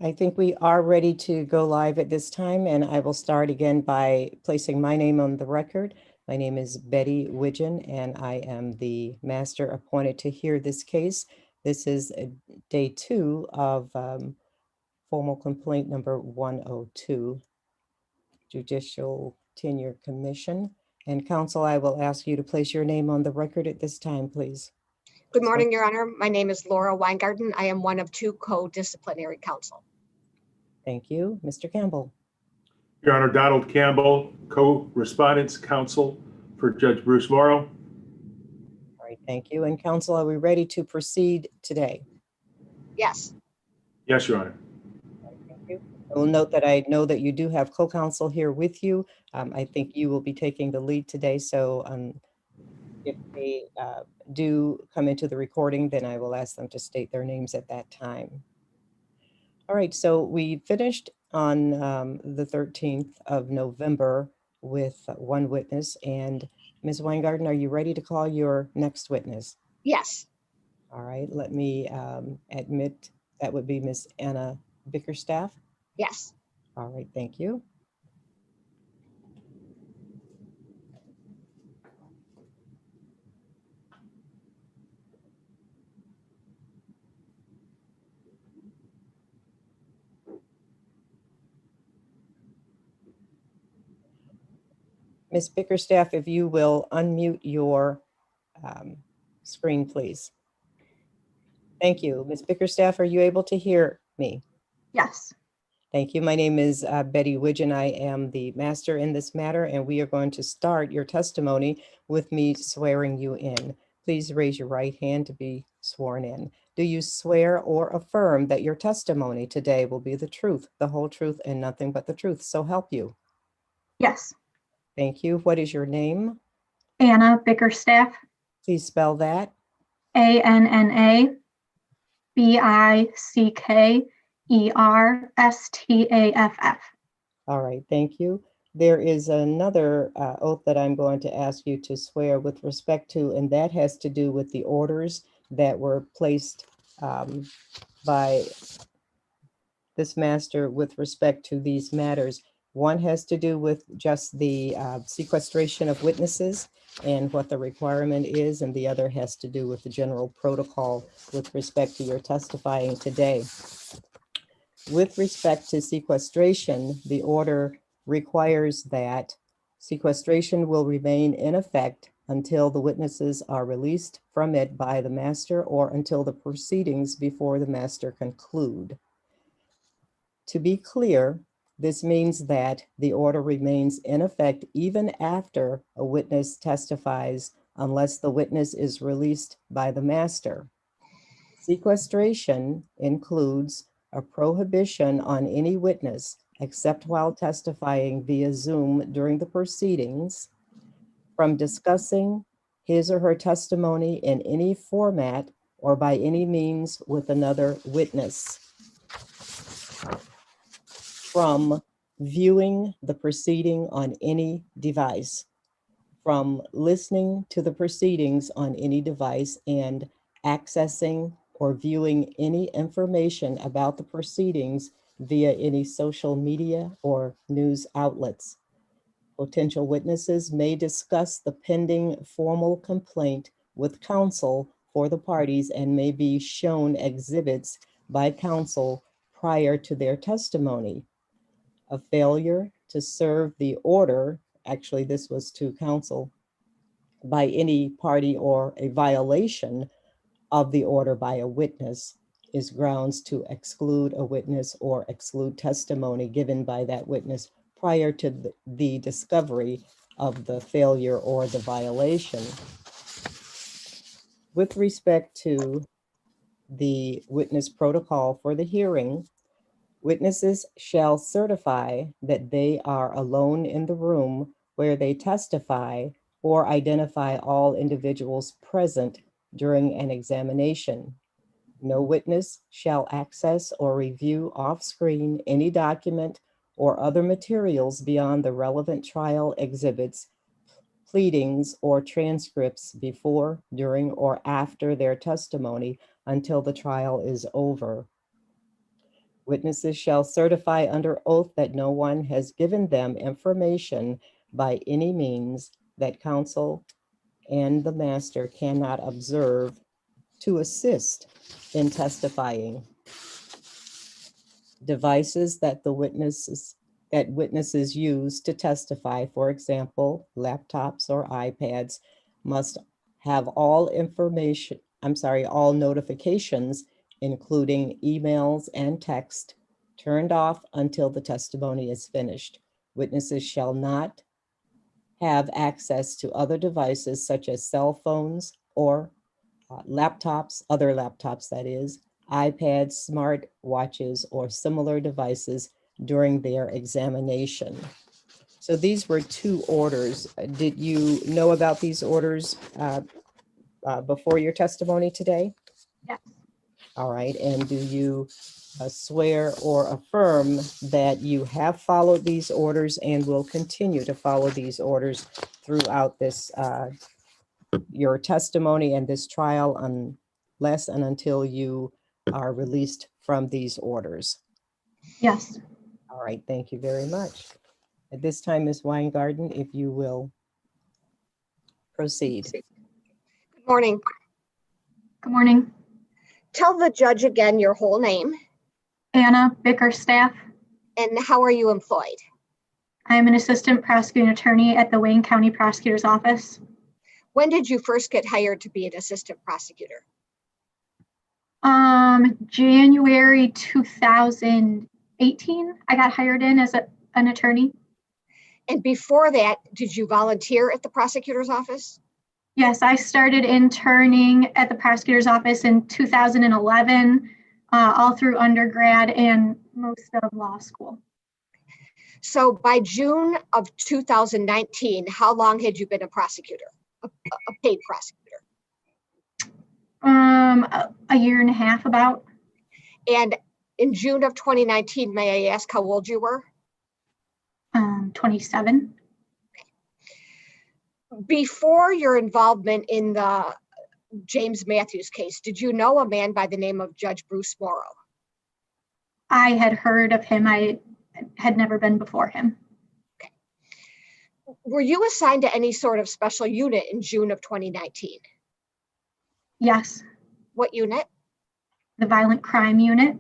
I think we are ready to go live at this time, and I will start again by placing my name on the record. My name is Betty Widgeon, and I am the master appointed to hear this case. This is day 2 of formal complaint number 102, Judicial Tenure Commission. And counsel, I will ask you to place your name on the record at this time, please. Good morning, Your Honor. My name is Laura Weingarten. I am one of 2 co-disciplinary counsel. Thank you. Mr. Campbell. Your Honor, Donald Campbell, co-respondents counsel for Judge Bruce Morrow. All right, thank you. And counsel, are we ready to proceed today? Yes. Yes, Your Honor. Thank you. I will note that I know that you do have co-counsel here with you. I think you will be taking the lead today. So if they do come into the recording, then I will ask them to state their names at that time. All right, so we finished on the 13th of November with one witness. And Ms. Weingarten, are you ready to call your next witness? Yes. All right, let me admit that would be Ms. Anna Bickerstaff. Yes. All right, thank you. Ms. Bickerstaff, if you will unmute your screen, please. Thank you. Ms. Bickerstaff, are you able to hear me? Yes. Thank you. My name is Betty Widgeon. I am the master in this matter, and we are going to start your testimony with me swearing you in. Please raise your right hand to be sworn in. Do you swear or affirm that your testimony today will be the truth, the whole truth, and nothing but the truth? So help you. Yes. Thank you. What is your name? Anna Bickerstaff. Please spell that. ANNABICKERSTAFF. All right, thank you. There is another oath that I'm going to ask you to swear with respect to, and that has to do with the orders that were placed by this master with respect to these matters. One has to do with just the sequestration of witnesses and what the requirement is, and the other has to do with the general protocol with respect to your testifying today. With respect to sequestration, the order requires that sequestration will remain in effect until the witnesses are released from it by the master or until the proceedings before the master conclude. To be clear, this means that the order remains in effect even after a witness testifies unless the witness is released by the master. Sequestration includes a prohibition on any witness, except while testifying via Zoom during the proceedings, from discussing his or her testimony in any format or by any means with another witness, from viewing the proceeding on any device, from listening to the proceedings on any device, and accessing or viewing any information about the proceedings via any social media or news outlets. Potential witnesses may discuss the pending formal complaint with counsel for the parties and may be shown exhibits by counsel prior to their testimony. A failure to serve the order, actually this was to counsel, by any party or a violation of the order by a witness is grounds to exclude a witness or exclude testimony given by that witness prior to the discovery of the failure or the violation. With respect to the witness protocol for the hearing, witnesses shall certify that they are alone in the room where they testify or identify all individuals present during an examination. No witness shall access or review off-screen any document or other materials beyond the relevant trial exhibits, pleadings, or transcripts before, during, or after their testimony until the trial is over. Witnesses shall certify under oath that no one has given them information by any means that counsel and the master cannot observe to assist in testifying. Devices that witnesses use to testify, for example, laptops or iPads, must have all notifications, including emails and text, turned off until the testimony is finished. Witnesses shall not have access to other devices such as cell phones or laptops, other laptops that is, iPads, smart watches, or similar devices during their examination. So these were two orders. Did you know about these orders before your testimony today? Yes. All right, and do you swear or affirm that you have followed these orders and will continue to follow these orders throughout this, your testimony and this trial, unless and until you are released from these orders? Yes. All right, thank you very much. At this time, Ms. Weingarten, if you will proceed. Good morning. Good morning. Tell the judge again your whole name Anna Bickerstaff. and how are you employed? I am an assistant prosecuting attorney at the Wayne County Prosecutor's Office. When did you first get hired to be an assistant prosecutor? January 2018, I got hired in as an attorney. And before that, did you volunteer at the prosecutor's office? Yes, I started interning at the prosecutor's office in 2011, all through undergrad and most of law school. So by June of 2019, how long had you been a prosecutor, a paid prosecutor? A year and a half about. And in June of 2019, may I ask how old you were? 27. Before your involvement in the James Matthews case, did you know a man by the name of Judge Bruce Morrow? I had heard of him. I had never been before him. Okay. Were you assigned to any sort of special unit in June of 2019? Yes, What unit? the violent crime unit.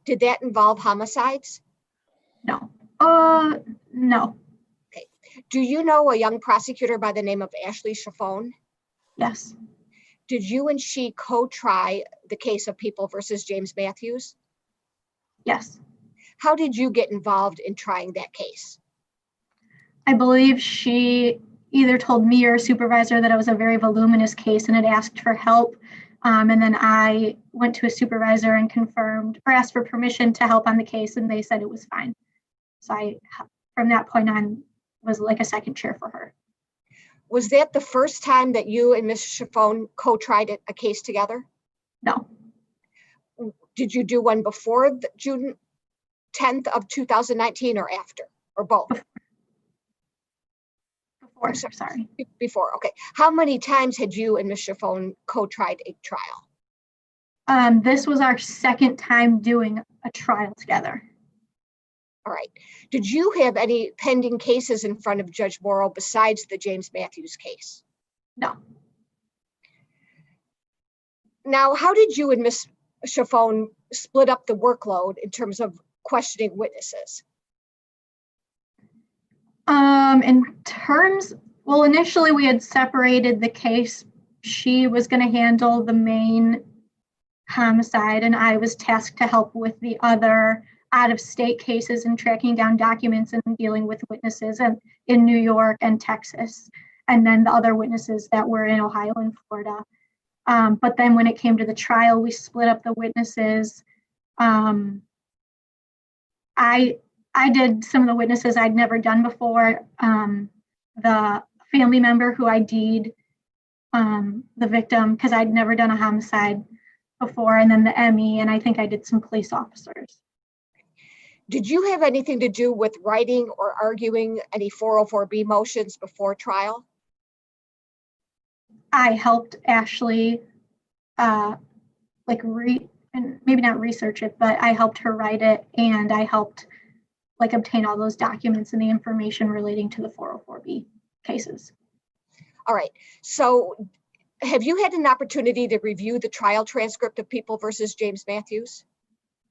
Did that involve homicides? No. No. Do you know a young prosecutor by the name of Ashley Chaffone? Yes. Did you and she co-try the case of People versus James Matthews? Yes. How did you get involved in trying that case? I believe she either told me or a supervisor that it was a very voluminous case and had asked for help. And then I went to a supervisor and confirmed or asked for permission to help on the case, and they said it was fine. So from that point on, was like a second chair for her. Was that the first time that you and Ms. Chaffone co-tried a case together? No. Did you do one before the June 10th of 2019 or after, or both? Before, sorry. Before, okay. How many times had you and Ms. Chaffone co-tried a trial? This was our second time doing a trial together. All right. Did you have any pending cases in front of Judge Morrow besides the James Matthews case? No. Now, how did you and Ms. Chaffone split up the workload in terms of questioning witnesses? Well, initially we had separated the case. She was going to handle the main homicide, and I was tasked to help with the other out-of-state cases and tracking down documents and dealing with witnesses in New York and Texas, and then the other witnesses that were in Ohio and Florida. But then when it came to the trial, we split up the witnesses. I did some of the witnesses I'd never done before. The family member who ID'd the victim, because I'd never done a homicide before, and then the ME, and I think I did some police officers. Did you have anything to do with writing or arguing any 404B motions before trial? I helped Ashley read and maybe maybe not research it, but I helped her write it, and I helped like obtain all those documents and the information relating to the 404B cases. All right. So have you had an opportunity to review the trial transcript of People versus James Matthews?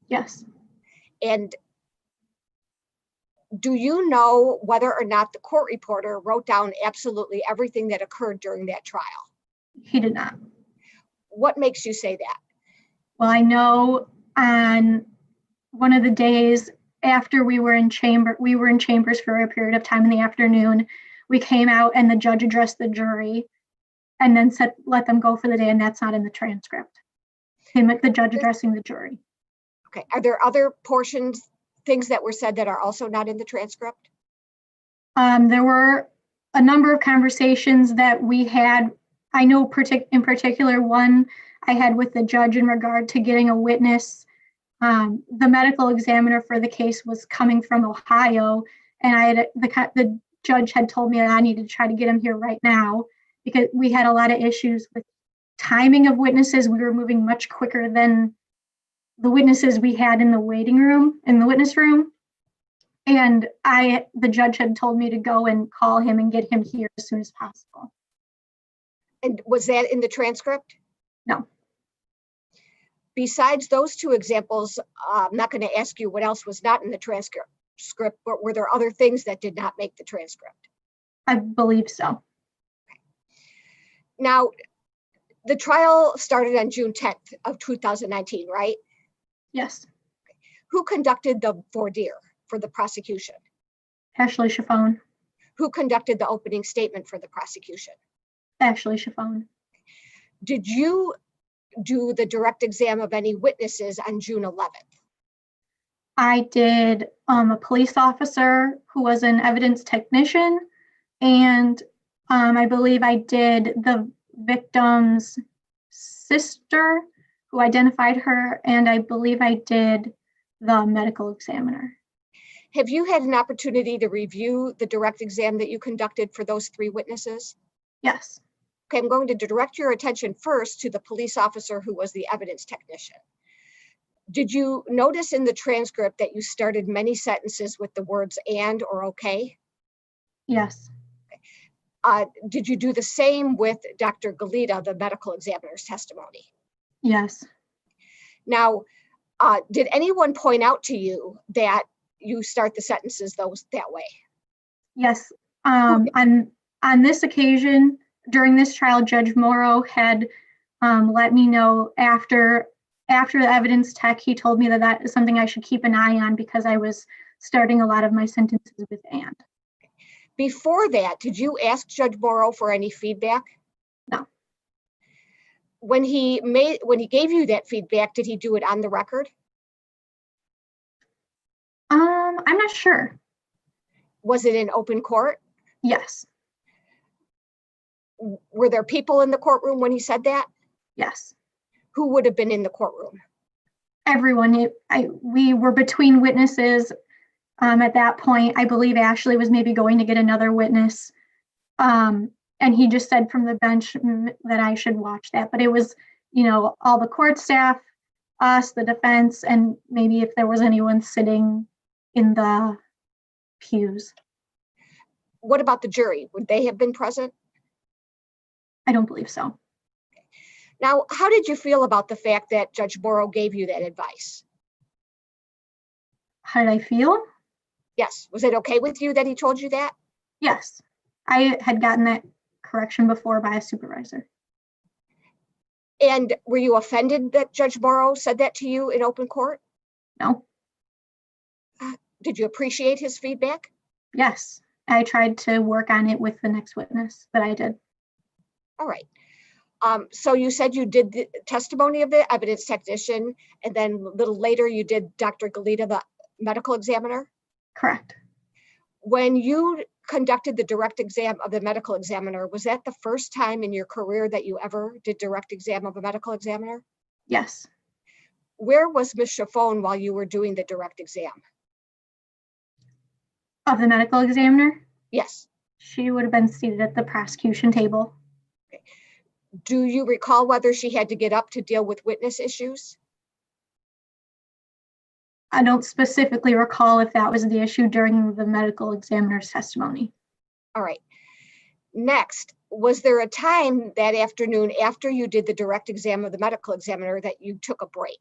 Yes. And do you know whether or not the court reporter wrote down absolutely everything that occurred during that trial? He did not. What makes you say that? Well, I know on one of the days after we were in chambers for a period of time in the afternoon, we came out and the judge addressed the jury and then said, let them go for the day. And that's not in the transcript. The judge addressing the jury. Okay. Are there other portions, things that were said that are also not in the transcript? There were a number of conversations that we had. I know in particular one I had with the judge in regard to getting a witness. The medical examiner for the case was coming from Ohio, and the judge had told me that I needed to try to get him here right now because we had a lot of issues with timing of witnesses. We were moving much quicker than the witnesses we had in the waiting room, in the witness room. And the judge had told me to go and call him and get him here as soon as possible. And was that in the transcript? No. Besides those two examples, I'm not going to ask you what else was not in the transcript, but were there other things that did not make the transcript? I believe so. Now, the trial started on June 10th of 2019, right? Yes. Who conducted the voir dire for the prosecution? Ashley Chiffone. Who conducted the opening statement for the prosecution? Ashley Chiffone. Did you do the direct exam of any witnesses on June 11th? I did a police officer who was an evidence technician, and I believe I did the victim's sister who identified her, and I believe I did the medical examiner. Have you had an opportunity to review the direct exam that you conducted for those three witnesses? Yes. Okay, I'm going to direct your attention first to the police officer who was the evidence technician. Did you notice in the transcript that you started many sentences with the words and or okay? Yes. Did you do the same with Dr. Galita, the medical examiner's testimony? Yes. Now, did anyone point out to you that you start the sentences that way? Yes. On this occasion, during this trial, Judge Morrow had let me know after the evidence tech, he told me that is something I should keep an eye on because I was starting a lot of my sentences with and. Before that, did you ask Judge Morrow for any feedback? No. When he gave you that feedback, did he do it on the record? I'm not sure. Was it in open court? Yes. Were there people in the courtroom when he said that? Yes. Who would have been in the courtroom? Everyone. We were between witnesses at that point. I believe Ashley was maybe going to get another witness. And he just said from the bench that I should watch that. But it was, all the court staff, us, the defense, and maybe if there was anyone sitting in the pews. What about the jury? Would they have been present? I don't believe so. Now, how did you feel about the fact that Judge Morrow gave you that advice? How did I feel? Yes. Was it okay with you that he told you that? Yes. I had gotten that correction before by a supervisor. And were you offended that Judge Morrow said that to you in open court? No. Did you appreciate his feedback? Yes. I tried to work on it with the next witness, but I did. All right. So you said you did the testimony of the evidence technician, and then a little later you did Dr. Galita, the medical examiner? Correct. When you conducted the direct exam of the medical examiner, was that the first time in your career that you ever did direct exam of a medical examiner? Yes. Where was Ms. Chiffone while you were doing the direct exam? Of the medical examiner? Yes. She would have been seated at the prosecution table. Okay. Do you recall whether she had to get up to deal with witness issues? I don't specifically recall if that was the issue during the medical examiner's testimony. All right. Next, was there a time that afternoon after you did the direct exam of the medical examiner that you took a break?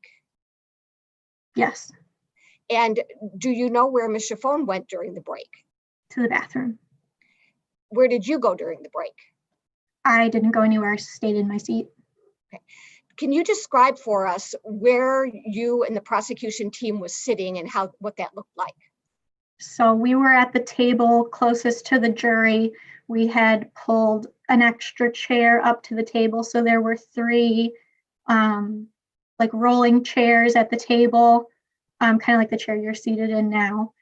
Yes, And do you know where Ms. Chiffon went during the break? to the bathroom. Where did you go during the break? I didn't go anywhere. I stayed in my seat. Can you describe for us where you and the prosecution team was sitting and what that looked like? So we were at the table closest to the jury. We had pulled an extra chair up to the table. So there were three like rolling chairs at the table, kind of like the chair you're seated in now.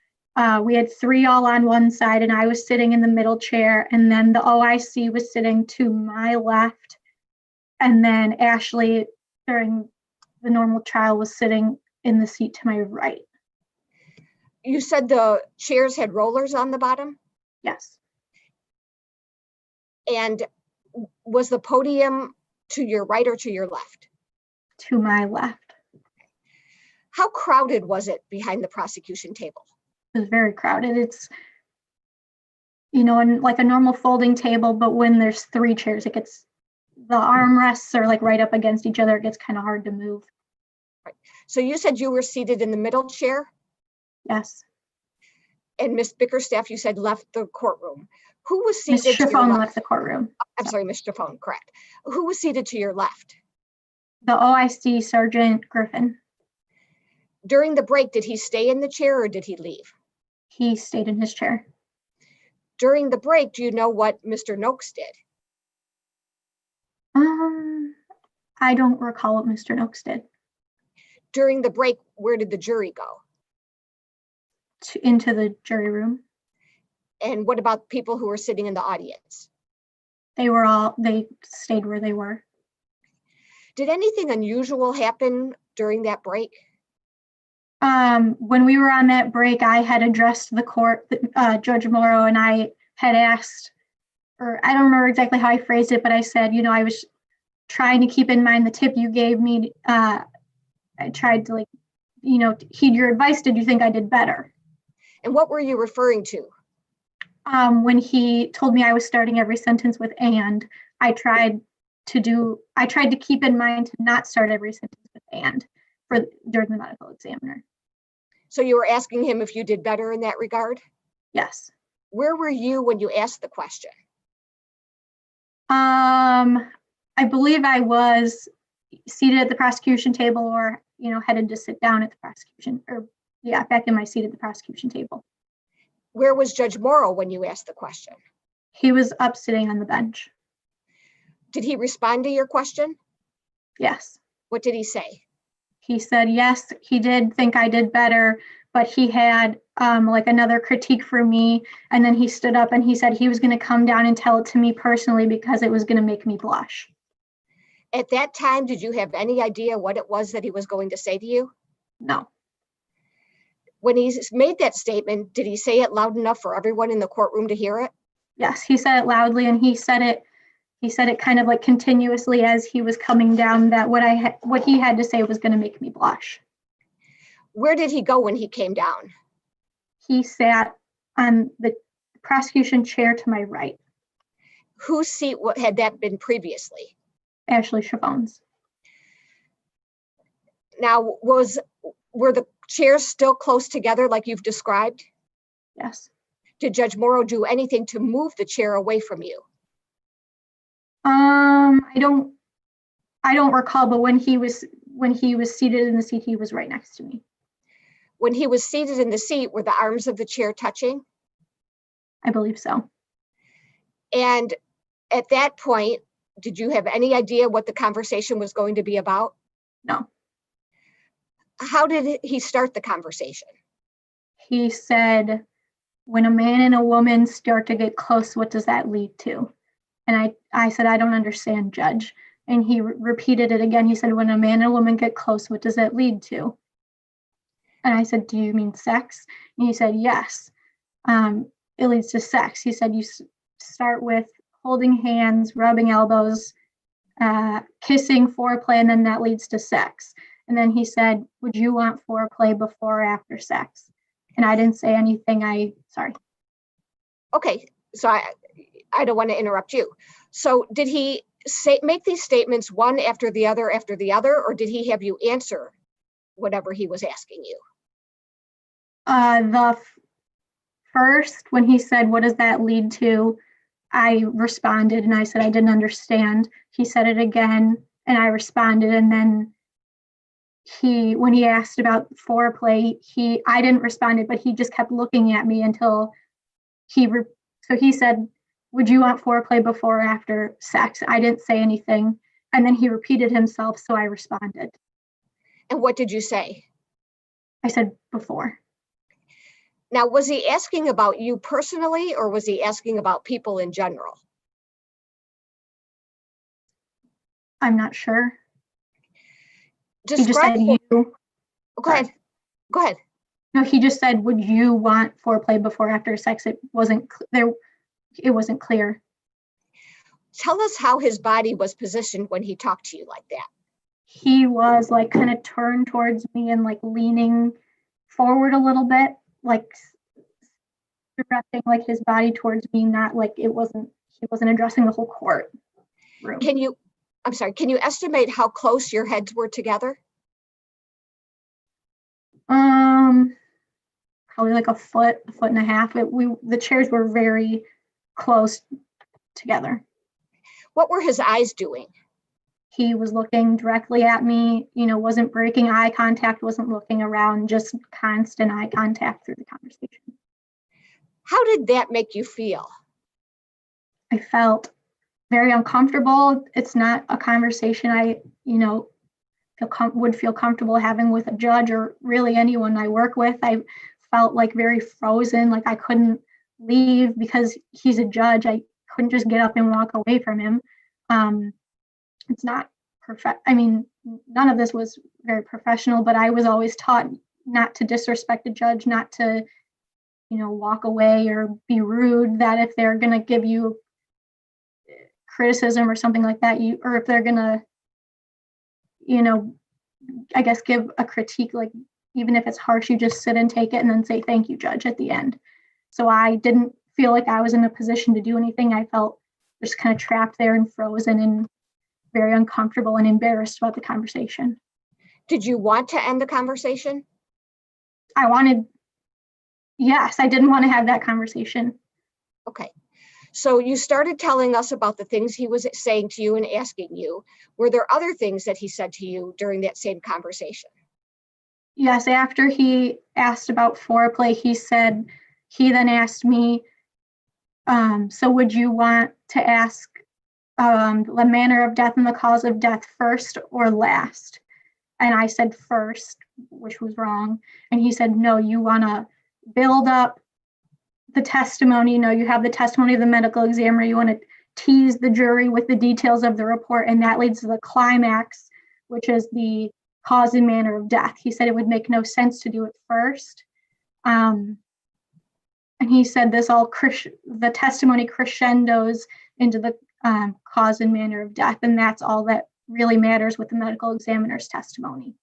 We had three all on one side and I was sitting in the middle chair, and then the OIC was sitting to my left. And then Ashley, during the normal trial, was sitting in the seat to my right. You said the chairs had rollers on the bottom? Yes, And was the podium to your right or to your left? to my left. How crowded was it behind the prosecution table? It was very crowded. It's, in like a normal folding table, but when there's three chairs, the armrests are like right up against each other. It gets kind of hard to move. So you said you were seated in the middle chair, Yes. and Ms. Bickerstaff, you said left the courtroom. Who was Ms. seated to your Chiffon left? left the courtroom. I'm sorry, Ms. Chiffon, correct. Who was seated to your left? The OIC Sergeant Griffin. During the break, did he stay in the chair or did he leave? He stayed in his chair. During the break, do you know what Mr. Noakes did? I don't recall what Mr. Noakes did. During the break, where did the jury go? Into the jury room. And what about people who were sitting in the audience? They stayed where they were. Did anything unusual happen during that break? When we were on that break, I had addressed the court, Judge Morrow, and I had asked, or I don't remember exactly how I phrased it, but I said, I was trying to keep in mind the tip you gave me. I tried to heed your advice. Did you think I did better? And what were you referring to? When he told me I was starting every sentence with "and," I tried to keep in mind to not start every sentence with "and" during the medical examiner. So you were asking him if you did better in that regard? Yes. Where were you when you asked the question? I believe I was seated at the prosecution table, or headed to sit down at the prosecution, back in my seat at the prosecution table. Where was Judge Morrow when you asked the question? He was up sitting on the bench. Did he respond to your question? Yes. What did he say? He said, yes, he did think I did better, but he had another critique for me. And then he stood up and he said he was going to come down and tell it to me personally because it was going to make me blush. At that time, did you have any idea what it was that he was going to say to you? No. When he made that statement, did he say it loud enough for everyone in the courtroom to hear it? Yes, he said it loudly, and he said it kind of like continuously as he was coming down, that what he had to say was going to make me blush. Where did he go when he came down? He sat on the prosecution chair to my right. Whose seat had that been previously? Ashley Chiffon's. Now, were the chairs still close together like you've described? Yes. Did Judge Morrow do anything to move the chair away from you? I don't recall, but when he was seated in the seat, he was right next to me. When he was seated in the seat, were the arms of the chair touching? I believe so. And at that point, did you have any idea what the conversation was going to be about? No. How did he start the conversation? He said, when a man and a woman start to get close, what does that lead to? And I said, I don't understand, Judge. And he repeated it again. He said, when a man and a woman get close, what does that lead to? And I said, do you mean sex? And he said, yes, it leads to sex. He said, you start with holding hands, rubbing elbows, kissing, foreplay, and then that leads to sex. And then he said, would you want foreplay before or after sex? And I didn't say anything. Sorry. Okay, so I don't want to interrupt you. So did he make these statements one after the other, or did he have you answer whatever he was asking you? The first, when he said, what does that lead to? I responded and I said, I didn't understand. He said it again and I responded. And then when he asked about foreplay, I didn't respond, but he just kept looking at me until so he said, would you want foreplay before or after sex? I didn't say anything. And then he repeated himself. So I responded. And what did you say? I said before. Now, was he asking about you personally, or was he asking about people in general? I'm not sure. He just Describe. said you. Go ahead. Go ahead. No, he just said, would you want foreplay before or after sex? It wasn't there. It wasn't clear. Tell us how his body was positioned when he talked to you like that. He was like kind of turned towards me and like leaning forward a little bit, like directing like his body towards me, not like he wasn't addressing the whole court room. Can you estimate how close your heads were together? Probably like a foot and a half. The chairs were very close together. What were his eyes doing? He was looking directly at me, wasn't breaking eye contact, wasn't looking around, just constant eye contact through the conversation. How did that make you feel? I felt very uncomfortable. It's not a conversation I, would feel comfortable having with a judge or really anyone I work with. I felt like very frozen, like I couldn't leave because he's a judge. I couldn't just get up and walk away from him. It's not perfect. I mean, none of this was very professional, but I was always taught not to disrespect a judge, not to, walk away or be rude, that if they're going to give you criticism or something like that, or if they're going to, I guess give a critique, like even if it's harsh, you just sit and take it and then say, thank you, judge, at the end. So I didn't feel like I was in a position to do anything. I felt just kind of trapped there and frozen and very uncomfortable and embarrassed about the conversation. Did you want to end the conversation? Yes, I didn't want to have that conversation. Okay. So you started telling us about the things he was saying to you and asking you. Were there other things that he said to you during that same conversation? Yes, after he asked about foreplay, he then asked me, so would you want to ask the manner of death and the cause of death first or last? And I said first, which was wrong. And he said, no, you want to build up the testimony. You have the testimony of the medical examiner. You want to tease the jury with the details of the report. And that leads to the climax, which is the cause and manner of death. He said it would make no sense to do it first. And he said the testimony crescendos into the cause and manner of death. And that's all that really matters with the medical examiner's testimony.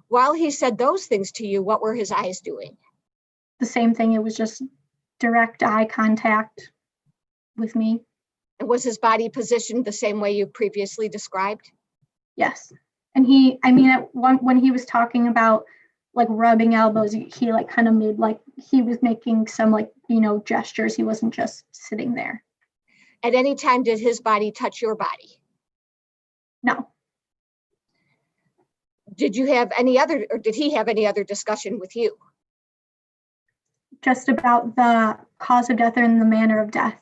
While he said those things to you, what were his eyes doing? The same thing. It was just direct eye contact with me. And was his body positioned the same way you previously described? Yes. And when he was talking about like rubbing elbows, he like kind of made like he was making some like, gestures. He wasn't just sitting there. At any time, did his body touch your body? No. Did he have any other discussion with you? Just about the cause of death and the manner of death.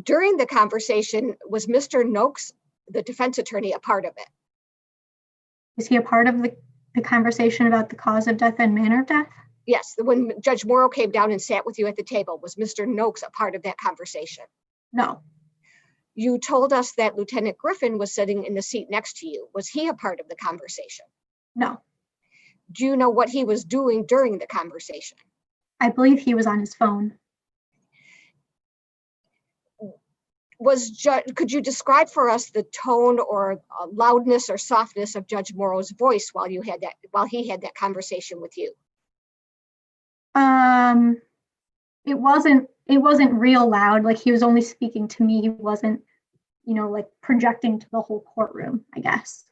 During the conversation, was Mr. Noakes, the defense attorney, a part of it? Is he a part of the conversation about the cause of death and manner of death? Yes. When Judge Morrow came down and sat with you at the table, was Mr. Noakes a part of that conversation? No. You told us that Lieutenant Griffin was sitting in the seat next to you. Was he a part of the conversation? No. Do you know what he was doing during the conversation? I believe he was on his phone. Could you describe for us the tone or loudness or softness of Judge Morrow's voice while he had that conversation with you? It wasn't real loud. Like, he was only speaking to me. He wasn't, like projecting to the whole courtroom, I guess.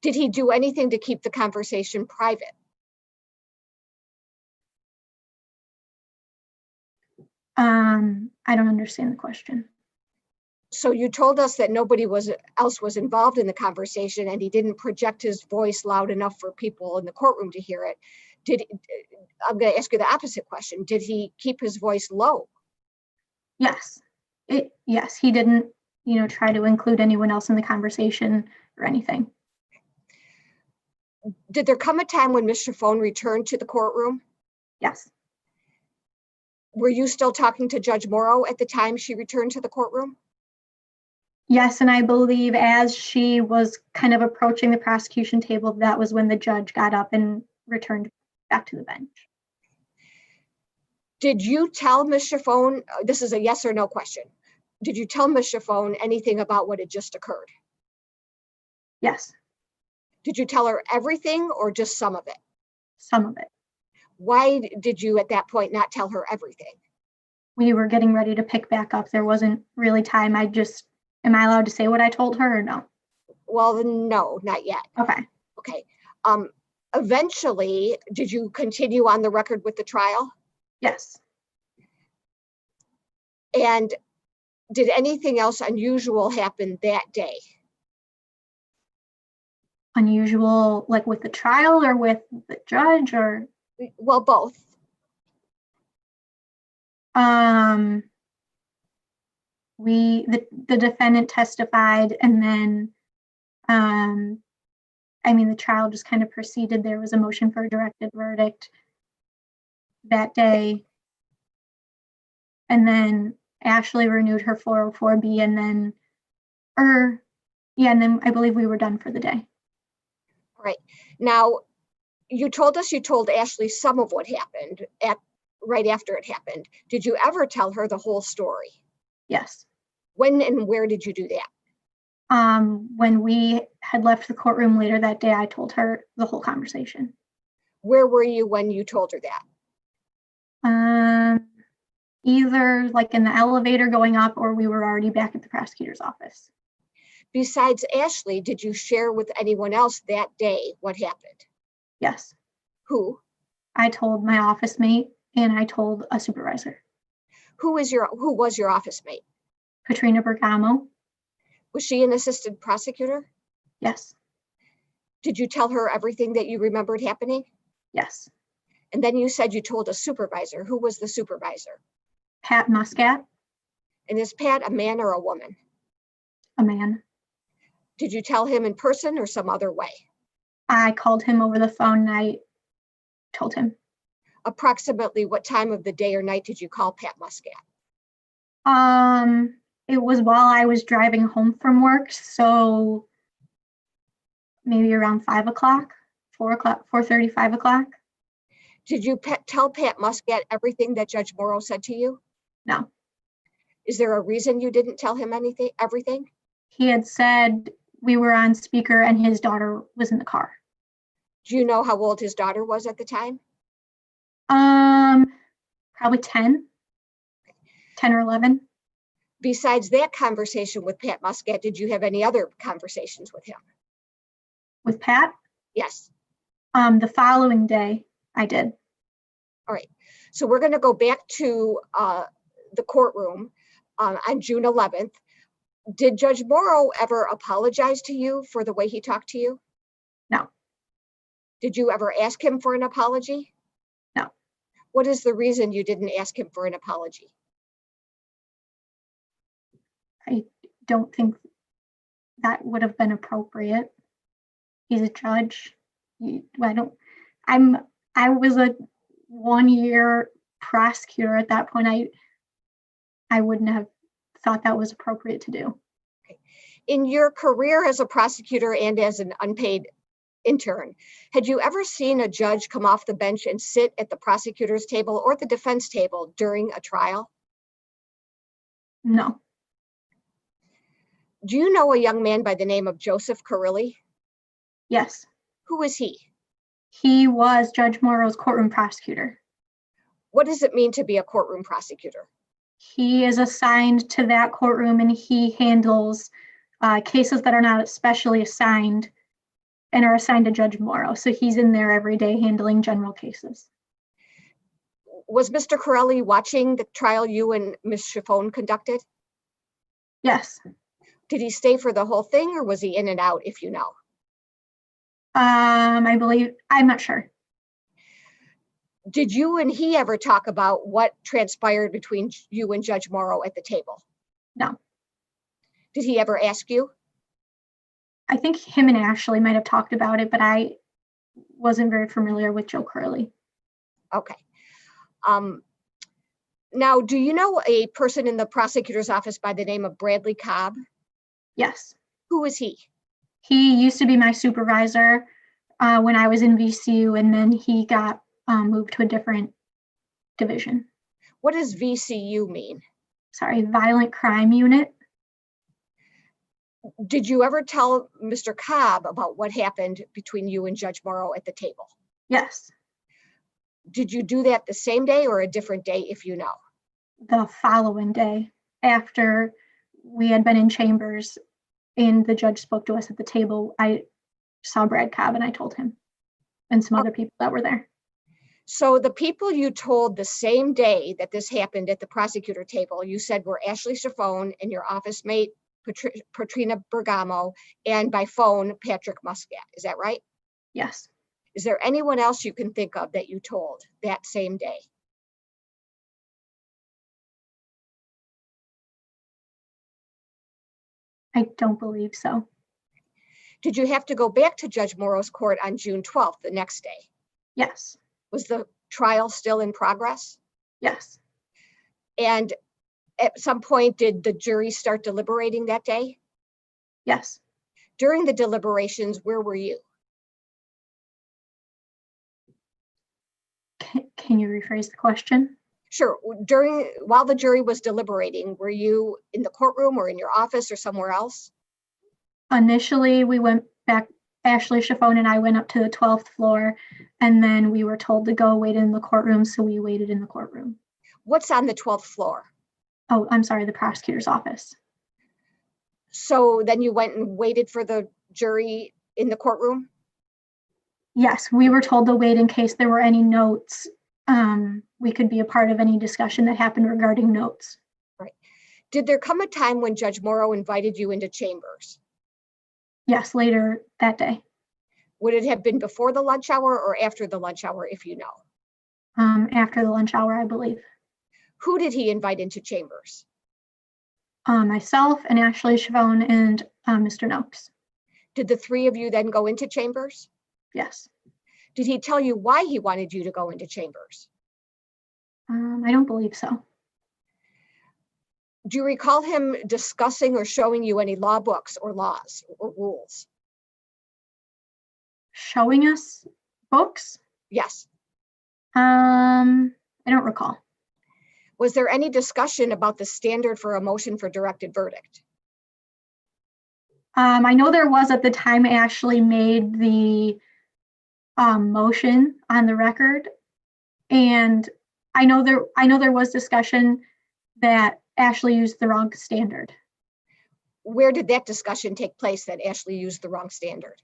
Did he do anything to keep the conversation private? I don't understand the question. So you told us that nobody else was involved in the conversation, and he didn't project his voice loud enough for people in the courtroom to hear it. I'm going to ask you the opposite question. Did he keep his voice low? Yes. Yes, he didn't, try to include anyone else in the conversation or anything. Did there come a time when Ms. Chaffone returned to the courtroom? Yes. Were you still talking to Judge Morrow at the time she returned to the courtroom? Yes, and I believe as she was kind of approaching the prosecution table, that was when the judge got up and returned back to the bench. Did you tell Ms. Chaffone, this is a yes or no question, did you tell Ms. Chaffone anything about what had just occurred? Yes. Did you tell her everything or just some of it? Some of it. Why did you at that point not tell her everything? We were getting ready to pick back up. There wasn't really time. Am I allowed to say what I told her or no? Well, no, not yet. Okay. Okay. Eventually, did you continue on the record with the trial? Yes. And did anything else unusual happen that day? Unusual, like with the trial or with the judge, or? Well, both. The defendant testified, and then the trial just kind of proceeded. There was a motion for a directed verdict that day, and then Ashley renewed her 404B, and then I believe we were done for the day. Right. Now, you told us you told Ashley some of what happened right after it happened. Did you ever tell her the whole story? Yes. When and where did you do that? When we had left the courtroom later that day, I told her the whole conversation. Where were you when you told her that? Either like in the elevator going up, or we were already back at the prosecutor's office. Besides Ashley, did you share with anyone else that day what happened? Yes. Who? I told my office mate, and I told a supervisor. Who was your office mate? Katrina Bergamo. Was she an assistant prosecutor? Yes. Did you tell her everything that you remembered happening? Yes. And then you said you told a supervisor. Who was the supervisor? Pat Muscat. And is Pat a man or a woman? A man. Did you tell him in person or some other way? I called him over the phone, and I told him. Approximately what time of the day or night did you call Pat Muscat? It was while I was driving home from work, so maybe around 5 o'clock, 4 o'clock, 4:30, 5 o'clock. Did you tell Pat Muscat everything that Judge Morrow said to you? No. Is there a reason you didn't tell him everything? He had said we were on speaker and his daughter was in the car. Do you know how old his daughter was at the time? Probably 10 or 11. Besides that conversation with Pat Muscat, did you have any other conversations with him? With Pat? Yes. The following day, I did. All right. So we're going to go back to the courtroom on June 11th. Did Judge Morrow ever apologize to you for the way he talked to you? No. Did you ever ask him for an apology? No. What is the reason you didn't ask him for an apology? I don't think that would have been appropriate. He's a judge. I was a 1-year prosecutor at that point. I wouldn't have thought that was appropriate to do. Okay. In your career as a prosecutor and as an unpaid intern, had you ever seen a judge come off the bench and sit at the prosecutor's table or the defense table during a trial? No. Do you know a young man by the name of Joseph Carilli? Yes, Who is he? he was Judge Morrow's courtroom prosecutor. What does it mean to be a courtroom prosecutor? He is assigned to that courtroom and he handles cases that are not specially assigned and are assigned to Judge Morrow. So he's in there every day handling general cases. Was Mr. Corelli watching the trial you and Ms. Chiffone conducted? Yes. Did he stay for the whole thing or was he in and out, if you know? I believe, I'm not sure. Did you and he ever talk about what transpired between you and Judge Morrow at the table? No. Did he ever ask you? I think him and Ashley might have talked about it, but I wasn't very familiar with Joe Curley. Okay. Now, do you know a person in the prosecutor's office by the name of Bradley Cobb? Yes. Who is he? He used to be my supervisor when I was in VCU, and then he got moved to a different division. What does VCU mean? Sorry, Violent Crime Unit. Did you ever tell Mr. Cobb about what happened between you and Judge Morrow at the table? Yes. Did you do that the same day or a different day, if you know? The following day, after we had been in chambers and the judge spoke to us at the table, I saw Brad Cobb and I told him and some other people that were there. So the people you told the same day that this happened at the prosecutor table, you said were Ashley Chiffone and your office mate, Patrina Bergamo, and by phone, Patrick Muscat. Is that right? Yes. Is there anyone else you can think of that you told that same day? I don't believe so. Did you have to go back to Judge Morrow's court on June 12th, the next day? Yes. Was the trial still in progress? Yes. And at some point, did the jury start deliberating that day? Yes. During the deliberations, where were you? Can you rephrase the question? Sure. While the jury was deliberating, were you in the courtroom or in your office or somewhere else? Initially, we went back, Ashley Chiffone and I went up to the 12th floor, and then we were told to go wait in the courtroom, so we waited in the courtroom. What's on the 12th floor? Oh, I'm sorry, the prosecutor's office. So then you went and waited for the jury in the courtroom? Yes, we were told to wait in case there were any notes. We could be a part of any discussion that happened regarding notes. Right. Did there come a time when Judge Morrow invited you into chambers? Yes, later that day. Would it have been before the lunch hour or after the lunch hour, if you know? After the lunch hour, I believe. Who did he invite into chambers? Myself and Ashley Chiffone and Mr. Noakes. Did the three of you then go into chambers? Yes. Did he tell you why he wanted you to go into chambers? I don't believe so. Do you recall him discussing or showing you any law books or laws or rules? Showing us books? Yes. I don't recall. Was there any discussion about the standard for a motion for directed verdict? I know there was at the time Ashley made the motion on the record, and I know there was discussion that Ashley used the wrong standard. Where did that discussion take place that Ashley used the wrong standard?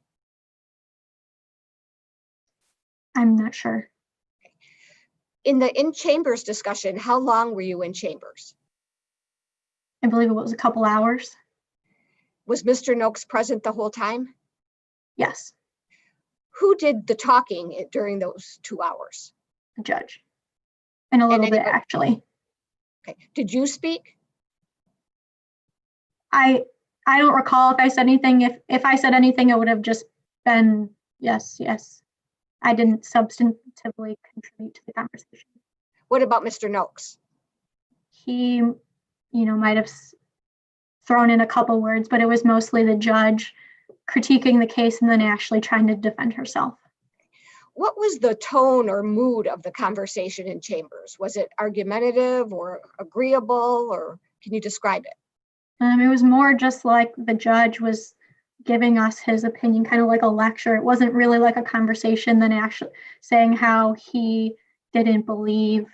I'm not sure. In the in-chambers discussion, how long were you in chambers? I believe it was a couple hours. Was Mr. Noakes present the whole time? Yes, Who did the talking during those 2 hours? the judge. And a little bit, anybody- actually. Okay. Did you speak? I don't recall if I said anything. If I said anything, it would have just been yes. I didn't substantively contribute to the conversation. What about Mr. Noakes? He, might have thrown in a couple words, but it was mostly the judge critiquing the case and then Ashley trying to defend herself. What was the tone or mood of the conversation in chambers? Was it argumentative or agreeable, or can you describe it? It was more just like the judge was giving us his opinion, kind of like a lecture. It wasn't really like a conversation, then actually saying how he didn't believe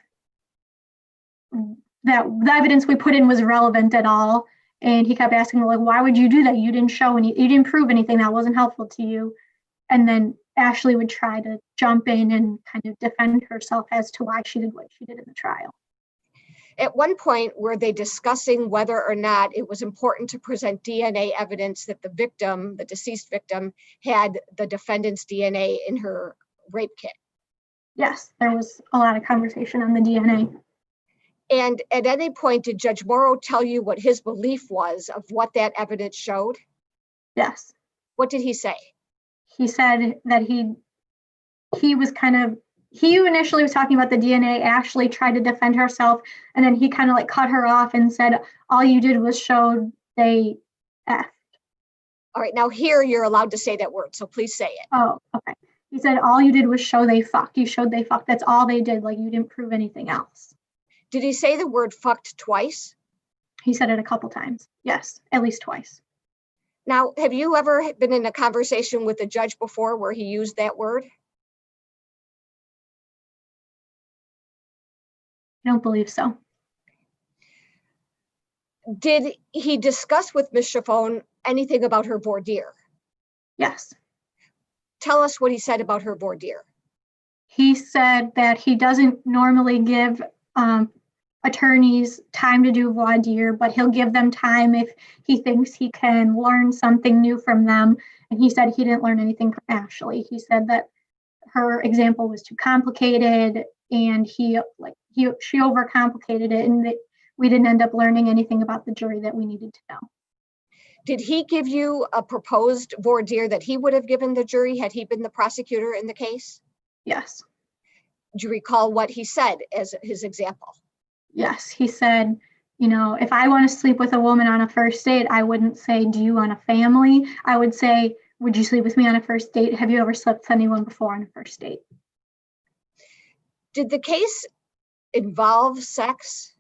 that the evidence we put in was relevant at all. And he kept asking, like, why would you do that? You didn't show any, you didn't prove anything that wasn't helpful to you. And then Ashley would try to jump in and kind of defend herself as to why she did what she did in the trial. At one point, were they discussing whether or not it was important to present DNA evidence that the victim, the deceased victim, had the defendant's DNA in her rape kit? Yes, there was a lot of conversation on the DNA. And at any point, did Judge Morrow tell you what his belief was of what that evidence showed? Yes. What did he say? He said that he was kind of, he initially was talking about the DNA. Ashley tried to defend herself, and then he kind of like cut her off and said, all you did was show they F. All right, now here you're allowed to say that word, so please say it. Oh, okay. He said, all you did was show they fucked. You showed they fucked. That's all they did. Like, you didn't prove anything else. Did he say the word fucked twice? He said it a couple times. Yes, at least twice. Now, have you ever been in a conversation with a judge before where he used that word? I don't believe so. Did he discuss with Ms. Chaffone anything about her voir dire? Yes. Tell us what he said about her voir dire. He said that he doesn't normally give attorneys time to do voir dire, but he'll give them time if he thinks he can learn something new from them. And he said he didn't learn anything from Ashley. He said that her example was too complicated, and she overcomplicated it, and that we didn't end up learning anything about the jury that we needed to know. Did he give you a proposed voir dire that he would have given the jury had he been the prosecutor in the case? Yes. Do you recall what he said as his example? Yes, he said, you know, if I want to sleep with a woman on a first date, I wouldn't say, do you want a family? I would say, would you sleep with me on a first date? Have you ever slept with anyone before on a first date? Did the case involve sex?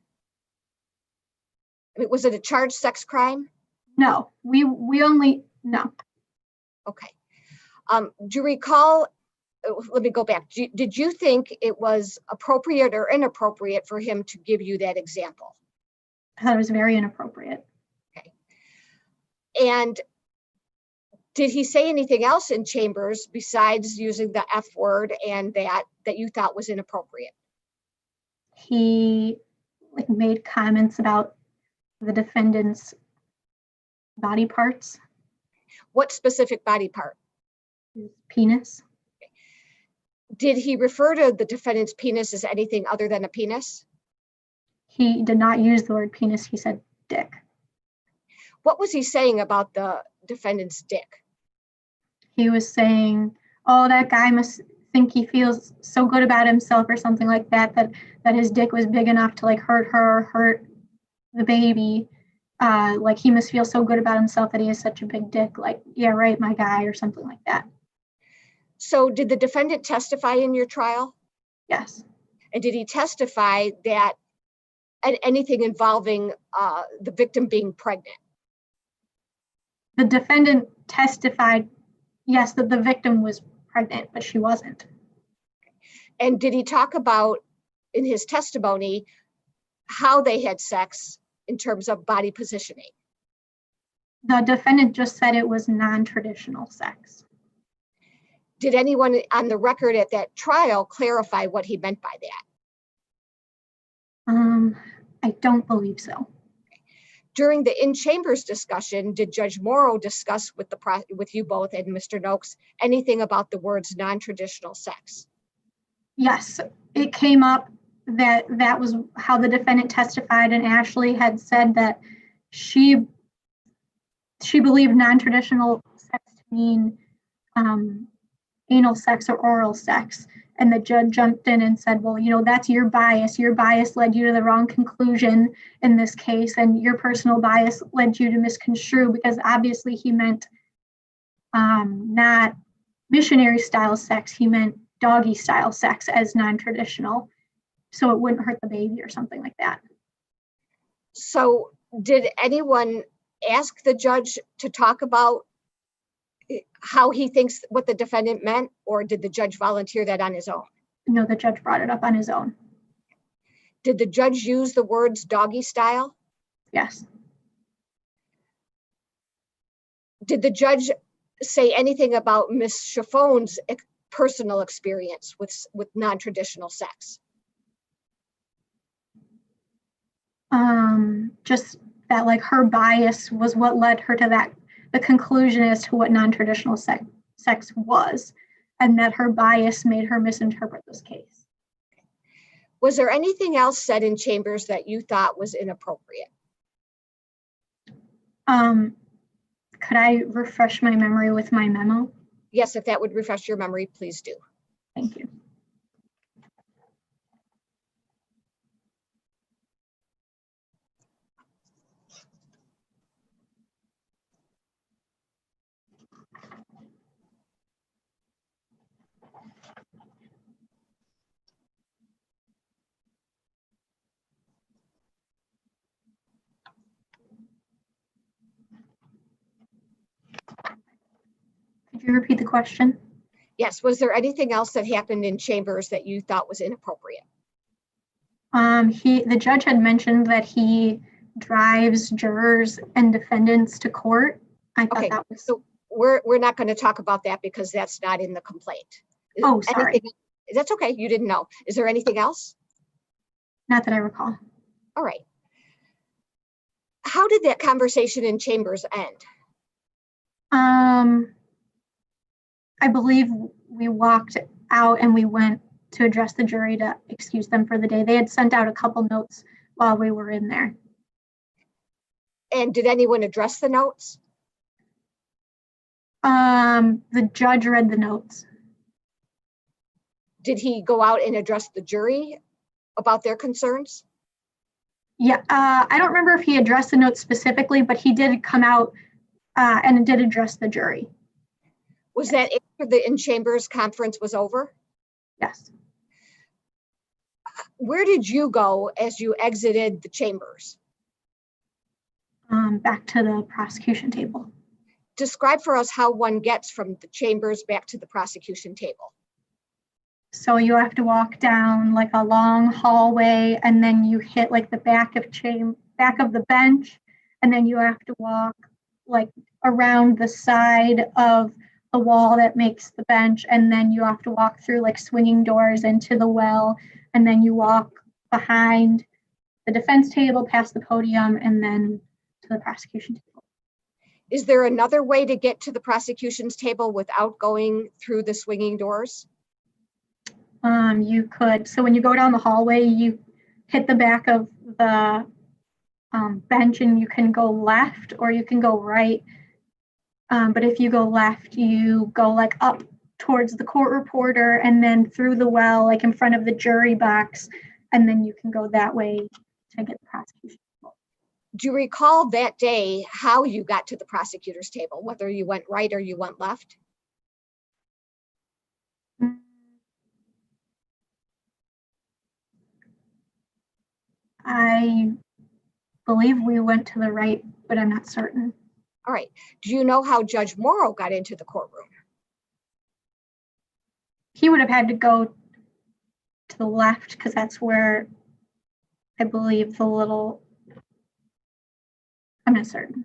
I mean, was it a charged sex crime? No, we only, no. Okay. Do you recall, let me go back. Did you think it was appropriate or inappropriate for him to give you that example? I thought it was very inappropriate. Okay. And did he say anything else in chambers besides using the F word and that you thought was inappropriate? He made comments about the defendant's body parts. What specific body part? His penis. Did he refer to the defendant's penis as anything other than a penis? He did not use the word penis. He said dick. What was he saying about the defendant's dick? He was saying, oh, that guy must think he feels so good about himself or something like that, that his dick was big enough to hurt her, hurt the baby. He must feel so good about himself that he has such a big dick. Yeah, right, my guy, or something like that. So did the defendant testify in your trial? Yes. And did he testify that anything involving the victim being pregnant? The defendant testified, yes, that the victim was pregnant, but she wasn't. And did he talk about, in his testimony, how they had sex in terms of body positioning? The defendant just said it was non-traditional sex. Did anyone on the record at that trial clarify what he meant by that? I don't believe so. During the in-chambers discussion, did Judge Morrow discuss with you both and Mr. Noakes anything about the words non-traditional sex? Yes, it came up that was how the defendant testified, and Ashley had said that she believed non-traditional sex to mean anal sex or oral sex. And the judge jumped in and said, well, that's your bias. Your bias led you to the wrong conclusion in this case, and your personal bias led you to misconstrue, because obviously he meant not missionary style sex. He meant doggy style sex as non-traditional, so it wouldn't hurt the baby or something like that. So did anyone ask the judge to talk about how he thinks what the defendant meant, or did the judge volunteer that on his own? No, the judge brought it up on his own. Did the judge use the words doggy style? Yes. Did the judge say anything about Ms. Chiffon's personal experience with non-traditional sex? Just that like her bias was what led her to the conclusion as to what non-traditional sex was, and that her bias made her misinterpret this case. Was there anything else said in chambers that you thought was inappropriate? Could I refresh my memory with my memo? Yes, if that would refresh your memory, please do. Thank you. Could you repeat the question? Yes, was there anything else that happened in chambers that you thought was inappropriate? The judge had mentioned that he drives jurors and defendants to court. I thought Okay, that was. so we're not going to talk about that because that's not in the complaint. Oh, sorry. That's okay, you didn't know. Is there anything else? Not that I recall. All right. How did that conversation in chambers end? I believe we walked out and we went to address the jury to excuse them for the day. They had sent out a couple notes while we were in there. And did anyone address the notes? The judge read the notes. Did he go out and address the jury about their concerns? Yeah, I don't remember if he addressed the notes specifically, but he did come out and did address the jury. Was that after the in-chambers conference was over? Yes. Where did you go as you exited the chambers? Back to the prosecution table. Describe for us how one gets from the chambers back to the prosecution table. So you have to walk down like a long hallway, and then you hit like the back of the bench, and then you have to walk like around the side of the wall that makes the bench, and then you have to walk through like swinging doors into the well, and then you walk behind the defense table past the podium and then to the prosecution table. Is there another way to get to the prosecution's table without going through the swinging doors? You could. So when you go down the hallway, you hit the back of the bench and you can go left or you can go right. But if you go left, you go like up towards the court reporter and then through the well, like in front of the jury box, and then you can go that way to get the prosecution table. Do you recall that day how you got to the prosecutor's table, whether you went right or you went left? I believe we went to the right, but I'm not certain. All right. Do you know how Judge Morrow got into the courtroom? He would have had to go to the left because that's where I believe I'm not certain.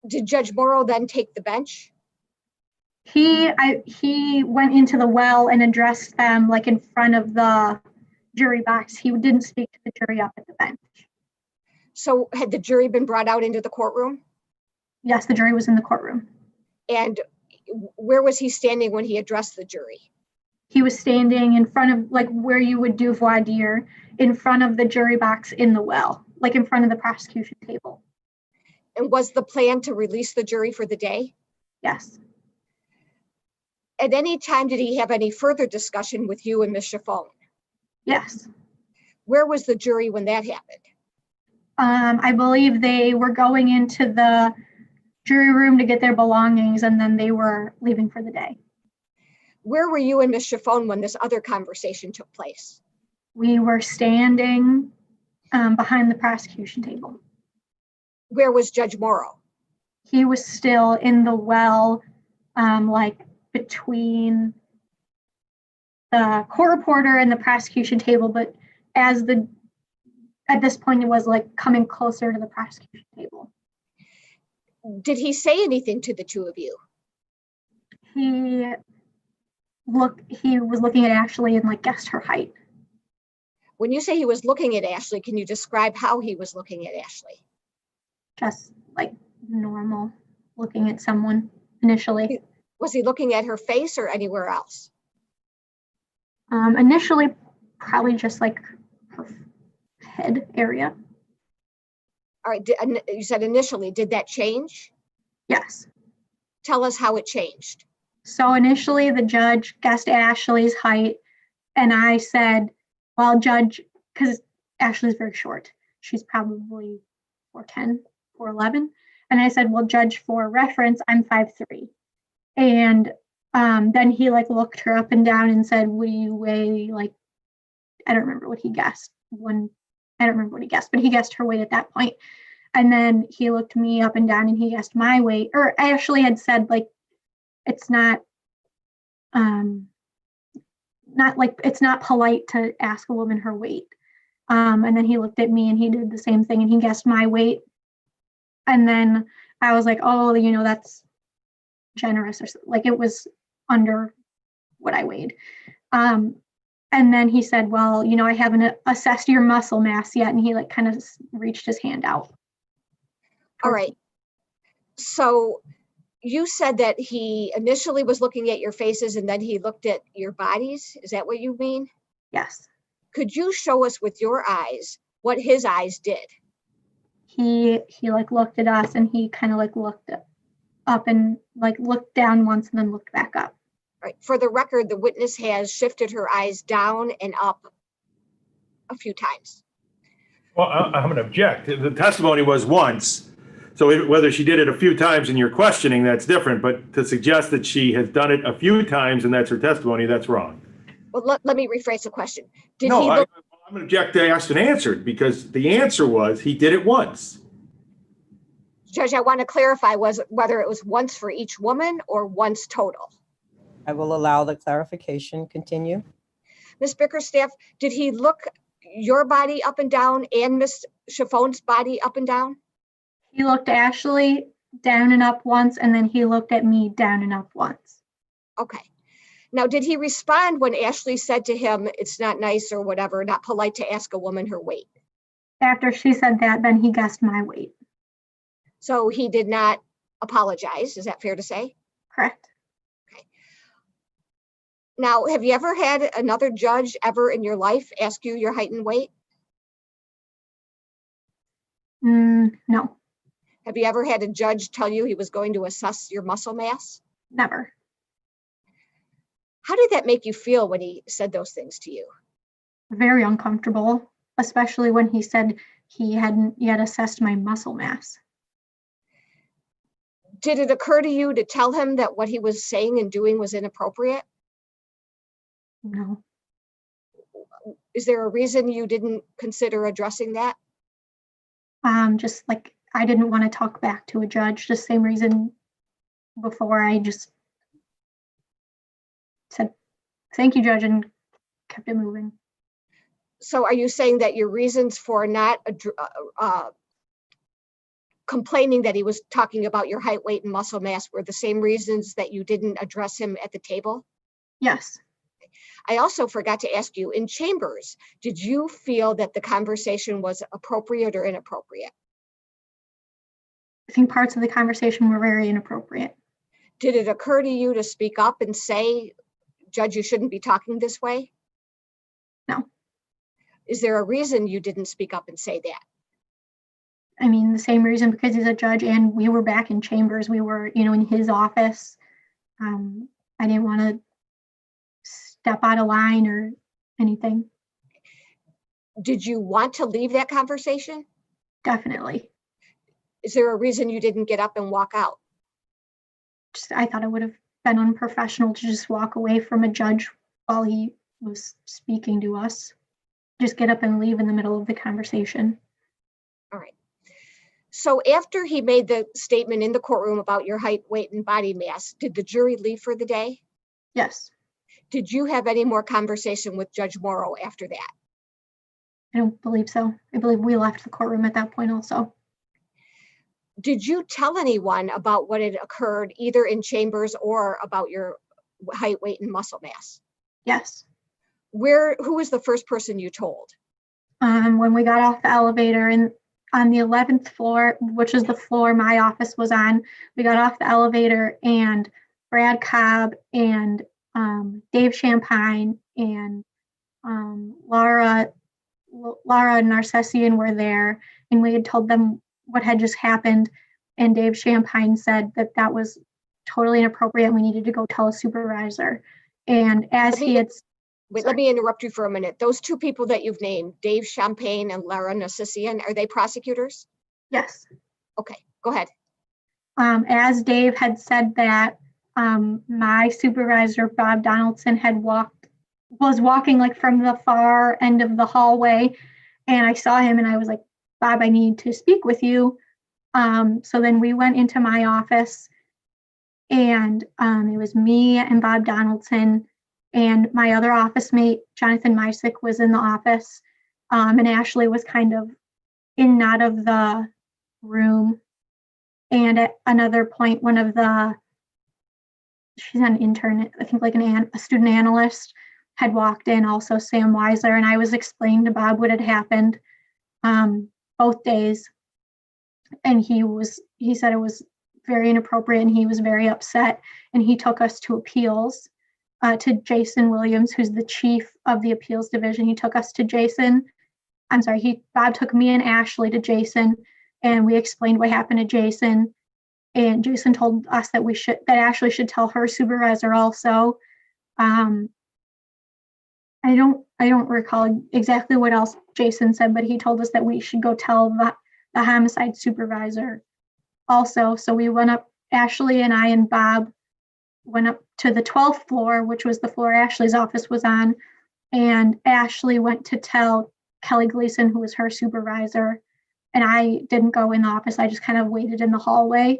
Did Judge Morrow then take the bench? He went into the well and addressed them like in front of the jury box. He didn't speak to the jury up at the bench. So had the jury been brought out into the courtroom? Yes, the jury was in the courtroom. And where was he standing when he addressed the jury? He was standing in front of like where you would do voir dire, in front of the jury box in the well, like in front of the prosecution table. And was the plan to release the jury for the day? Yes. At any time, did he have any further discussion with you and Ms. Chiffon? Yes. Where was the jury when that happened? I believe they were going into the jury room to get their belongings, and then they were leaving for the day. Where were you and Ms. Chiffon when this other conversation took place? We were standing behind the prosecution table. Where was Judge Morrow? He was still in the well, like between the court reporter and the prosecution table, but at this point it was like coming closer to the prosecution table. Did he say anything to the two of you? He was looking at Ashley and like guessed her height. When you say he was looking at Ashley, can you describe how he was looking at Ashley? Just like normal, looking at someone initially. Was he looking at her face or anywhere else? Initially, probably just like her head area. All right, you said initially, did that change? Yes. Tell us how it changed. So initially the judge guessed Ashley's height, and I said, well, judge, because Ashley's very short. She's probably 4'10", 4'11". And I said, well, judge, for reference, I'm 5'3". And then he like looked her up and down and said, what do you weigh? Like, I don't remember what he guessed. I don't remember what he guessed, but he guessed her weight at that point. And then he looked me up and down and he guessed my weight. Or I actually had said, like, it's not it's not polite to ask a woman her weight. And then he looked at me and he did the same thing and he guessed my weight. And then I was like, oh, that's generous, or like it was under what I weighed. And then he said, well, I haven't assessed your muscle mass yet. And he like kind of reached his hand out. All right. So you said that he initially was looking at your faces and then he looked at your bodies. Is that what you mean? Yes. Could you show us with your eyes what his eyes did? He like looked at us and he kind of like looked up and like looked down once and then looked back up. Right. For the record, the witness has shifted her eyes down and up a few times. Well, I'm going to object. The testimony was once. So whether she did it a few times in your questioning, that's different. But to suggest that she has done it a few times and that's her testimony, that's wrong. Well, let me rephrase the question. I'm going to object to asked and answered, because the answer was he did it once. Judge, I want to clarify whether it was once for each woman or once total. I will allow the clarification. Continue. Ms. Bickerstaff, did he look your body up and down and Ms. Chiffon's body up and down? He looked Ashley down and up once, and then he looked at me down and up once. Okay. Now, did he respond when Ashley said to him, it's not nice or whatever, not polite to ask a woman her weight? After she said that, then he guessed my weight. So he did not apologize. Is that fair to say? Correct. Okay. Now, have you ever had another judge ever in your life ask you your height and weight? No. Have you ever had a judge tell you he was going to assess your muscle mass? Never. How did that make you feel when he said those things to you? Very uncomfortable, especially when he said he hadn't yet assessed my muscle mass. Did it occur to you to tell him that what he was saying and doing was inappropriate? No. Is there a reason you didn't consider addressing that? Just like I didn't want to talk back to a judge, the same reason before. I just said, thank you, judge, and kept it moving. So are you saying that your reasons for not complaining that he was talking about your height, weight, and muscle mass were the same reasons that you didn't address him at the table? Yes. I also forgot to ask you, in chambers, did you feel that the conversation was appropriate or inappropriate? I think parts of the conversation were very inappropriate. Did it occur to you to speak up and say, Judge, you shouldn't be talking this way? No. Is there a reason you didn't speak up and say that? I mean, the same reason, because he's a judge and we were back in chambers. We were, in his office. I didn't want to step out of line or anything. Did you want to leave that conversation? Definitely. Is there a reason you didn't get up and walk out? I thought it would have been unprofessional to just walk away from a judge while he was speaking to us. Just get up and leave in the middle of the conversation. All right. So after he made the statement in the courtroom about your height, weight, and body mass, did the jury leave for the day? Yes. Did you have any more conversation with Judge Morrow after that? I don't believe so. I believe we left the courtroom at that point also. Did you tell anyone about what had occurred either in chambers or about your height, weight, and muscle mass? Yes. Who was the first person you told? When we got off the elevator and on the 11th floor, which is the floor my office was on, we got off the elevator and Brad Cobb and Dave Champagne and Laura Narcessian were there, and we had told them what had just happened. And Dave Champagne said that that was totally inappropriate and we needed to go tell a supervisor. And as he had... Wait, let me interrupt you for a minute. Those two people that you've named, Dave Champagne and Laura Narcessian, are they prosecutors? Yes. Okay, go ahead. As Dave had said that, my supervisor, Bob Donaldson, was walking like from the far end of the hallway, and I saw him and I was like, Bob, I need to speak with you. So then we went into my office, and it was me and Bob Donaldson, and my other office mate, Jonathan Mysick, was in the office, and Ashley was kind of in and out of the room. And at another point, she's an intern, I think like a student analyst, had walked in, also Sam Weiser, and I was explaining to Bob what had happened both days. And he said it was very inappropriate and he was very upset, and he took us to appeals, to Jason Williams, who's the chief of the appeals division. He took us to Bob took me and Ashley to Jason, and we explained what happened to Jason. And Jason told us that Ashley should tell her supervisor also. I don't recall exactly what else Jason said, but he told us that we should go tell the homicide supervisor also. So we went up, Ashley and I and Bob went up to the 12th floor, which was the floor Ashley's office was on. And Ashley went to tell Kelly Gleason, who was her supervisor. And I didn't go in the office. I just kind of waited in the hallway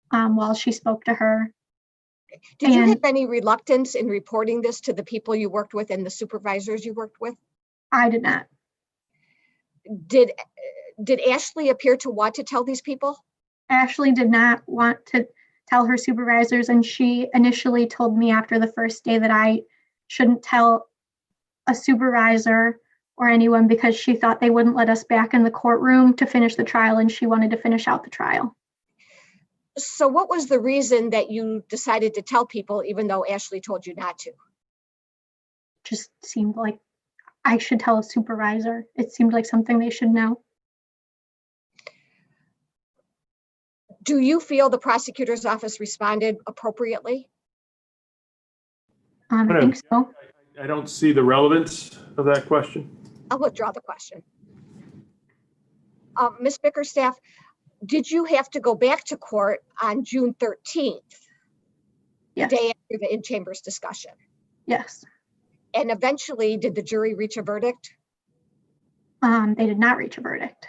while she spoke to her. Did you have any reluctance in reporting this to the people you worked with and the supervisors you worked with? I did not. Did Ashley appear to want to tell these people? Ashley did not want to tell her supervisors, and she initially told me after the first day that I shouldn't tell a supervisor or anyone because she thought they wouldn't let us back in the courtroom to finish the trial, and she wanted to finish out the trial. So what was the reason that you decided to tell people even though Ashley told you not to? Just seemed like I should tell a supervisor. It seemed like something they should know. Do you feel the prosecutor's office responded appropriately? I think so. I don't see the relevance of that question. I'll withdraw the question. Ms. Bickerstaff, did you have to go back to court on June 13th, Yes. the day after the in-chambers discussion? Yes. And eventually, did the jury reach a verdict? They did not reach a verdict.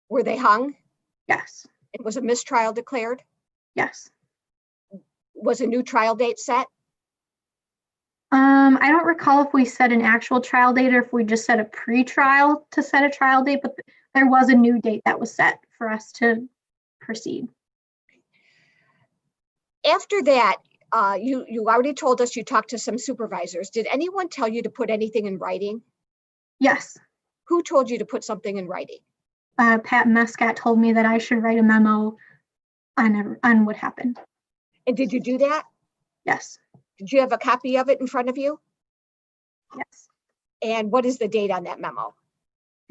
Were they hung? Yes. It was a mistrial declared? Yes. Was a new trial date set? I don't recall if we set an actual trial date or if we just set a pre-trial to set a trial date, but there was a new date that was set for us to proceed. After that, you already told us you talked to some supervisors. Did anyone tell you to put anything in writing? Yes. Who told you to put something in writing? Pat Mescott told me that I should write a memo on what happened. And did you do that? Yes. Did you have a copy of it in front of you? Yes. And what is the date on that memo?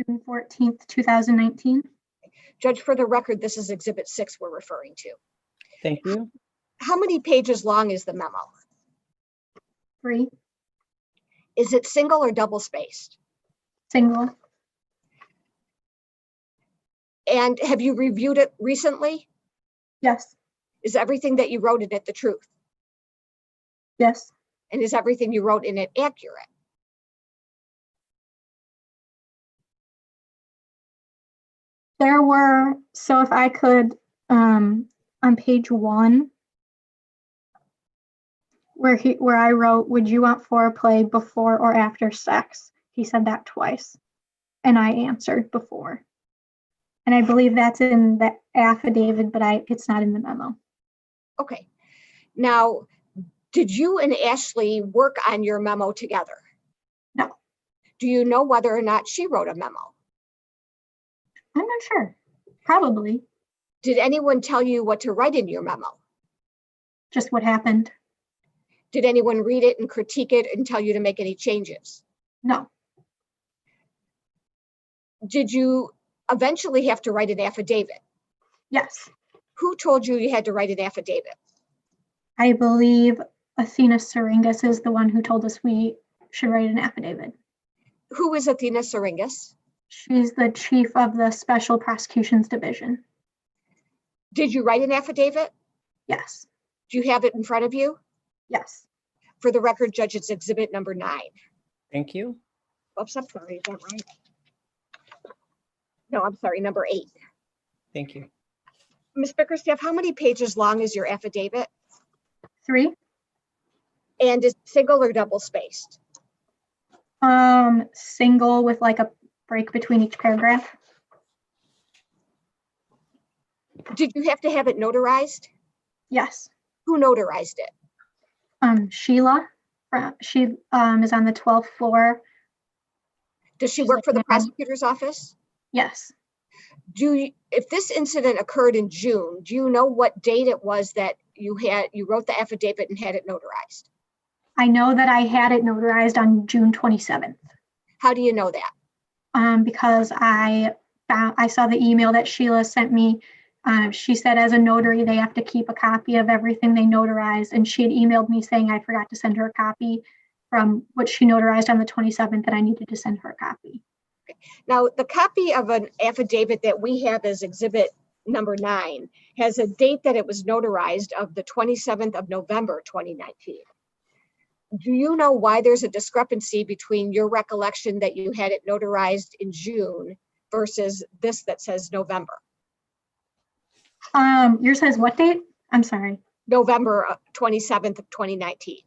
June 14th, 2019. Judge, for the record, this is Exhibit 6 we're referring to. Thank you. How many pages long is the memo? 3. Is it single or double spaced? Single. And have you reviewed it recently? Yes. Is everything that you wrote in it the truth? Yes. And is everything you wrote in it accurate? There were, so if I could, on page 1, where I wrote, would you want foreplay before or after sex? He said that twice. And I answered before. And I believe that's in the affidavit, but it's not in the memo. Okay. Now, did you and Ashley work on your memo together? No. Do you know whether or not she wrote a memo? I'm not sure. Probably. Did anyone tell you what to write in your memo? Just what happened. Did anyone read it and critique it and tell you to make any changes? No. Did you eventually have to write an affidavit? Yes. Who told you you had to write an affidavit? I believe Athena Syringas is the one who told us we should write an affidavit. Who is Athena Syringas? She's the chief of the Special Prosecutions Division. Did you write an affidavit? Yes. Do you have it in front of you? Yes. For the record, Judge, it's exhibit number 9. Thank you. Oops, I'm sorry, is that right? No, I'm sorry, number 8. Thank you. Ms. Bickerstaff, how many pages long is your affidavit? 3. And is it single or double spaced? Single with like a break between each paragraph. Did you have to have it notarized? Yes. Who notarized it? Sheila, she is on the 12th floor. Does she work for the prosecutor's office? Yes. If this incident occurred in June, do you know what date it was that you wrote the affidavit and had it notarized? I know that I had it notarized on June 27th. How do you know that? Because I saw the email that Sheila sent me. She said as a notary, they have to keep a copy of everything they notarized. And she had emailed me saying I forgot to send her a copy from what she notarized on the 27th, and I needed to send her a copy. Okay. Now, the copy of an affidavit that we have as exhibit number 9 has a date that it was notarized of the 27th of November, 2019. Do you know why there's a discrepancy between your recollection that you had it notarized in June versus this that says November? Yours says what date? I'm sorry. November 27th of 2019.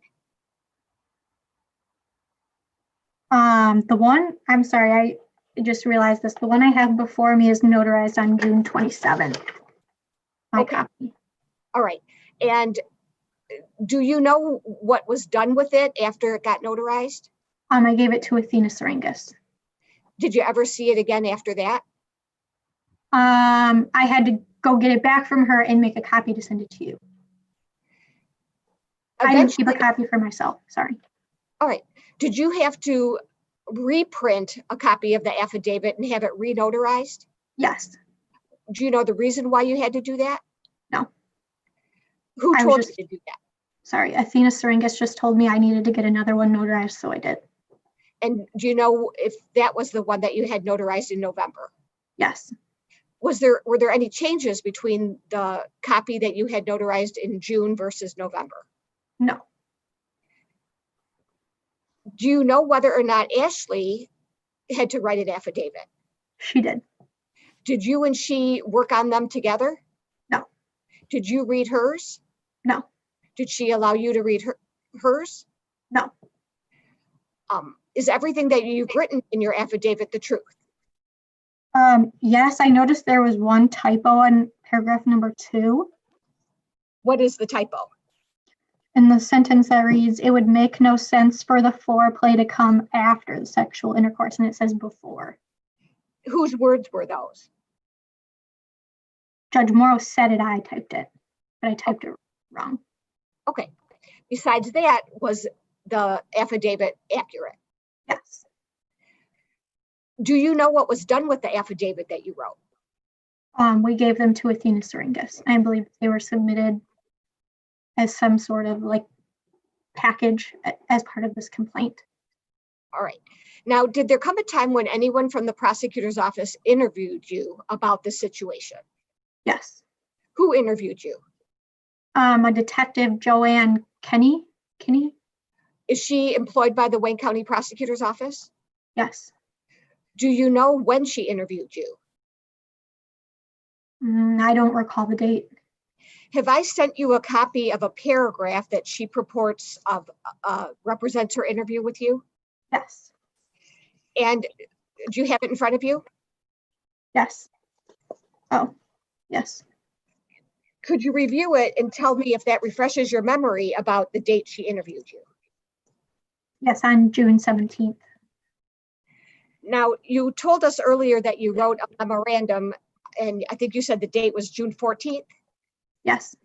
The one, I'm sorry, I just realized this. The one I have before me is notarized on June 27th. Okay. Copy. All right. And do you know what was done with it after it got notarized? I gave it to Athena Syringas. Did you ever see it again after that? I had to go get it back from her and make a copy to send it to you. I didn't keep a copy for myself, sorry. All right. Did you have to reprint a copy of the affidavit and have it re-notarized? Yes. Do you know the reason why you had to do that? No. Who told you to do that? Sorry, Athena Syringas just told me I needed to get another one notarized, so I did. And do you know if that was the one that you had notarized in November? Yes. Were there any changes between the copy that you had notarized in June versus November? No. Do you know whether or not Ashley had to write an affidavit? She did. Did you and she work on them together? No. Did you read hers? No. Did she allow you to read hers? No. Is everything that you've written in your affidavit the truth? Yes, I noticed there was one typo in paragraph number 2. What is the typo? In the sentence that reads, it would make no sense for the foreplay to come after the sexual intercourse, and it says before. Whose words were those? Judge Morrow said it, I typed it, but I typed it wrong. Okay. Besides that, was the affidavit accurate? Yes. Do you know what was done with the affidavit that you wrote? We gave them to Athena Syringas. I believe they were submitted as some sort of like package as part of this complaint. All right. Now, did there come a time when anyone from the prosecutor's office interviewed you about this situation? Yes. Who interviewed you? A detective, Joanne Kinney. Is she employed by the Wayne County Prosecutor's Office? Yes. Do you know when she interviewed you? I don't recall the date. Have I sent you a copy of a paragraph that she purports of represents her interview with you? Yes. And do you have it in front of you? Yes. Oh, yes. Could you review it and tell me if that refreshes your memory about the date she interviewed you? Yes, on June 17th. Now, you told us earlier that you wrote a memorandum, and I think you said the date was June 14th. Yes,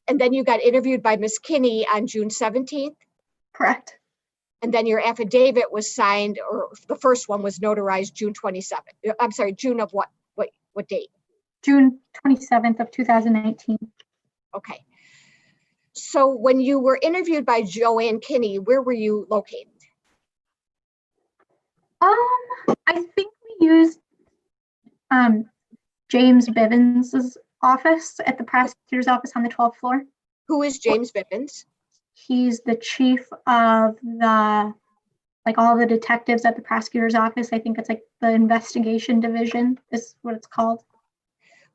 And then you got interviewed by Ms. Kinney on June 17th. correct. And then your affidavit was signed, or the first one was notarized June 27th. I'm sorry, June of what date? June 27th of 2019. Okay. So when you were interviewed by Joanne Kinney, where were you located? I think we used James Bivens' office at the prosecutor's office on the 12th floor. Who is James Bivens? He's the chief of all the detectives at the prosecutor's office. I think it's like the investigation division is what it's called.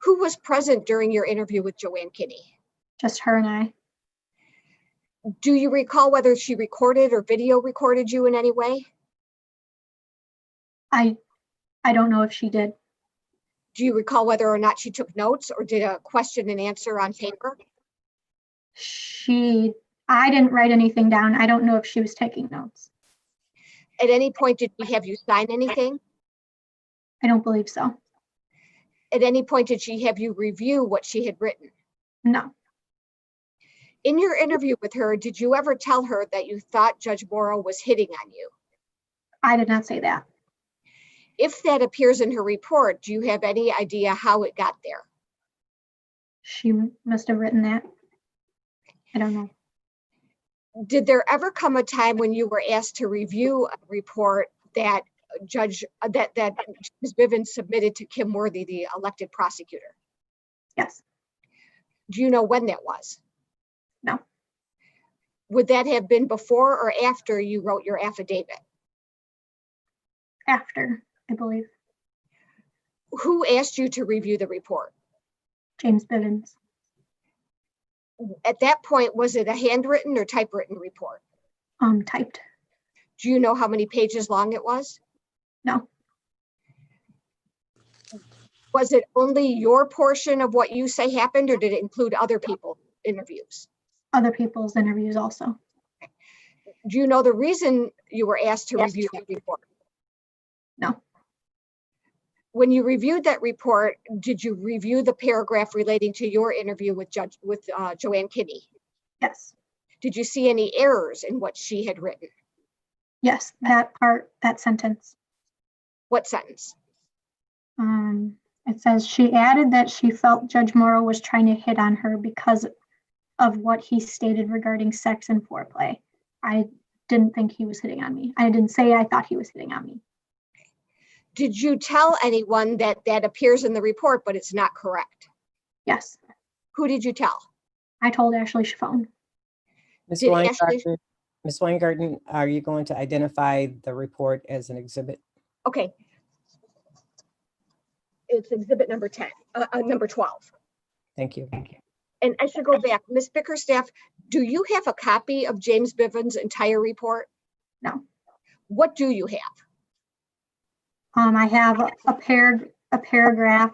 Who was present during your interview with Joanne Kinney? Just her and I. Do you recall whether she recorded or video recorded you in any way? I don't know if she did. Do you recall whether or not she took notes or did a question and answer on paper? I didn't write anything down. I don't know if she was taking notes. At any point, did she have you sign anything? I don't believe so. At any point, did she have you review what she had written? No, In your interview with her, did you ever tell her that you thought Judge Morrow was hitting on you? I did not say that. If that appears in her report, do you have any idea how it got there? She must have written that. I don't know. Did there ever come a time when you were asked to review a report that Ms. Bivens submitted to Kim Worthy, the elected prosecutor? Yes. Do you know when that was? No. Would that have been before or after you wrote your affidavit? After, I believe. Who asked you to review the report? James Bivens. At that point, was it a handwritten or typewritten report? Typed. Do you know how many pages long it was? No. Was it only your portion of what you say happened, or did it include other people's interviews? Other people's interviews also. Do you know the reason you were asked to review the report? No. When you reviewed that report, did you review the paragraph relating to your interview with Joanne Kinney? Yes. Did you see any errors in what she had written? Yes, that part, that sentence. What sentence? It says she added that she felt Judge Morrow was trying to hit on her because of what he stated regarding sex and foreplay. I didn't think he was hitting on me. I didn't say I thought he was hitting on me. Did you tell anyone that appears in the report, but it's not correct? Yes. Who did you tell? I told Ashley Chiffone. Ms. Did Ashley- Weingarten, Ms. Weingarten, are you going to identify the report as an exhibit? Okay. It's exhibit number 10, number 12. Thank you. And I should go back. Ms. Bickerstaff, do you have a copy of James Bivens' entire report? No. What do you have? I have a paragraph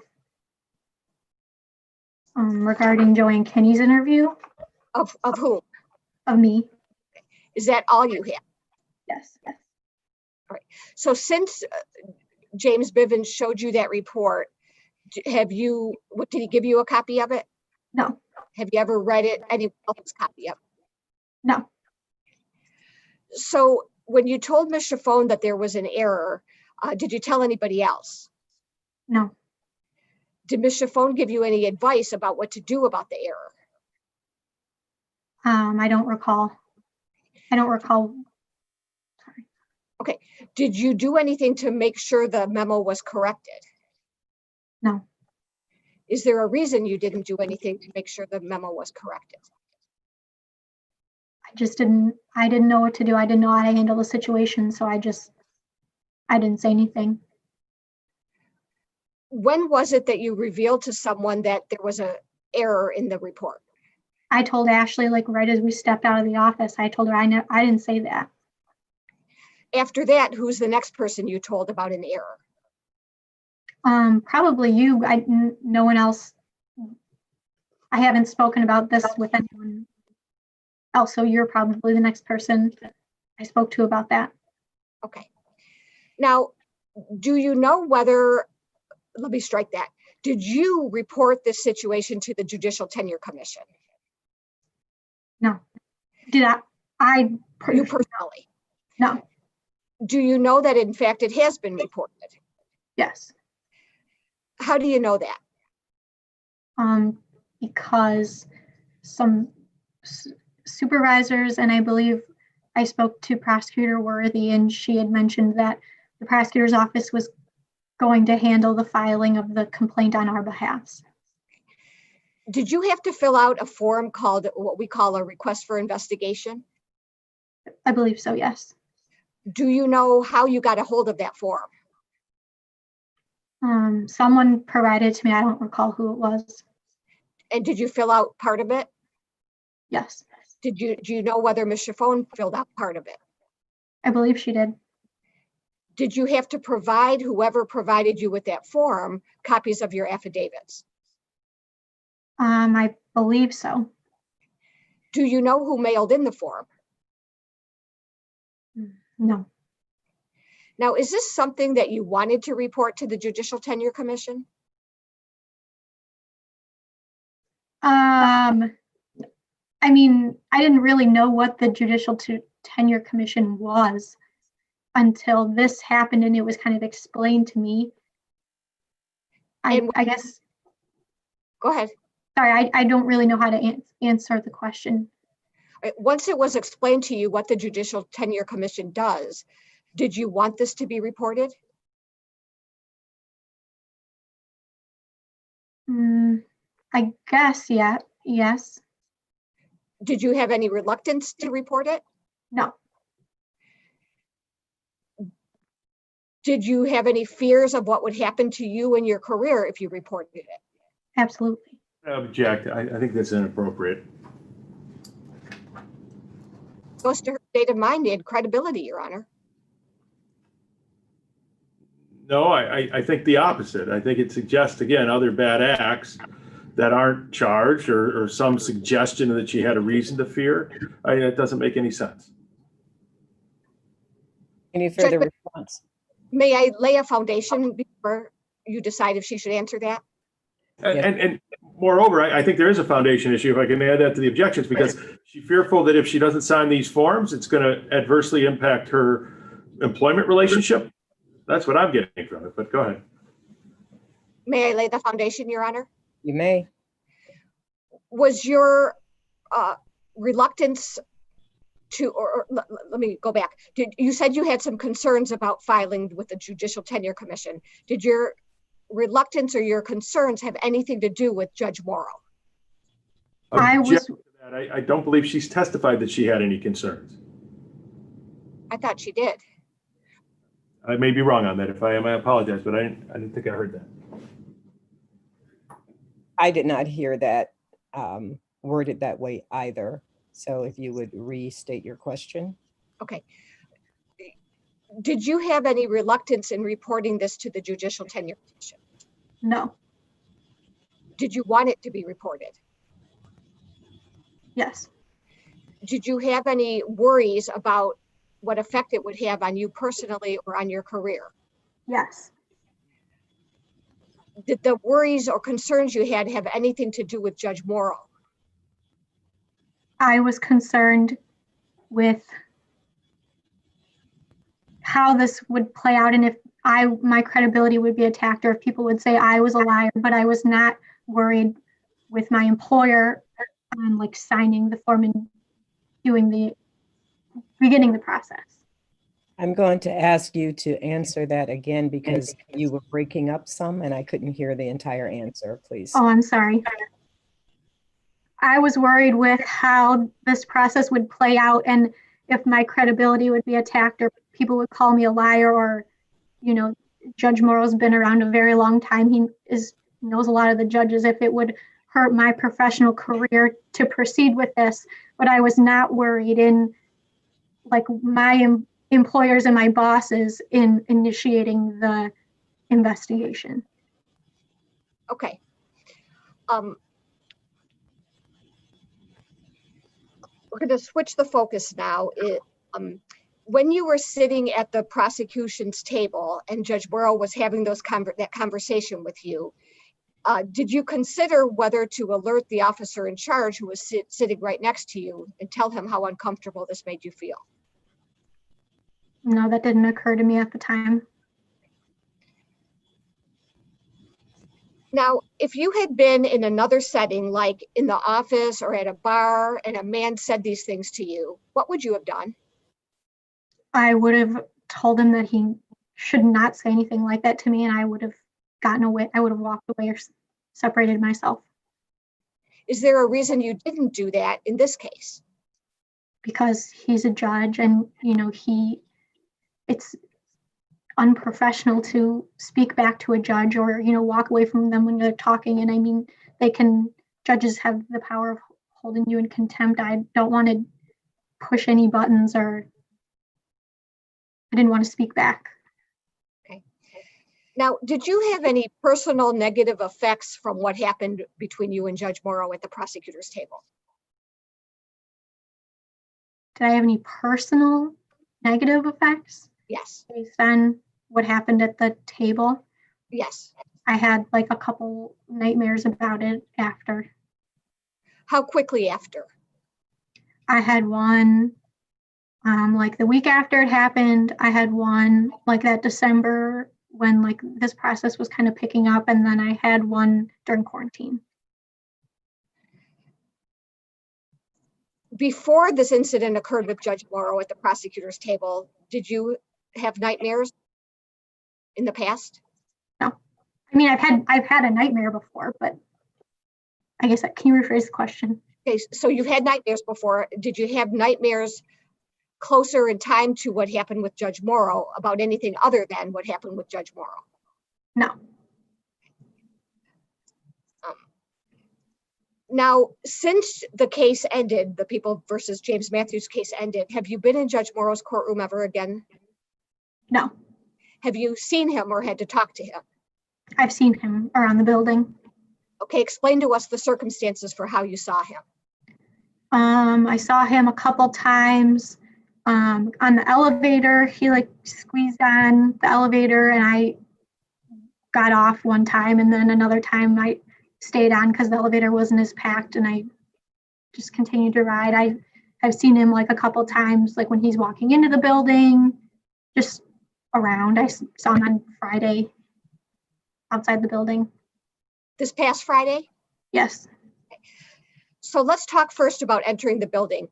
regarding Joanne Kinney's interview. Of whom? Of me. Is that all you have? Yes. Yes. So since James Bivens showed you that report, did he give you a copy of it? No. Have you ever read it? Anyone else's copy of it? No. So when you told Ms. Chiffone that there was an error, did you tell anybody else? No. Did Ms. Chiffone give you any advice about what to do about the error? I don't recall. Sorry. Okay. Did you do anything to make sure the memo was corrected? No. Is there a reason you didn't do anything to make sure the memo was corrected? I didn't know what to do. I didn't know how to handle the situation. So I didn't say anything. When was it that you revealed to someone that there was an error in the report? I told Ashley, like right as we stepped out of the office, I told her I didn't say that. After that, who's the next person you told about an error? Probably you. No one else. I haven't spoken about this with anyone else, so you're probably the next person I spoke to about that. Okay. Now, do you know whether, let me strike that. Did you report this situation to the Judicial Tenure Commission? No. Did I? You personally? No. Do you know that in fact it has been reported? Yes. How do you know that? Because some supervisors, and I believe I spoke to Prosecutor Worthy, and she had mentioned that the prosecutor's office was going to handle the filing of the complaint on our behalf. Did you have to fill out a form called what we call a request for investigation? I believe so, yes. Do you know how you got a hold of that form? Someone provided to me. I don't recall who it was. And did you fill out part of it? Yes. Do you know whether Ms. Chaffone filled out part of it? I believe she did. Did you have to provide whoever provided you with that form copies of your affidavits? I believe so. Do you know who mailed in the form? No. Now, is this something that you wanted to report to the Judicial Tenure Commission? I mean, I didn't really know what the Judicial Tenure Commission was until this happened, and it was kind of explained to me. I guess. Go ahead. Sorry, I don't really know how to answer the question. Once it was explained to you what the Judicial Tenure Commission does, did you want this to be reported? I guess, yeah, yes. Did you have any reluctance to report it? No. Did you have any fears of what would happen to you in your career if you reported it? Absolutely. I object. I think that's inappropriate. Goes to her state of mind and credibility, Your Honor. No, I think the opposite. I think it suggests, again, other bad acts that aren't charged or some suggestion that she had a reason to fear. It doesn't make any sense. Any further response? May I lay a foundation before you decide if she should answer that? And moreover, I think there is a foundation issue, if I can add that to the objections, because she's fearful that if she doesn't sign these forms, it's going to adversely impact her employment relationship. That's what I'm getting from it, but go ahead. May I lay the foundation, Your Honor? You may. Was your reluctance to, or let me go back. You said you had some concerns about filing with the Judicial Tenure Commission. Did your reluctance or your concerns have anything to do with Judge Morrow? I don't believe she's testified that she had any concerns. I thought she did. I may be wrong on that. If I am, I apologize, but I didn't think I heard that. I did not hear that worded that way either. So if you would restate your question. Okay. Did you have any reluctance in reporting this to the Judicial Tenure Commission? No. Did you want it to be reported? Yes. Did you have any worries about what effect it would have on you personally or on your career? Yes. Did the worries or concerns you had have anything to do with Judge Morrow? I was concerned with how this would play out and if my credibility would be attacked or if people would say I was a liar, but I was not worried with my employer on like signing the form and beginning the process. I'm going to ask you to answer that again because you were breaking up some and I couldn't hear the entire answer, please. Oh, I'm sorry. I was worried with how this process would play out and if my credibility would be attacked or people would call me a liar or, Judge Morrow's been around a very long time. He knows a lot of the judges. If it would hurt my professional career to proceed with this, but I was not worried in like my employers and my bosses in initiating the investigation. Okay. We're going to switch the focus now. When you were sitting at the prosecution's table and Judge Morrow was having that conversation with you, did you consider whether to alert the officer in charge who was sitting right next to you and tell him how uncomfortable this made you feel? No, that didn't occur to me at the time. Now, if you had been in another setting, like in the office or at a bar, and a man said these things to you, what would you have done? I would have told him that he should not say anything like that to me, and I would have gotten away. I would have walked away or separated myself. Is there a reason you didn't do that in this case? Because he's a judge, and it's unprofessional to speak back to a judge or walk away from them when they're talking. And I mean, judges have the power of holding you in contempt. I don't want to push any buttons, or I didn't want to speak back. Okay. Now, did you have any personal negative effects from what happened between you and Judge Morrow at the prosecutor's table? Did I have any personal negative effects? Yes. Based on what happened at the table? Yes. I had like a couple nightmares about it after. How quickly after? I had one like the week after it happened. I had one like that December when like this process was kind of picking up, and then I had one during quarantine. Before this incident occurred with Judge Morrow at the prosecutor's table, did you have nightmares in the past? No. I mean, I've had a nightmare before, but I guess can you rephrase the question? Okay, so you've had nightmares before. Did you have nightmares closer in time to what happened with Judge Morrow about anything other than what happened with Judge Morrow? No. Now, since the case ended, the People versus James Matthews case ended, have you been in Judge Morrow's courtroom ever again? No. Have you seen him or had to talk to him? I've seen him around the building. Okay, explain to us the circumstances for how you saw him. I saw him a couple times on the elevator. He like squeezed on the elevator and I got off one time, and then another time I stayed on because the elevator wasn't as packed, and I just continued to ride. I've seen him like a couple times, like when he's walking into the building, just around. I saw him on Friday outside the building. This past Friday? Yes. So let's talk first about entering the building.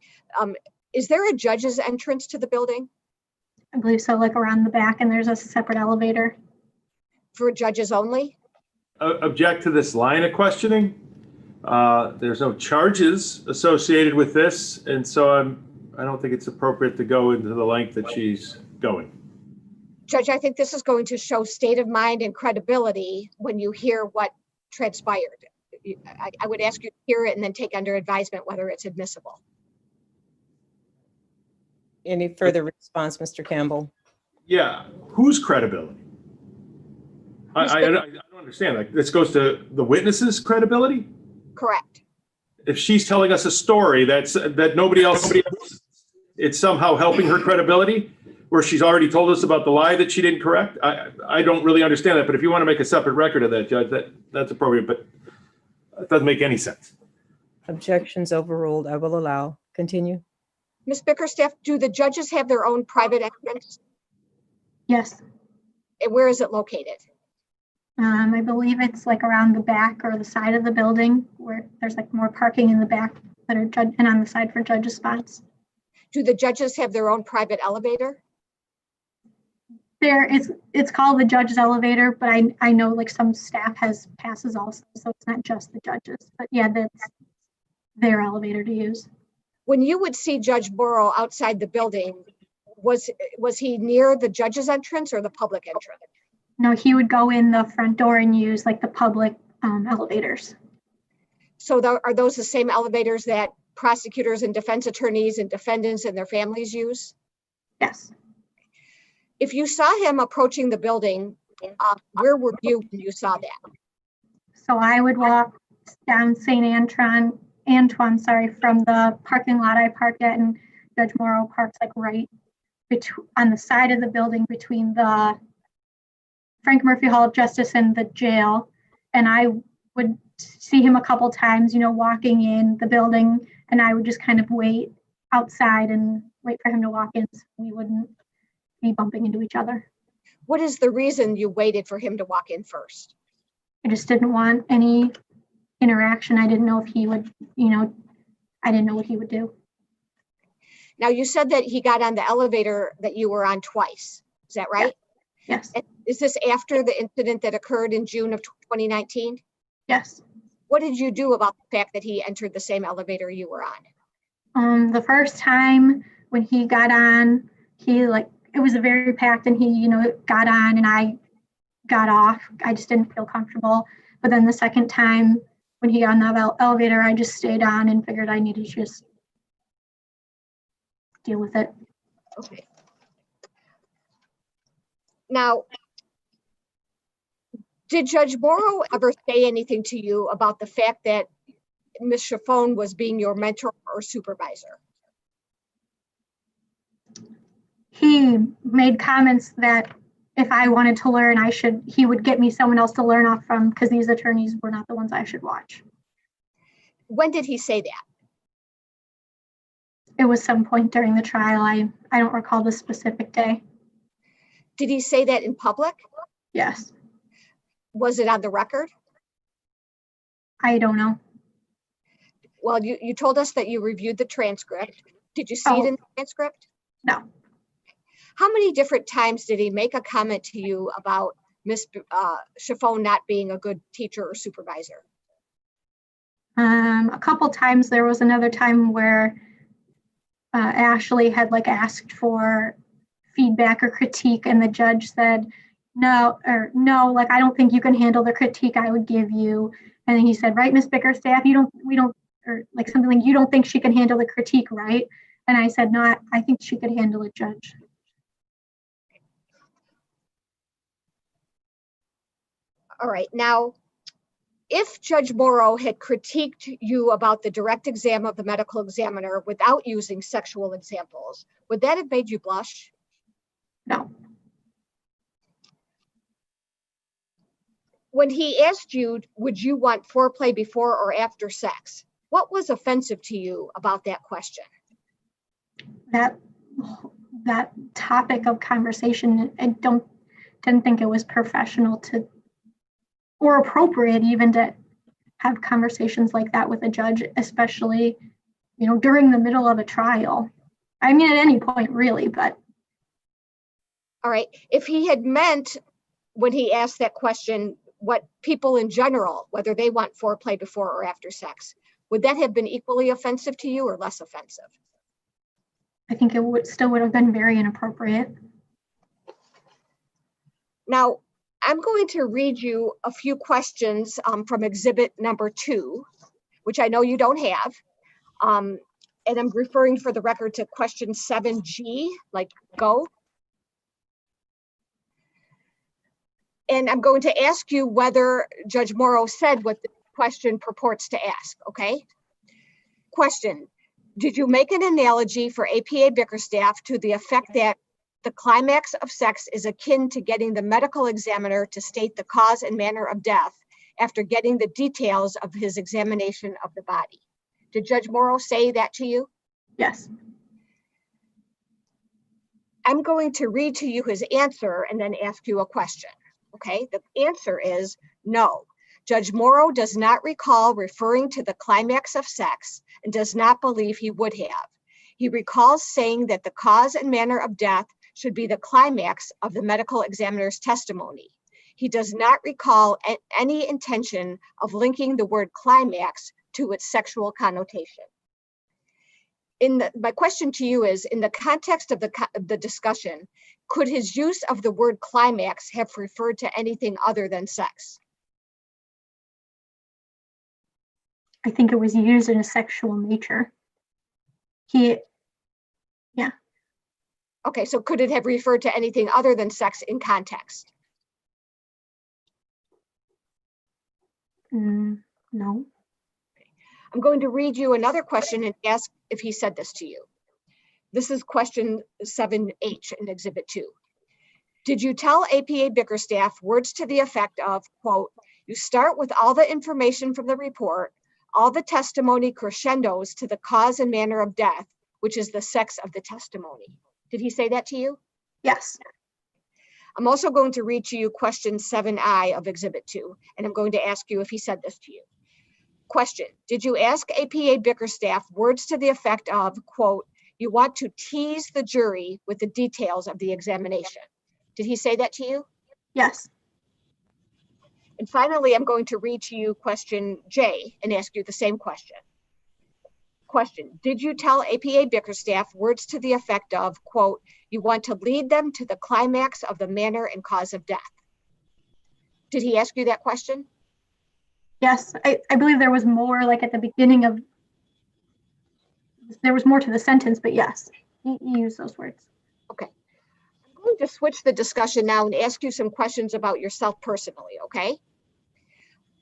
Is there a judge's entrance to the building? I believe so, like around the back, and there's a separate elevator. For judges only? Object to this line of questioning. There's no charges associated with this, and so I don't think it's appropriate to go into the length that she's going. Judge, I think this is going to show state of mind and credibility when you hear what transpired. I would ask you to hear it and then take under advisement whether it's admissible. Any further response, Mr. Campbell? Yeah, whose credibility? I don't understand. Like, this goes to the witness's credibility? Correct. If she's telling us a story that nobody else, it's somehow helping her credibility, where she's already told us about the lie that she didn't correct. I don't really understand that, but if you want to make a separate record of that, Judge, that's appropriate, but it doesn't make any sense. Objections overruled. I will allow. Continue. Ms. Bickerstaff, do the judges have their own private entrance? Yes. And where is it located? I believe it's like around the back or the side of the building where there's like more parking in the back that are and on the side for judges' spots. Do the judges have their own private elevator? It's called the judge's elevator, but I know like some staff has passes also, so it's not just the judges. But yeah, that's their elevator to use. When you would see Judge Morrow outside the building, was he near the judge's entrance or the public entrance? No, he would go in the front door and use like the public elevators. So are those the same elevators that prosecutors and defense attorneys and defendants and their families use? Yes. If you saw him approaching the building, where were you when you saw that? So I would walk down St. Antoine, from the parking lot I parked at, and Judge Morrow parks like right on the side of the building between the Frank Murphy Hall of Justice and the jail. And I would see him a couple times, walking in the building, and I would just kind of wait outside and wait for him to walk in so we wouldn't be bumping into each other. What is the reason you waited for him to walk in first? I just didn't want any interaction. I didn't know if he would, I didn't know what he would do. Now, you said that he got on the elevator that you were on twice. Is that right? Yes. And is this after the incident that occurred in June of 2019? Yes. What did you do about the fact that he entered the same elevator you were on? The first time when he got on, it was a very packed, and he, got on and I got off. I just didn't feel comfortable. But then the second time when he got on the elevator, I just stayed on and figured I needed to just deal with it. Okay. Now, did Judge Morrow ever say anything to you about the fact that Ms. Chaffone was being your mentor or supervisor? He made comments that if I wanted to learn, he would get me someone else to learn off from, because these attorneys were not the ones I should watch. When did he say that? It was some point during the trial. I don't recall the specific day. Did he say that in public? Yes. Was it on the record? I don't know. Well, you told us that you reviewed the transcript. Did you see it in the transcript? No. How many different times did he make a comment to you about Ms. Chaffone not being a good teacher or supervisor? A couple times. There was another time where Ashley had asked for feedback or critique, and the judge said, no, I don't think you can handle the critique I would give you. And then he said, right, Ms. Bickerstaff, you don't think she can handle the critique, right? And I said, no, I think she could handle it, Judge. All right. Now, if Judge Morrow had critiqued you about the direct exam of the medical examiner without using sexual examples, would that have made you blush? No. When he asked you, would you want foreplay before or after sex? What was offensive to you about that question? That topic of conversation, I didn't think it was professional or appropriate even to have conversations like that with a judge, especially, during the middle of a trial. I mean, at any point really, but. All right. If he had meant when he asked that question, what people in general, whether they want foreplay before or after sex, would that have been equally offensive to you or less offensive? I think it still would have been very inappropriate. Now, I'm going to read you a few questions from exhibit number 2, which I know you don't have. And I'm referring for the record to question 7G, like go. And I'm going to ask you whether Judge Morrow said what the question purports to ask, okay? Question, did you make an analogy for APA Bickerstaff to the effect that the climax of sex is akin to getting the medical examiner to state the cause and manner of death after getting the details of his examination of the body? Did Judge Morrow say that to you? Yes. I'm going to read to you his answer and then ask you a question. Okay, the answer is no. Judge Morrow does not recall referring to the climax of sex and does not believe he would have. He recalls saying that the cause and manner of death should be the climax of the medical examiner's testimony. He does not recall any intention of linking the word climax to its sexual connotation. my question to you is, in the context of the discussion, could his use of the word climax have referred to anything other than sex? I think it was used in a sexual nature. Yeah. Okay, so could it have referred to anything other than sex in context? No. I'm going to read you another question and ask if he said this to you. This is question 7H in Exhibit 2. Did you tell APA Bickerstaff words to the effect of, quote, you start with all the information from the report, all the testimony crescendos to the cause and manner of death, which is the sex of the testimony? Did he say that to you? Yes. I'm also going to read to you question 7I of Exhibit 2, and I'm going to ask you if he said this to you. Question, did you ask APA Bickerstaff words to the effect of, quote, you want to tease the jury with the details of the examination? Did he say that to you? Yes. And finally, I'm going to read to you question J and ask you the same question. Question, did you tell APA Bickerstaff words to the effect of, quote, you want to lead them to the climax of the manner and cause of death? Did he ask you that question? Yes. I believe there was more like at the beginning of, there was more to the sentence, but yes, he used those words. Okay. I'm going to switch the discussion now and ask you some questions about yourself personally, okay?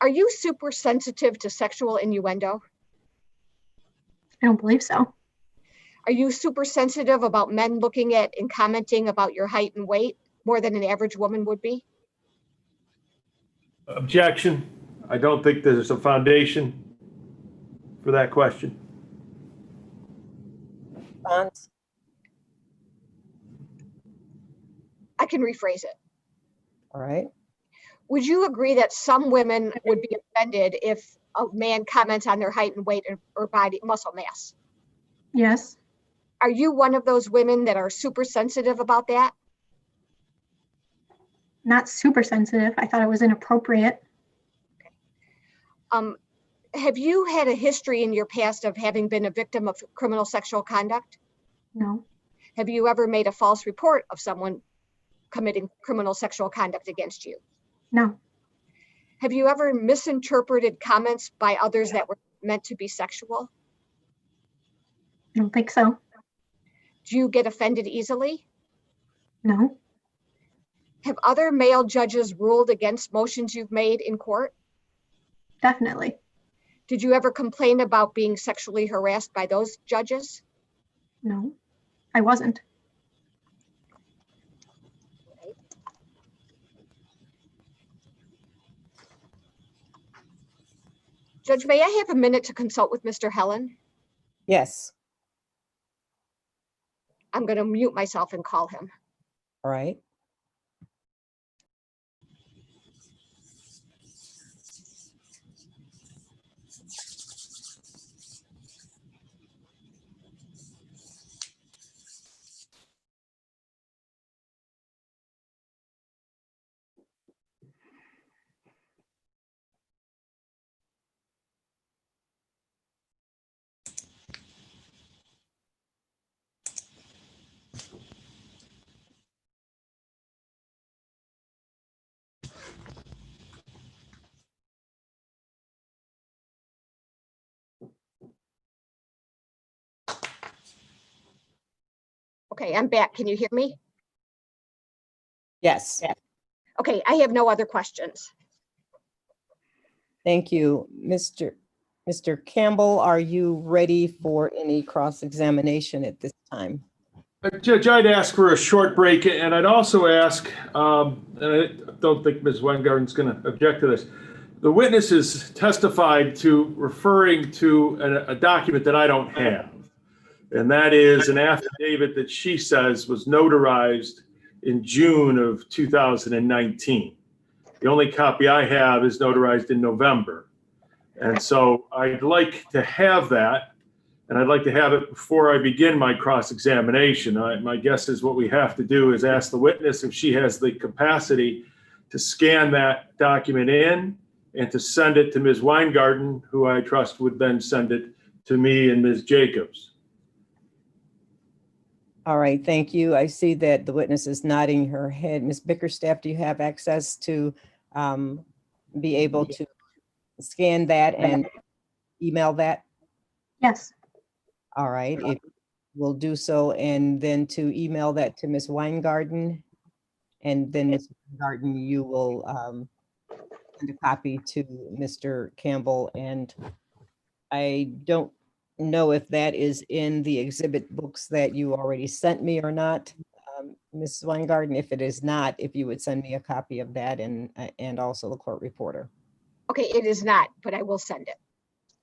Are you super sensitive to sexual innuendo? I don't believe so. Are you super sensitive about men looking at and commenting about your height and weight more than an average woman would be? Objection. I don't think there's a foundation for that question. Response? I can rephrase it. All right. Would you agree that some women would be offended if a man comments on their height and weight or body muscle mass? Yes. Are you one of those women that are super sensitive about that? Not super sensitive. I thought it was inappropriate. Have you had a history in your past of having been a victim of criminal sexual conduct? No. Have you ever made a false report of someone committing criminal sexual conduct against you? No. Have you ever misinterpreted comments by others that were meant to be sexual? I don't think so. Do you get offended easily? No. Have other male judges ruled against motions you've made in court? Definitely. Did you ever complain about being sexually harassed by those judges? No, I wasn't. Judge, may I have a minute to consult with Mr. Helen? Yes. I'm going to mute myself and call him. All right. Okay, I'm back. Can you hear me? Yes. Okay, I have no other questions. Thank you. Mr. Campbell, are you ready for any cross-examination at this time? Judge, I'd ask for a short break, and I'd also ask, and I don't think Ms. Weingarten's going to object to this, the witnesses testified to referring to a document that I don't have, and that is an affidavit that she says was notarized in June of 2019. The only copy I have is notarized in November. And so I'd like to have that, and I'd like to have it before I begin my cross-examination. My guess is what we have to do is ask the witness if she has the capacity to scan that document in and to send it to Ms. Weingarten, who I trust would then send it to me and Ms. Jacobs. All right, thank you. I see that the witness is nodding her head. Ms. Bickerstaff, do you have access to be able to scan that and email that? Yes, All right, if we'll do so, and then to email that to Ms. Weingarten. And then Ms. Weingarten, you will send a copy to Mr. Campbell. And I don't know if that is in the exhibit books that you already sent me or not. Ms. Weingarten, if it is not, if you would send me a copy of that and also the court reporter. Okay, it is not, but I will send it.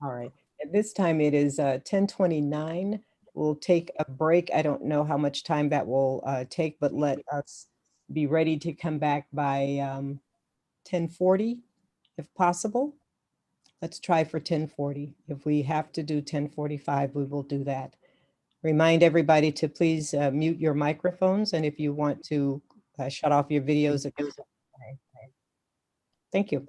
All right. At this time, it is 10:29. We'll take a break. I don't know how much time that will take, but let us be ready to come back by 10:40, if possible. Let's try for 10:40. If we have to do 10:45, we will do that. Remind everybody to please mute your microphones, and if you want to shut off your videos. Thank you.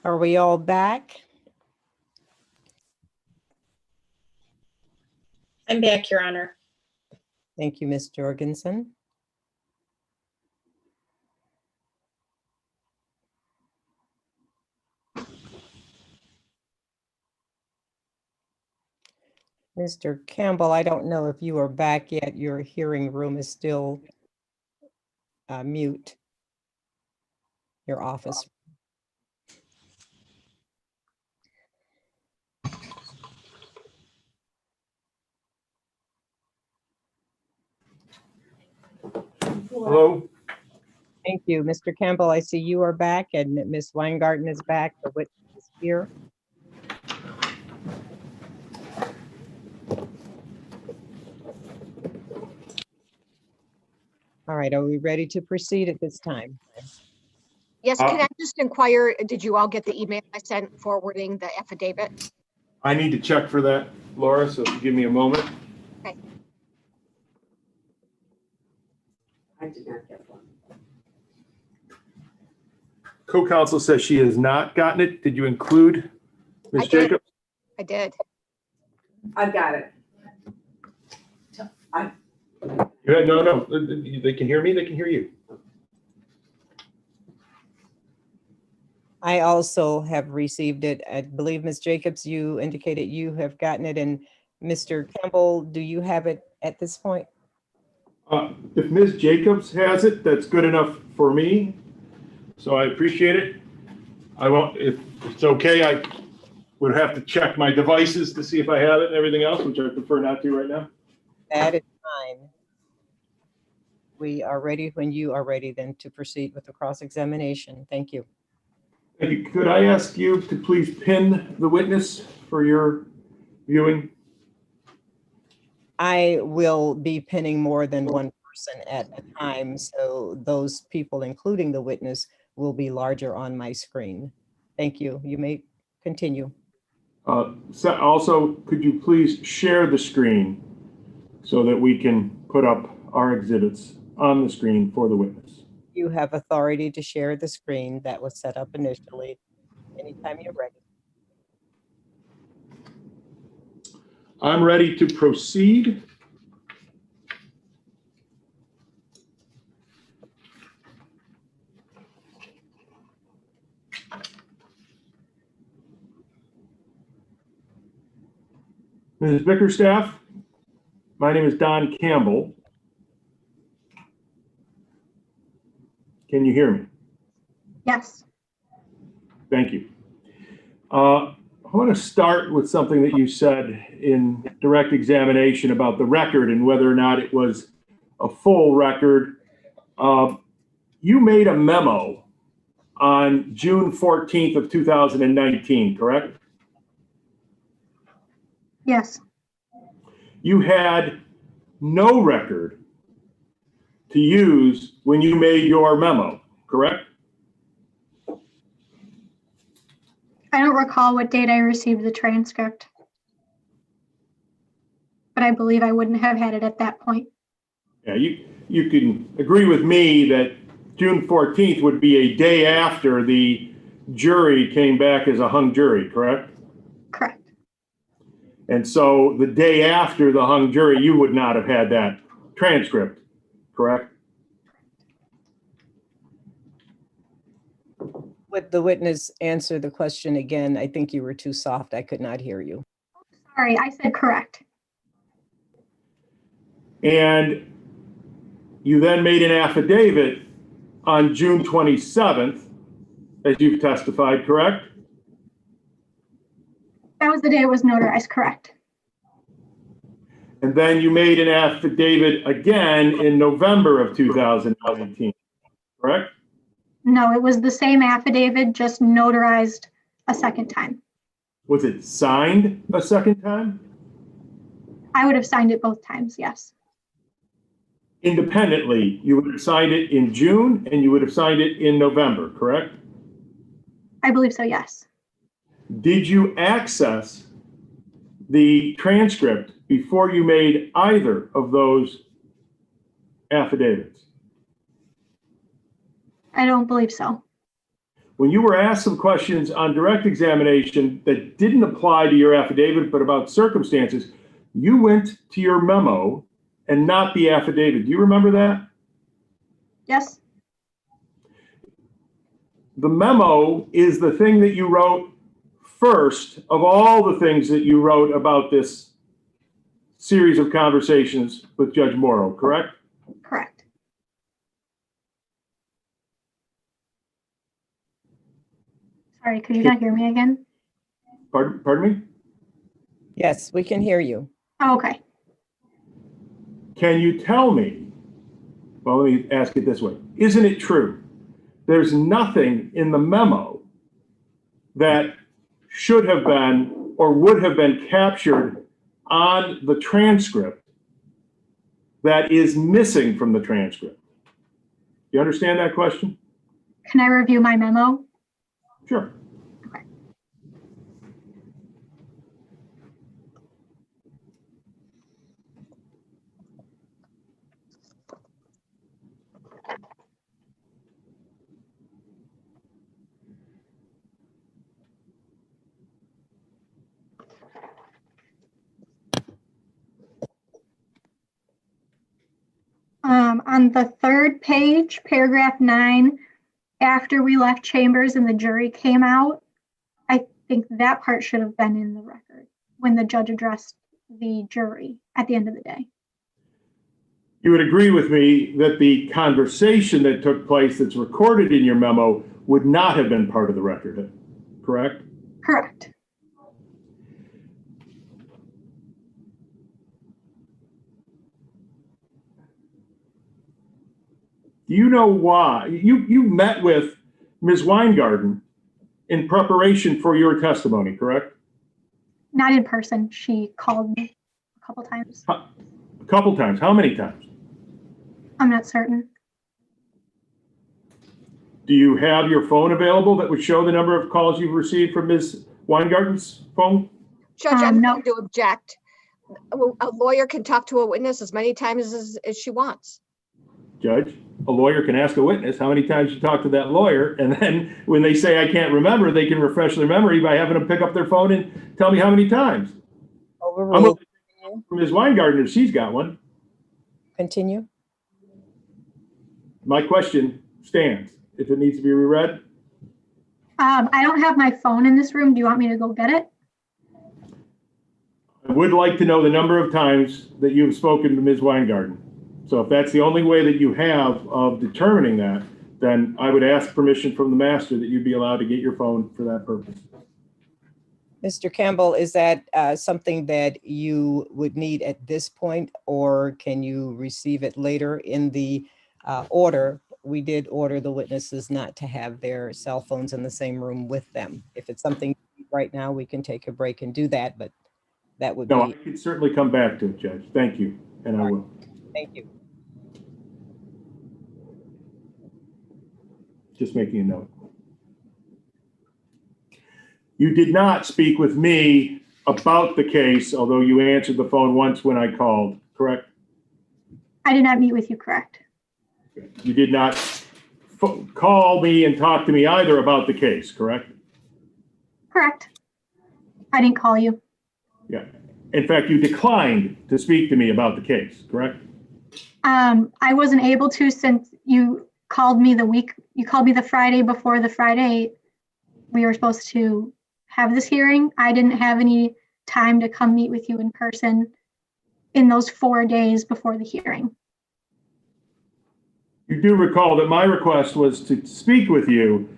Are we all back? I'm back, Your Honor. Thank you, Ms. Jorgensen. Mr. Campbell, I don't know if you are back yet. Your hearing room is still mute. Your office. Hello? Thank you. Mr. Campbell, I see you are back and Ms. Weingarten is back. The witness is here. All right, are we ready to proceed at this time? Yes, can I just inquire, did you all get the email I sent forwarding the affidavit? I need to check for that, Laura, so if you give me a moment. Okay. I did not get one. Co-counsel says she has not gotten it. Did you include Ms. I did. Jacobs? I did. I've got it. No, they can hear me, they can hear you. I also have received it. I believe, Ms. Jacobs, you indicated you have gotten it. And Mr. Campbell, do you have it at this point? If Ms. Jacobs has it, that's good enough for me. So I appreciate it. I won't, if it's okay, I would have to check my devices to see if I have it and everything else, which I prefer not to right now. That is fine. We are ready when you are ready then to proceed with the cross-examination. Thank you. Thank you. Could I ask you to please pin the witness for your viewing? I will be pinning more than one person at a time, so those people, including the witness, will be larger on my screen. Thank you. You may continue. Also, could you please share the screen so that we can put up our exhibits on the screen for the witness? You have authority to share the screen that was set up initially. Anytime you're ready. I'm ready to proceed. Ms. Bickerstaff, my name is Don Campbell. Can you hear me? Yes. Thank you. I want to start with something that you said in direct examination about the record and whether or not it was a full record. You made a memo on June 14th of 2019, correct? Yes. You had no record to use when you made your memo, correct? I don't recall what date I received the transcript, but I believe I wouldn't have had it at that point. Yeah, you can agree with me that June 14th would be a day after the jury came back as a hung jury, correct? Correct. And so the day after the hung jury, you would not have had that transcript, correct? Would the witness answer the question again? I think you were too soft. I could not hear you. Sorry, I said correct. And you then made an affidavit on June 27th, as you've testified, correct? That was the day it was notarized, correct. And then you made an affidavit again in November of 2019, correct? No, it was the same affidavit, just notarized a second time. Was it signed a second time? I would have signed it both times, yes. Independently, you would have signed it in June and you would have signed it in November, correct? I believe so, yes. Did you access the transcript before you made either of those affidavits? I don't believe so. when you were asked some questions on direct examination that didn't apply to your affidavit, but about circumstances, you went to your memo and not the affidavit. Do you remember that? Yes. The memo is the thing that you wrote first of all the things that you wrote about this series of conversations with Judge Morrow, correct? Correct. Sorry, could you not hear me again? Pardon me? Yes, we can hear you. Oh, okay. Can you tell me, well, let me ask it this way. Isn't it true? There's nothing in the memo that should have been or would have been captured on the transcript that is missing from the transcript. You understand that question? Can I review my memo? Sure. Okay. On the third page, paragraph 9, after we left chambers and the jury came out, I think that part should have been in the record when the judge addressed the jury at the end of the day. You would agree with me that the conversation that took place that's recorded in your memo would not have been part of the record, correct? Correct. Do you know why? You met with Ms. Weingarten in preparation for your testimony, correct? Not in person. She called me a couple times. A couple times. How many times? I'm not certain. Do you have your phone available that would show the number of calls you've received from Ms. Weingarten's phone? Judge, I'm No. going to object. A lawyer can talk to a witness as many times as she wants. Judge, a lawyer can ask a witness how many times you talked to that lawyer, and then when they say, I can't remember, they can refresh their memory by having them pick up their phone and tell me how many times. I'm Overruled. from Ms. Weingarten if she's got one. Continue. My question stands. If it needs to be reread, I don't have my phone in this room. Do you want me to go get it? I would like to know the number of times that you've spoken to Ms. Weingarten. So if that's the only way that you have of determining that, then I would ask permission from the master that you'd be allowed to get your phone for that purpose. Mr. Campbell, is that something that you would need at this point, or can you receive it later in the order? We did order the witnesses not to have their cell phones in the same room with them. If it's something right now, we can take a break and do that, but that would No, I be, can certainly come back to it, Judge. Thank you, and I will. thank you. Just making a note. You did not speak with me about the case, although you answered the phone once when I called, correct? I did not meet with you, correct? You did not call me and talk to me either about the case, correct? Correct. I didn't call you. Yeah. In fact, you declined to speak to me about the case, correct? I wasn't able to since you called me the Friday before the Friday we were supposed to have this hearing. I didn't have any time to come meet with you in person in those 4 days before the hearing. You do recall that my request was to speak with you.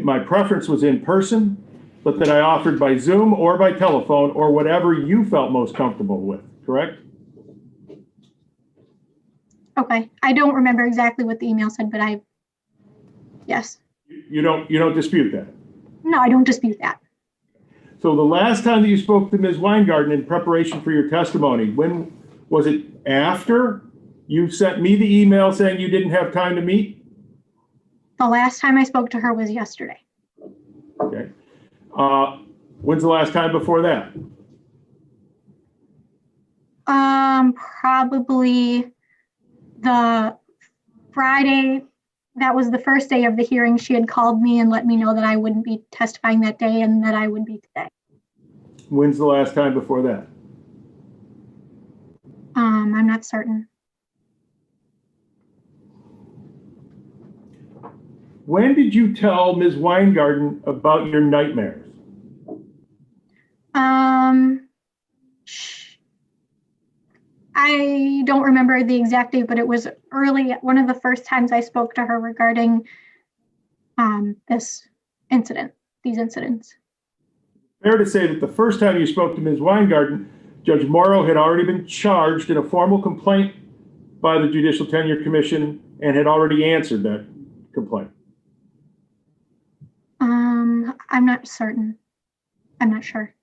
My preference was in person, but that I offered by Zoom or by telephone or whatever you felt most comfortable with, correct? Okay, I don't remember exactly what the email said, but yes. You don't dispute that? No, I don't dispute that. So the last time that you spoke to Ms. Weingarten in preparation for your testimony, when was it? After you sent me the email saying you didn't have time to meet? The last time I spoke to her was yesterday. Okay. When's the last time before that? Probably the Friday that was the first day of the hearing. She had called me and let me know that I wouldn't be testifying that day and that I would be today. When's the last time before that? I'm not certain. When did you tell Ms. Weingarten about your nightmares? I don't remember the exact date, but it was early, one of the first times I spoke to her regarding these incidents. Fair to say that the first time you spoke to Ms. Weingarten, Judge Morrow had already been charged in a formal complaint by the Judicial Tenure Commission and had already answered that complaint. I'm not certain. I'm not sure.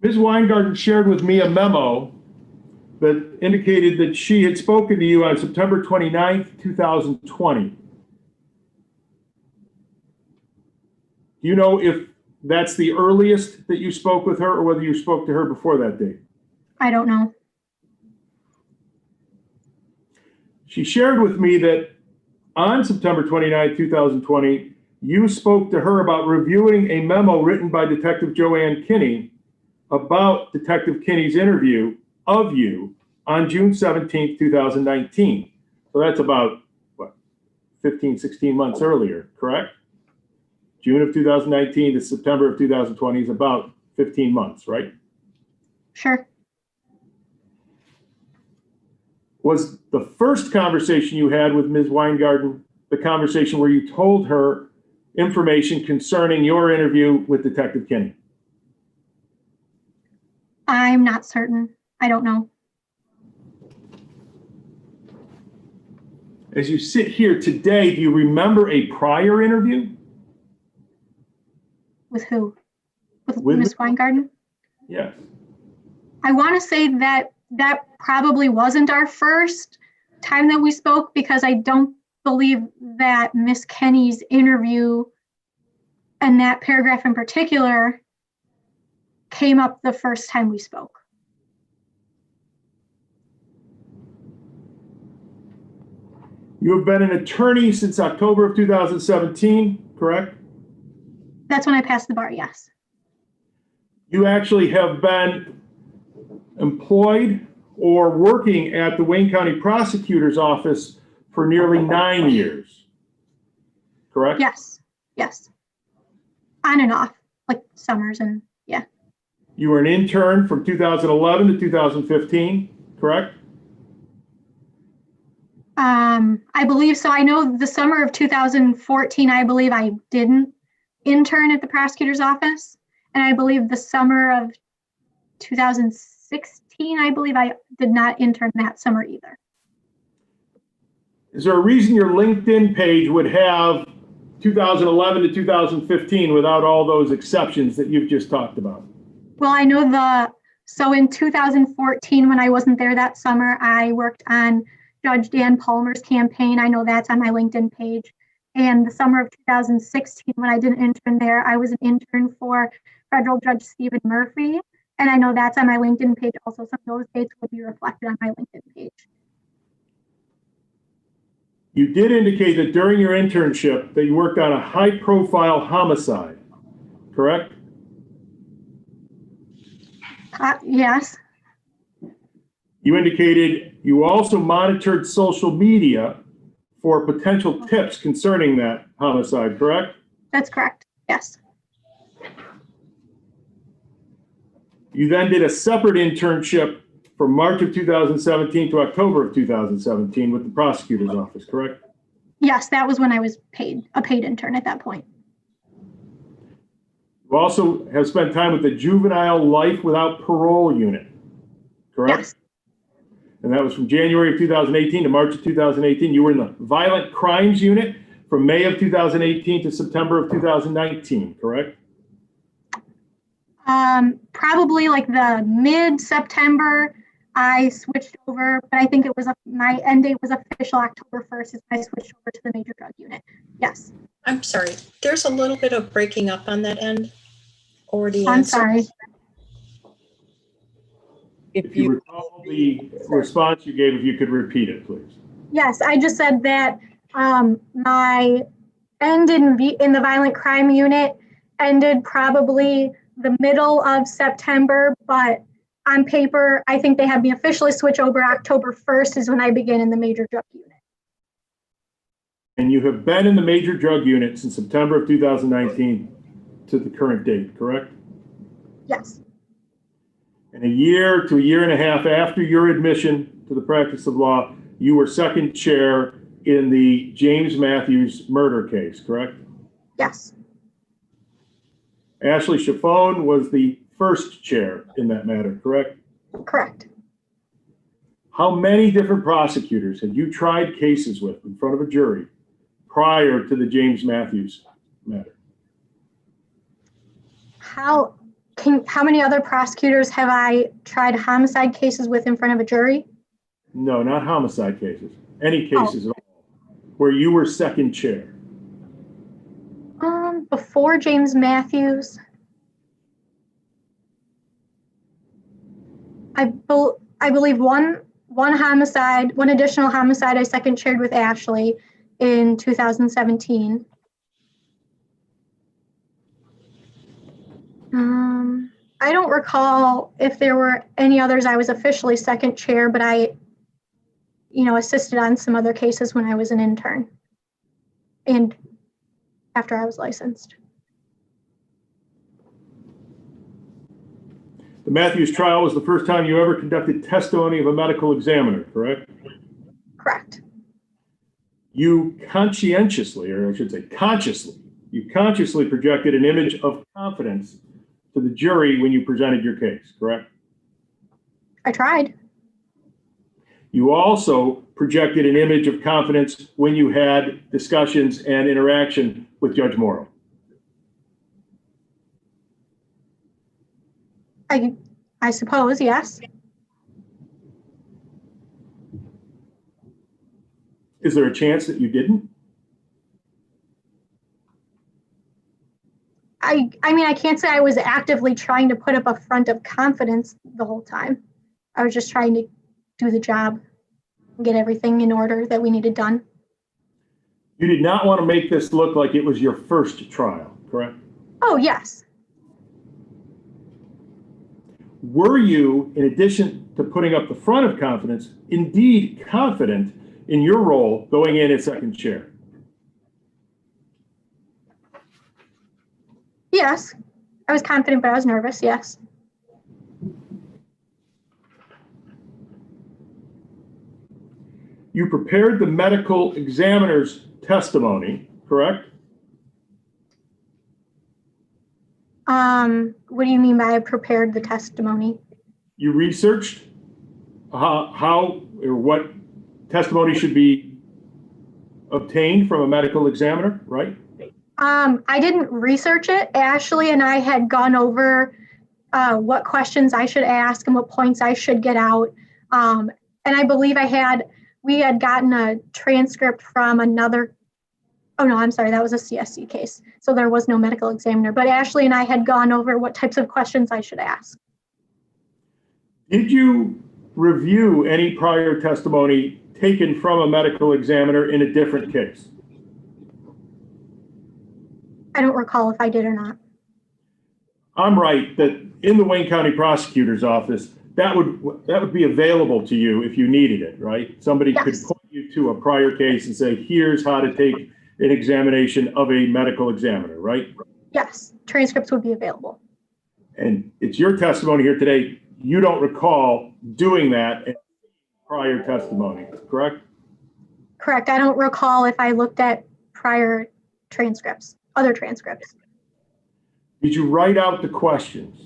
Ms. Weingarten shared with me a memo that indicated that she had spoken to you on September 29th, 2020. Do you know if that's the earliest that you spoke with her or whether you spoke to her before that date? I don't know. She shared with me that on September 29th, 2020, you spoke to her about reviewing a memo written by Detective Joanne Kinney about Detective Kinney's interview of you on June 17th, 2019. So that's about, what, 15, 16 months earlier, correct? June of 2019 to September of 2020 is about 15 months, right? Sure. Was the first conversation you had with Ms. Weingarten the conversation where you told her information concerning your interview with Detective Kinney? I'm not certain. I don't know. As you sit here today, do you remember a prior interview? With who? With With Ms. Weingarten? Yes. I want to say that that probably wasn't our first time that we spoke, because I don't believe that Ms. Kinney's interview and that paragraph in particular came up the first time we spoke. You have been an attorney since October of 2017, correct? That's when I passed the bar, yes. You actually have been employed or working at the Wayne County Prosecutor's Office for nearly 9 years, correct? Yes, yes. On and off, like summers and yeah. You were an intern from 2011 to 2015, correct? I believe so. I know the summer of 2014, I believe I didn't intern at the prosecutor's office. And I believe the summer of 2016, I believe I did not intern that summer either. Is there a reason your LinkedIn page would have 2011 to 2015 without all those exceptions that you've just talked about? Well, I know so in 2014, when I wasn't there that summer, I worked on Judge Dan Palmer's campaign. I know that's on my LinkedIn page. And the summer of 2016, when I didn't intern there, I was an intern for Federal Judge Stephen Murphy. And I know that's on my LinkedIn page also. Some of those dates would be reflected on my LinkedIn page. You did indicate that during your internship that you worked on a high-profile homicide, correct? Yes. You indicated you also monitored social media for potential tips concerning that homicide, correct? That's correct. Yes. You then did a separate internship from March of 2017 to October of 2017 with the prosecutor's office, correct? Yes, that was when I was a paid intern at that point. You also have spent time with the Juvenile Life Without Parole Unit, correct? Yes. And that was from January of 2018 to March of 2018. You were in the Violent Crimes Unit from May of 2018 to September of 2019, correct? Probably like the mid-September, I switched over, but I think it was my end date was official October 1st as I switched over to the Major Drug Unit. Yes. I'm sorry, there's a little bit of breaking up on that end. Or the I'm answer. sorry. If you recall the response you gave, if you could repeat it, please. Yes, I just said that My end in the violent crime unit ended probably the middle of September, but on paper, I think they had me officially switch over October 1st is when I began in the major drug unit. And you have been in the major drug unit since September of 2019 to the current date, correct? Yes, And a year to a year and a half after your admission to the practice of law, you were second chair in the James Matthews murder case, correct? yes, Ashley Chaffone was the first chair in that matter, correct? correct. How many different prosecutors had you tried cases with in front of a jury prior to the James Matthews matter? How many other prosecutors have I tried homicide cases with in front of a jury? No, not homicide cases. Any cases at all where you were second chair. Before James Matthews, I believe one additional homicide I second chaired with Ashley in 2017. I don't recall if there were any others I was officially second chair, but I, assisted on some other cases when I was an intern and after I was licensed. The Matthews trial was the first time you ever conducted testimony of a medical examiner, correct? Correct. You conscientiously, or I should say consciously, projected an image of confidence to the jury when you presented your case, correct? I tried. You also projected an image of confidence when you had discussions and interaction with Judge Morrow. I suppose, yes. Is there a chance that you didn't? I can't say I was actively trying to put up a front of confidence the whole time. I was just trying to do the job and get everything in order that we needed done. You did not want to make this look like it was your first trial, correct? Oh, yes. Were you, in addition to putting up the front of confidence, indeed confident in your role going in as second chair? Yes. I was confident, but I was nervous, yes. You prepared the medical examiner's testimony, correct? What do you mean by I prepared the testimony? You researched how or what testimony should be obtained from a medical examiner, right? I didn't research it. Ashley and I had gone over what questions I should ask and what points I should get out. And I believe we had gotten a transcript from another, oh no, I'm sorry, that was a CSC case. So there was no medical examiner, but Ashley and I had gone over what types of questions I should ask. Did you review any prior testimony taken from a medical examiner in a different case? I don't recall if I did or not. I'm right that in the Wayne County Prosecutor's Office, that would be available to you if you needed it, right? Somebody Yes. could point you to a prior case and say, here's how to take an examination of a medical examiner, right? Yes, transcripts would be available. And it's your testimony here today. You don't recall doing that in prior testimony, correct? Correct. I don't recall if I looked at prior transcripts, other transcripts. Did you write out the questions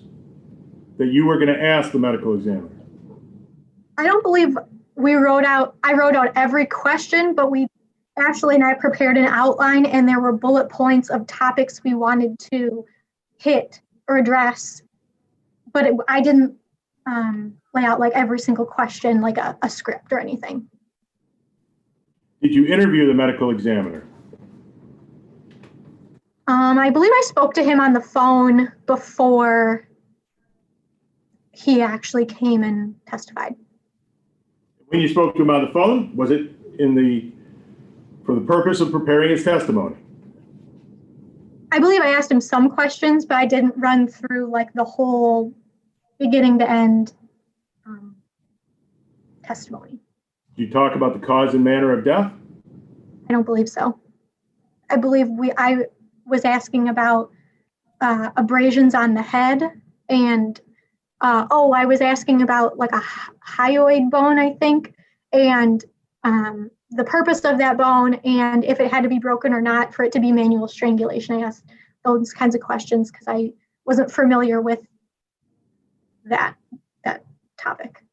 that you were going to ask the medical examiner? I don't believe I wrote out every question, but Ashley and I prepared an outline and there were bullet points of topics we wanted to hit or address, but I didn't lay out like every single question, like a script or anything. Did you interview the medical examiner? I believe I spoke to him on the phone before he actually came and testified. When you spoke to him on the phone, was it for the purpose of preparing his testimony? I believe I asked him some questions, but I didn't run through like the whole beginning to end testimony. Did you talk about the cause and manner of death? I don't believe so. I believe I was asking about abrasions on the head, and I was asking about like a hyoid bone, I think, and the purpose of that bone, and if it had to be broken or not for it to be manual strangulation. I asked those kinds of questions because I wasn't familiar with that topic.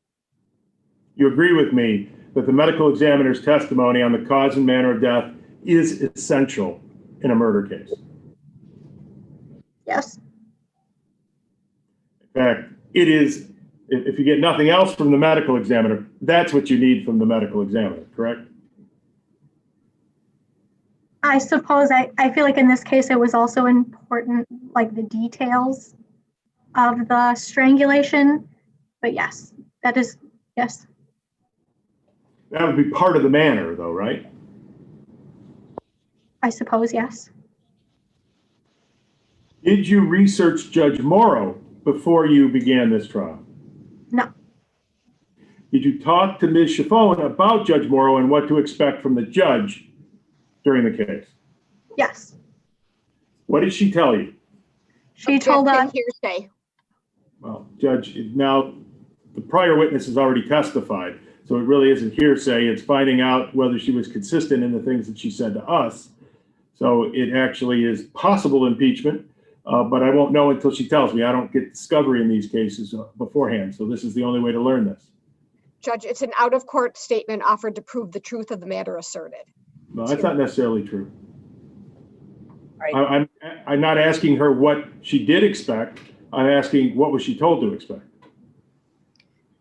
You agree with me that the medical examiner's testimony on the cause and manner of death is essential in a murder case? Yes. In fact, it is, if you get nothing else from the medical examiner, that's what you need from the medical examiner, correct? I suppose I feel like in this case it was also important, like the details of the strangulation. But yes, that is, yes. That would be part of the manner, though, right? I suppose, yes. Did you research Judge Morrow before you began this trial? No. Did you talk to Ms. Chaffone about Judge Morrow and what to expect from the judge during the case? Yes. What did she tell you? She told us. Hearsay. Well, Judge, now the prior witness has already testified, so it really isn't hearsay. It's finding out whether she was consistent in the things that she said to us. So it actually is possible impeachment, but I won't know until she tells me. I don't get discovery in these cases beforehand, so this is the only way to learn this. Judge, it's an out-of-court statement offered to prove the truth of the matter asserted. No, that's not necessarily true. Right. I'm not asking her what she did expect. I'm asking what was she told to expect.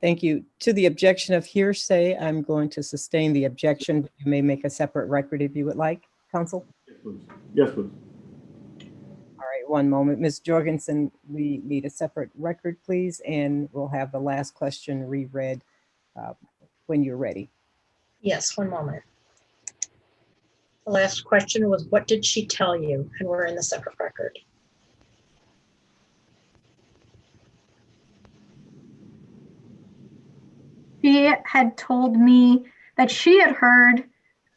Thank you. To the objection of hearsay, I'm going to sustain the objection. You may make a separate record if you would like, counsel. Yes, please. Yes, please. All right, one moment. Ms. Jorgensen, we need a separate record, please, and we'll have the last question reread when you're ready. Yes, one moment. The last question was, what did she tell you? And we're in the separate record. She had told me that she had heard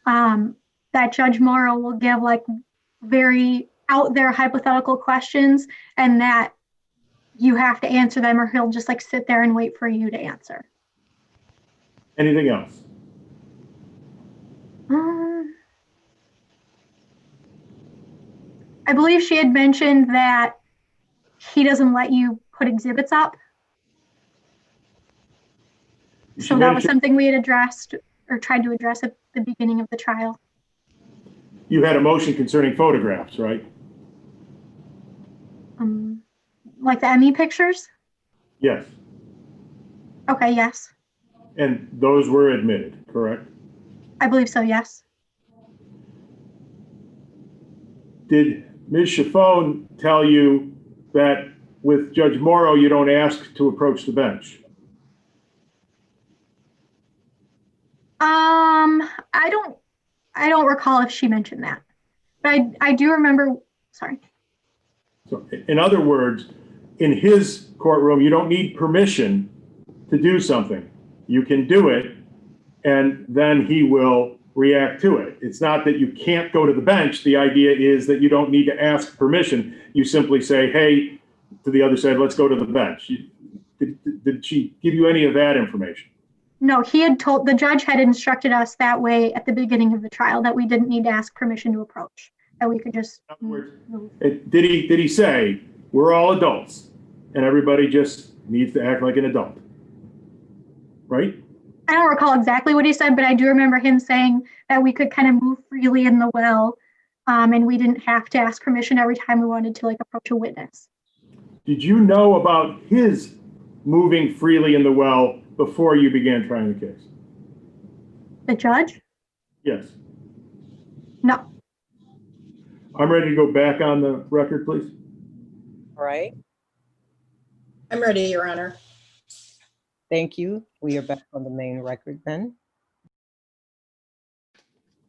that Judge Morrow will give like very out there hypothetical questions and that you have to answer them or he'll just like sit there and wait for you to answer. Anything else? I believe she had mentioned that he doesn't let you put exhibits up. So that was something we had addressed or tried to address at the beginning of the trial. You had a motion concerning photographs, right? Like the Emmy pictures? Yes. Okay, yes. And those were admitted, correct? I believe so, yes. Did Ms. Chaffone tell you that with Judge Morrow, you don't ask to approach the bench? I don't recall if she mentioned that, but I do remember, sorry. So in other words, in his courtroom, you don't need permission to do something. You can do it, and then he will react to it. It's not that you can't go to the bench. The idea is that you don't need to ask permission. You simply say, hey, to the other side, let's go to the bench. Did she give you any of that information? No, the judge had instructed us that way at the beginning of the trial that we didn't need to ask permission to approach, that we could just. In other words, did he say, we're all adults and everybody just needs to act like an adult, right? I don't recall exactly what he said, but I do remember him saying that we could kind of move freely in the well, and we didn't have to ask permission every time we wanted to like approach a witness. Did you know about his moving freely in the well before you began trying the case? The judge? Yes. No. I'm ready to go back on the record, please. All right. I'm ready, Your Honor. Thank you. We are back on the main record then.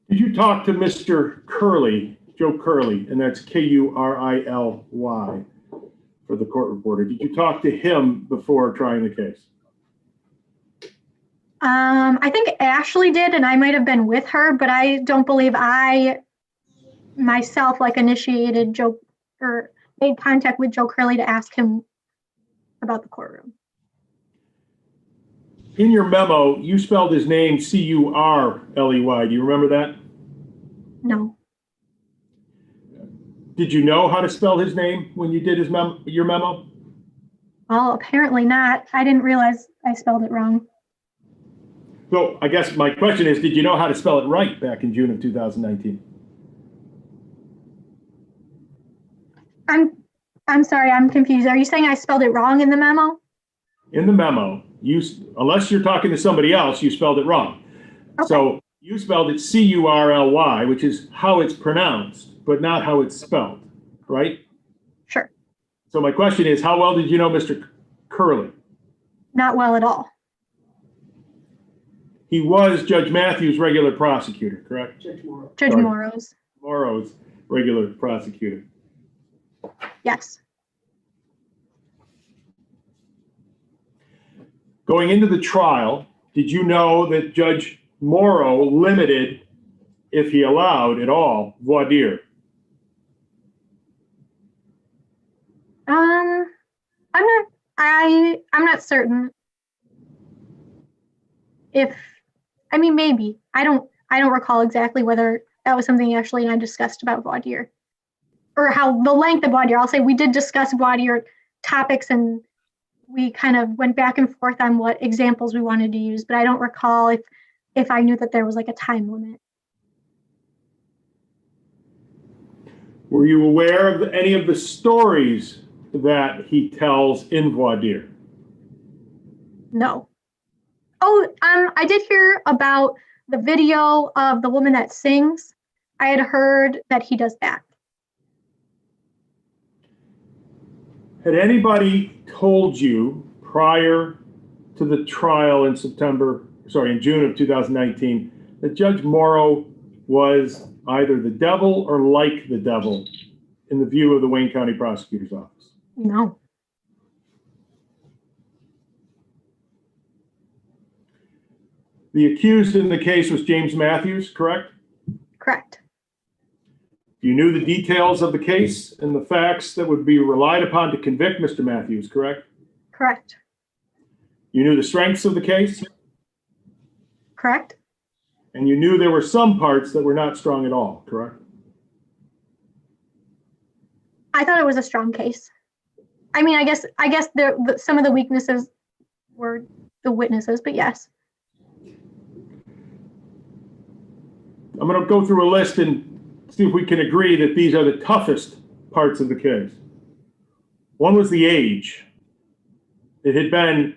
Did you talk to Mr. Curley, Joe Curley, and that's Kurily for the court reporter? Did you talk to him before trying the case? I think Ashley did, and I might have been with her, but I don't believe I myself initiated Joe or made contact with Joe Curley to ask him about the courtroom. In your memo, you spelled his name Curley. Do you remember that? No. Did you know how to spell his name when you did your memo? Well, apparently not. I didn't realize I spelled it wrong. So I guess my question is, did you know how to spell it right back in June of 2019? I'm sorry, I'm confused. Are you saying I spelled it wrong in the memo? In the memo, unless you're talking to somebody else, you spelled it wrong. Okay. So you spelled it Curly, which is how it's pronounced, but not how it's spelled, right? Sure. So my question is, how well did you know Mr. Curley? Not well at all. He was Judge Matthews' regular prosecutor, correct? Judge Morrow. Judge Sorry. Morrow's. Regular prosecutor. Yes. Going into the trial, did you know that Judge Morrow limited, if he allowed at all, voir dire? I'm not certain. Maybe. I don't recall exactly whether that was something Ashley and I discussed about voir dire. Or how the length of voir dire. I'll say we did discuss voir dire topics and we kind of went back and forth on what examples we wanted to use, but I don't recall if I knew that there was a time limit. Were you aware of any of the stories that he tells in voir dire? No. Oh, I did hear about the video of the woman that sings. I had heard that he does that. Had anybody told you prior to the trial in June of 2019, that Judge Morrow was either the devil or like the devil in the view of the Wayne County Prosecutor's Office? No. The accused in the case was James Matthews, correct? Correct. You knew the details of the case and the facts that would be relied upon to convict Mr. Matthews, correct? Correct. You knew the strengths of the case, Correct. and you knew there were some parts that were not strong at all, correct? I thought it was a strong case. I guess some of the weaknesses were the witnesses, but yes. I'm going to go through a list and see if we can agree that these are the toughest parts of the case. One was the age. It had been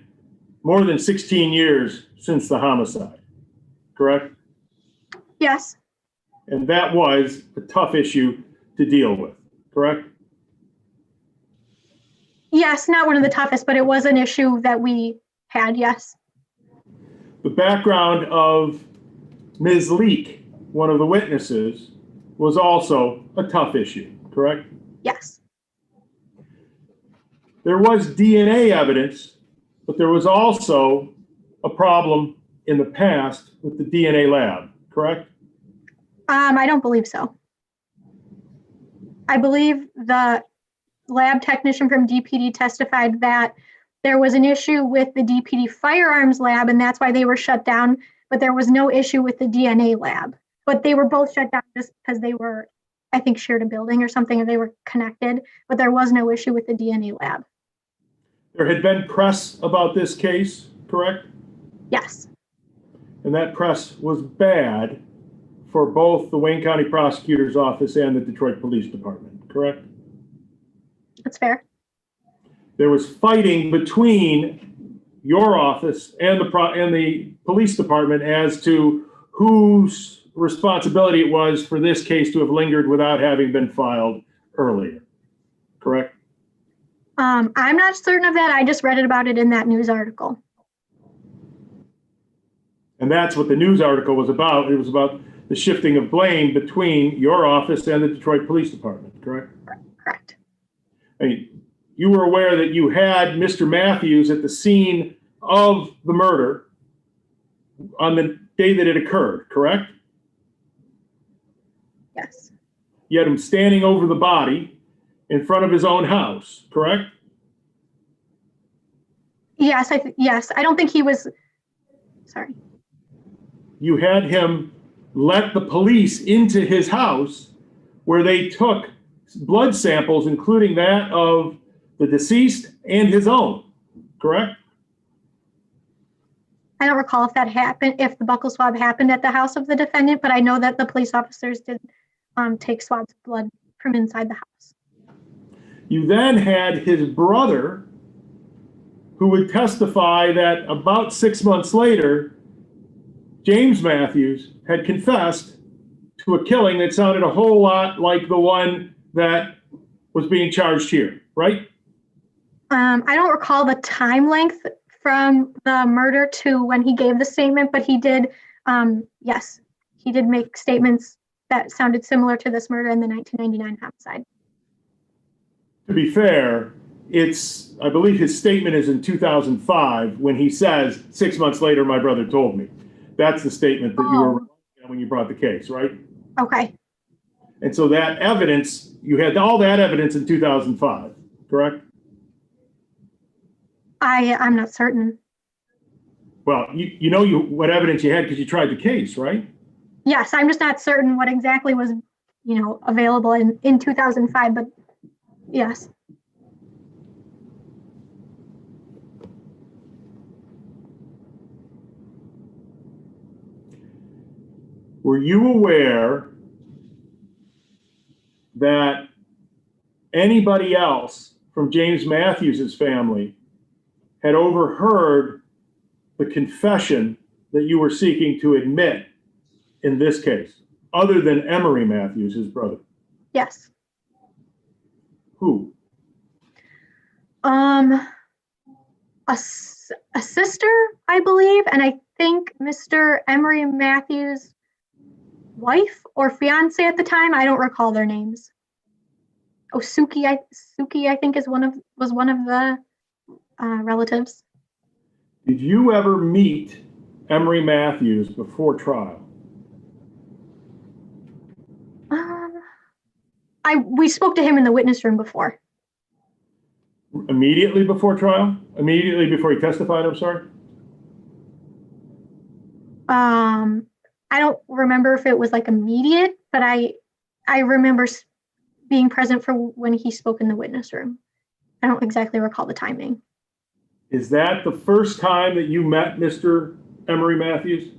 more than 16 years since the homicide, correct? Yes. And that was a tough issue to deal with, correct? Yes, not one of the toughest, but it was an issue that we had, yes. The background of Ms. Leak, one of the witnesses, was also a tough issue, correct? Yes. There was DNA evidence, but there was also a problem in the past with the DNA lab, correct? I don't believe so. I believe the lab technician from DPD testified that there was an issue with the DPD firearms lab, and that's why they were shut down, but there was no issue with the DNA lab. But they were both shut down just because they were, I think, shared a building or something, or they were connected, but there was no issue with the DNA lab. There had been press about this case, correct? Yes. And that press was bad for both the Wayne County Prosecutor's Office and the Detroit Police Department, correct? That's fair. There was fighting between your office and the police department as to whose responsibility it was for this case to have lingered without having been filed earlier, correct? I'm not certain of that. I just read about it in that news article. And that's what the news article was about. It was about the shifting of blame between your office and the Detroit Police Department, correct? Correct. I mean, you were aware that you had Mr. Matthews at the scene of the murder on the day that it occurred, correct? Yes. You had him standing over the body in front of his own house, correct? Yes. Yes. I don't think he was. Sorry. You had him let the police into his house where they took blood samples, including that of the deceased and his own, correct? I don't recall if that happened, if the buccal swab happened at the house of the defendant, but I know that the police officers did take swabs of blood from inside the house. You then had his brother, who would testify that about 6 months later, James Matthews had confessed to a killing that sounded a whole lot like the one that was being charged here, right? I don't recall the time length from the murder to when he gave the statement, but he did, yes, he did make statements that sounded similar to this murder in the 1999 homicide. To be fair, I believe his statement is in 2005 when he says, 6 months later, my brother told me. That's the statement that you were when you brought the case, right? Okay. And so that evidence, you had all that evidence in 2005, correct? I'm not certain. Well, you know what evidence you had because you tried the case, right? Yes, I'm just not certain what exactly was, available in 2005, but yes. Were you aware that anybody else from James Matthews' family had overheard the confession that you were seeking to admit in this case, other than Emery Matthews, his brother? Yes. Who? A sister, I believe, and I think Mr. Emery Matthews' wife or fiance at the time. I don't recall their names. Oh, Suki, I think was one of the relatives. Did you ever meet Emery Matthews before trial? We spoke to him in the witness room before. Immediately before trial? Immediately before he testified, I'm sorry? I don't remember if it was like immediate, but I remember being present for when he spoke in the witness room. I don't exactly recall the timing. Is that the first time that you met Mr. Emery Matthews?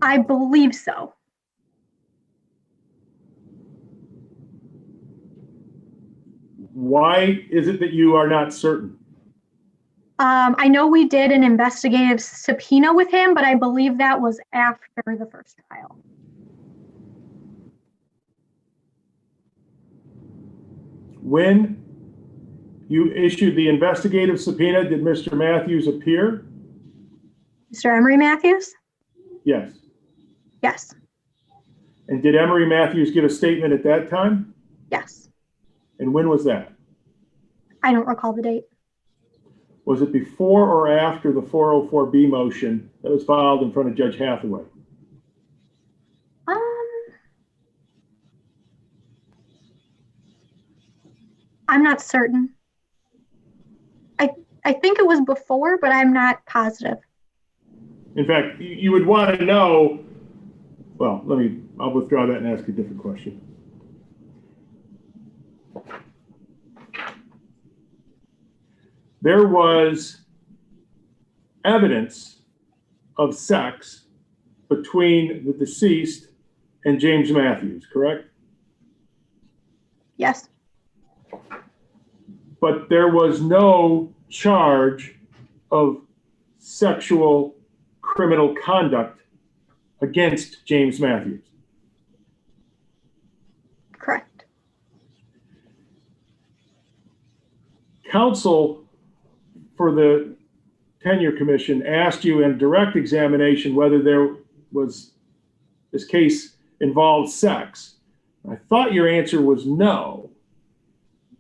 I believe so. Why is it that you are not certain? I know we did an investigative subpoena with him, but I believe that was after the first trial. When you issued the investigative subpoena, did Mr. Matthews appear? Mr. Emery Matthews? Yes. Yes. And did Emery Matthews give a statement at that time? Yes. And when was that? I don't recall the date. Was it before or after the 404B motion that was filed in front of Judge Hathaway? I'm not certain. I think it was before, but I'm not positive. In fact, you would want to know, well, I'll withdraw that and ask a different question. There was evidence of sex between the deceased and James Matthews, correct? Yes. But there was no charge of sexual criminal conduct against James Matthews. Correct. Counsel for the Tenure Commission asked you in direct examination whether there this case involved sex? I thought your answer was no.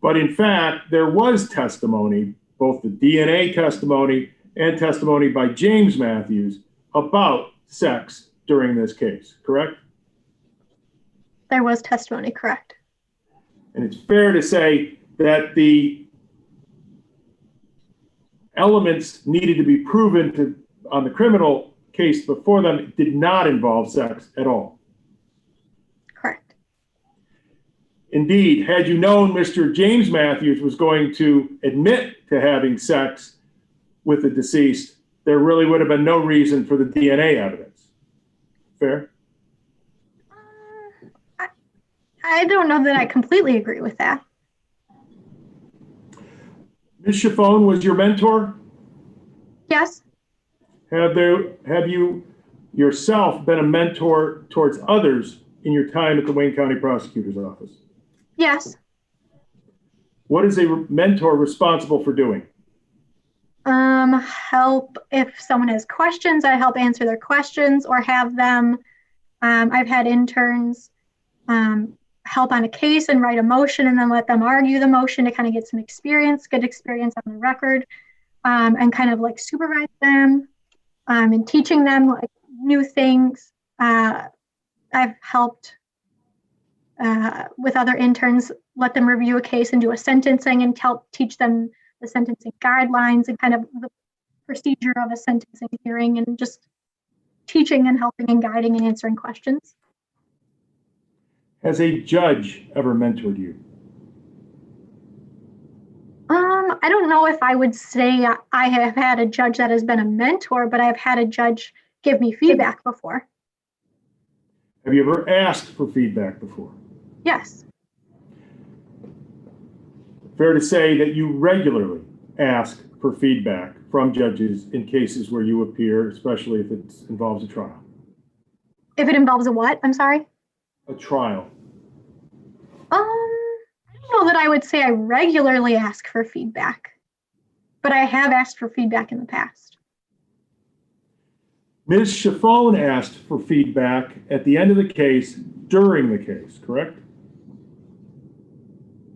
But in fact, there was testimony, both the DNA testimony and testimony by James Matthews about sex during this case, correct? There was testimony, correct. And it's fair to say that the elements needed to be proven on the criminal case before them did not involve sex at all. Correct. Indeed, had you known Mr. James Matthews was going to admit to having sex with the deceased, there really would have been no reason for the DNA evidence. Fair? I don't know that I completely agree with that. Ms. Chiffone was your mentor? Yes, Have you yourself been a mentor towards others in your time at the Wayne County Prosecutor's Office? yes. What is a mentor responsible for doing? Help if someone has questions, I help answer their questions or have them. I've had interns help on a case and write a motion and then let them argue the motion to kind of get some experience, good experience on the record, and kind of like supervise them and teaching them like new things. I've helped with other interns, let them review a case and do a sentencing and help teach them the sentencing guidelines and kind of the procedure of a sentencing hearing and just teaching and helping and guiding and answering questions. Has a judge ever mentored you? I don't know if I would say I have had a judge that has been a mentor, but I've had a judge give me feedback before. Have you ever asked for feedback before? Yes, Fair to say that you regularly ask for feedback from judges in cases where you appear, especially if it involves a trial. if it involves a what? I'm sorry. A trial. I don't know that I would say I regularly ask for feedback, but I have asked for feedback in the past. Ms. Chiffone asked for feedback at the end of the case during the case, correct?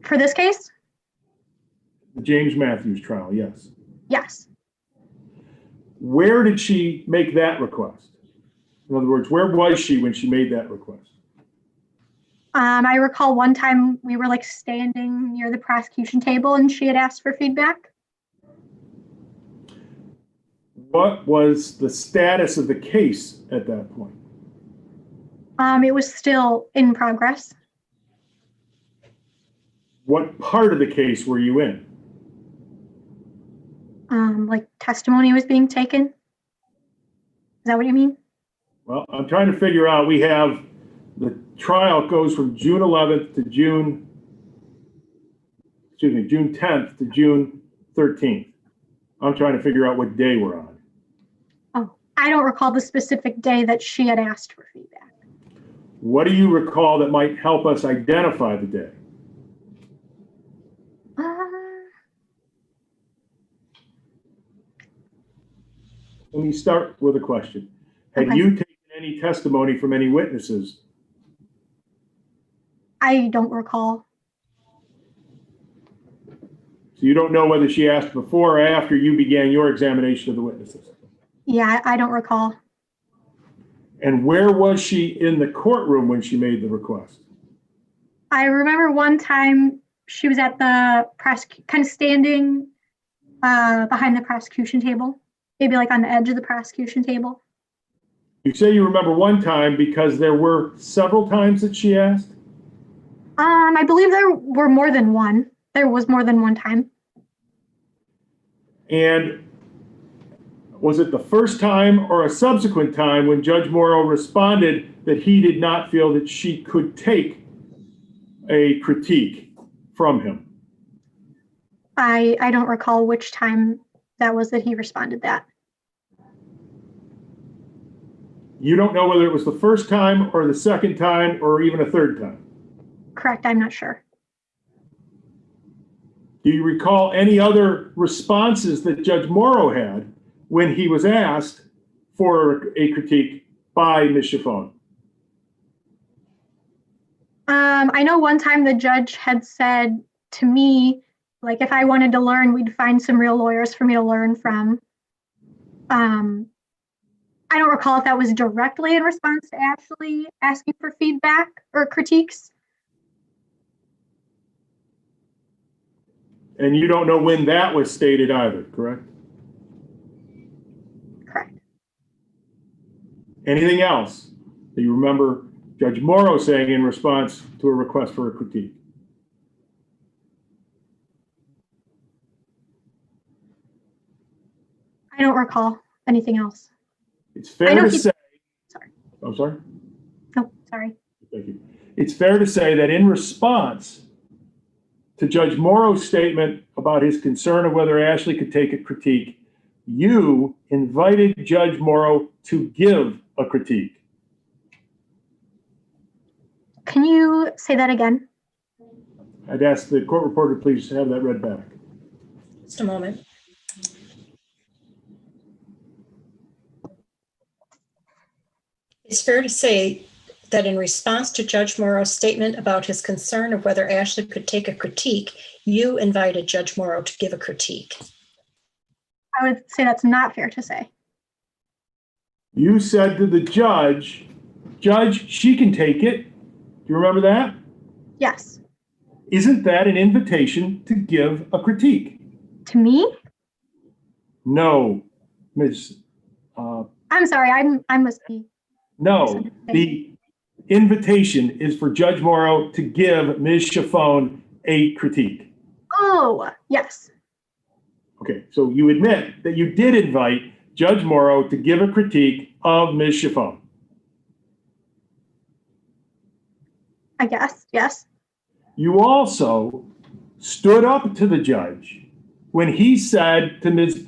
For this case? The James Matthews trial, yes. Yes. Where did she make that request? In other words, where was she when she made that request? I recall one time we were like standing near the prosecution table and she had asked for feedback. What was the status of the case at that point? It was still in progress. What part of the case were you in? Like testimony was being taken. Is that what you mean? Well, I'm trying to figure out, we have the trial goes from June 11th to June 10th to June 13th. I'm trying to figure out what day we're on. Oh, I don't recall the specific day that she had asked for feedback. What do you recall that might help us identify the day? Let me start with a question. Had Okay. you taken any testimony from any witnesses? I don't recall. So you don't know whether she asked before or after you began your examination of the witnesses? Yeah, I don't recall. And where was she in the courtroom when she made the request? I remember one time she was at the kind of standing behind the prosecution table, maybe like on the edge of the prosecution table. You say you remember one time because there were several times that she asked? I believe there were more than one. There was more than one time. And was it the first time or a subsequent time when Judge Morrow responded that he did not feel that she could take a critique from him? I don't recall which time that was that he responded that. You don't know whether it was the first time or the second time or even a third time? Correct, I'm not sure. Do you recall any other responses that Judge Morrow had when he was asked for a critique by Ms. Chiffon? I know one time the judge had said to me, like, if I wanted to learn, we'd find some real lawyers for me to learn from. I don't recall if that was directly in response to Ashley asking for feedback or critiques. And you don't know when that was stated either, correct? Correct. Anything else that you remember Judge Morrow saying in response to a request for a critique? I don't recall anything else. It's fair to say. Sorry. I'm sorry? No, sorry. Thank you. It's fair to say that in response to Judge Morrow's statement about his concern of whether Ashley could take a critique, you invited Judge Morrow to give a critique. Can you say that again? I'd ask the court reporter please have that read back. Just a moment. It's fair to say that in response to Judge Morrow's statement about his concern of whether Ashley could take a critique, you invited Judge Morrow to give a critique. I would say that's not fair to say. You said to the judge, Judge, she can take it. Do you remember that? Yes. Isn't that an invitation to give a critique? To me? No, Ms. I'm sorry, I must be. No, the invitation is for Judge Morrow to give Ms. Chiffon a critique. Oh, yes. Okay, so you admit that you did invite Judge Morrow to give a critique of Ms. Chiffon. I guess, yes. You also stood up to the judge when he said to Ms.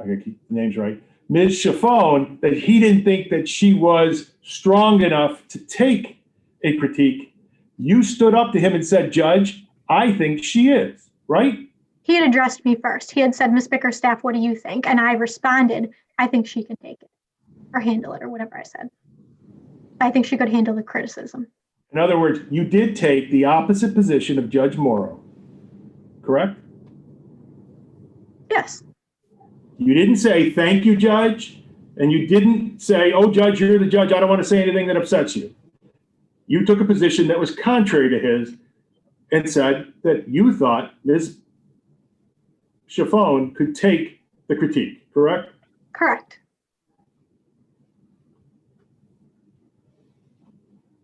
I gotta keep the names right, Ms. Chiffon, that he didn't think that she was strong enough to take a critique. You stood up to him and said, Judge, I think she is, right? He had addressed me first. He had said, Ms. Bickerstaff, what do you think? And I responded, I think she can take it or handle it or whatever I said. I think she could handle the criticism. In other words, you did take the opposite position of Judge Morrow, correct? Yes. You didn't say, thank you, Judge. And you didn't say, oh, Judge, you're the judge. I don't want to say anything that upsets you. You took a position that was contrary to his and said that you thought Ms. Chiffon could take the critique, correct? Correct.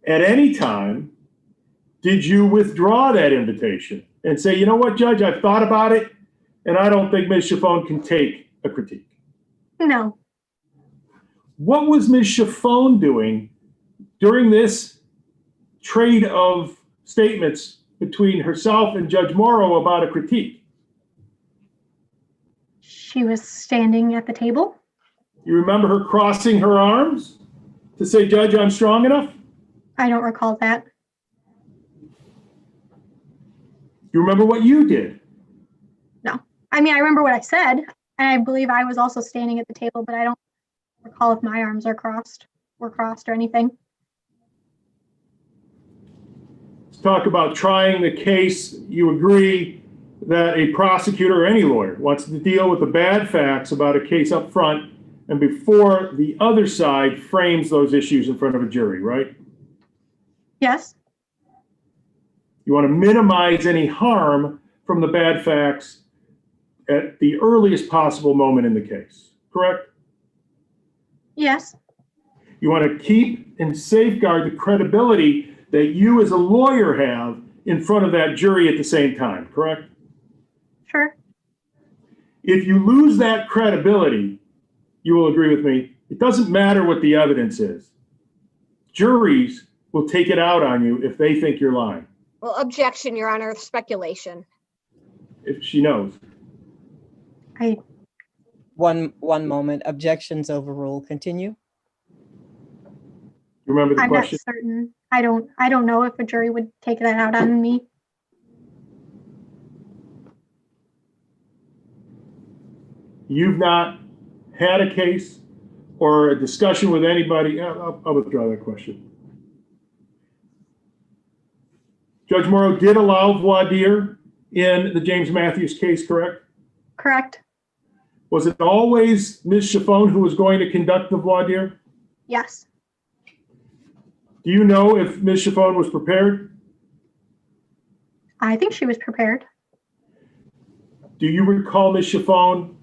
At any time, did you withdraw that invitation and say, you know what, Judge, I've thought about it, and I don't think Ms. Chiffon can take a critique? No. What was Ms. Chiffon doing during this trade of statements between herself and Judge Morrow about a critique? She was standing at the table. You remember her crossing her arms to say, Judge, I'm strong enough? I don't recall that. You remember what you did? No. I mean, I remember what I said, and I believe I was also standing at the table, but I don't recall if my arms are crossed or anything. Let's talk about trying the case. You agree that a prosecutor or any lawyer wants to deal with the bad facts about a case up front and before the other side frames those issues in front of a jury, right? Yes. You want to minimize any harm from the bad facts at the earliest possible moment in the case, correct? Yes. You want to keep and safeguard the credibility that you as a lawyer have in front of that jury at the same time, correct? Sure. If you lose that credibility, you will agree with me, it doesn't matter what the evidence is. Juries will take it out on you if they think you're lying. Well, objection, Your Honor, speculation. If she knows. One moment. Objections overruled. Continue. You remember the I'm question? not certain. I don't know if a jury would take that out on me. You've not had a case or a discussion with anybody? I'll withdraw that question. Judge Morrow did allow voir dire in the James Matthews case, correct? Correct. Was it always Ms. Chiffone who was going to conduct the voir dire? Yes. Do you know if Ms. Chiffone was prepared? I think she was prepared. Do you recall Ms. Chiffone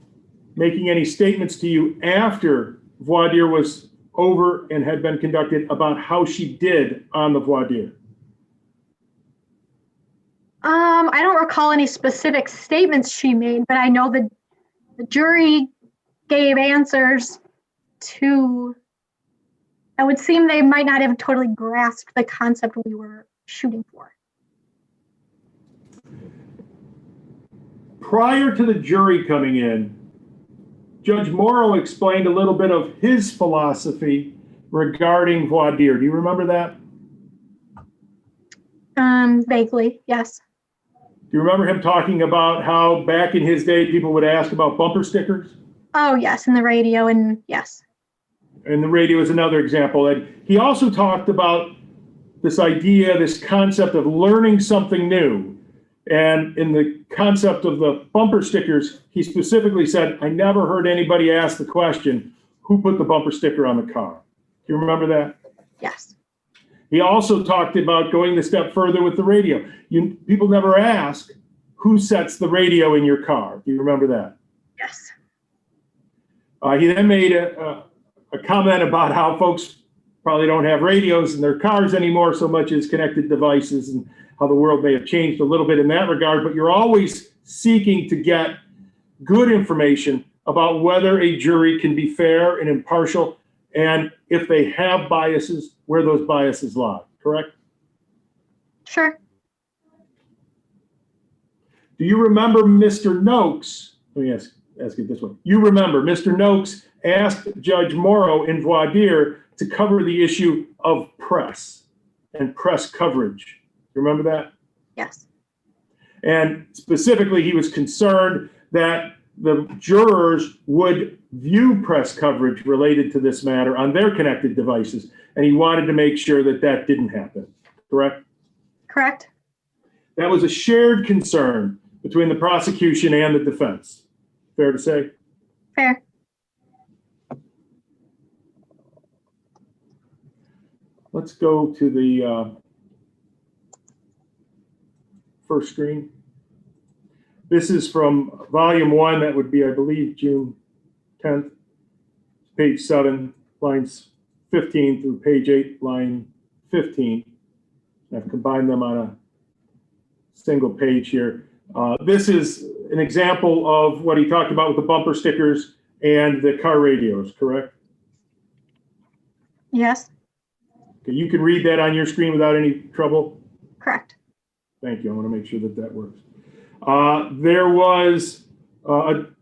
making any statements to you after voir dire was over and had been conducted about how she did on the voir dire? I don't recall any specific statements she made, but I know the jury gave answers to, it would seem they might not have totally grasped the concept we were shooting for. Prior to the jury coming in, Judge Morrow explained a little bit of his philosophy regarding voir dire. Do you remember that? Vaguely, yes. Do you remember him talking about how back in his day people would ask about bumper stickers? Oh, yes, in the radio, and yes. And the radio is another example. And he also talked about this idea, this concept of learning something new. And in the concept of the bumper stickers, he specifically said, I never heard anybody ask the question, who put the bumper sticker on the car? Do you remember that? Yes. He also talked about going the step further with the radio. People never ask, who sets the radio in your car? Do you remember that? Yes. He then made a comment about how folks probably don't have radios in their cars anymore so much as connected devices, and how the world may have changed a little bit in that regard, but you're always seeking to get good information about whether a jury can be fair and impartial, and if they have biases, where those biases lie, correct? Sure. Do you remember Mr. Noakes? Let me ask it this way. You remember Mr. Noakes asked Judge Morrow in voir dire to cover the issue of press and press coverage. You remember that? Yes. And specifically, he was concerned that the jurors would view press coverage related to this matter on their connected devices, and he wanted to make sure that that didn't happen, correct? Correct. That was a shared concern between the prosecution and the defense. Fair to say? Fair. Let's go to the first screen. This is from volume 1. That would be, I believe, June 10th, page 7, lines 15 through page 8, line 15. I've combined them on a single page here. This is an example of what he talked about with the bumper stickers and the car radios, correct? Yes. Okay, you can read that on your screen without any trouble? Correct. Thank you. I want to make sure that that works. There was the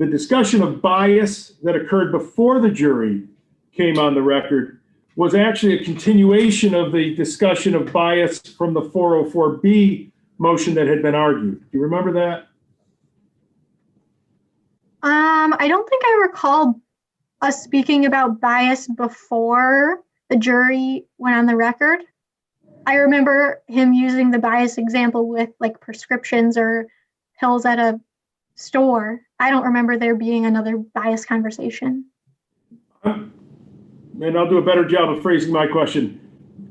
discussion of bias that occurred before the jury came on the record was actually a continuation of the discussion of bias from the 404B motion that had been argued. Do you remember that? I don't think I recall us speaking about bias before the jury went on the record. I remember him using the bias example with like prescriptions or pills at a store. I don't remember there being another bias conversation. And I'll do a better job of phrasing my question.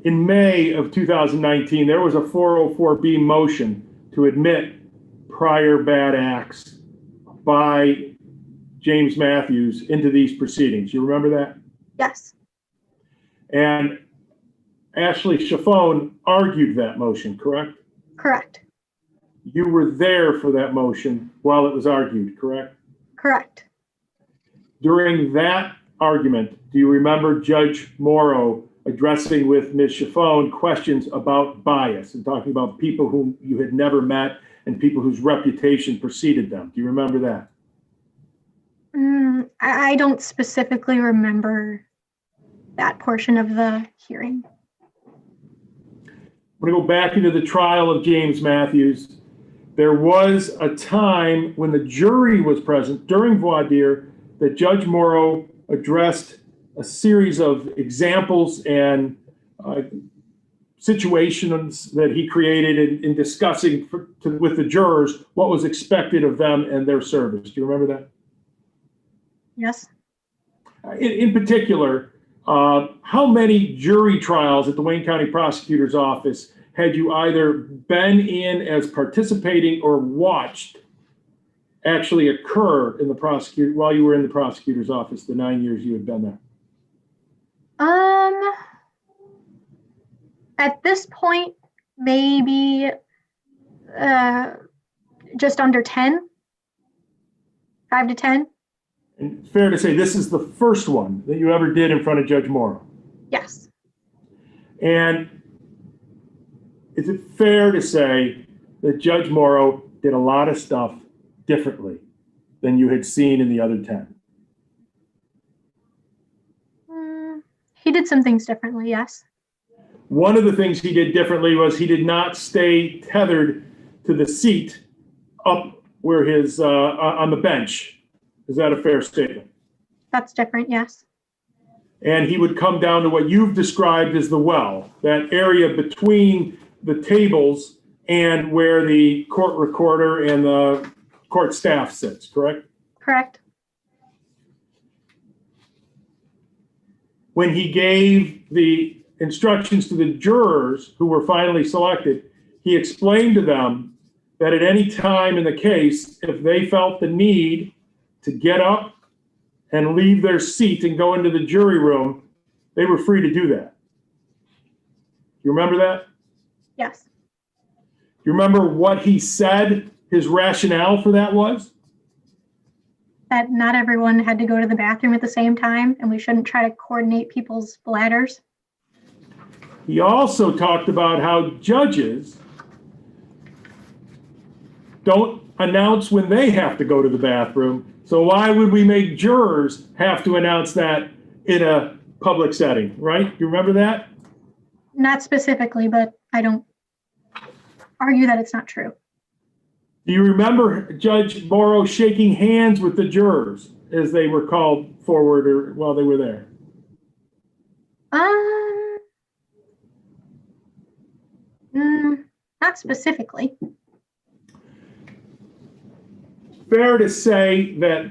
In May of 2019, there was a 404B motion to admit prior bad acts by James Matthews into these proceedings. You remember that? Yes. And Ashley Chiffone argued that motion, correct? Correct. You were there for that motion while it was argued, correct? Correct. During that argument, do you remember Judge Morrow addressing with Ms. Chiffone questions about bias and talking about people whom you had never met and people whose reputation preceded them? Do you remember that? I don't specifically remember that portion of the hearing. I'm going to go back into the trial of James Matthews. There was a time when the jury was present during voir dire that Judge Morrow addressed a series of examples and situations that he created in discussing with the jurors what was expected of them and their service. Do you remember that? Yes. In particular, how many jury trials at the Wayne County Prosecutor's Office had you either been in as participating or watched actually occur in the prosecutor while you were in the prosecutor's office the 9 years you had been there? At this point, maybe just under 10, 5 to 10. And fair to say this is the first one that you ever did in front of Judge Morrow. Yes. And is it fair to say that Judge Morrow did a lot of stuff differently than you had seen in the other 10? He did some things differently, yes. One of the things he did differently was he did not stay tethered to the seat up where his on the bench. Is that a fair statement? That's different, yes. And he would come down to what you've described as the well, that area between the tables and where the court recorder and the court staff sits, correct? Correct. When he gave the instructions to the jurors who were finally selected, he explained to them that at any time in the case, if they felt the need to get up and leave their seat and go into the jury room, they were free to do that. You remember that? Yes. You remember what he said his rationale for that was? That not everyone had to go to the bathroom at the same time, and we shouldn't try to coordinate people's bladders. He also talked about how judges don't announce when they have to go to the bathroom. So why would we make jurors have to announce that in a public setting, right? You remember that? Not specifically, but I don't argue that it's not true. Do you remember Judge Morrow shaking hands with the jurors as they were called forward or while they were there? Not specifically. Fair to say that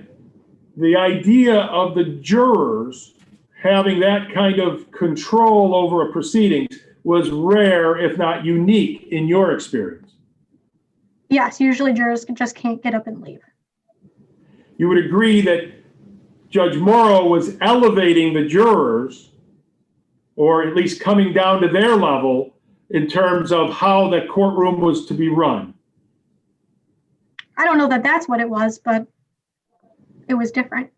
the idea of the jurors having that kind of control over a proceedings was rare, if not unique, in your experience. Yes, usually jurors just can't get up and leave. You would agree that Judge Morrow was elevating the jurors, or at least coming down to their level in terms of how the courtroom was to be run. I don't know that that's what it was, but it was different.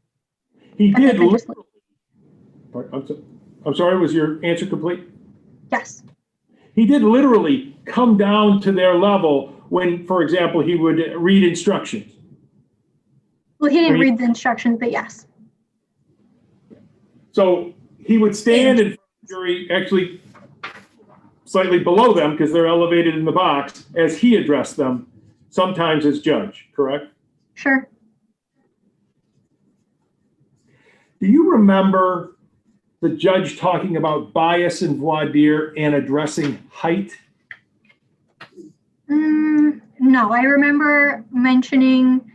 He did. Literally. I'm sorry, was your answer complete? Yes. He did literally come down to their level when, for example, he would read instructions. Well, he didn't read the instructions, but yes. So he would stand in front of the jury, actually slightly below them because they're elevated in the box, as he addressed them, sometimes as judge, correct? Sure. Do you remember the judge talking about bias and voir dire and addressing height? No, I remember mentioning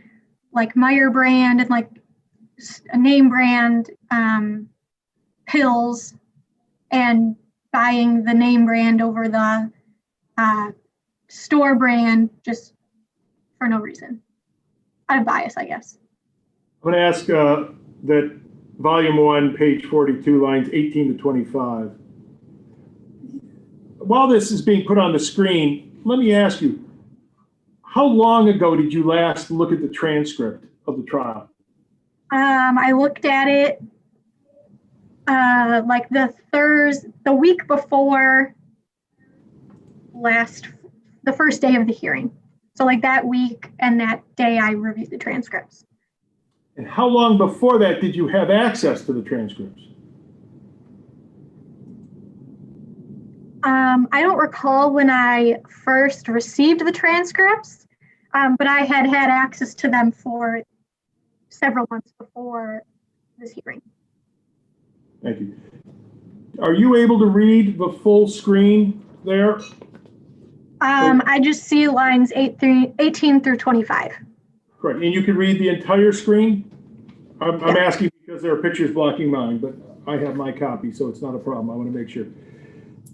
like Meyer brand and like a name brand pills and buying the name brand over the store brand just for no reason. Out of bias, I guess. I'm going to ask that volume 1, page 42, lines 18 to 25. While this is being put on the screen, let me ask you, how long ago did you last look at the transcript of the trial? I looked at it like the week before the first day of the hearing. So like that week and that day I reviewed the transcripts. And how long before that did you have access to the transcripts? I don't recall when I first received the transcripts, but I had access to them for several months before this hearing. Thank you. Are you able to read the full screen there? I just see lines 18 through 25. Correct. And you can read the entire screen? I'm Yeah. asking because there are pictures blocking mine, but I have my copy, so it's not a problem. I want to make sure.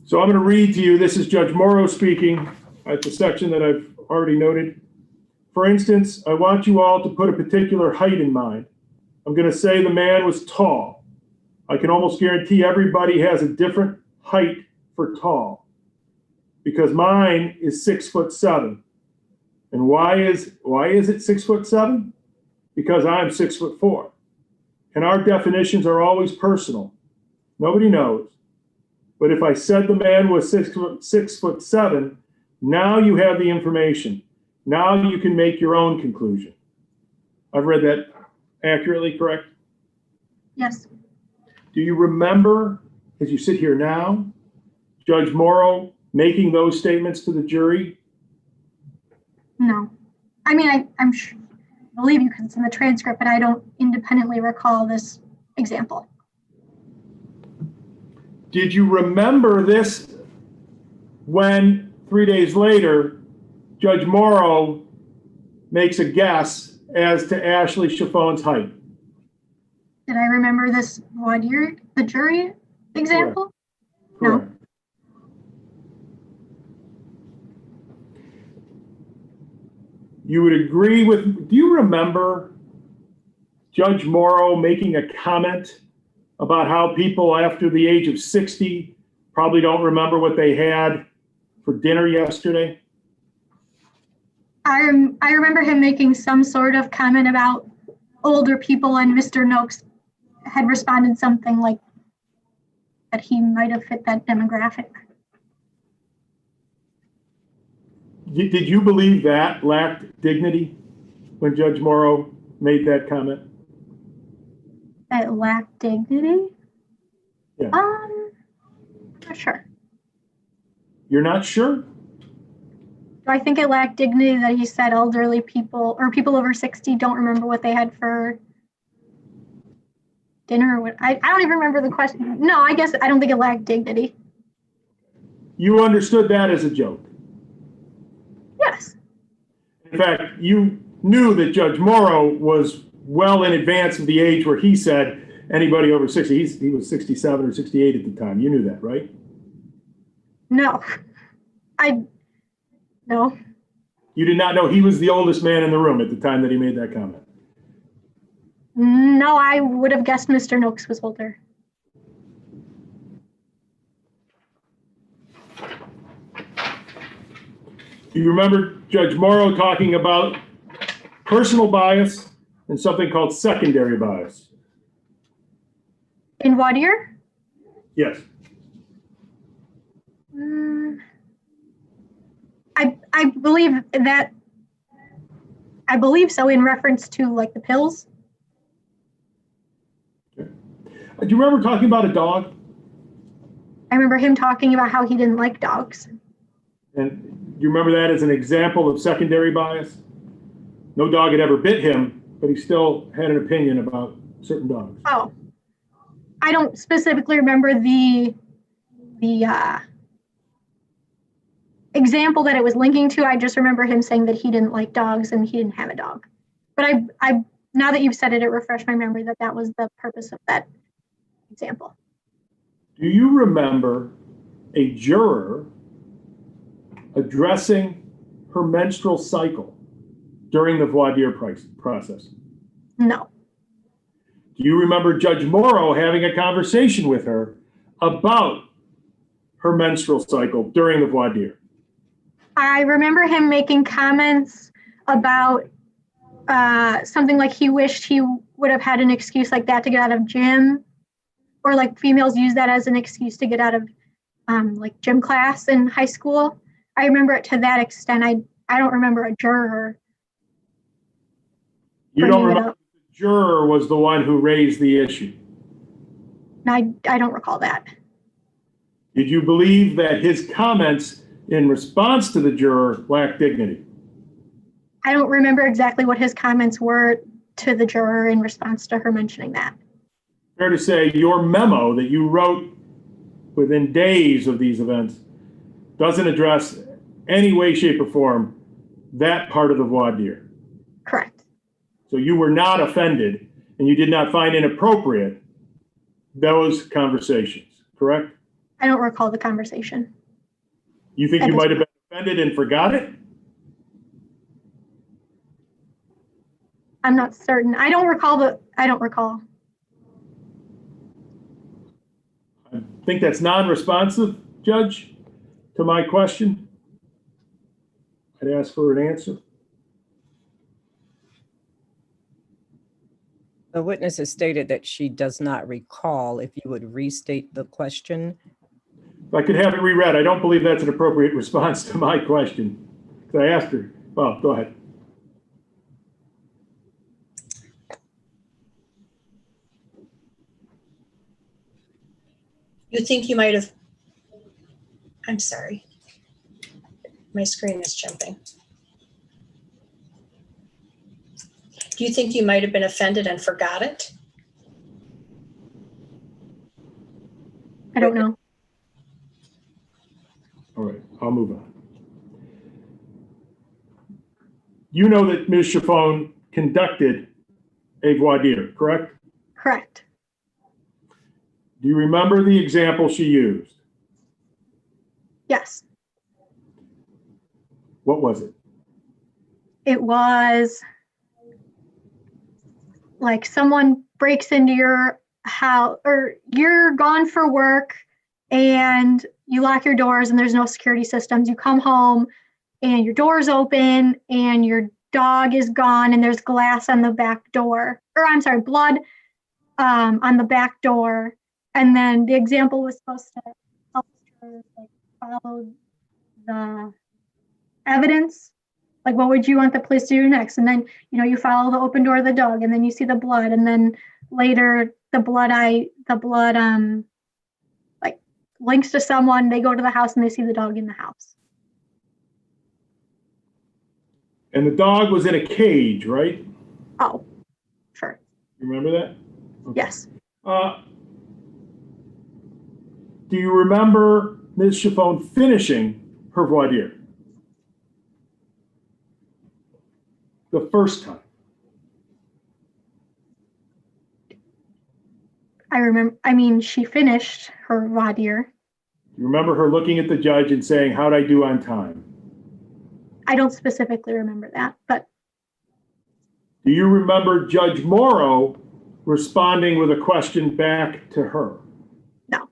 So I'm going to read to you. This is Judge Morrow speaking at the section that I've already noted. For instance, I want you all to put a particular height in mind. I'm going to say the man was tall. I can almost guarantee everybody has a different height for tall, because mine is 6'7". And why is it 6'7"? Because I'm 6'4". And our definitions are always personal. Nobody knows. But if I said the man was 6'7", now you have the information. Now you can make your own conclusion. I've read that accurately, correct? Yes. Do you remember, as you sit here now, Judge Morrow making those statements to the jury? No. I mean, I'm sure, I believe you can send the transcript, but I don't independently recall this example. Did you remember this when 3 days later, Judge Morrow makes a guess as to Ashley Chiffon's height? Did I remember this the jury example? Correct. No. You would agree with, do you remember Judge Morrow making a comment about how people after the age of 60 probably don't remember what they had for dinner yesterday? I remember him making some sort of comment about older people, and Mr. Noakes had responded something like that he might have fit that demographic. Did you believe that lacked dignity when Judge Morrow made that comment? That lacked dignity? Yeah. I'm not sure. You're not sure? Do I think it lacked dignity that he said elderly people or people over 60 don't remember what they had for dinner? Or what? I don't even remember the question. No, I guess I don't think it lacked dignity. You understood that as a joke. Yes. In fact, you knew that Judge Morrow was well in advance of the age where he said anybody over 60. He was 67 or 68 at the time. You knew that, right? No. No. You did not know he was the oldest man in the room at the time that he made that comment? No, I would have guessed Mr. Noakes was older. Do you remember Judge Morrow talking about personal bias and something called secondary bias? In what year? Yes. I believe so, in reference to like the pills. Okay. Do you remember talking about a dog? I remember him talking about how he didn't like dogs. And do you remember that as an example of secondary bias? No dog had ever bit him, but he still had an opinion about certain dogs. Oh, I don't specifically remember the example that it was linking to. I just remember him saying that he didn't like dogs and he didn't have a dog. But I now that you've said it, it refreshed my memory that that was the purpose of that example. Do you remember a juror addressing her menstrual cycle during the voir dire process? No. Do you remember Judge Morrow having a conversation with her about her menstrual cycle during the voir dire? I remember him making comments about something like he wished he would have had an excuse like that to get out of gym, or like females use that as an excuse to get out of like gym class in high school. I remember it to that extent. I don't remember a juror. You don't remember the juror was the one who raised the issue? No, I don't recall that. Did you believe that his comments in response to the juror lacked dignity? I don't remember exactly what his comments were to the juror in response to her mentioning that. Fair to say your memo that you wrote within days of these events doesn't address any way, shape, or form that part of the voir dire. Correct. So you were not offended and you did not find inappropriate those conversations, correct? I don't recall the conversation. You think you might have been offended and forgot it? I'm not certain. I don't recall. I think that's non-responsive, Judge, to my question. I'd ask for an answer. The witness has stated that she does not recall. If you would restate the question. If I could have it reread, I don't believe that's an appropriate response to my question. So I asked her, well, go ahead. You think you might have, I'm sorry. My screen is jumping. Do you think you might have been offended and forgot it? I don't know. All right, I'll move on. You know that Ms. Chiffone conducted a voir dire, correct? Correct. Do you remember the example she used? Yes. What was it? It was like someone breaks into your house, or you're gone for work and you lock your doors and there's no security systems. You come home and your door's open and your dog is gone and there's glass on the back door, or I'm sorry, blood on the back door. And then the example was supposed to help her like follow the evidence. Like, what would you want the police to do next? And then, you follow the open door of the dog, and then you see the blood, and then later the blood like links to someone. They go to the house and they see the dog in the house. And the dog was in a cage, right? Oh, sure. You remember that? Okay. Yes. Do you remember Ms. Chiffone finishing her voir dire? The first time. She finished her voir dire. You remember her looking at the judge and saying, how'd I do on time? I don't specifically remember that, but. Do you remember Judge Morrow responding with a question back to her? No.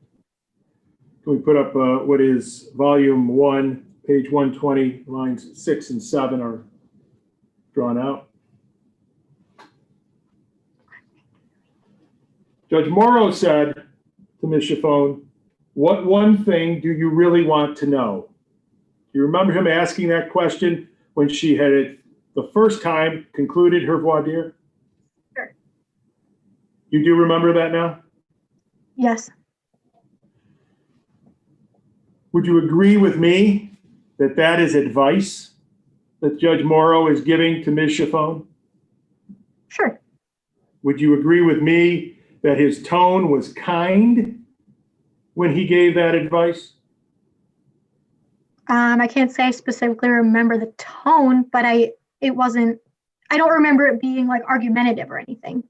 Can we put up what is volume 1, page 120, lines 6 and 7 are drawn out. Judge Morrow said to Ms. Chiffone, what one thing do you really want to know? Do you remember him asking that question when she had the first time concluded her voir dire? Sure. You do remember that now? Yes. Would you agree with me that that is advice that Judge Morrow is giving to Ms. Chiffone? Sure. Would you agree with me that his tone was kind when he gave that advice? I can't say I specifically remember the tone, but I don't remember it being like argumentative or anything.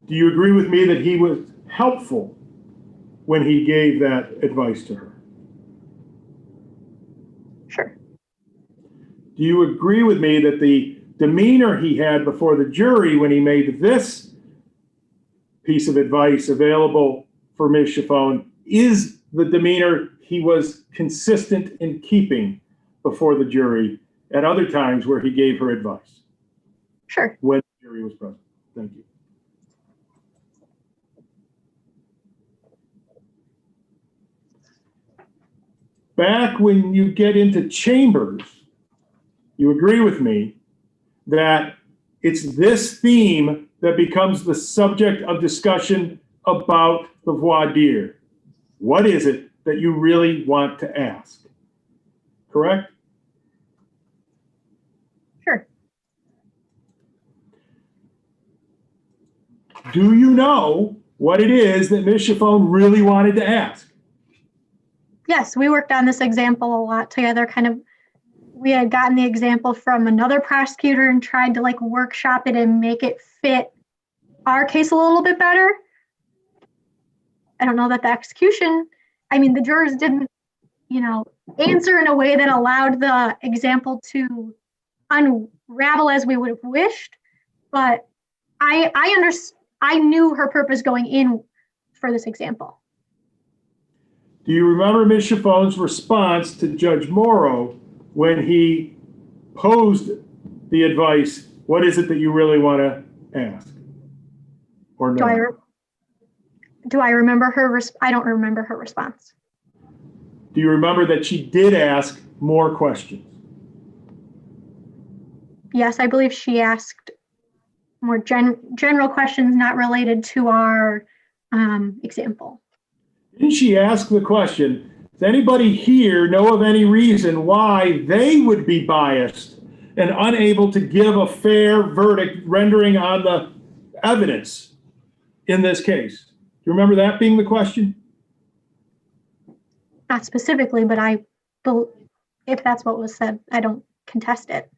Do you agree with me that he was helpful when he gave that advice to her? Sure. Do you agree with me that the demeanor he had before the jury when he made this piece of advice available for Ms. Chiffone is the demeanor he was consistent in keeping before the jury at other times where he gave her advice? Sure. When the jury was present. Thank you. Back when you get into chambers, you agree with me that it's this theme that becomes the subject of discussion about the voir dire. What is it that you really want to ask? Correct? Sure. do you know what it is that Ms. Chaffone really wanted to ask? Yes, we worked on this example a lot together. We had gotten the example from another prosecutor and tried to workshop it and make it fit our case a little bit better. I don't know that the execution, the jurors didn't, answer in a way that allowed the example to unravel as we would have wished. But I knew her purpose going in for this example. Do you remember Ms. Chaffone's response to Judge Morrow when he posed the advice, what is it that you really want to ask? Or no? Do I remember her? I don't remember her response. Do you remember that she did ask more questions? Yes, I believe she asked more general questions not related to our example. Didn't she ask the question, does anybody here know of any reason why they would be biased and unable to give a fair verdict rendering on the evidence in this case? Do you remember that being the question? Not specifically, but if that's what was said, I don't contest it.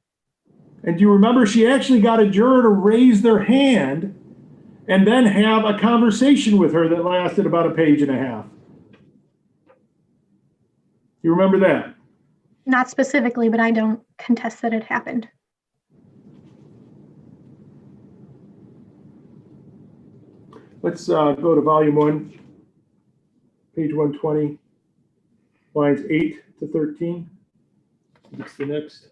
And do you remember she actually got a juror to raise their hand and then have a conversation with her that lasted about a page and a half? You remember that? Not specifically, but I don't contest that it happened. Let's go to volume 1, page 120, lines 8 to 13. That's the next.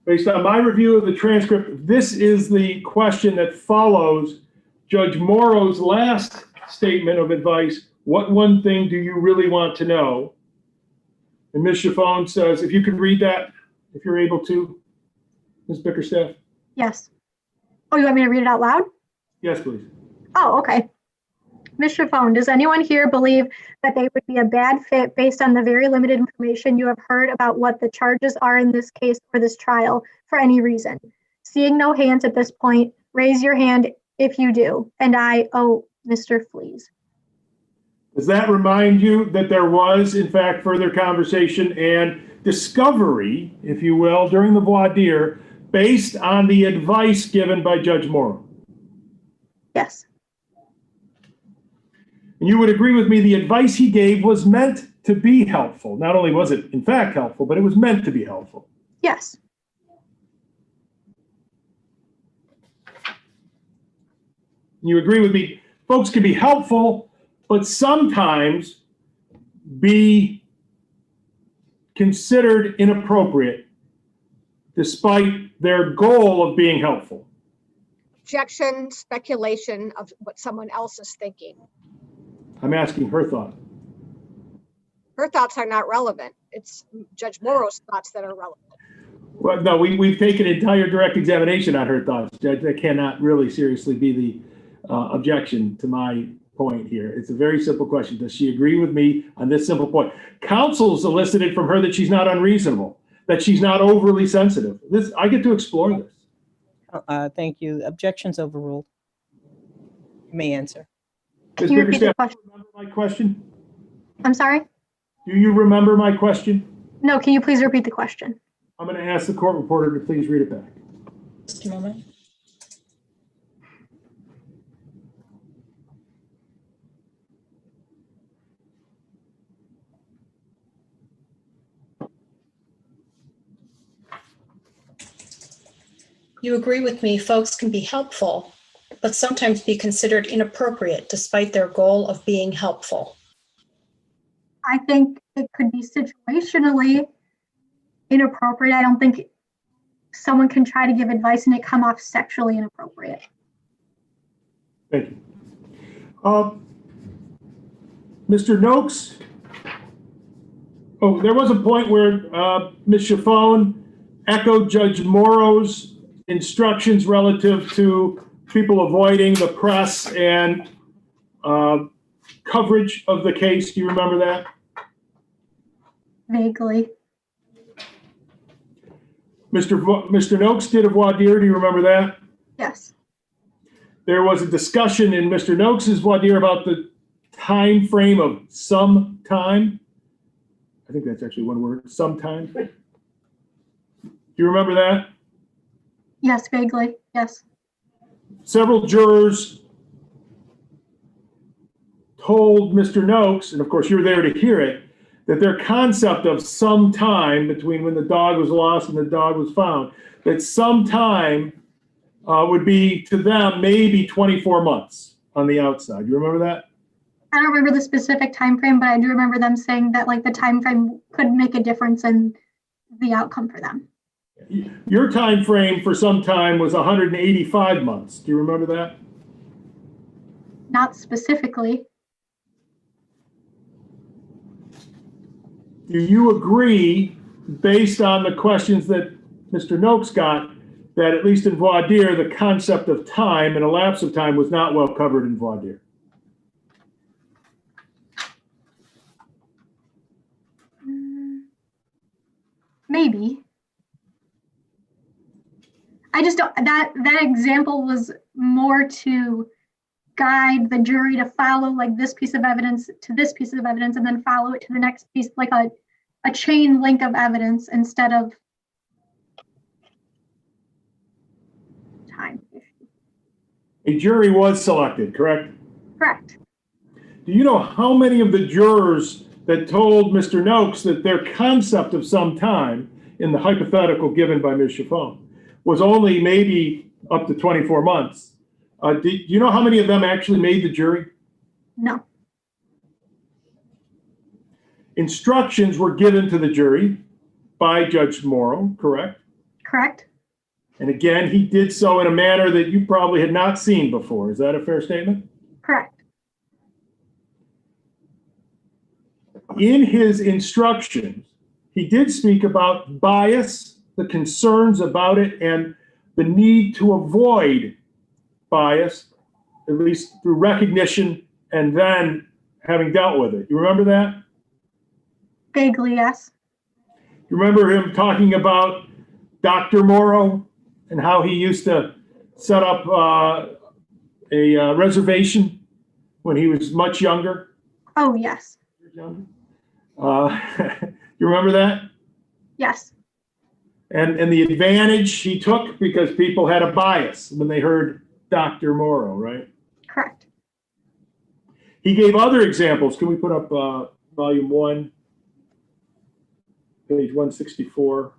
Based on my review of the transcript, this is the question that follows Judge Morrow's last statement of advice. What one thing do you really want to know? And Ms. Chaffone says, if you could read that, if you're able to, Ms. Bickerstaff. Yes. Oh, you want me to read it out loud? Yes, please. Oh, okay. Ms. Chaffone, does anyone here believe that they would be a bad fit based on the very limited information you have heard about what the charges are in this case or this trial for any reason? Seeing no hands at this point, raise your hand if you do. And Mr. Flees. Does that remind you that there was, in fact, further conversation and discovery, if you will, during the voir dire based on the advice given by Judge Morrow? Yes. And you would agree with me, the advice he gave was meant to be helpful. Not only was it, in fact, helpful, but it was meant to be helpful. Yes. You agree with me, folks can be helpful, but sometimes be considered inappropriate despite their goal of being helpful. Objection, speculation of what someone else is thinking. I'm asking her thought. Her thoughts are not relevant. It's Judge Morrow's thoughts that are relevant. Well, no, we've taken entire direct examination on her thoughts, Judge. That cannot really seriously be the objection to my point here. It's a very simple question. Does she agree with me on this simple point? Counsel's elicited from her that she's not unreasonable, that she's not overly sensitive. I get to explore this. Thank you. Objections overruled. You may answer. Ms. Can you repeat the Bickerstaff, question? remember my question? I'm sorry? Do you remember my question? No, can you please repeat the question? I'm going to ask the court reporter to please read it back. Just a moment. You agree with me, folks can be helpful, but sometimes be considered inappropriate despite their goal of being helpful. I think it could be situationally inappropriate. I don't think someone can try to give advice and it come off sexually inappropriate. Thank you. Mr. Noakes? Oh, there was a point where Ms. Chaffone echoed Judge Morrow's instructions relative to people avoiding the press and coverage of the case. Do you remember that? Vaguely. Mr. Noakes did a voir dire. Do you remember that? Yes. There was a discussion in Mr. Noakes's voir dire about the time frame of some time. I think that's actually one word, sometime. Do you remember that? Yes, vaguely. Yes. Several jurors told Mr. Noakes, and of course you're there to hear it, that their concept of some time between when the dog was lost and the dog was found, that some time would be to them maybe 24 months on the outside. You remember that? I don't remember the specific time frame, but I do remember them saying that like the time frame could make a difference in the outcome for them. Your time frame for some time was 185 months. Do you remember that? Not specifically. Do you agree, based on the questions that Mr. Noakes got, that at least in voir dire, the concept of time and elapse of time was not well covered in voir dire? Maybe. I just don't, that example was more to guide the jury to follow like this piece of evidence to this piece of evidence and then follow it to the next piece, like a chain link of evidence instead of time. A jury was selected, correct? Correct. Do you know how many of the jurors that told Mr. Noakes that their concept of some time in the hypothetical given by Ms. Chiffon was only maybe up to 24 months? Do you know how many of them actually made the jury? No. Instructions were given to the jury by Judge Morrow, correct? Correct. And again, he did so in a manner that you probably had not seen before. Is that a fair statement? Correct. In his instructions, he did speak about bias, the concerns about it, and the need to avoid bias, at least through recognition and then having dealt with it. You remember that? Vaguely, yes. You remember him talking about Dr. Morrow and how he used to set up a reservation when he was much younger? Oh, yes. You remember that? Yes. And the advantage he took because people had a bias when they heard Dr. Morrow, right? Correct. He gave other examples. Can we put up volume 1, page 164,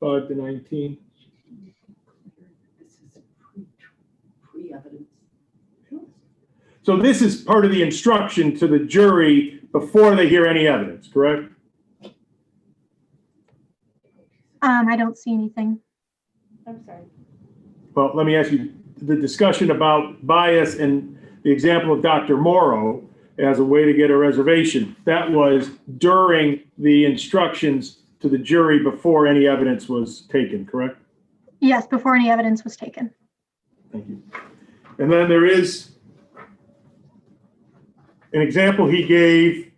5 to 19? This is pre-evidence. So this is part of the instruction to the jury before they hear any evidence, correct? I don't see anything. I'm sorry. Well, let me ask you, the discussion about bias and the example of Dr. Morrow as a way to get a reservation, that was during the instructions to the jury before any evidence was taken, correct? Yes, before any evidence was taken. Thank you. And then there is an example he gave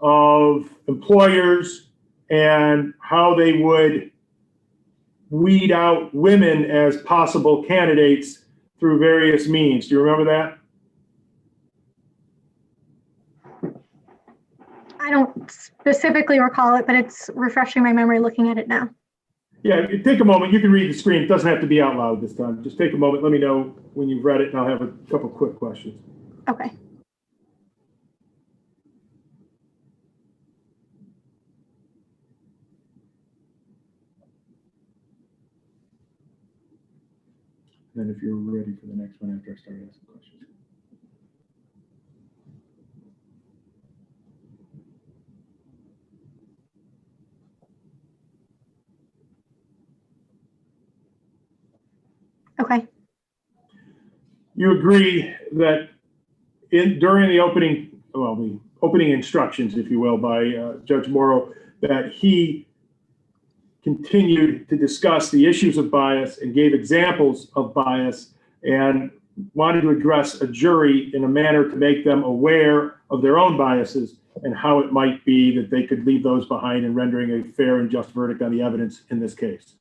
of employers and how they would weed out women as possible candidates through various means. Do you remember that? I don't specifically recall it, but it's refreshing my memory looking at it now. Yeah, take a moment. You can read the screen. It doesn't have to be out loud this time. Just take a moment. Let me know when you've read it, and I'll have a couple quick questions. Okay. And then if you're ready for the next one after I start asking questions. Okay. You agree that during the opening instructions, if you will, by Judge Morrow, that he continued to discuss the issues of bias and gave examples of bias and wanted to address a jury in a manner to make them aware of their own biases and how it might be that they could leave those behind in rendering a fair and just verdict on the evidence in this case.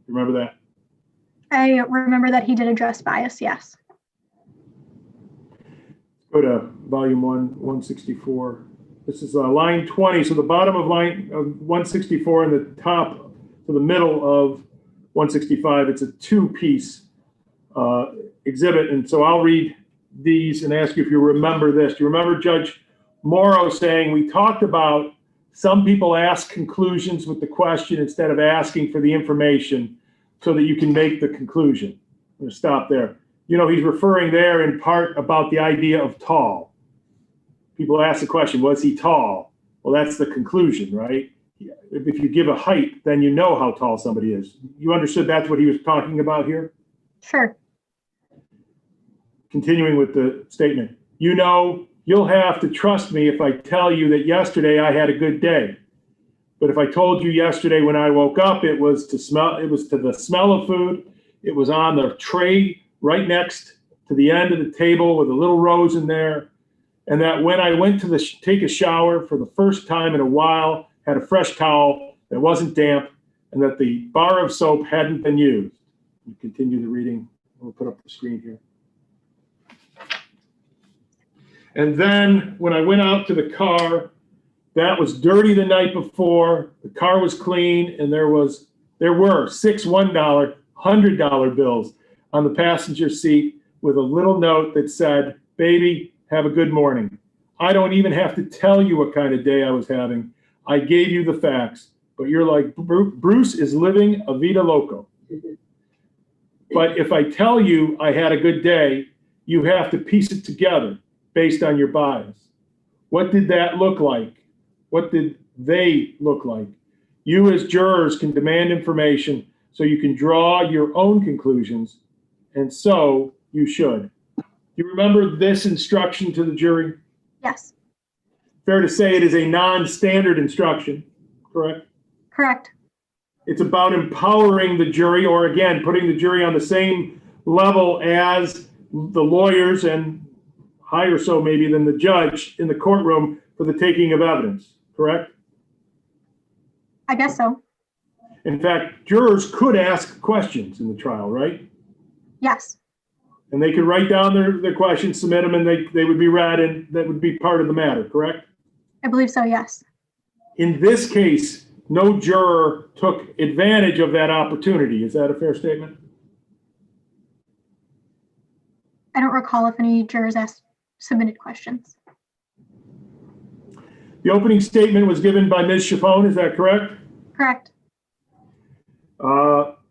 You remember that? I remember that he did address bias, yes. Go to volume 164. This is line 20. So the bottom of line 164 and the top to the middle of 165, it's a two-piece exhibit. And so I'll read these and ask you if you remember this. Do you remember Judge Morrow saying, we talked about some people ask conclusions with the question instead of asking for the information so that you can make the conclusion? I'm going to stop there. You know, he's referring there in part about the idea of tall. People ask the question, was he tall? Well, that's the conclusion, right? If you give a height, then you know how tall somebody is. You understood that's what he was talking about here? Sure. Continuing with the statement, you know, you'll have to trust me if I tell you that yesterday I had a good day. But if I told you yesterday when I woke up, it was to the smell of food. It was on the tray right next to the end of the table with a little rose in there. And that when I went to take a shower for the first time in a while, had a fresh towel that wasn't damp, and that the bar of soap hadn't been used. You continue the reading. We'll put up the screen here. And then when I went out to the car, that was dirty the night before. The car was clean, and there were 6 $1, $100 bills on the passenger seat with a little note that said, baby, have a good morning. I don't even have to tell you what kind of day I was having. I gave you the facts, but you're like, Bruce is living a vida loco. But if I tell you I had a good day, you have to piece it together based on your bias. What did that look like? What did they look like? You as jurors can demand information so you can draw your own conclusions, and so you should. Do you remember this instruction to the jury? Yes. Fair to say it is a non-standard instruction, correct? Correct. It's about empowering the jury, or again, putting the jury on the same level as the lawyers and higher so maybe than the judge in the courtroom for the taking of evidence, correct? I guess so. In fact, jurors could ask questions in the trial, right? Yes. And they could write down their questions, submit them, and they would be read, and that would be part of the matter, correct? I believe so, yes. In this case, no juror took advantage of that opportunity. Is that a fair statement? I don't recall if any jurors submitted questions. The opening statement was given by Ms. Chiffone, is that correct? Correct.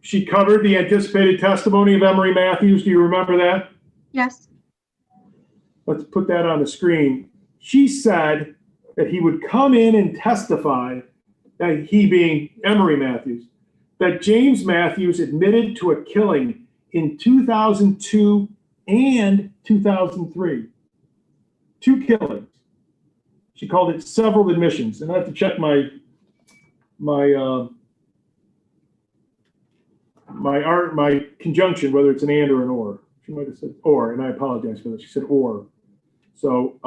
She covered the anticipated testimony of Emery Matthews. Do you remember that? Yes. Let's put that on the screen. She said that he would come in and testify, that he being Emery Matthews, that James Matthews admitted to a killing in 2002 and 2003. 2 killings. She called it several admissions. And I have to check my conjunction, whether it's an and or an or. She might have said or, and I apologize for that. She said or. So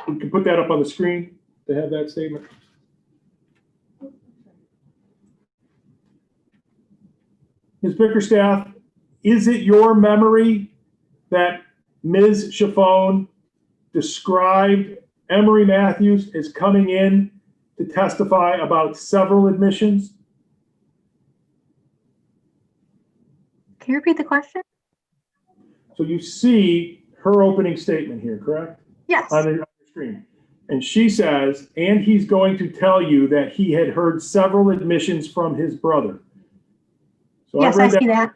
we can put that up on the screen to have that statement. Ms. Bickerstaff, is it your memory that Ms. Chiffone described Emery Matthews as coming in to testify about several admissions? Can you repeat the question? So you see her opening statement here, correct? Yes. On the screen. And she says, and he's going to tell you that he had heard several admissions from his brother. So Yes, I see that.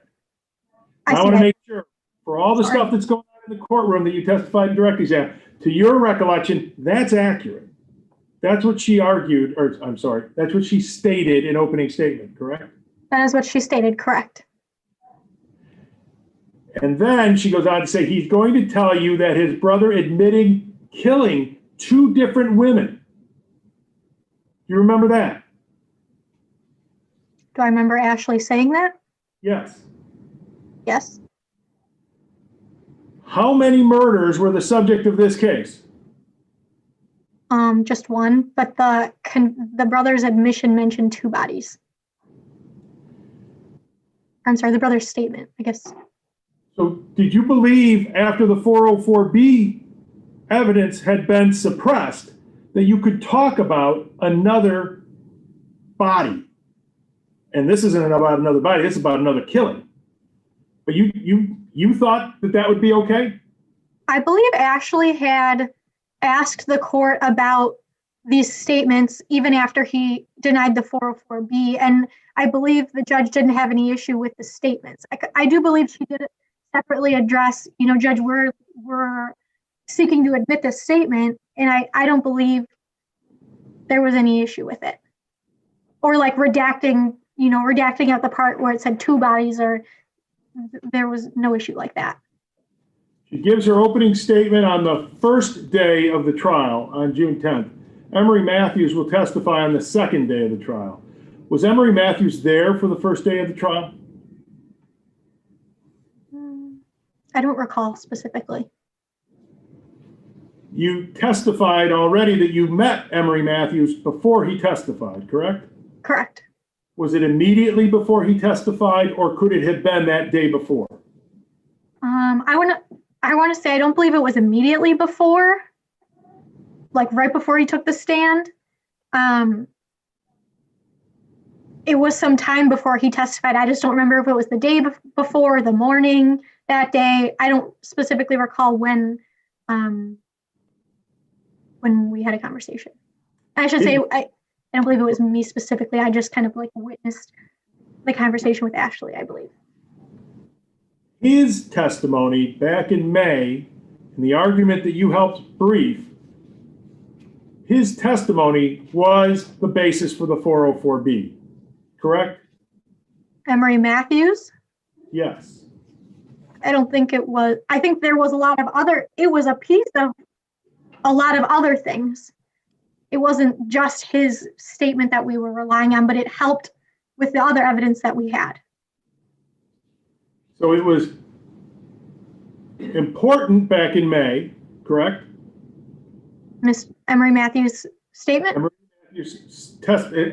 I want to make sure, for all the stuff that's going on in the courtroom that you testified directly at, to your recollection, that's accurate. That's what she argued, or I'm sorry, that's what she stated in opening statement, correct? That is what she stated, correct. And then she goes on to say he's going to tell you that his brother admitted killing 2 different women. You remember that? Do I remember Ashley saying that? Yes. Yes. How many murders were the subject of this case? Just one, but the brother's admission mentioned 2 bodies. I'm sorry, the brother's statement, I guess. So did you believe after the 404B evidence had been suppressed that you could talk about another body? And this isn't about another body, this is about another killing. But you thought that that would be okay? I believe Ashley had asked the court about these statements even after he denied the 404B, and I believe the judge didn't have any issue with the statements. I do believe she did separately address, Judge, we're seeking to admit this statement, and I don't believe there was any issue with it. Or like redacting out the part where it said two bodies, or there was no issue like that. She gives her opening statement on the first day of the trial on June 10th. Emery Matthews will testify on the second day of the trial. Was Emery Matthews there for the first day of the trial? I don't recall specifically. You testified already that you met Emery Matthews before he testified, correct? Correct. Was it immediately before he testified, or could it have been that day before? I want to say I don't believe it was immediately before, like right before he took the stand. It was some time before he testified. I just don't remember if it was the day before, the morning that day. I don't specifically recall when we had a conversation. I should say I don't believe it was me specifically. I just kind of like witnessed the conversation with Ashley, I believe. His testimony back in May, in the argument that you helped brief, his testimony was the basis for the 404B, correct? Emery Matthews? Yes. I don't think it was. I think there was it was a piece of a lot of other things. It wasn't just his statement that we were relying on, but it helped with the other evidence that we had. So it was important back in May, correct? Miss Emery Matthews' statement? Emery Matthews'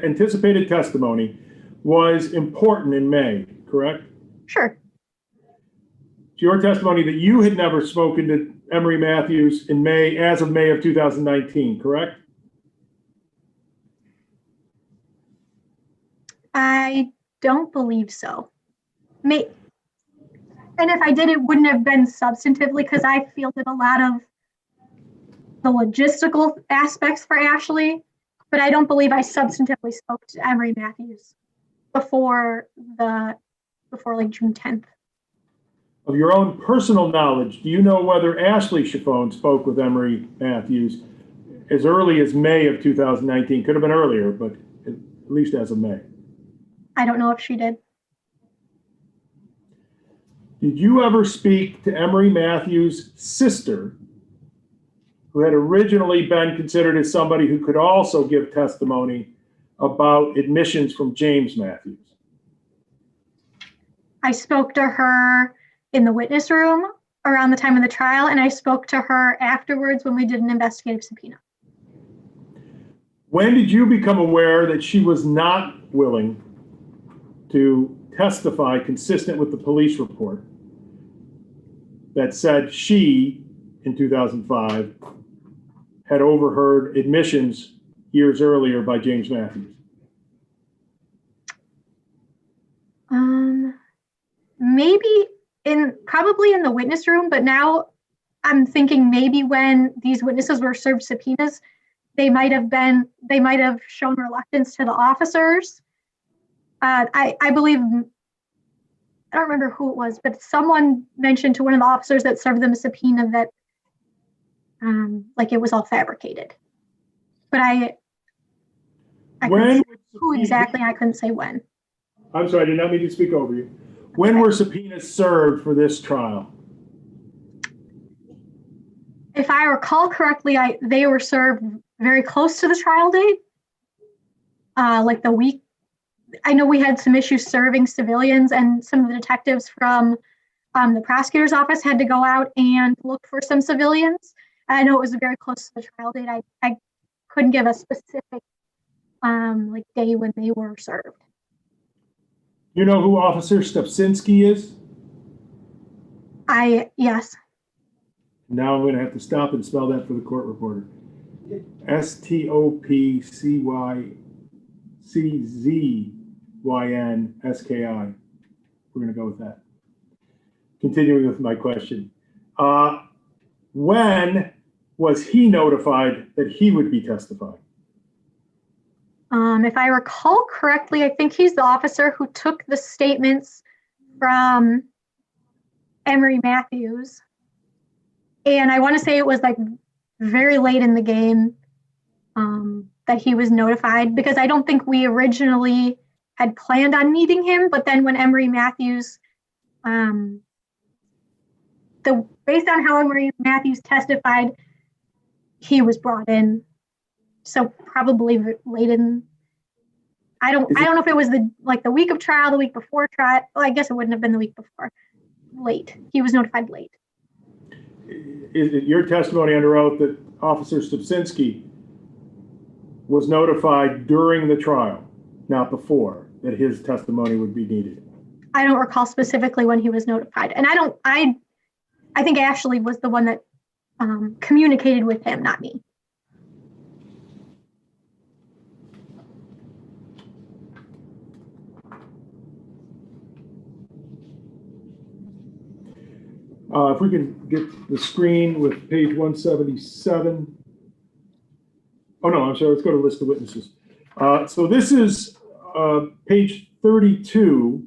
anticipated testimony was important in May, correct? Sure. It's your testimony that you had never spoken to Emery Matthews in May, as of May of 2019, correct? I don't believe so. And if I did, it wouldn't have been substantively, because I fielded a lot of the logistical aspects for Ashley, but I don't believe I substantively spoke to Emery Matthews before like June 10th. Of your own personal knowledge, do you know whether Ashley Chiffone spoke with Emery Matthews as early as May of 2019? Could have been earlier, but at least as of May. I don't know if she did. Did you ever speak to Emery Matthews' sister, who had originally been considered as somebody who could also give testimony about admissions from James Matthews? I spoke to her in the witness room around the time of the trial, and I spoke to her afterwards when we did an investigative subpoena. When did you become aware that she was not willing to testify consistent with the police report that said she, in 2005, had overheard admissions years earlier by James Matthews? Maybe probably in the witness room, but now I'm thinking maybe when these witnesses were served subpoenas, they might have shown reluctance to the officers. I believe, I don't remember who it was, but someone mentioned to one of the officers that served them a subpoena that like it was all fabricated. But I couldn't say who exactly, I couldn't say when. I'm sorry, I did not mean to speak over you. When were subpoenas served for this trial? If I recall correctly, they were served very close to the trial date, like the week. I know we had some issues serving civilians, and some of the detectives from the prosecutor's office had to go out and look for some civilians. I know it was very close to the trial date. I couldn't give a specific like day when they were served. You know who Officer Stupczynski is? Yes. Now I'm going to have to stop and spell that for the court reporter. Stopcyzynski. We're going to go with that. Continuing with my question. When was he notified that he would be testifying? If I recall correctly, I think he's the officer who took the statements from Emery Matthews. And I want to say it was like very late in the game that he was notified, because I don't think we originally had planned on meeting him. But then when Emery Matthews, based on how Emery Matthews testified, he was brought in. So probably late in, I don't know if it was the week of trial, the week before trial. Well, I guess it wouldn't have been the week before. Late. He was notified late. Is it your testimony under oath that Officer Stupczynski was notified during the trial, not before, that his testimony would be needed? I don't recall specifically when he was notified. And I think Ashley was the one that communicated with him, not me. If we can get the screen with page 177. Oh, no, I'm sorry. Let's go to list of witnesses. So this is page 32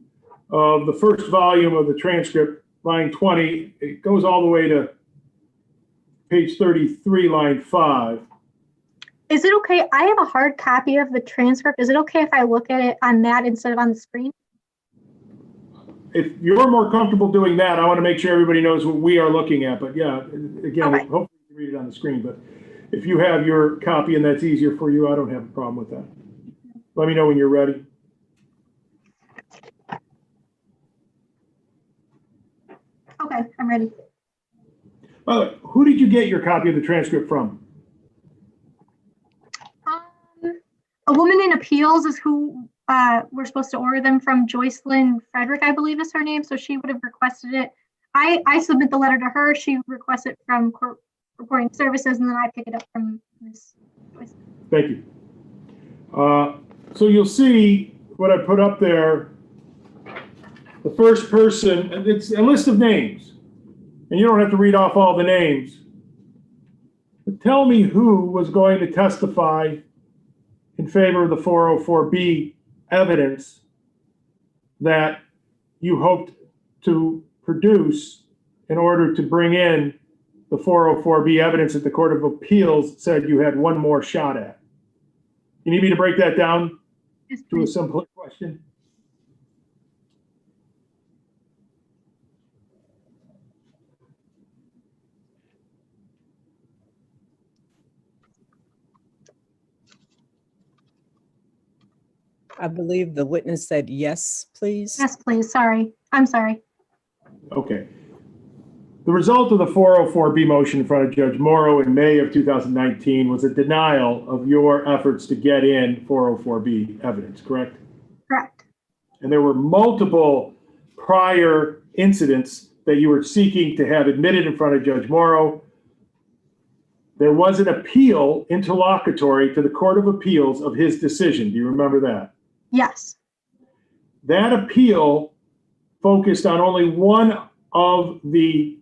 of the first volume of the transcript, line 20. It goes all the way to page 33, line 5. Is it okay? I have a hard copy of the transcript. Is it okay if I look at it on that instead of on the screen? If you're more comfortable doing that, I want to make sure everybody knows what we are looking at. But yeah, again, Okay. hopefully you can read it on the screen. But if you have your copy and that's easier for you, I don't have a problem with that. Let me know when you're ready. Okay, I'm ready. By the way, who did you get your copy of the transcript from? A woman in appeals is who we're supposed to order them from. Joycelyn Frederick, I believe is her name. So she would have requested it. I submit the letter to her. She requests it from Court Reporting Services, and then I pick it up from Ms. Joyce. Thank you. So you'll see what I put up there. The first person, and it's a list of names. And you don't have to read off all the names. But tell me who was going to testify in favor of the 404B evidence that you hoped to produce in order to bring in the 404B evidence that the Court of Appeals said you had one more shot at. You need me to break that down Yes, to a please. simple question? I believe the witness said yes, please. Yes, please. Sorry. I'm sorry. Okay. The result of the 404B motion in front of Judge Morrow in May of 2019 was a denial of your efforts to get in 404B evidence, correct? Correct. And there were multiple prior incidents that you were seeking to have admitted in front of Judge Morrow. There was an appeal interlocutory to the Court of Appeals of his decision. Do you remember that? Yes. That appeal focused on only one of the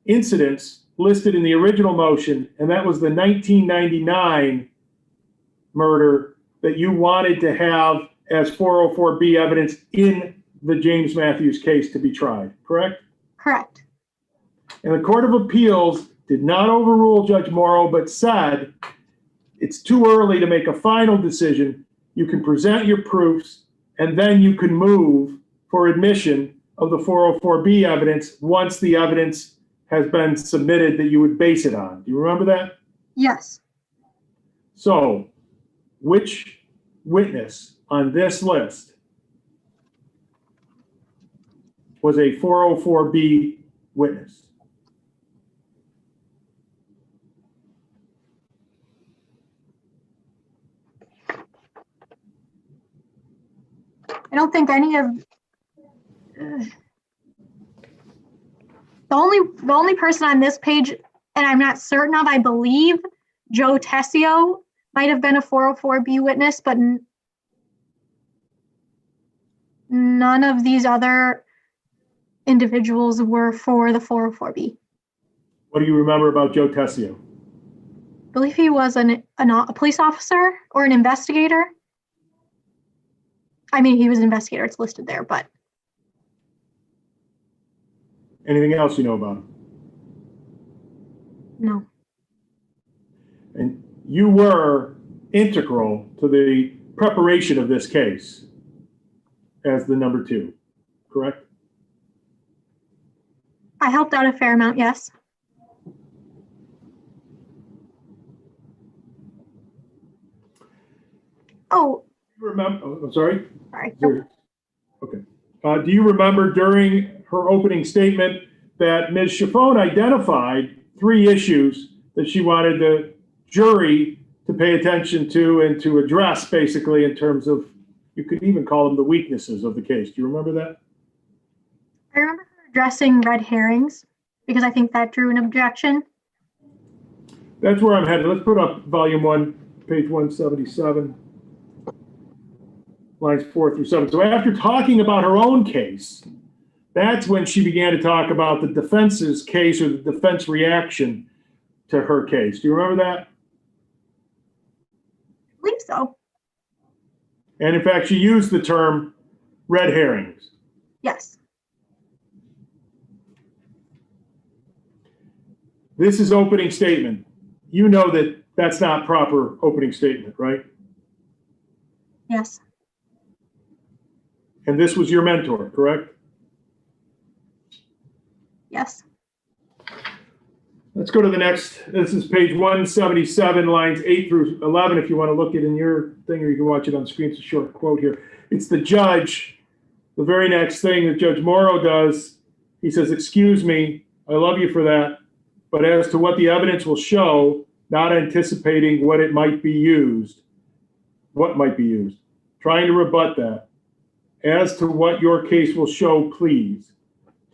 incidents listed in the original motion, and that was the 1999 murder that you wanted to have as 404B evidence in the James Matthews case to be tried, correct? Correct. And the Court of Appeals did not overrule Judge Morrow, but said it's too early to make a final decision. You can present your proofs, and then you can move for admission of the 404B evidence once the evidence has been submitted that you would base it on. Do you remember that? Yes. So, which witness on this list was a 404B witness? I don't think any of the only person on this page, and I'm not certain of, I believe Joe Tessio might have been a 404B witness, but none of these other individuals were for the 404B. What do you remember about Joe Tessio? I believe he was a police officer or an investigator. I mean, he was an investigator, it's listed there, but. Anything else you know about him? No. And you were integral to the preparation of this case as the number 2, correct? I helped out a fair amount, yes. Oh. Remember? Oh, I'm sorry. Sorry. Okay. Do you remember during her opening statement that Ms. Chiffone identified 3 issues that she wanted the jury to pay attention to and to address, basically, in terms of, you could even call them the weaknesses of the case. Do you remember that? I remember her addressing red herrings because I think that drew an objection. That's where I'm headed. Let's put up volume 1, page 177, lines 4 through 7. So after talking about her own case, that's when she began to talk about the defense's case or the defense reaction to her case. Do you remember that? I believe so. And in fact, she used the term red herrings. Yes. This is opening statement. You know that that's not proper opening statement, right? Yes. And this was your mentor, correct? Yes. Let's go to the next. This is page 177, lines 8 through 11. If you want to look it in your thing, or you can watch it on screen. It's a short quote here. It's the judge. The very next thing that Judge Morrow does, he says, "Excuse me, I love you for that, but as to what the evidence will show, not anticipating what it might be used, trying to rebut that. As to what your case will show, please."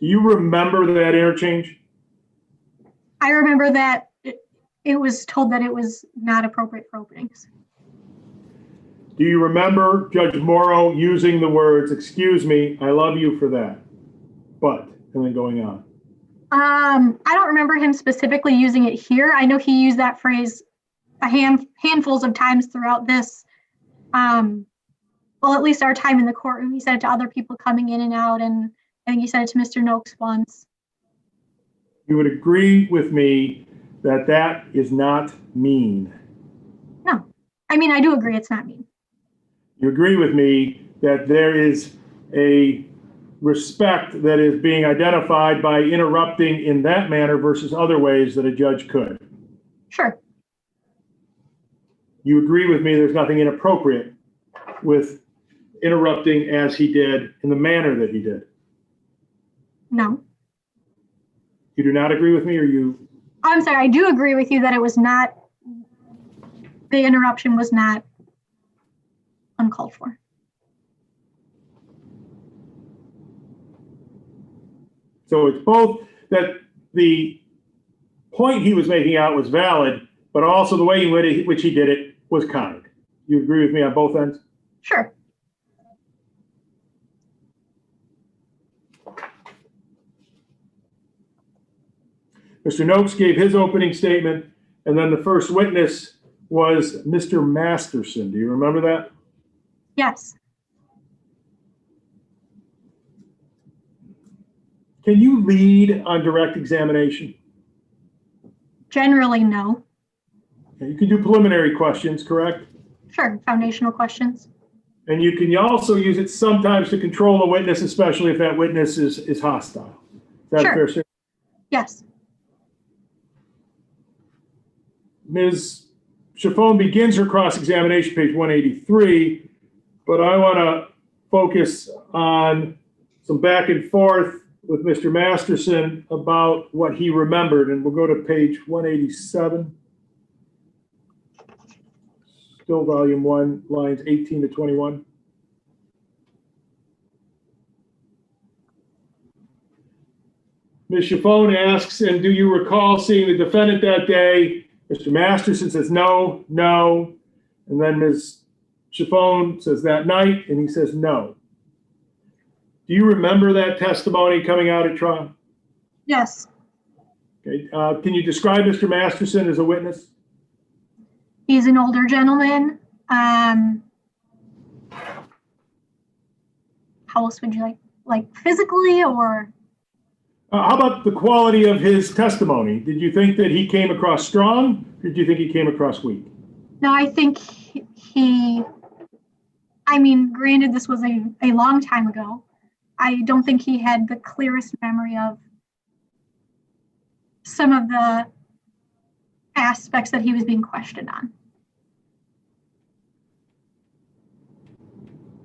Do you remember that interchange? I remember that it was told that it was not appropriate for openings. Do you remember Judge Morrow using the words, "Excuse me, I love you for that, but," and then going on? I don't remember him specifically using it here. I know he used that phrase handfuls of times throughout this. Well, at least our time in the courtroom. He said it to other people coming in and out, and I think he said it to Mr. Noakes once. You would agree with me that that is not mean. No, I mean, I do agree it's not mean. You agree with me that there is a respect that is being identified by interrupting in that manner versus other ways that a judge could. Sure. You agree with me there's nothing inappropriate with interrupting as he did in the manner that he did. No. You do not agree with me, or you? I'm sorry, I do agree with you that it was not, the interruption was not uncalled for. So it's both that the point he was making out was valid, but also the way in which he did it was kind. You agree with me on both ends? Sure. Mr. Noakes gave his opening statement, and then the first witness was Mr. Masterson. Do you remember that? Yes. Can you lead on direct examination? Generally, no. You can do preliminary questions, correct? Sure, foundational questions. And you can also use it sometimes to control a witness, especially if that witness is hostile. Is that Sure. a fair statement? Yes. Ms. Chiffone begins her cross-examination, page 183, but I want to focus on some back and forth with Mr. Masterson about what he remembered, and we'll go to page 187. Still volume 1, lines 18 to 21. Ms. Chaffone asks, and do you recall seeing the defendant that day? Mr. Masterson says no, no. And then Ms. Chaffone says that night, and he says no. Do you remember that testimony coming out at trial? Yes, Okay. Can you describe Mr. Masterson as a witness? he's an older gentleman. How else would you like physically or? How about the quality of his testimony? Did you think that he came across strong, or did you think he came across weak? No, I think I mean, granted, this was a long time ago. I don't think he had the clearest memory of some of the aspects that he was being questioned on.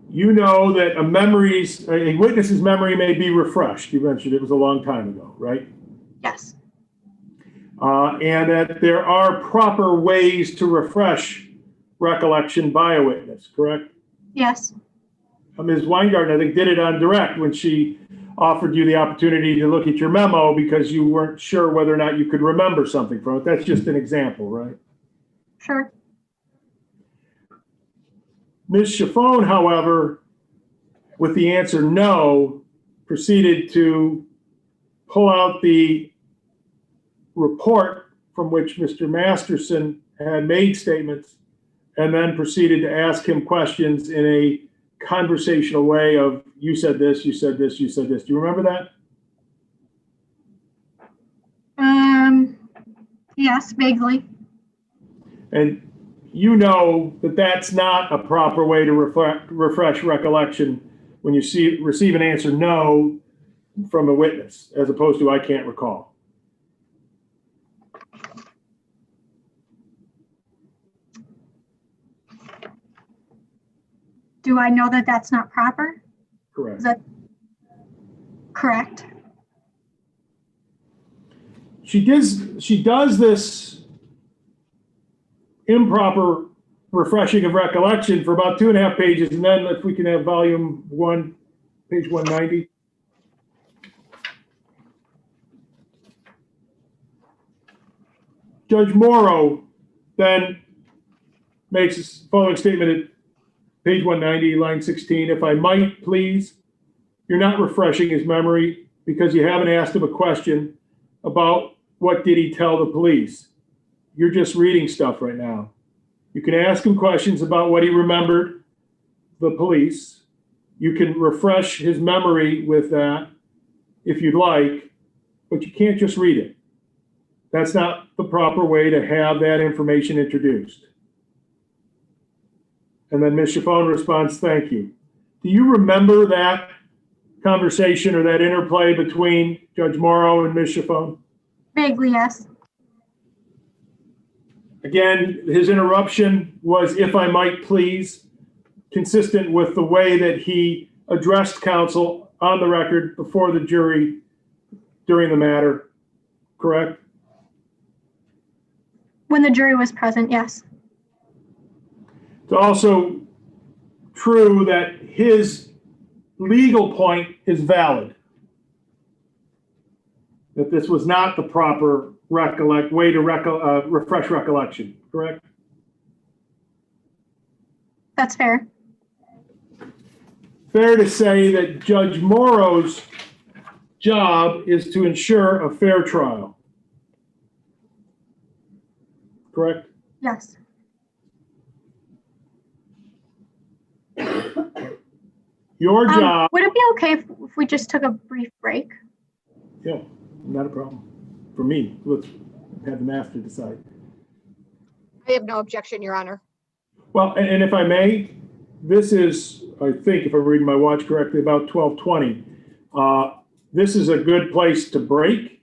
You know that a witness's memory may be refreshed. You mentioned it was a long time ago, right? Yes, And that there are proper ways to refresh recollection by a witness, correct? yes, Ms. Weingarten, I think, did it on direct when she offered you the opportunity to look at your memo because you weren't sure whether or not you could remember something from it. That's just an example, right? sure. Ms. Chaffone, however, with the answer no, proceeded to pull out the report from which Mr. Masterson had made statements and then proceeded to ask him questions in a conversational way of, you said this, you said this, you said this. Do you remember that? Yes, vaguely. And you know that that's not a proper way to refresh recollection when you receive an answer no from a witness, as opposed to I can't recall. Do I know that that's not proper? Correct. Is that correct? She does this improper refreshing of recollection for about 2.5 pages, and then if we can have volume 1, page 190. Judge Morrow then makes the following statement at page 190, line 16. If I might, please, you're not refreshing his memory because you haven't asked him a question about what did he tell the police. You're just reading stuff right now. You can ask him questions about what he remembered the police. You can refresh his memory with that if you'd like, but you can't just read it. That's not the proper way to have that information introduced. And then Ms. Chaffone responds, thank you. Do you remember that conversation or that interplay between Judge Morrow and Ms. Chaffone? Vaguely, yes. Again, his interruption was, if I might please, consistent with the way that he addressed counsel on the record before the jury during the matter, correct? When the jury was present, yes. It's also true that his legal point is valid, that this was not the proper way to refresh recollection, correct? That's fair. Fair to say that Judge Morrow's job is to ensure a fair trial, correct? Yes. Your job. Would it be okay if we just took a brief break? Yeah, not a problem. For me, let's have the master decide. I have no objection, Your Honor. Well, and if I may, this is, I think, if I'm reading my watch correctly, about 12:20. This is a good place to break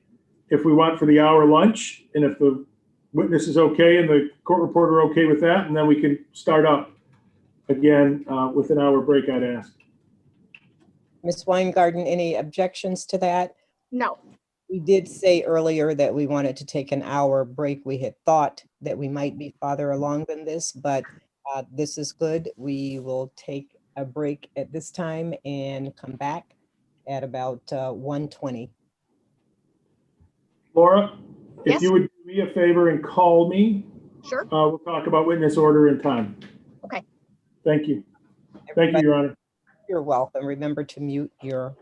if we want for the hour lunch, and if the witness is okay and the court reporter okay with that, and then we can start up again with an hour break, I'd ask. Ms. Weingarten, any objections to that? No. We did say earlier that we wanted to take an hour break. We had thought that we might be farther along than this, but this is good. We will take a break at this time and come back at about 1:20. Laura, if Yes. you would do me a favor and call me, Sure. we'll talk about witness order in time. Okay. Thank you. Thank you, Your Honor. You're welcome. Remember to mute your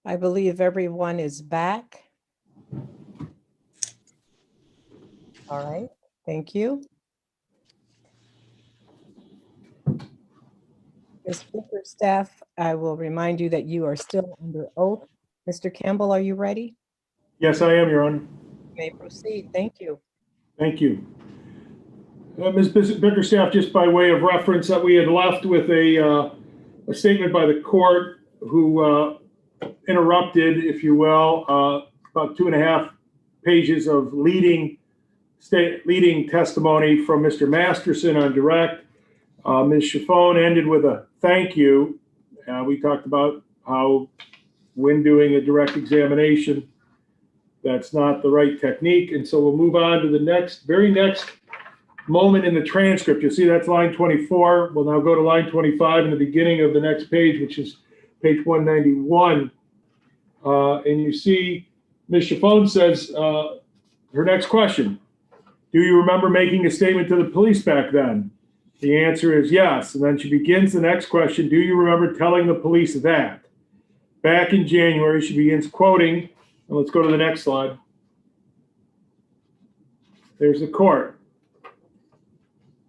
I believe everyone is back. All right, thank you. Ms. Bickerstaff, I will remind you that you are still under oath. Mr. Campbell, are you ready? Yes, I am, Your Honor. You may proceed. Thank you. Thank you. Ms. Bickerstaff, just by way of reference, that we had left with a statement by the court who interrupted, if you will, about 2.5 pages of leading testimony from Mr. Masterson on direct. Ms. Chiffone ended with a thank you. We talked about how when doing a direct examination, that's not the right technique. And so we'll move on to the very next moment in the transcript. You'll see that's line 24. We'll now go to line 25 in the beginning of the next page, which is page 191. And you see Ms. Chiffone says, her next question, do you remember making a statement to the police back then? The answer is yes. And then she begins the next question, do you remember telling the police that? Back in January, she begins quoting, and let's go to the next slide. There's the court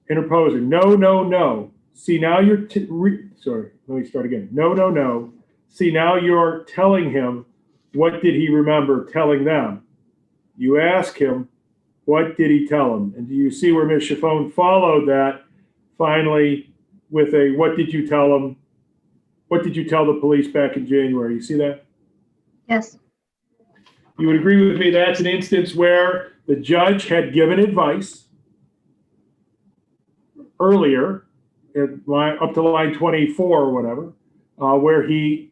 interposing. No, no, no. See, now you're, sorry, let me start again. No, no, no. See, now you're telling him, what did he remember telling them? You ask him, what did he tell him? And do you see where Ms. Chiffone followed that finally with a, what did you tell him? What did you tell the police back in January? You see that? Yes. You would agree with me that's an instance where the judge had given advice earlier, up to line 24 or whatever, where he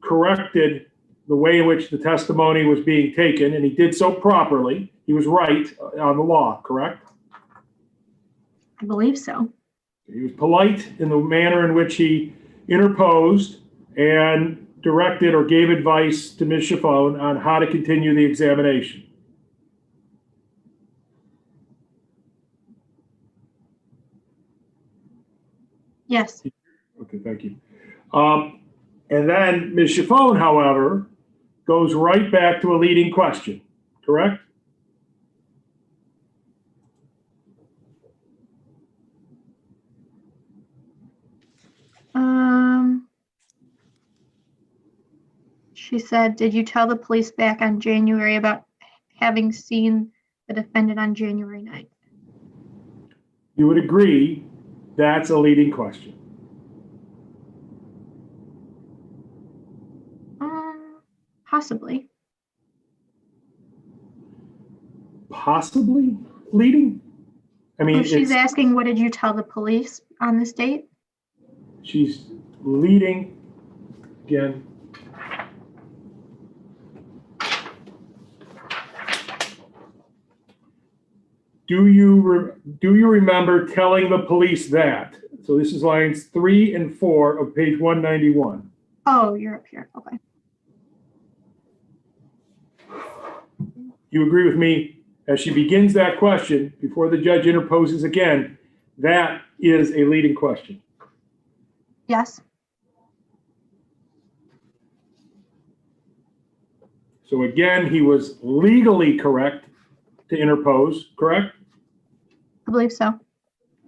corrected the way in which the testimony was being taken, and he did so properly. He was right on the law, correct? I believe so. He was polite in the manner in which he interposed and directed or gave advice to Ms. Chiffone on how to continue the examination. Yes. Okay, thank you. And then Ms. Chiffone, however, goes right back to a leading question, correct? She said, did you tell the police back on January about having seen the defendant on January 9th? You would agree that's a leading question. Possibly. Possibly leading? I mean, Well, she's asking, what did you tell the police on this date? She's leading again. Do you remember telling the police that? So this is lines 3 and 4 of page 191. Oh, you're up here. Okay. You agree with me as she begins that question before the judge interposes again, that is a leading question. Yes. So again, he was legally correct to interpose, correct? I believe so.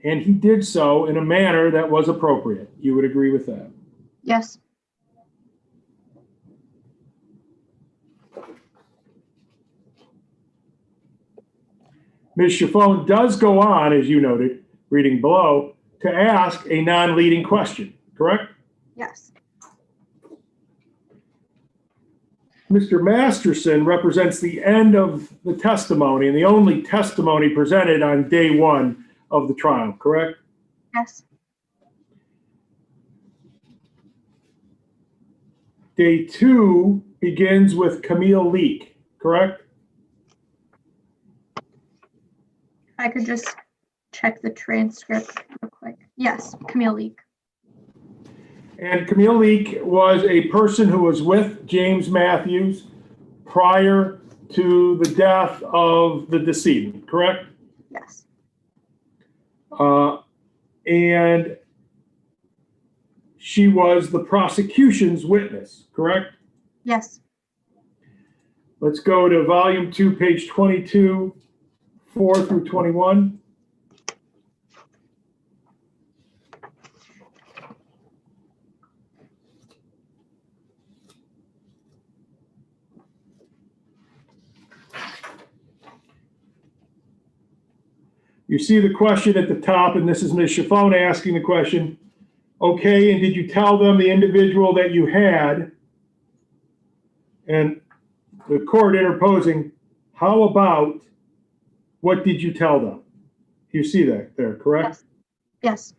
And he did so in a manner that was appropriate. You would agree with that? Yes. Ms. Chiffone does go on, as you noted, reading below, to ask a non-leading question, correct? Yes. Mr. Masterson represents the end of the testimony and the only testimony presented on day 1 of the trial, correct? Yes. Day 2 begins with Camille Leak, correct? I could just check the transcript real quick. Yes, Camille Leak. And Camille Leak was a person who was with James Matthews prior to the death of the decedent, correct? Yes. And she was the prosecution's witness, correct? Yes. Let's go to volume 2, page 22, 4 through 21. You see the question at the top, and this is Ms. Chiffone asking the question. Okay, and did you tell them the individual that you had? And the court interposing, how about, what did you tell them? You see that there, correct? Yes.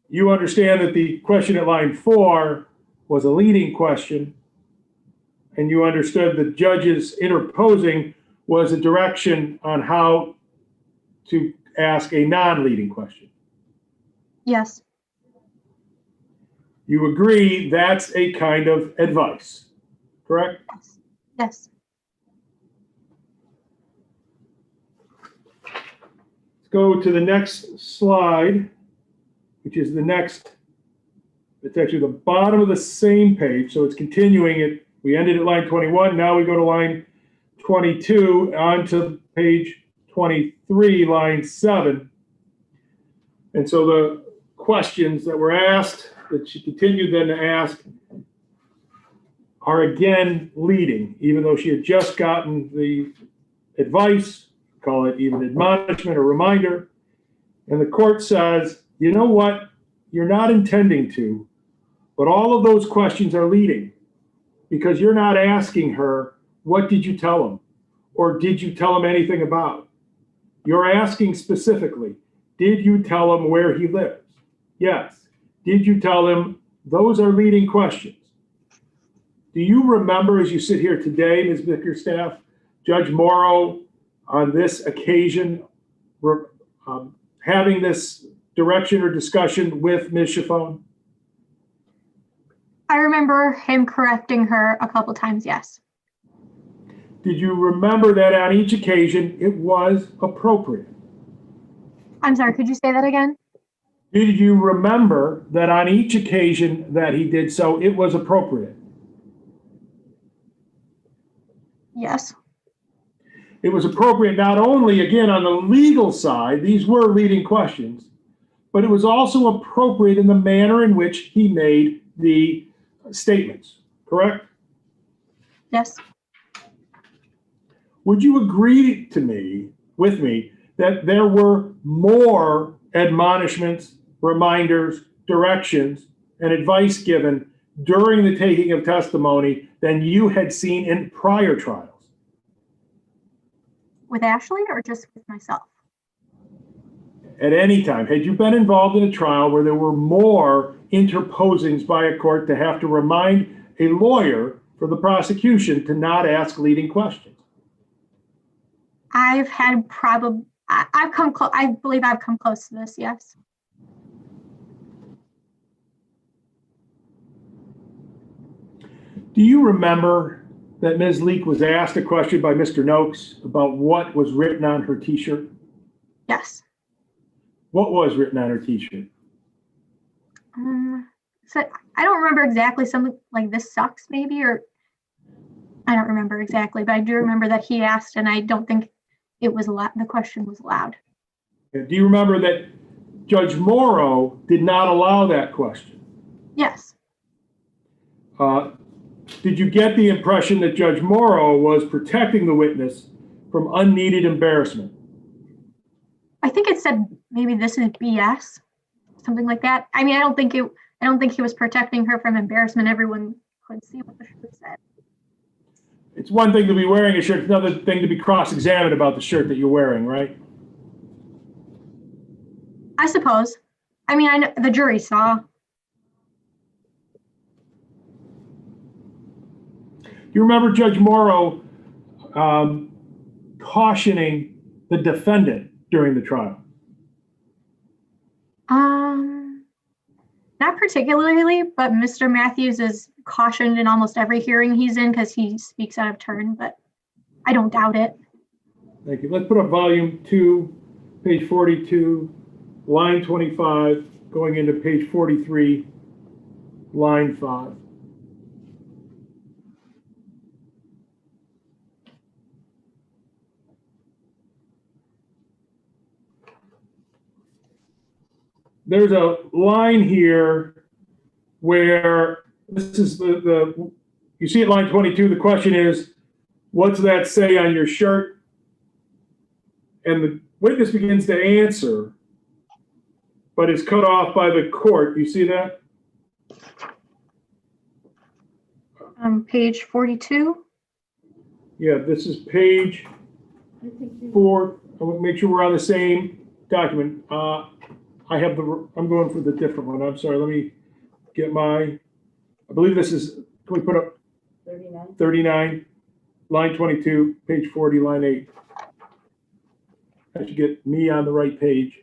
You understand that the question at line 4 was a leading question, and you understood the judge's interposing was a direction on how to ask a non-leading question. Yes. You agree that's a kind of advice, correct? Yes. Let's go to the next slide, which is the next, it's actually the bottom of the same page, so it's continuing it. We ended at line 21, now we go to line 22, on to page 23, line 7. And so the questions that were asked, that she continued then to ask, are again leading, even though she had just gotten the advice, call it even admonishment or reminder. And the court says, you know what, you're not intending to, but all of those questions are leading because you're not asking her, what did you tell him? Or did you tell him anything about? You're asking specifically, did you tell him where he lives? Yes. Did you tell him? Those are leading questions. Do you remember, as you sit here today, Ms. Bickerstaff, Judge Morrow on this occasion having this direction or discussion with Ms. Chiffone? I remember him correcting her a couple times, yes. Did you remember that on each occasion it was appropriate? I'm sorry, could you say that again? Did you remember that on each occasion that he did so, it was appropriate? Yes. It was appropriate not only, again, on the legal side, these were leading questions, but it was also appropriate in the manner in which he made the statements, correct? Yes. Would you agree with me, that there were more admonishments, reminders, directions, and advice given during the taking of testimony than you had seen in prior trials? With Ashley or just with myself? At any time, had you been involved in a trial where there were more interposings by a court to have to remind a lawyer for the prosecution to not ask leading questions? I've had I've come close. I believe I've come close to this. Yes. Do you remember that Ms. Leek was asked a question by Mr. Noakes about what was written on her t-shirt? Yes. What was written on her t-shirt? So I don't remember exactly. Something like "this sucks" maybe, or I don't remember exactly, but I do remember that he asked, and I don't think it was the question was allowed. Do you remember that Judge Morrow did not allow that question? Yes. Did you get the impression that Judge Morrow was protecting the witness from unneeded embarrassment? I think it said maybe "this is BS," something like that. I mean, I don't think he was protecting her from embarrassment. Everyone could see what the shirt said. It's one thing to be wearing a shirt, it's another thing to be cross-examined about the shirt that you're wearing, right? I suppose. I mean, I know the jury saw. You remember Judge Morrow cautioning the defendant during the trial? Not particularly, but Mr. Matthews is cautioned in almost every hearing he's in because he speaks out of turn, but I don't doubt it. Thank you. Let's put up volume 2, page 42, line 25, going into page 43, line 5. there's a line here where this is you see at line 22, the question is, what's that say on your shirt? And the witness begins to answer, but is cut off by the court. You see that? Page 42. Yeah, this is page 4. I want to make sure we're on the same document. I'm going for the different one. I'm sorry. Let me get I believe this is, can we put up 39, line 22, page 40, line 8. I should get me on the right page.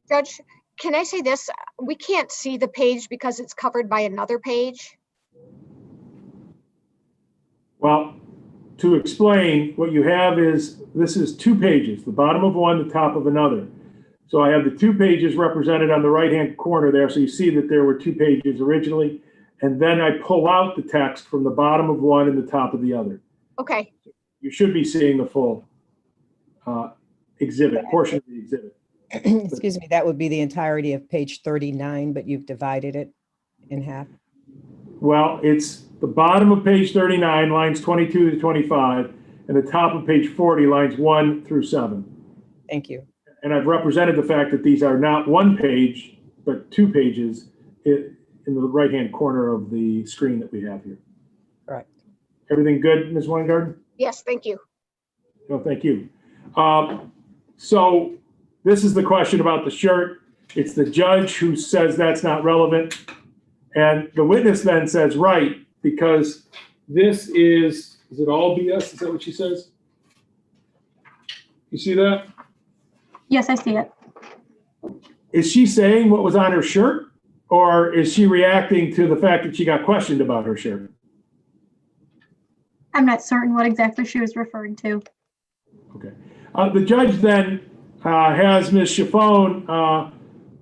Judge, can I say this? We can't see the page because it's covered by another page. Well, to explain, what you have is, this is 2 pages, the bottom of one, the top of another. So I have the 2 pages represented on the right-hand corner there. So you see that there were 2 pages originally. And then I pull out the text from the bottom of one and the top of the other. Okay. You should be seeing the full exhibit, portion of the exhibit. Excuse me, that would be the entirety of page 39, but you've divided it in half. Well, it's the bottom of page 39, lines 22 to 25, and the top of page 40, lines 1 through 7. Thank you. And I've represented the fact that these are not 1 page, but 2 pages in the right-hand corner of the screen that we have here. Correct. Everything good, Ms. Weingarten? Yes, thank you. No, thank you. So this is the question about the shirt. It's the judge who says that's not relevant. And the witness then says, right, because this is it all BS? Is that what she says? You see that? Yes, I see it. Is she saying what was on her shirt? Or is she reacting to the fact that she got questioned about her shirt? I'm not certain what exactly she was referring to. Okay. The judge then has Ms. Chiffone,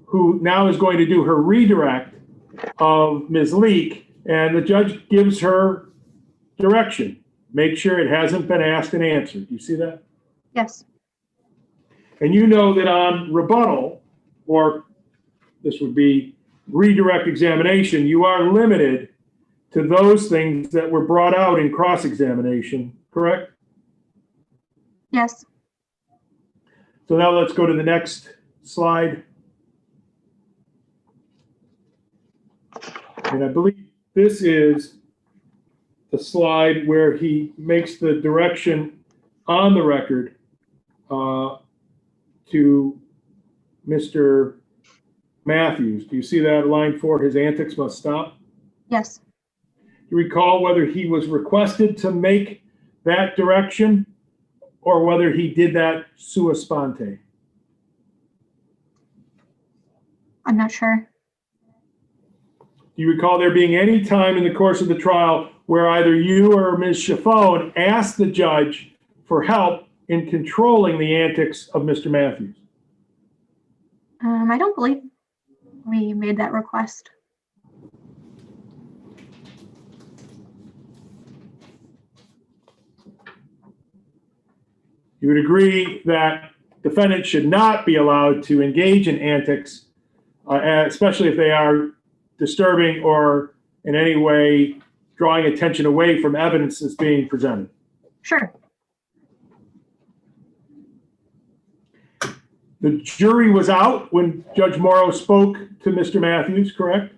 who now is going to do her redirect of Ms. Leak, and the judge gives her direction. Make sure it hasn't been asked and answered. You see that? Yes. And you know that on rebuttal, or this would be redirect examination, you are limited to those things that were brought out in cross-examination, correct? Yes. So now let's go to the next slide. And I believe this is the slide where he makes the direction on the record to Mr. Matthews. Do you see that line 4, his antics must stop? Yes. Do you recall whether he was requested to make that direction or whether he did that sua sponte? I'm not sure. Do you recall there being any time in the course of the trial where either you or Ms. Chiffone asked the judge for help in controlling the antics of Mr. Matthews? I don't believe we made that request. You would agree that defendants should not be allowed to engage in antics, especially if they are disturbing or in any way drawing attention away from evidence that's being presented. Sure. The jury was out when Judge Morrow spoke to Mr. Matthews, correct?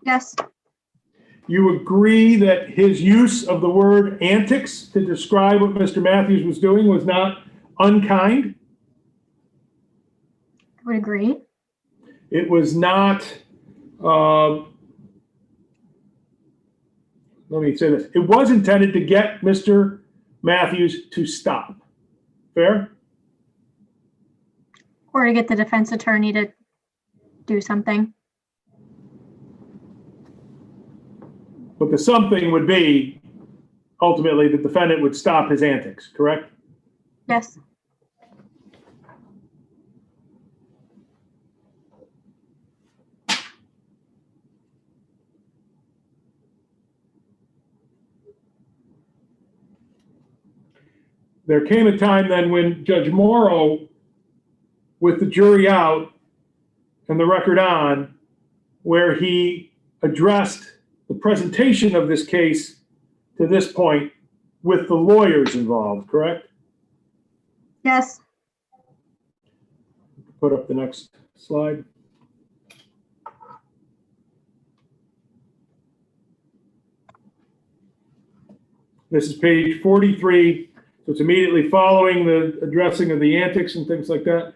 Yes. You agree that his use of the word antics to describe what Mr. Matthews was doing was not unkind? I would agree. It was not, let me say this, it was intended to get Mr. Matthews to stop. Fair? Or to get the defense attorney to do something. But the something would be, ultimately, the defendant would stop his antics, correct? Yes. There came a time then when Judge Morrow with the jury out and the record on, where he addressed the presentation of this case to this point with the lawyers involved, correct? Yes. Put up the next slide. This is page 43. So it's immediately following the addressing of the antics and things like that.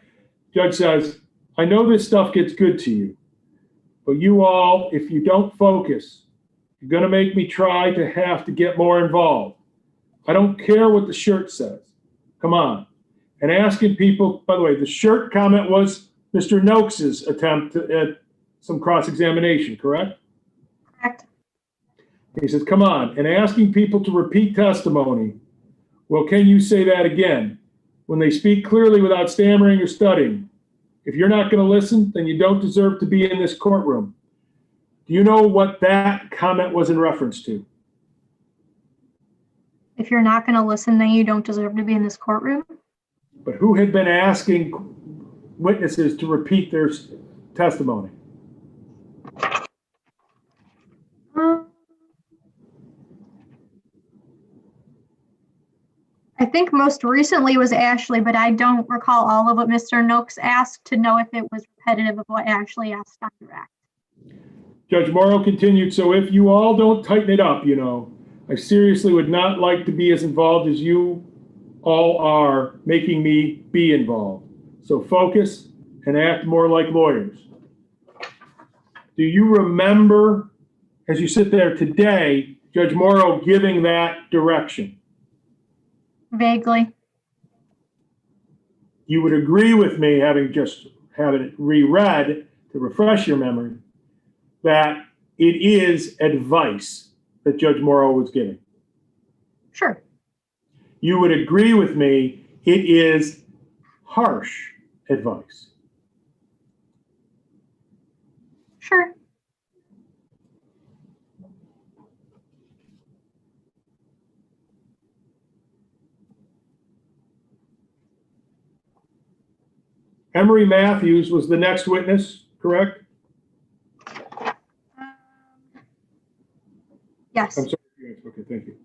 Judge says, I know this stuff gets good to you, but you all, if you don't focus, you're going to make me try to have to get more involved. I don't care what the shirt says. Come on. And asking people, by the way, the shirt comment was Mr. Noakes's attempt at some cross-examination, correct? Correct. He says, come on, and asking people to repeat testimony. Well, can you say that again? When they speak clearly without stammering or stuttering. If you're not going to listen, then you don't deserve to be in this courtroom. Do you know what that comment was in reference to? If you're not going to listen, then you don't deserve to be in this courtroom. But who had been asking witnesses to repeat their testimony? I think most recently was Ashley, but I don't recall all of what Mr. Noakes asked to know if it was repetitive of what Ashley asked on direct. Judge Morrow continued, so if you all don't tighten it up, I seriously would not like to be as involved as you all are making me be involved. So focus and act more like lawyers. Do you remember, as you sit there today, Judge Morrow giving that direction? Vaguely. You would agree with me, having just had it reread to refresh your memory, that it is advice that Judge Morrow was giving. Sure. You would agree with me, it is harsh advice. Sure. Emery Matthews was the next witness, correct? Yes. I'm sorry. Okay, thank you.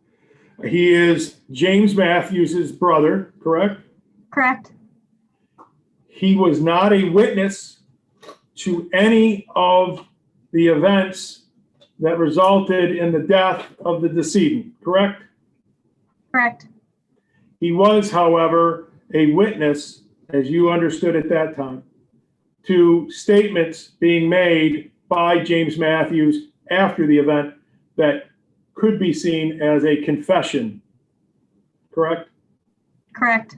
He is James Matthews' brother, correct? Correct. He was not a witness to any of the events that resulted in the death of the decedent, correct? Correct. He was, however, a witness, as you understood at that time, to statements being made by James Matthews after the event that could be seen as a confession, correct? Correct.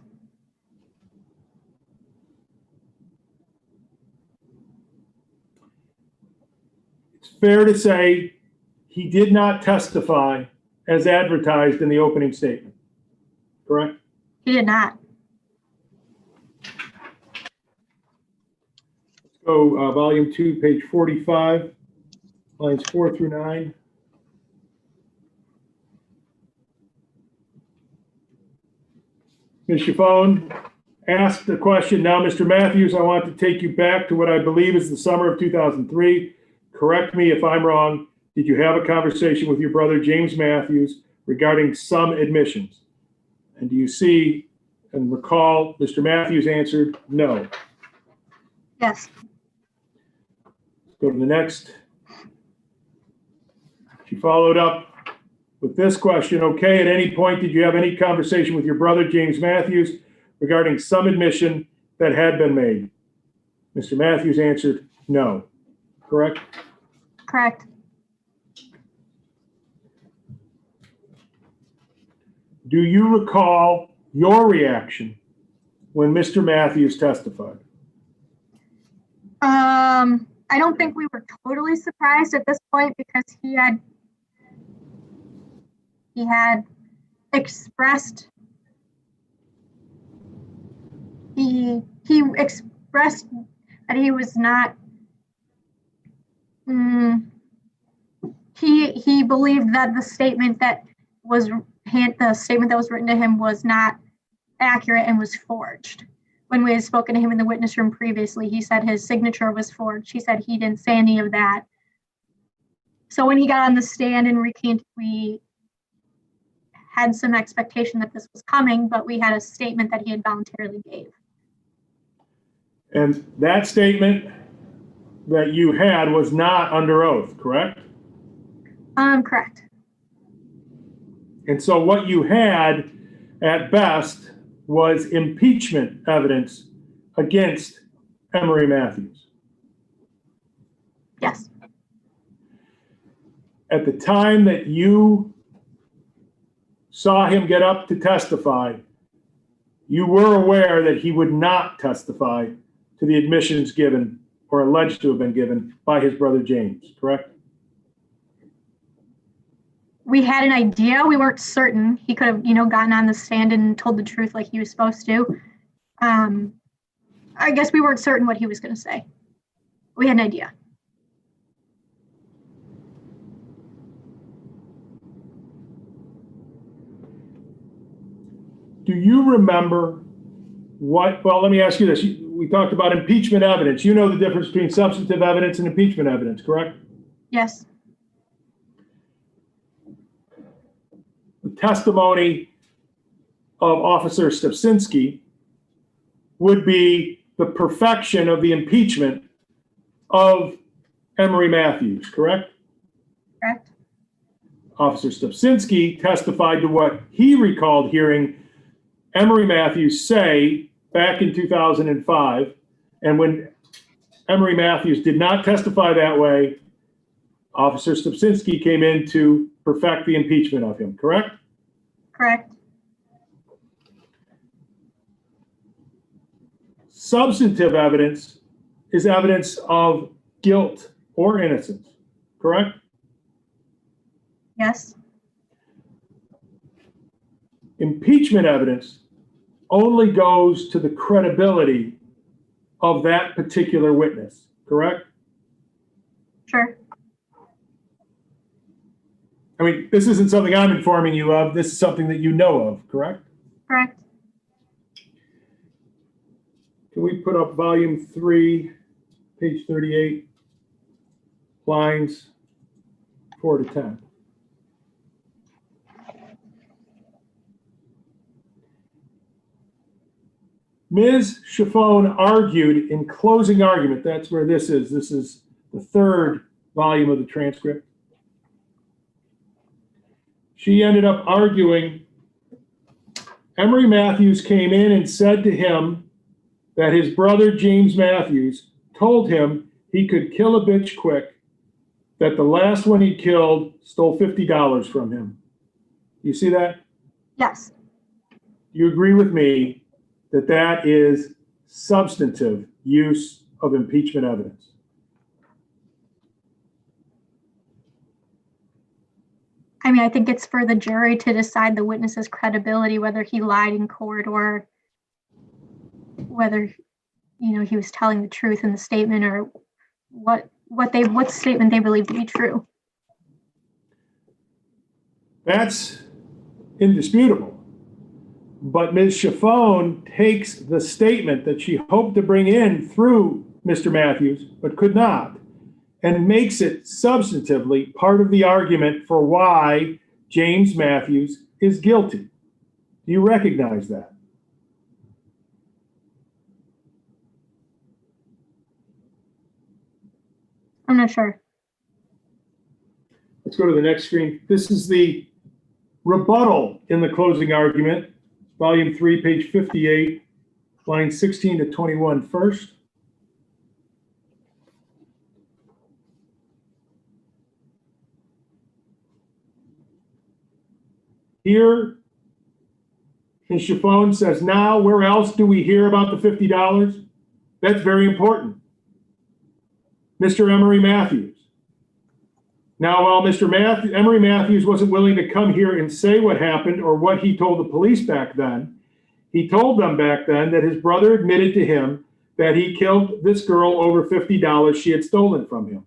It's fair to say he did not testify as advertised in the opening statement, correct? He did not. Let's go volume 2, page 45, lines 4 through 9. Ms. Chaffone asked the question, now, Mr. Matthews, I want to take you back to what I believe is the summer of 2003. Correct me if I'm wrong. Did you have a conversation with your brother, James Matthews, regarding some admissions? And do you see and recall Mr. Matthews answered no? Yes. Go to the next. She followed up with this question. Okay, at any point, did you have any conversation with your brother, James Matthews, regarding some admission that had been made? Mr. Matthews answered no. Correct? Correct. Do you recall your reaction when Mr. Matthews testified? I don't think we were totally surprised at this point because he had expressed he expressed that he was not he believed that the statement that was written to him was not accurate and was forged. when we had spoken to him in the witness room previously, he said his signature was forged. He said he didn't say any of that. So when he got on the stand and recanted, we had some expectation that this was coming, but we had a statement that he had voluntarily gave. And that statement that you had was not under oath, correct? Correct. And so what you had at best was impeachment evidence against Emery Matthews. Yes. At the time that you saw him get up to testify, you were aware that he would not testify to the admissions given or alleged to have been given by his brother James, correct? We had an idea. We weren't certain. He could have, gotten on the stand and told the truth like he was supposed to. I guess we weren't certain what he was going to say. We had an idea. Do you remember well, let me ask you this. We talked about impeachment evidence. You know the difference between substantive evidence and impeachment evidence, correct? Yes. The testimony of Officer Stepsinski would be the perfection of the impeachment of Emery Matthews, correct? Correct. Officer Stepsinski testified to what he recalled hearing Emery Matthews say back in 2005. And when Emery Matthews did not testify that way, Officer Stepsinski came in to perfect the impeachment of him, correct? Correct. Substantive evidence is evidence of guilt or innocence, correct? Yes. Impeachment evidence only goes to the credibility of that particular witness, correct? Sure. I mean, this isn't something I'm informing you of. This is something that you know of, correct? Correct. Can we put up volume 3, page 38, lines 4 to 10? Ms. Chiffone argued in closing argument, that's where this is. This is the third volume of the transcript. She ended up arguing, Emery Matthews came in and said to him that his brother James Matthews told him he could kill a bitch quick, that the last one he killed stole $50 from him. You see that? Yes. You agree with me that that is substantive use of impeachment evidence? I mean, I think it's for the jury to decide the witness's credibility, whether he lied in court or whether, he was telling the truth in the statement or what statement they believe to be true. That's indisputable. But Ms. Chiffone takes the statement that she hoped to bring in through Mr. Matthews, but could not, and makes it substantively part of the argument for why James Matthews is guilty. Do you recognize that? I'm not sure. Let's go to the next screen. This is the rebuttal in the closing argument, volume 3, page 58, line 16 to 21 first. Here, Ms. Chiffone says, now where else do we hear about the $50? That's very important. Mr. Emery Matthews. Now, while Emery Matthews wasn't willing to come here and say what happened or what he told the police back then, he told them back then that his brother admitted to him that he killed this girl over $50 she had stolen from him.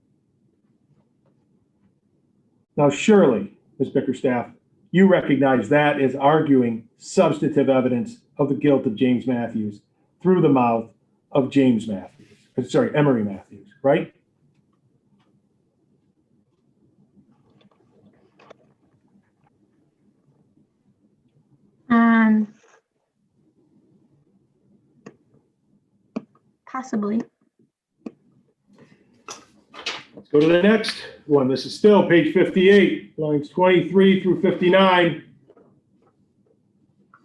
Now, surely, Ms. Bickerstaff, you recognize that as arguing substantive evidence of the guilt of James Matthews through the mouth of Emery Matthews, right? Possibly. Let's go to the next one. This is still page 58, lines 23 through 59,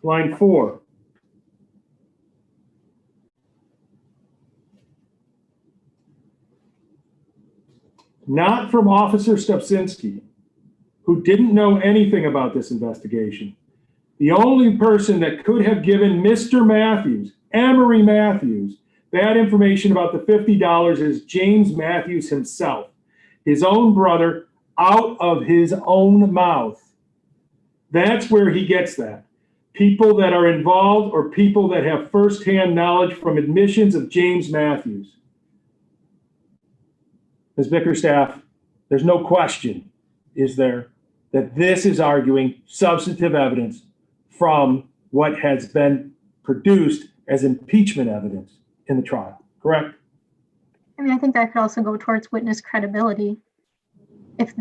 line 4. Not from Officer Stupczynski, who didn't know anything about this investigation. The only person that could have given Mr. Matthews, Emery Matthews, that information about the $50 is James Matthews himself, his own brother, out of his own mouth. That's where he gets that. People that are involved or people that have firsthand knowledge from admissions of James Matthews. Ms. Bickerstaff, there's no question, is there, that this is arguing substantive evidence from what has been produced as impeachment evidence in the trial, correct? I mean, I think that could also go towards witness credibility. If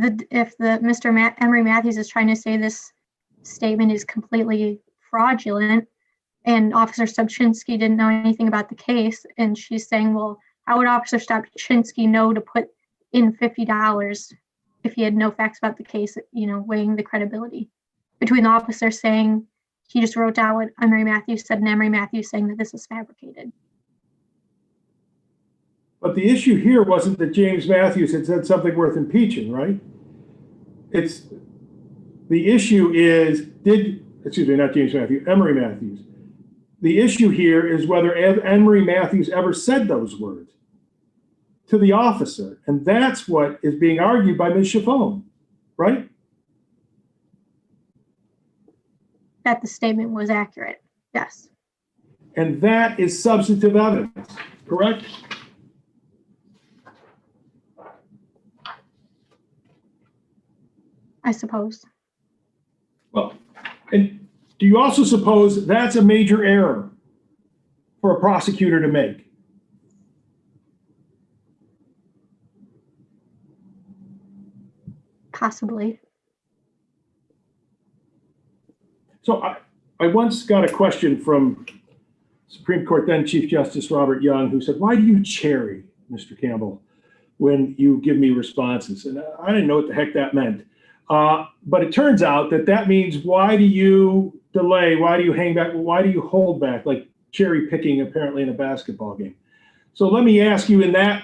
Emery Matthews is trying to say this statement is completely fraudulent and Officer Stupczynski didn't know anything about the case, and she's saying, well, how would Officer Stupczynski know to put in $50 if he had no facts about the case, weighing the credibility between the officer saying he just wrote down what Emery Matthews said and Emery Matthews saying that this is fabricated. But the issue here wasn't that James Matthews had said something worth impeaching, right? The issue is, not James Matthews, Emery Matthews. The issue here is whether Emery Matthews ever said those words to the officer. And that's what is being argued by Ms. Chiffone, right? That the statement was accurate, yes. And that is substantive evidence, correct? I suppose. Well, and do you also suppose that's a major error for a prosecutor to make? Possibly. So I once got a question from Supreme Court then Chief Justice Robert Young, who said, why do you cherry, Mr. Campbell, when you give me responses? And I didn't know what the heck that meant. But it turns out that means, why do you delay? Why do you hang back? Why do you hold back? Like cherry picking, apparently, in a basketball game. So let me ask you in that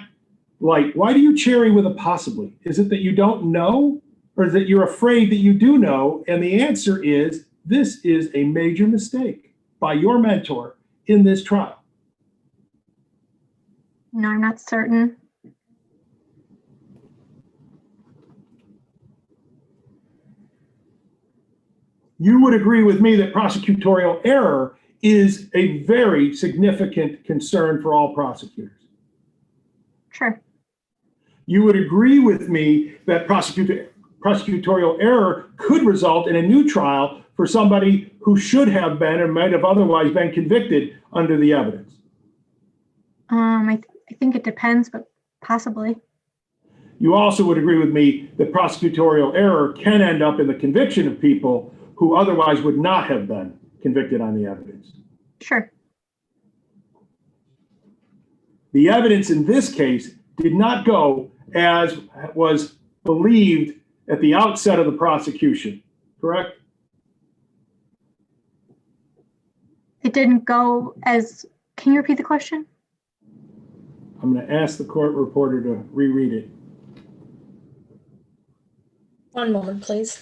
light, why do you cherry with a possibly? Is it that you don't know, or that you're afraid that you do know? And the answer is, this is a major mistake by your mentor in this trial. No, I'm not certain. You would agree with me that prosecutorial error is a very significant concern for all prosecutors. Sure. You would agree with me that prosecutorial error could result in a new trial for somebody who should have been or might have otherwise been convicted under the evidence. I think it depends, but possibly. You also would agree with me that prosecutorial error can end up in the conviction of people who otherwise would not have been convicted on the evidence. Sure. The evidence in this case did not go as was believed at the outset of the prosecution, correct? It didn't go as, can you repeat the question? I'm going to ask the court reporter to reread it. One moment, please.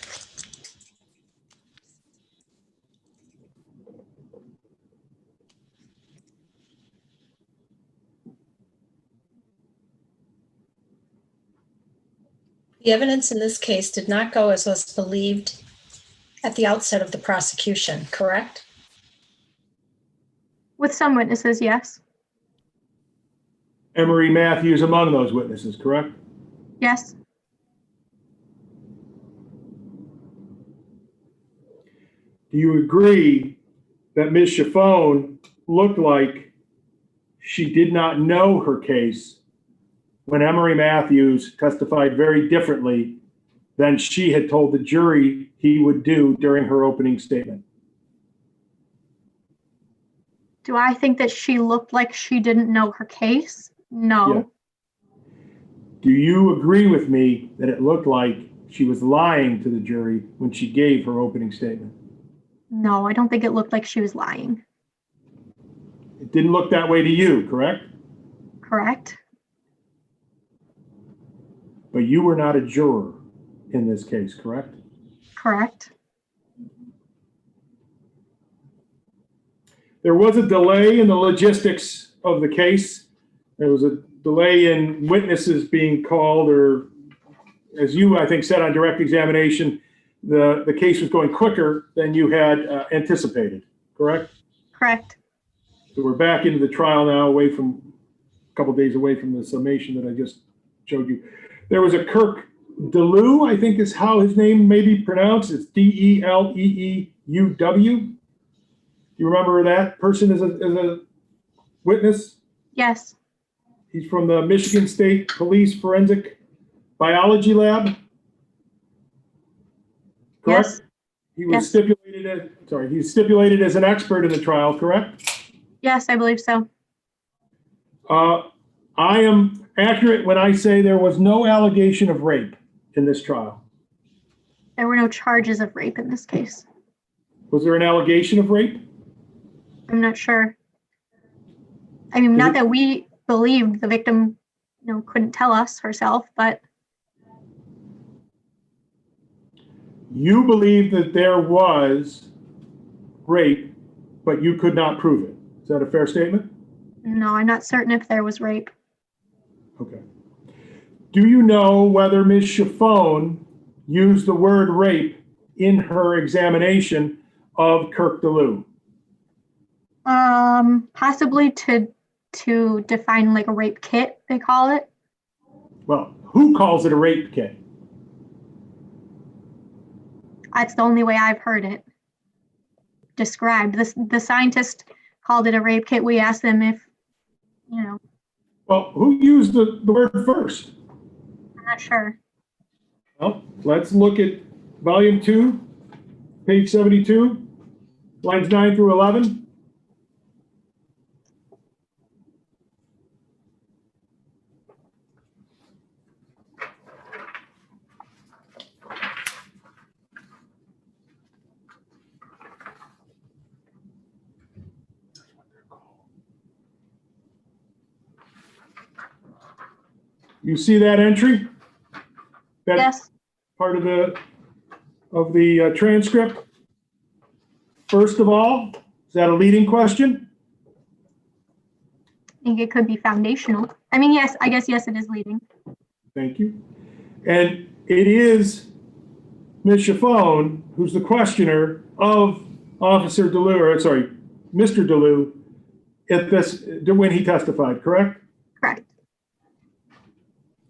The evidence in this case did not go as was believed at the outset of the prosecution, correct? With some witnesses, yes. Emery Matthews among those witnesses, correct? Yes. Do you agree that Ms. Chiffone looked like she did not know her case when Emery Matthews testified very differently than she had told the jury he would do during her opening statement? Do I think that she looked like she didn't know her case? No. Yeah. Do you agree with me that it looked like she was lying to the jury when she gave her opening statement? No, I don't think it looked like she was lying. It didn't look that way to you, correct? Correct? But you were not a juror in this case, correct? Correct. There was a delay in the logistics of the case. There was a delay in witnesses being called, or as you, I think, said on direct examination, the case was going quicker than you had anticipated, correct? Correct. So we're back into the trial now, a couple days away from the summation that I just showed you. There was a Kirk DeLew, I think is how his name may be pronounced. It's Deleuw. You remember that person as a witness? Yes. He's from the Michigan State Police Forensic Biology Lab. Correct? Yes. He was Yes. he's stipulated as an expert in the trial, correct? Yes, I believe so. I am accurate when I say there was no allegation of rape in this trial. There were no charges of rape in this case. Was there an allegation of rape? I'm not sure. I mean, not that we believed the victim, couldn't tell us herself, but You believe that there was rape, but you could not prove it. Is that a fair statement? no, I'm not certain if there was rape. Okay. Do you know whether Ms. Chiffone used the word rape in her examination of Kirk DeLew? Possibly to define like a rape kit, they call it. Well, who calls it a rape kit? That's the only way I've heard it described. The scientist called it a rape kit. We asked them if, Well, who used the word first? I'm not sure. Well, let's look at volume 2, page 72, lines 9 through 11. You see that entry? That Yes. part of the transcript? First of all, is that a leading question? I think it could be foundational. I mean, yes, I guess, yes, it is leading. Thank you. And it is Ms. Chiffone who's the questioner of Officer DeLew, Mr. DeLew, when he testified, correct? Correct.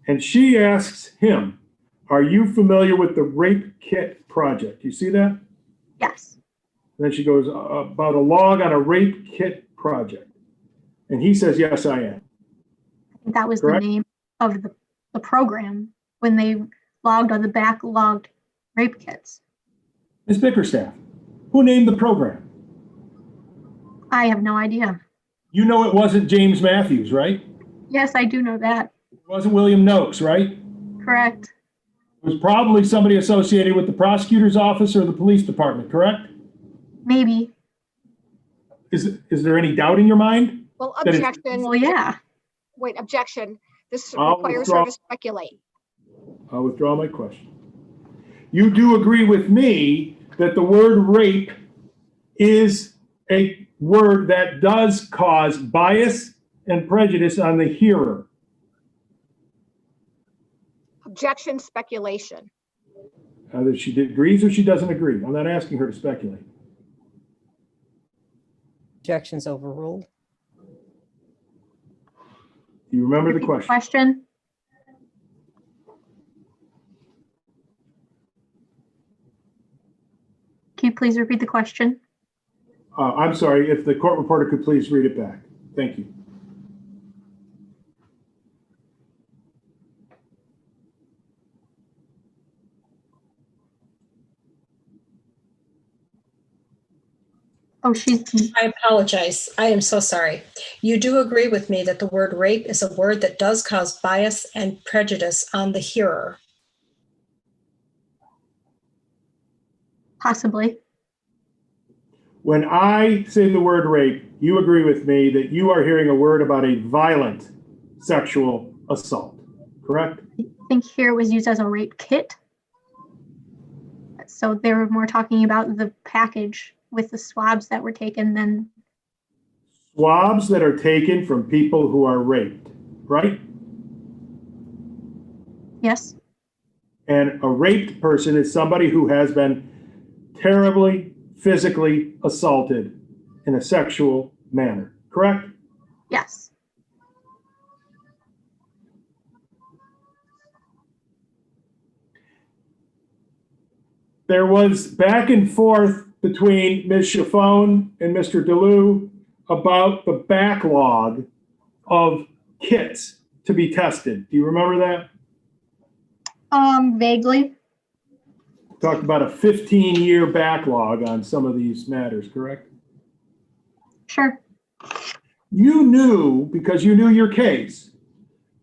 And she asks him, are you familiar with the Rape Kit Project? You see that? Yes. Then she goes about a log on a Rape Kit Project. And he says, yes, I am. I think that was Correct. the name of the program when they logged on the backlogged rape kits. Ms. Bickerstaff, who named the program? I have no idea. You know it wasn't James Matthews, right? Yes, I do know that. It wasn't William Noakes, right? Correct. It was probably somebody associated with the prosecutor's office or the police department, correct? Maybe. Is there any doubt in your mind? Well, That is- objection. Well, yeah. Wait, objection. This I'll requires withdraw. her to speculate. I'll withdraw my question. You do agree with me that the word rape is a word that does cause bias and prejudice on the hearer. Objection, speculation. Either she agrees or she doesn't agree. I'm not asking her to speculate. Objections overruled. Do you remember the Repeat question? Question. Can you please repeat the question? I'm sorry, if the court reporter could please read it back. Thank you. Oh, she's, I apologize. I am so sorry. You do agree with me that the word rape is a word that does cause bias and prejudice on the hearer. possibly. When I say the word rape, you agree with me that you are hearing a word about a violent sexual assault, correct? I think here was used as a rape kit. So they were more talking about the package with the swabs that were taken than, Swabs that are taken from people who are raped, right? yes, And a raped person is somebody who has been terribly physically assaulted in a sexual manner, correct? yes. There was back and forth between Ms. Chaffone and Mr. DeLue about the backlog of kits to be tested. Do you remember that? Vaguely, Talked about a 15-year backlog on some of these matters, correct? sure. You knew, because you knew your case,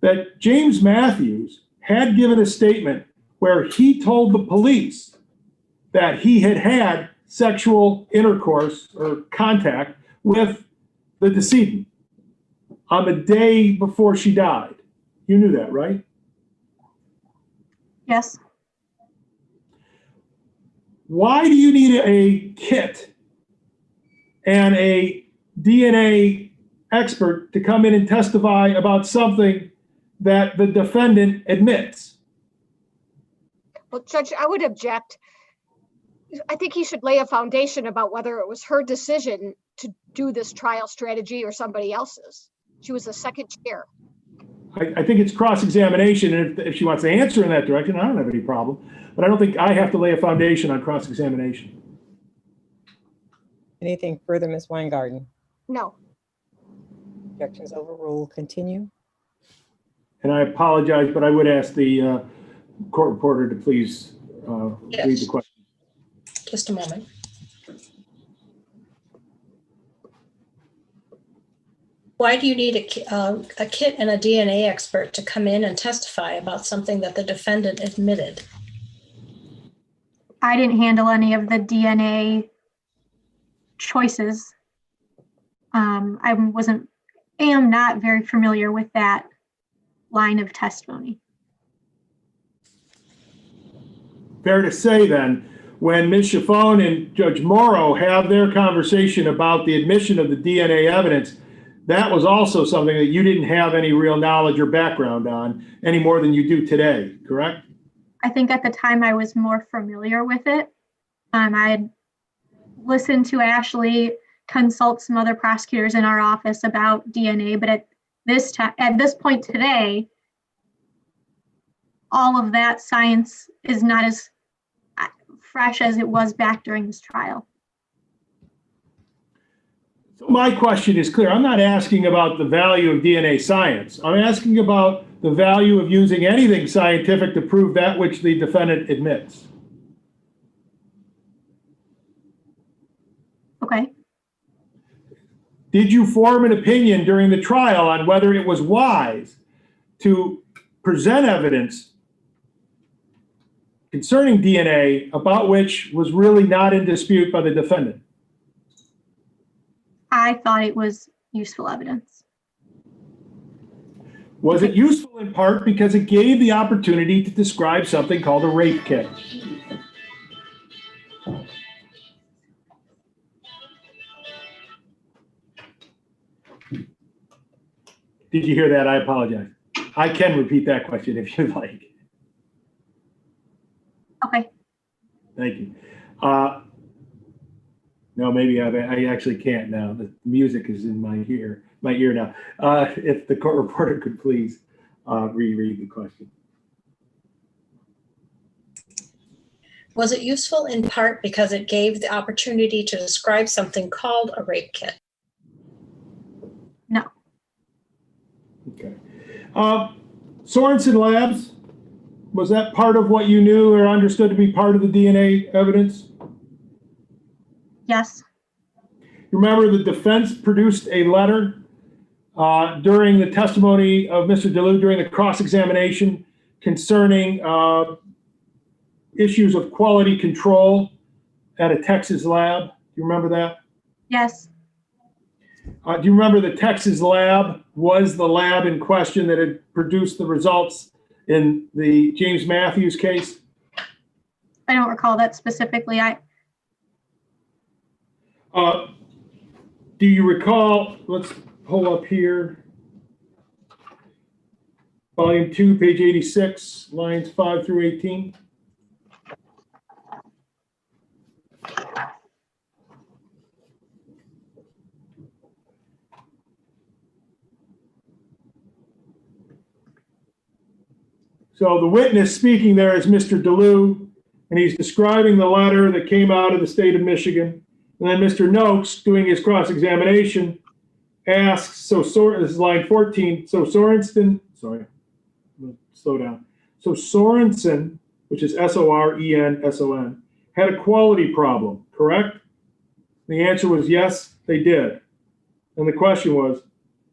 that James Matthews had given a statement where he told the police that he had had sexual intercourse or contact with the decedent on the day before she died. You knew that, right? Yes. Why do you need a kit and a DNA expert to come in and testify about something that the defendant admits? Well, Judge, I would object. I think he should lay a foundation about whether it was her decision to do this trial strategy or somebody else's. She was the second chair. I think it's cross-examination, and if she wants to answer in that direction, I don't have any problem. But I don't think I have to lay a foundation on cross-examination. Anything further, Ms. Weingarten? No. Objections overruled. Continue. And I apologize, but I would ask the court reporter to please read the question. Just a moment. Why do you need a kit and a DNA expert to come in and testify about something that the defendant admitted? I didn't handle any of the DNA choices. I am not very familiar with that line of testimony. Fair to say then, when Ms. Chaffone and Judge Morrow have their conversation about the admission of the DNA evidence, that was also something that you didn't have any real knowledge or background on any more than you do today, correct? I think at the time I was more familiar with it. I had listened to Ashley consult some other prosecutors in our office about DNA, but at this point today, all of that science is not as fresh as it was back during this trial. So my question is clear. I'm not asking about the value of DNA science. I'm asking about the value of using anything scientific to prove that which the defendant admits. Okay. Did you form an opinion during the trial on whether it was wise to present evidence concerning DNA about which was really not in dispute by the defendant? I thought it was useful evidence. Was it useful in part because it gave the opportunity to describe something called a rape kit? Did you hear that? I apologize. I can repeat that question if you'd like. Okay. Thank you. No, maybe I actually can't now. The music is in my ear now. If the court reporter could please reread the question. Was it useful in part because it gave the opportunity to describe something called a rape kit? No. Okay. Sorensen Labs, was that part of what you knew or understood to be part of the DNA evidence? Yes. You remember the defense produced a letter during the testimony of Mr. DeLue during the cross-examination concerning issues of quality control at a Texas lab. Do you remember that? Yes, Do you remember the Texas lab was the lab in question that had produced the results in the James Matthews case? I don't recall that specifically. Do you recall, let's pull up here, volume 2, page 86, lines 5 through 18. So the witness speaking there is Mr. DeLue, and he's describing the letter that came out of the state of Michigan. And then Mr. Noakes, doing his cross-examination, asks, this is line 14, so Sorensen, sorry, slow down. So Sorensen, which is S-O-R-E-N-S-O-N, had a quality problem, correct? The answer was yes, they did. And the question was,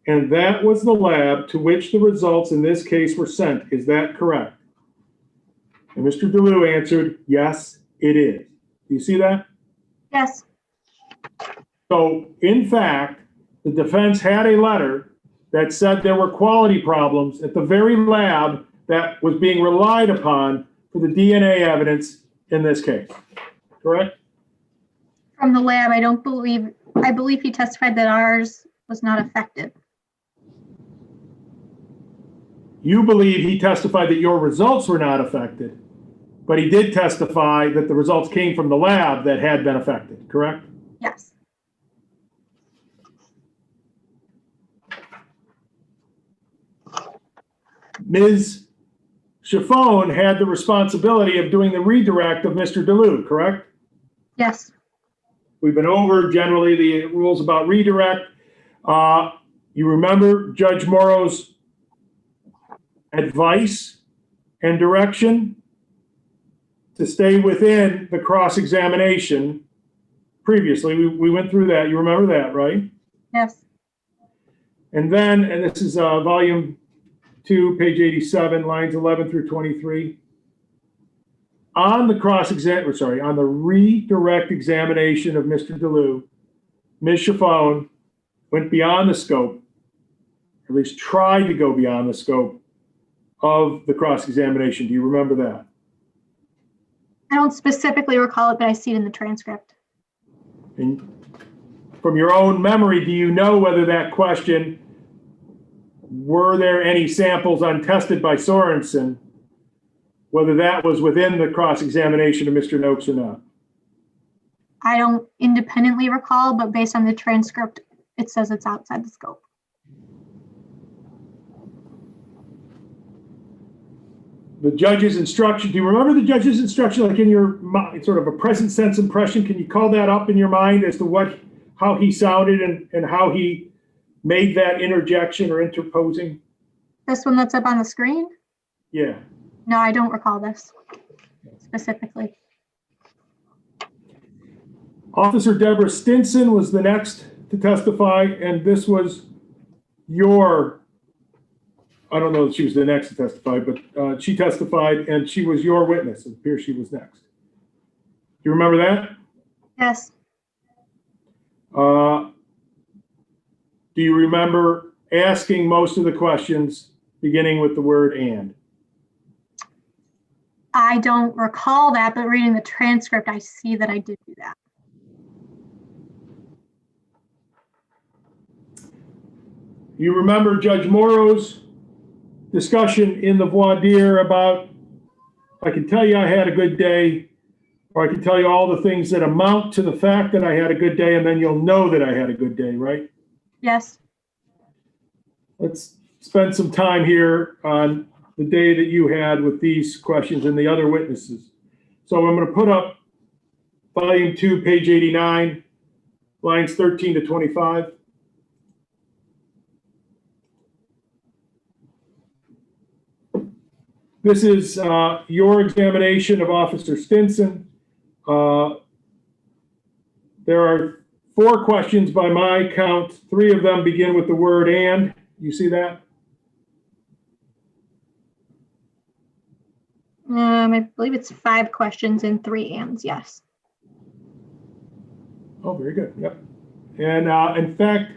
and that was the lab to which the results in this case were sent. Is that correct? And Mr. DeLue answered, yes, it is. Do you see that? Yes, So, in fact, the defense had a letter that said there were quality problems at the very lab that was being relied upon for the DNA evidence in this case. Correct? from the lab, I believe he testified that ours was not affected. You believe he testified that your results were not affected, but he did testify that the results came from the lab that had been affected, correct? Yes, Ms. Chiffone had the responsibility of doing the redirect of Mr. DeLue, correct? yes, We've been over generally the rules about redirect. You remember Judge Morrow's advice and direction to stay within the cross-examination previously. We went through that. You remember that, right? yes, And then, and this is volume 2, page 87, lines 11 through 23. On the on the redirect examination of Mr. DeLue, Ms. Chiffone went beyond the scope, at least tried to go beyond the scope of the cross-examination. Do you remember that? I don't specifically recall it, but I see it in the transcript. And from your own memory, do you know whether that question, were there any samples untested by Sorensen, whether that was within the cross-examination of Mr. Noakes or not? I don't independently recall, but based on the transcript, it says it's outside the scope. The judge's instruction, do you remember the judge's instruction, like in your mind, sort of a present sense impression? Can you call that up in your mind as to how he sounded and how he made that interjection or interposing? This one that's up on the screen? Yeah. No, I don't recall this specifically. Officer Deborah Stinson was the next to testify, and this was I don't know if she was the next to testify, but she testified and she was your witness. It appears she was next. Do you remember that? Yes, Do you remember asking most of the questions beginning with the word "and"? I don't recall that, but reading the transcript, I see that I did do that. You remember Judge Morrow's discussion in the voir dire about, I can tell you I had a good day, or I can tell you all the things that amount to the fact that I had a good day, and then you'll know that I had a good day, right? Yes, Let's spend some time here on the day that you had with these questions and the other witnesses. So I'm going to put up volume 2, page 89, lines 13 to 25. This is your examination of Officer Stinson. There are 4 questions by my count. 3 of them begin with the word "and." You see that? I believe it's 5 questions and 3 ands, yes. Oh, very good. Yep. And in fact,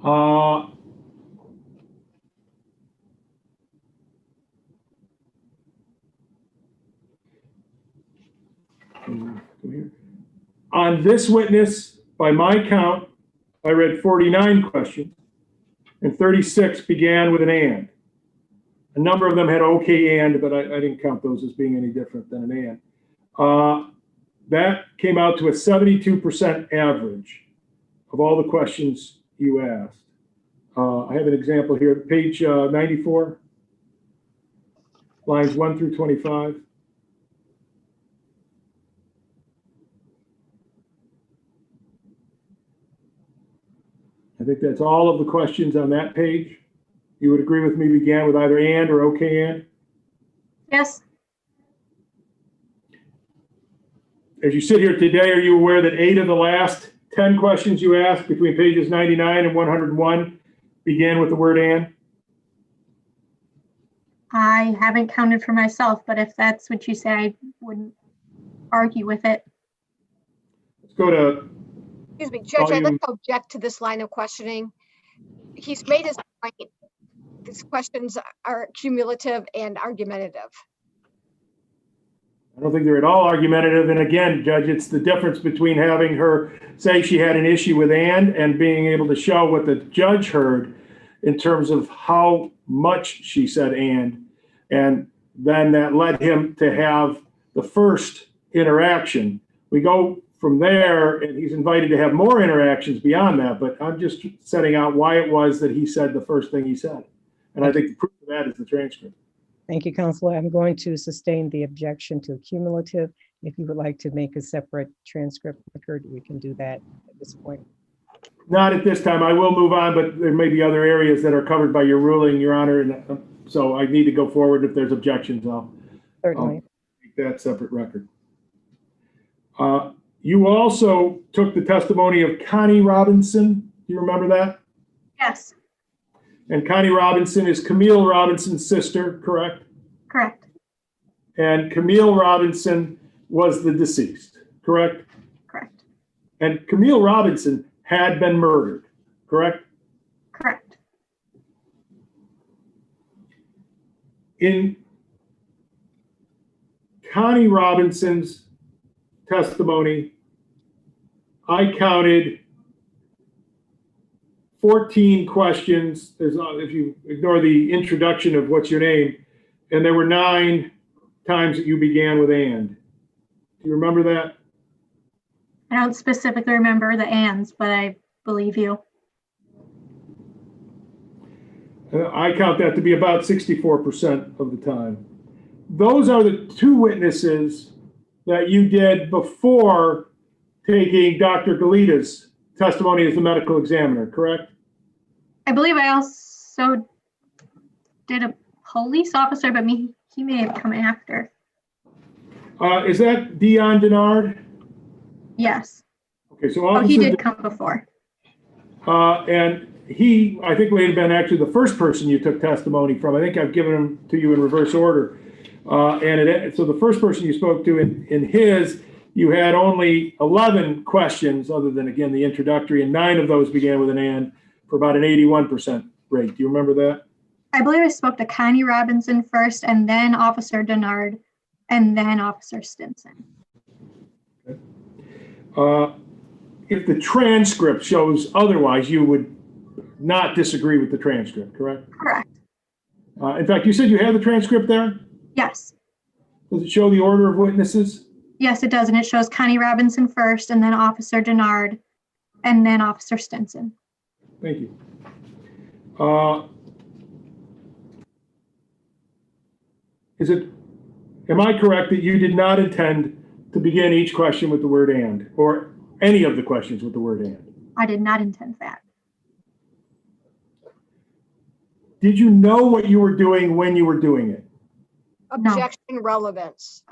on this witness, by my count, I read 49 questions, and 36 began with an "and." A number of them had "okay, and," but I didn't count those as being any different than an "and." That came out to a 72% average of all the questions you asked. I have an example here, page 94, lines 1 through 25. I think that's all of the questions on that page. You would agree with me began with either "and" or "okay, and"? Yes, As you sit here today, are you aware that 8 of the last 10 questions you asked between pages 99 and 101 began with the word "and"? I haven't counted for myself, but if that's what you say, I wouldn't argue with it. Let's go to, Excuse me, Judge, I'd like to object to this line of questioning. He's made his point. These questions are cumulative and argumentative. I don't think they're at all argumentative. And again, Judge, it's the difference between having her say she had an issue with and being able to show what the judge heard in terms of how much she said and then that led him to have the first interaction. We go from there, and he's invited to have more interactions beyond that, but I'm just setting out why it was that he said the first thing he said. And I think the proof of that is the transcript. Thank you, Counselor. I'm going to sustain the objection to cumulative. If you would like to make a separate transcript record, we can do that at this point. Not at this time. I will move on, but there may be other areas that are covered by your ruling, Your Honor, and so I need to go forward. If there's objections, I'll Certainly. make that separate record. You also took the testimony of Connie Robinson. Do you remember that? Yes, And Connie Robinson is Camille Robinson's sister, correct? correct, And Camille Robinson was the deceased, correct? correct, And Camille Robinson had been murdered, correct? correct. In Connie Robinson's testimony, I counted 14 questions, if you ignore the introduction of "what's your name," and there were 9 times that you began with "and." Do you remember that? I don't specifically remember the ands, but I believe you. I count that to be about 64% of the time. Those are the 2 witnesses that you did before taking Dr. Galita's testimony as the medical examiner, correct? I believe I also did a police officer, but he may have come after. Is that Dion Denard? Yes. Okay, so Oh, he Officer did come before. and he, I think, may have been actually the first person you took testimony from. I think I've given him to you in reverse order. So the first person you spoke to in his, you had only 11 questions, other than, again, the introductory, and 9 of those began with an "and" for about an 81% rate. Do you remember that? I believe I spoke to Connie Robinson first, and then Officer Denard, and then Officer Stinson. If the transcript shows otherwise, you would not disagree with the transcript, correct? Correct. In fact, you said you have the transcript there? Yes. Does it show the order of witnesses? Yes, it does, and it shows Connie Robinson first, and then Officer Denard, and then Officer Stinson. Thank you. Am I correct that you did not intend to begin each question with the word "and," or any of the questions with the word "and"? I did not intend that. Did you know what you were doing when you were doing it? Objection relevance.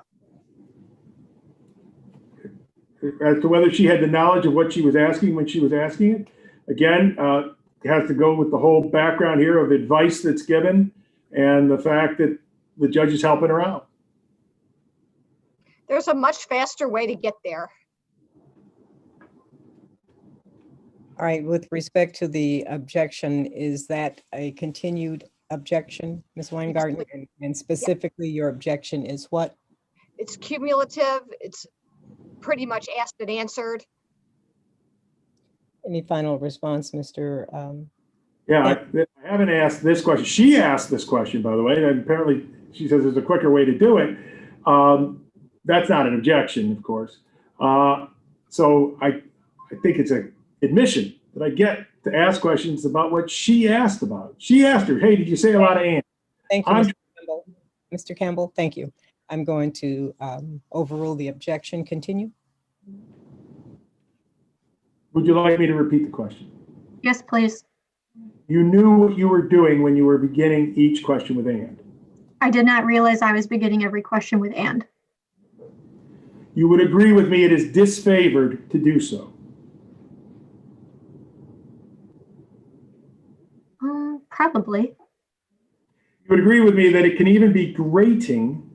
as to whether she had the knowledge of what she was asking when she was asking it. Again, it has to go with the whole background here of advice that's given and the fact that the judge is helping her out. There's a much faster way to get there. All right, with respect to the objection, is that a continued objection, Ms. Weingarten? And specifically, your objection is what? It's cumulative. It's pretty much asked and answered. Any final response, Mr.? Yeah, I haven't asked this question. She asked this question, by the way, and apparently she says there's a quicker way to do it. That's not an objection, of course. So I think it's an admission that I get to ask questions about what she asked about. She asked her, hey, did you say a lot of and? Thank you, Mr. Campbell. Mr. Campbell, thank you. I'm going to overrule the objection. Continue. Would you like me to repeat the question? Yes, please. You knew what you were doing when you were beginning each question with and. I did not realize I was beginning every question with and. You would agree with me it is disfavored to do so. Probably. You would agree with me that it can even be grating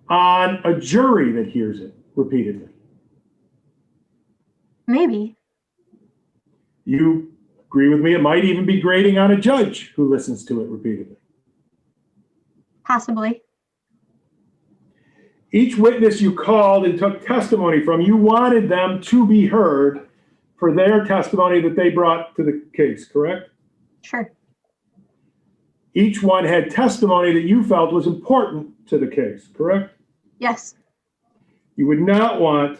on a jury that hears it repeatedly. Maybe. You agree with me it might even be grating on a judge who listens to it repeatedly. Possibly. Each witness you called and took testimony from, you wanted them to be heard for their testimony that they brought to the case, correct? Sure. Each one had testimony that you felt was important to the case, correct? Yes. You would not want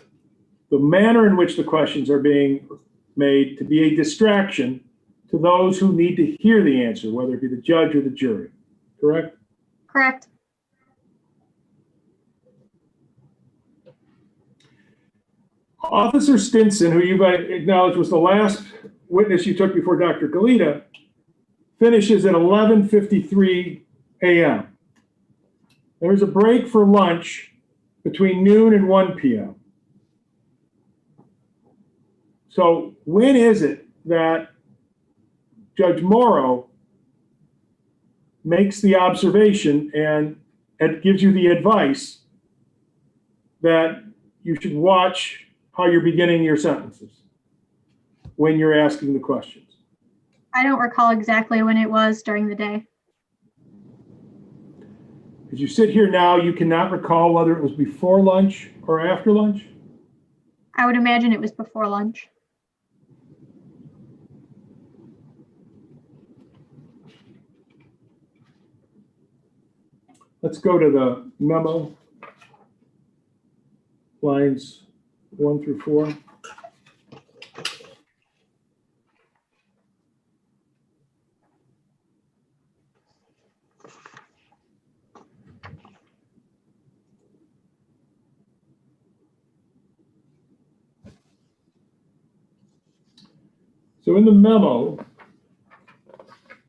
the manner in which the questions are being made to be a distraction to those who need to hear the answer, whether it be the judge or the jury, correct? Correct. Officer Stinson, who you acknowledged was the last witness you took before Dr. Galita, finishes at 11:53 a.m. There's a break for lunch between noon and 1 p.m. So when is it that Judge Morrow makes the observation and gives you the advice that you should watch how you're beginning your sentences when you're asking the questions? I don't recall exactly when it was during the day. As you sit here now, you cannot recall whether it was before lunch or after lunch? I would imagine it was before lunch. Let's go to the memo, lines 1 through 4. So in the memo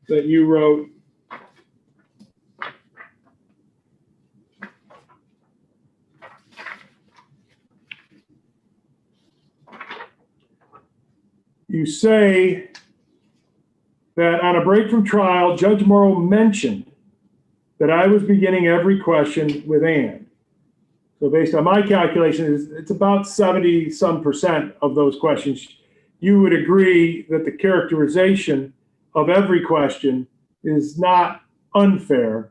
that you wrote, you say that on a break from trial, Judge Morrow mentioned that I was beginning every question with and. So based on my calculations, it's about 70% of those questions. You would agree that the characterization of every question is not unfair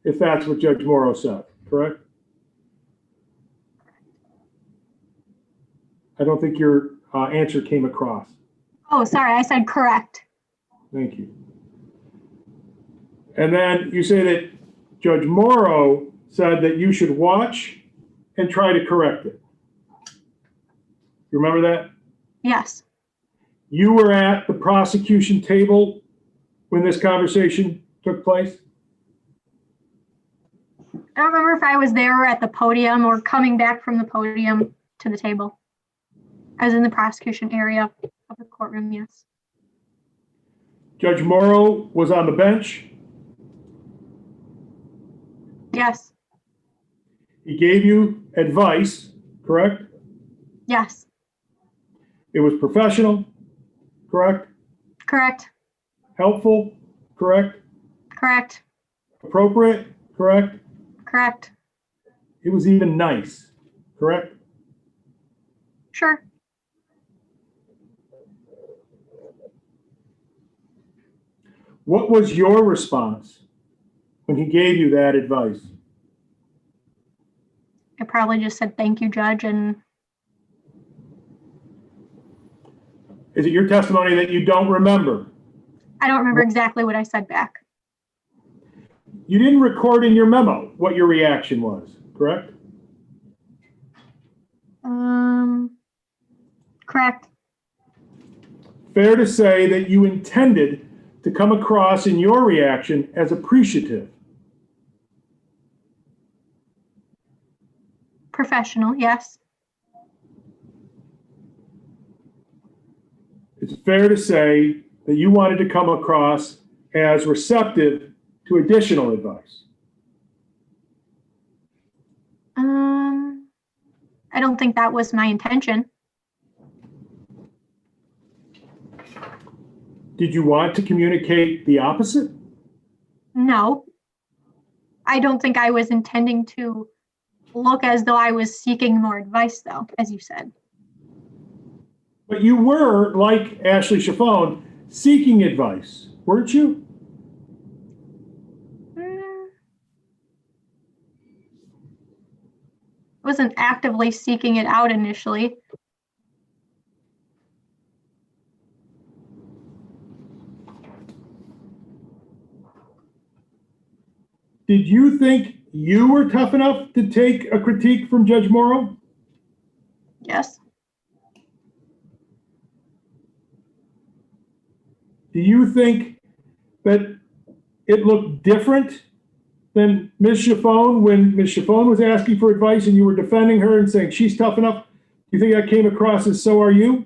if that's what Judge Morrow said, correct? I don't think your answer came across. Oh, sorry, I said correct. Thank you. And then you say that Judge Morrow said that you should watch and try to correct it. You remember that? Yes. You were at the prosecution table when this conversation took place? I don't remember if I was there at the podium or coming back from the podium to the table. I was in the prosecution area of the courtroom, yes. Judge Morrow was on the bench. Yes. He gave you advice, correct? Yes. It was professional, correct? Correct. Helpful, correct? Correct. Appropriate, correct? Correct. It was even nice, correct? Sure. What was your response when he gave you that advice? I probably just said, thank you, Judge, and Is it your testimony that you don't remember? I don't remember exactly what I said back. You didn't record in your memo what your reaction was, correct? Correct. Fair to say that you intended to come across in your reaction as appreciative. Professional, yes. It's fair to say that you wanted to come across as receptive to additional advice. I don't think that was my intention. Did you want to communicate the opposite? No. I don't think I was intending to look as though I was seeking more advice, though, as you said. But you were, like Ashley Chaffone, seeking advice, weren't you? Wasn't actively seeking it out initially. Did you think you were tough enough to take a critique from Judge Morrow? Yes. Do you think that it looked different than Ms. Chaffone when Ms. Chaffone was asking for advice and you were defending her and saying she's tough enough? Do you think that came across as so are you?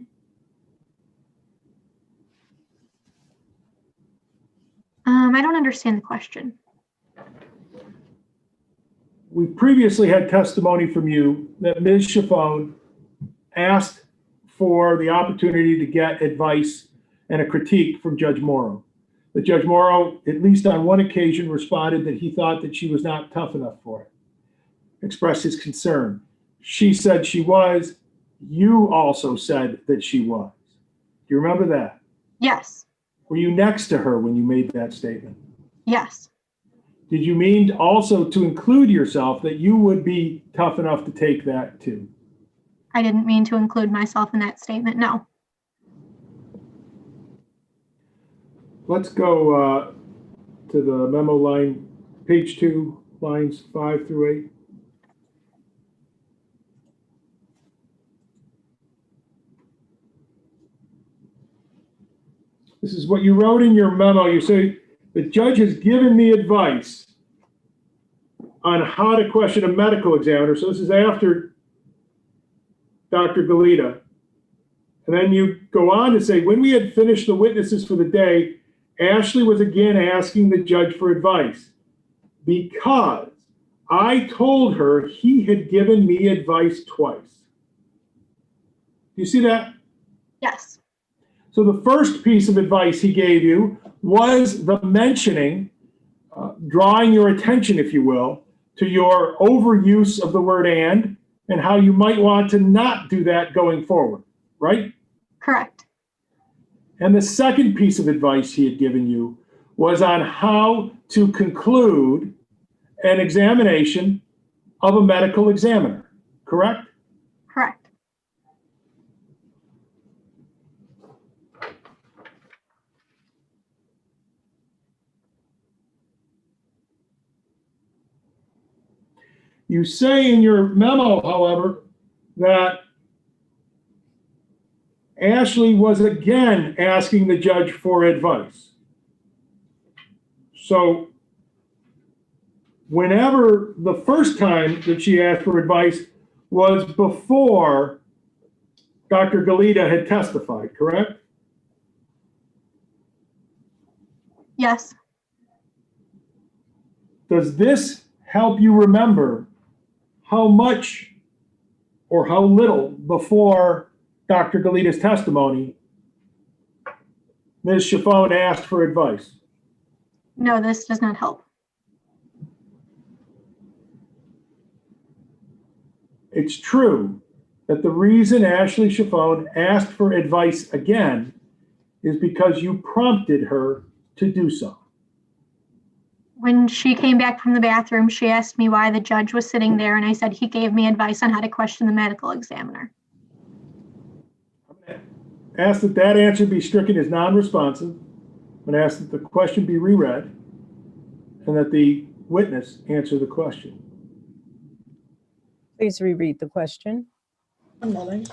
I don't understand the question. We previously had testimony from you that Ms. Chaffone asked for the opportunity to get advice and a critique from Judge Morrow. That Judge Morrow, at least on one occasion, responded that he thought that she was not tough enough for it, expressed his concern. She said she was. You also said that she was. Do you remember that? Yes. Were you next to her when you made that statement? Yes. Did you mean also to include yourself that you would be tough enough to take that too? I didn't mean to include myself in that statement, no. Let's go to the memo line, page 2, lines 5 through 8. This is what you wrote in your memo. You say, the judge has given me advice on how to question a medical examiner. So this is after Dr. Galita. And then you go on to say, when we had finished the witnesses for the day, Ashley was again asking the judge for advice because I told her he had given me advice twice. Do you see that? Yes. So the first piece of advice he gave you was the mentioning, drawing your attention, if you will, to your overuse of the word and how you might want to not do that going forward, right? Correct. And the second piece of advice he had given you was on how to conclude an examination of a medical examiner, correct? Correct. You say in your memo, however, that Ashley was again asking the judge for advice. So whenever the first time that she asked for advice was before Dr. Galita had testified, correct? Yes. Does this help you remember how much or how little before Dr. Galita's testimony, Ms. Chiffone asked for advice. No, this does not help. It's true that the reason Ashley Chiffone asked for advice again is because you prompted her to do so. When she came back from the bathroom, she asked me why the judge was sitting there, and I said he gave me advice on how to question the medical examiner. Ask that that answer be stricken as non-responsive, and ask that the question be reread, and that the witness answer the question. Please reread the question. One moment.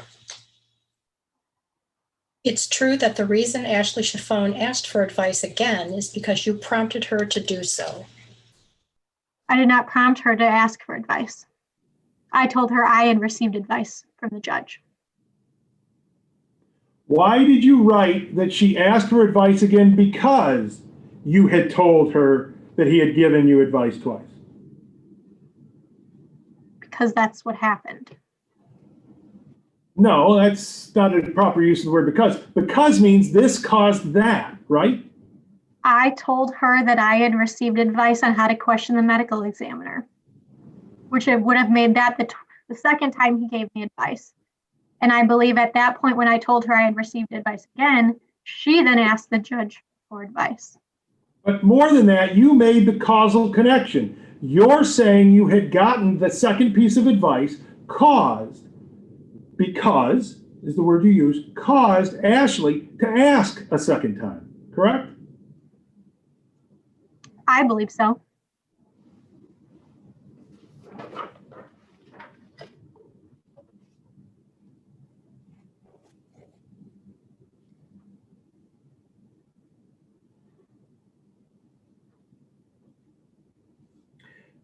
It's true that the reason Ashley Chiffone asked for advice again is because you prompted her to do so. I did not prompt her to ask for advice. I told her I had received advice from the judge. Why did you write that she asked for advice again because you had told her that he had given you advice twice? Because that's what happened. No, that's not a proper use of the word because. Because means this caused that, right? I told her that I had received advice on how to question the medical examiner, which it would have made that the second time he gave me advice. And I believe at that point when I told her I had received advice again, she then asked the judge for advice. But more than that, you made the causal connection. You're saying you had gotten the second piece of advice because is the word you use, caused Ashley to ask a second time, correct? I believe so.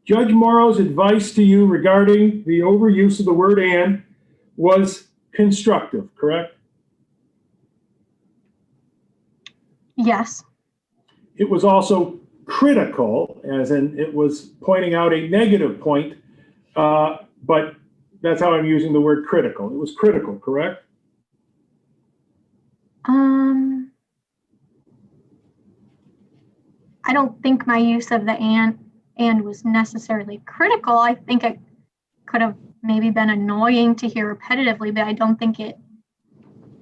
Judge Morrow's advice to you regarding the overuse of the word "and" was constructive, correct? Yes. It was also critical, as in it was pointing out a negative point, but that's how I'm using the word critical. It was critical, correct? I don't think my use of the and was necessarily critical. I think it could have maybe been annoying to hear repetitively, but I don't think it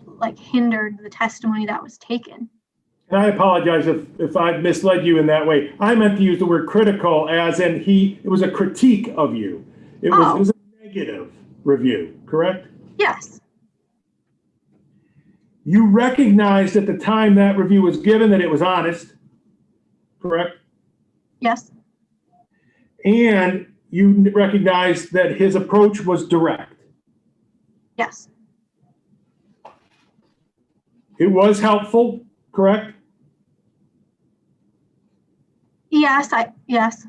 like hindered the testimony that was taken. And I apologize if I've misled you in that way. I meant to use the word critical as in it was a critique of you. It was a negative review, correct? Yes. You recognized at the time that review was given that it was honest, correct? Yes. And you recognized that his approach was direct. Yes. It was helpful, correct? Yes.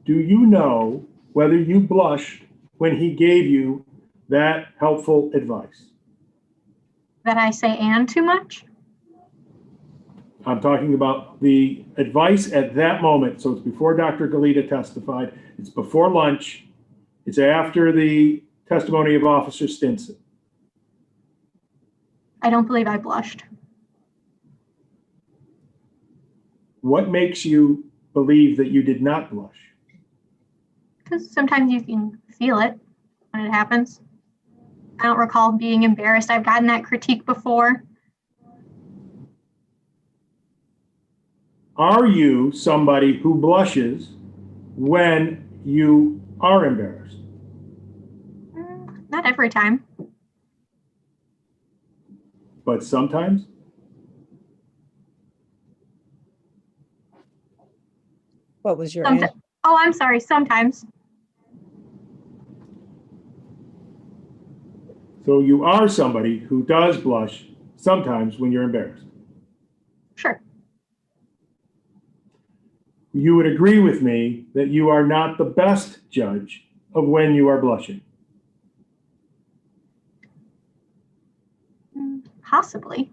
Do you know whether you blushed when he gave you that helpful advice? That I say and too much? I'm talking about the advice at that moment. So it's before Dr. Galita testified. It's before lunch. It's after the testimony of Officer Stinson. I don't believe I blushed. What makes you believe that you did not blush? Because sometimes you can feel it when it happens. I don't recall being embarrassed. I've gotten that critique before. Are you somebody who blushes when you are embarrassed? Not every time. But sometimes? What was your answer? Oh, I'm sorry. Sometimes. So you are somebody who does blush sometimes when you're embarrassed. Sure. You would agree with me that you are not the best judge of when you are blushing. Possibly.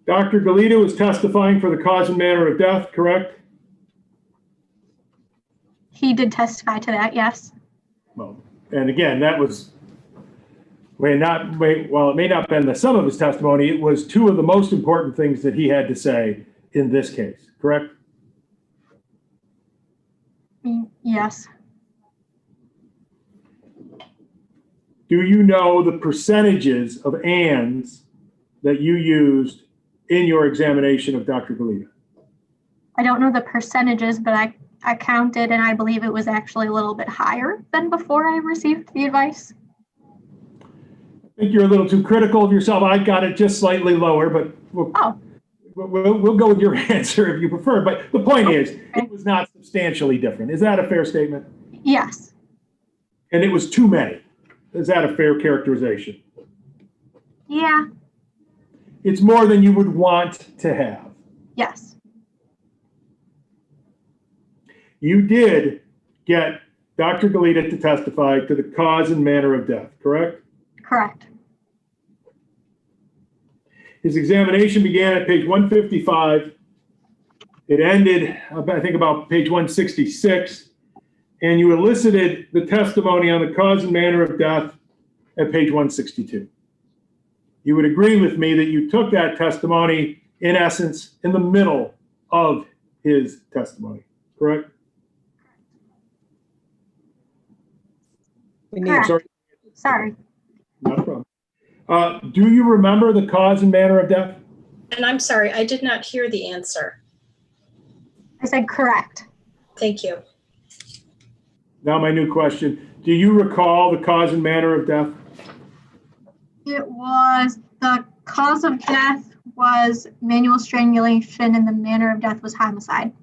Dr. Galita was testifying for the cause and manner of death, correct? He did testify to that, yes. Well, and again, that was, while it may not have been the sum of his testimony, it was two of the most important things that he had to say in this case, correct? Yes. Do you know the percentages of ands that you used in your examination of Dr. Galita? I don't know the percentages, but I counted and I believe it was actually a little bit higher than before I received the advice. I think you're a little too critical of yourself. I got it just slightly lower, but we'll go with your answer if you prefer. But the point is, it was not substantially different. Is that a fair statement? Yes. And it was too many. Is that a fair characterization? Yeah. It's more than you would want to have. Yes. You did get Dr. Galita to testify to the cause and manner of death, correct? Correct. His examination began at page 155. It ended, I think, about page 166. And you elicited the testimony on the cause and manner of death at page 162. You would agree with me that you took that testimony, in essence, in the middle of his testimony, correct? Correct. Sorry. Not a problem. Do you remember the cause and manner of death? And I'm sorry, I did not hear the answer. I said correct. Thank you. Now my new question. Do you recall the cause and manner of death? It was the cause of death was manual strangulation and the manner of death was homicide.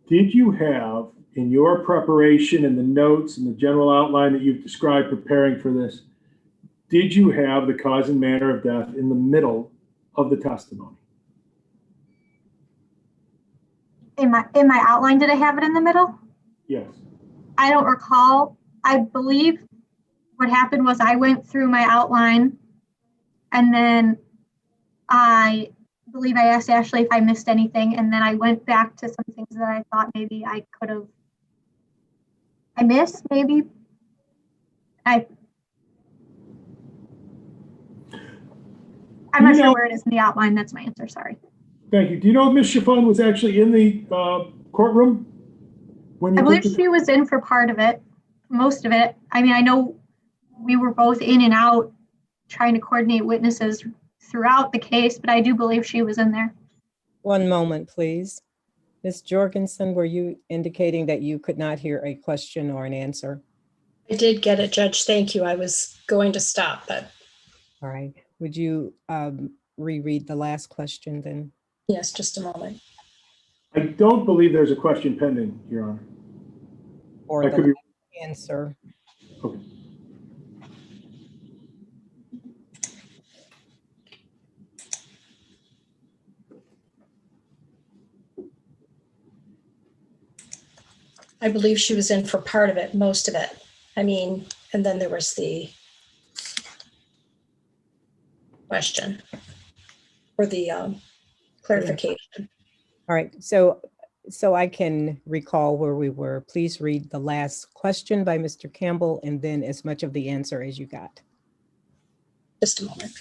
Did you have, in your preparation and the notes and the general outline that you've described preparing for this, did you have the cause and manner of death in the middle of the testimony? In my outline, did I have it in the middle? Yes. I don't recall. I believe what happened was I went through my outline and then I believe I asked Ashley if I missed anything, and then I went back to some things that I thought maybe I could have. I missed, maybe. I'm not sure where it is in the outline. That's my answer. Sorry. Thank you. Do you know if Ms. Chiffon was actually in the courtroom when you I believe she was in for part of it, most of it. I mean, I know we were both in and out trying to coordinate witnesses throughout the case, but I do believe she was in there. One moment, please. Ms. Jorgensen, were you indicating that you could not hear a question or an answer? I did get it, Judge. Thank you. I was going to stop, but. All right. Would you reread the last question then? Yes, just a moment. I don't believe there's a question pending, Your Honor. Or That the could answer? Okay. I believe she was in for part of it, most of it. I mean, and then there was the question or the clarification. All right. So I can recall where we were. Please read the last question by Mr. Campbell and then as much of the answer as you got. Just a moment.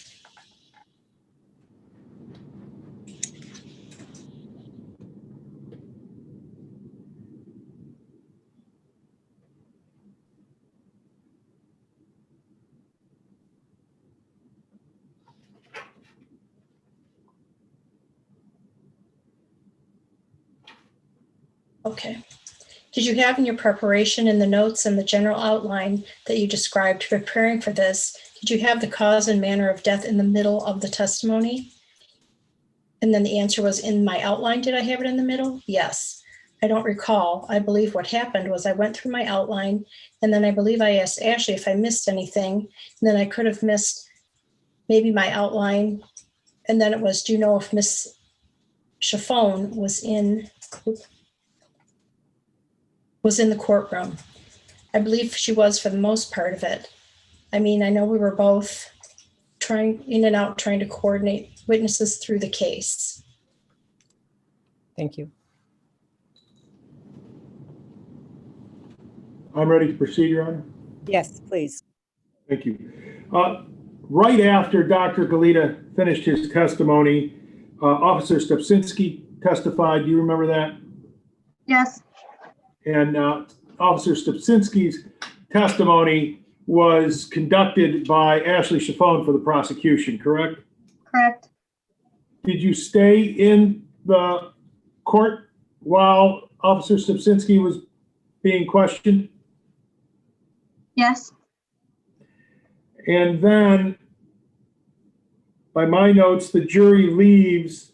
Okay. Did you have in your preparation in the notes and the general outline that you described preparing for this, did you have the cause and manner of death in the middle of the testimony? And then the answer was in my outline. Did I have it in the middle? Yes. I don't recall. I believe what happened was I went through my outline and then I believe I asked Ashley if I missed anything. And then I could have missed maybe my outline. And then it was, do you know if Miss Chiffon was in the courtroom? I believe she was for the most part of it. I mean, I know we were both trying in and out, trying to coordinate witnesses through the case. Thank you. I'm ready to proceed, Your Honor. Yes, please. Thank you. Right after Dr. Galita finished his testimony, Officer Stepsinski testified. Do you remember that? Yes, And Officer Stepsinski's testimony was conducted by Ashley Chaffone for the prosecution, correct? correct. Did you stay in the court while Officer Stepsinski was being questioned? Yes, And then, by my notes, the jury leaves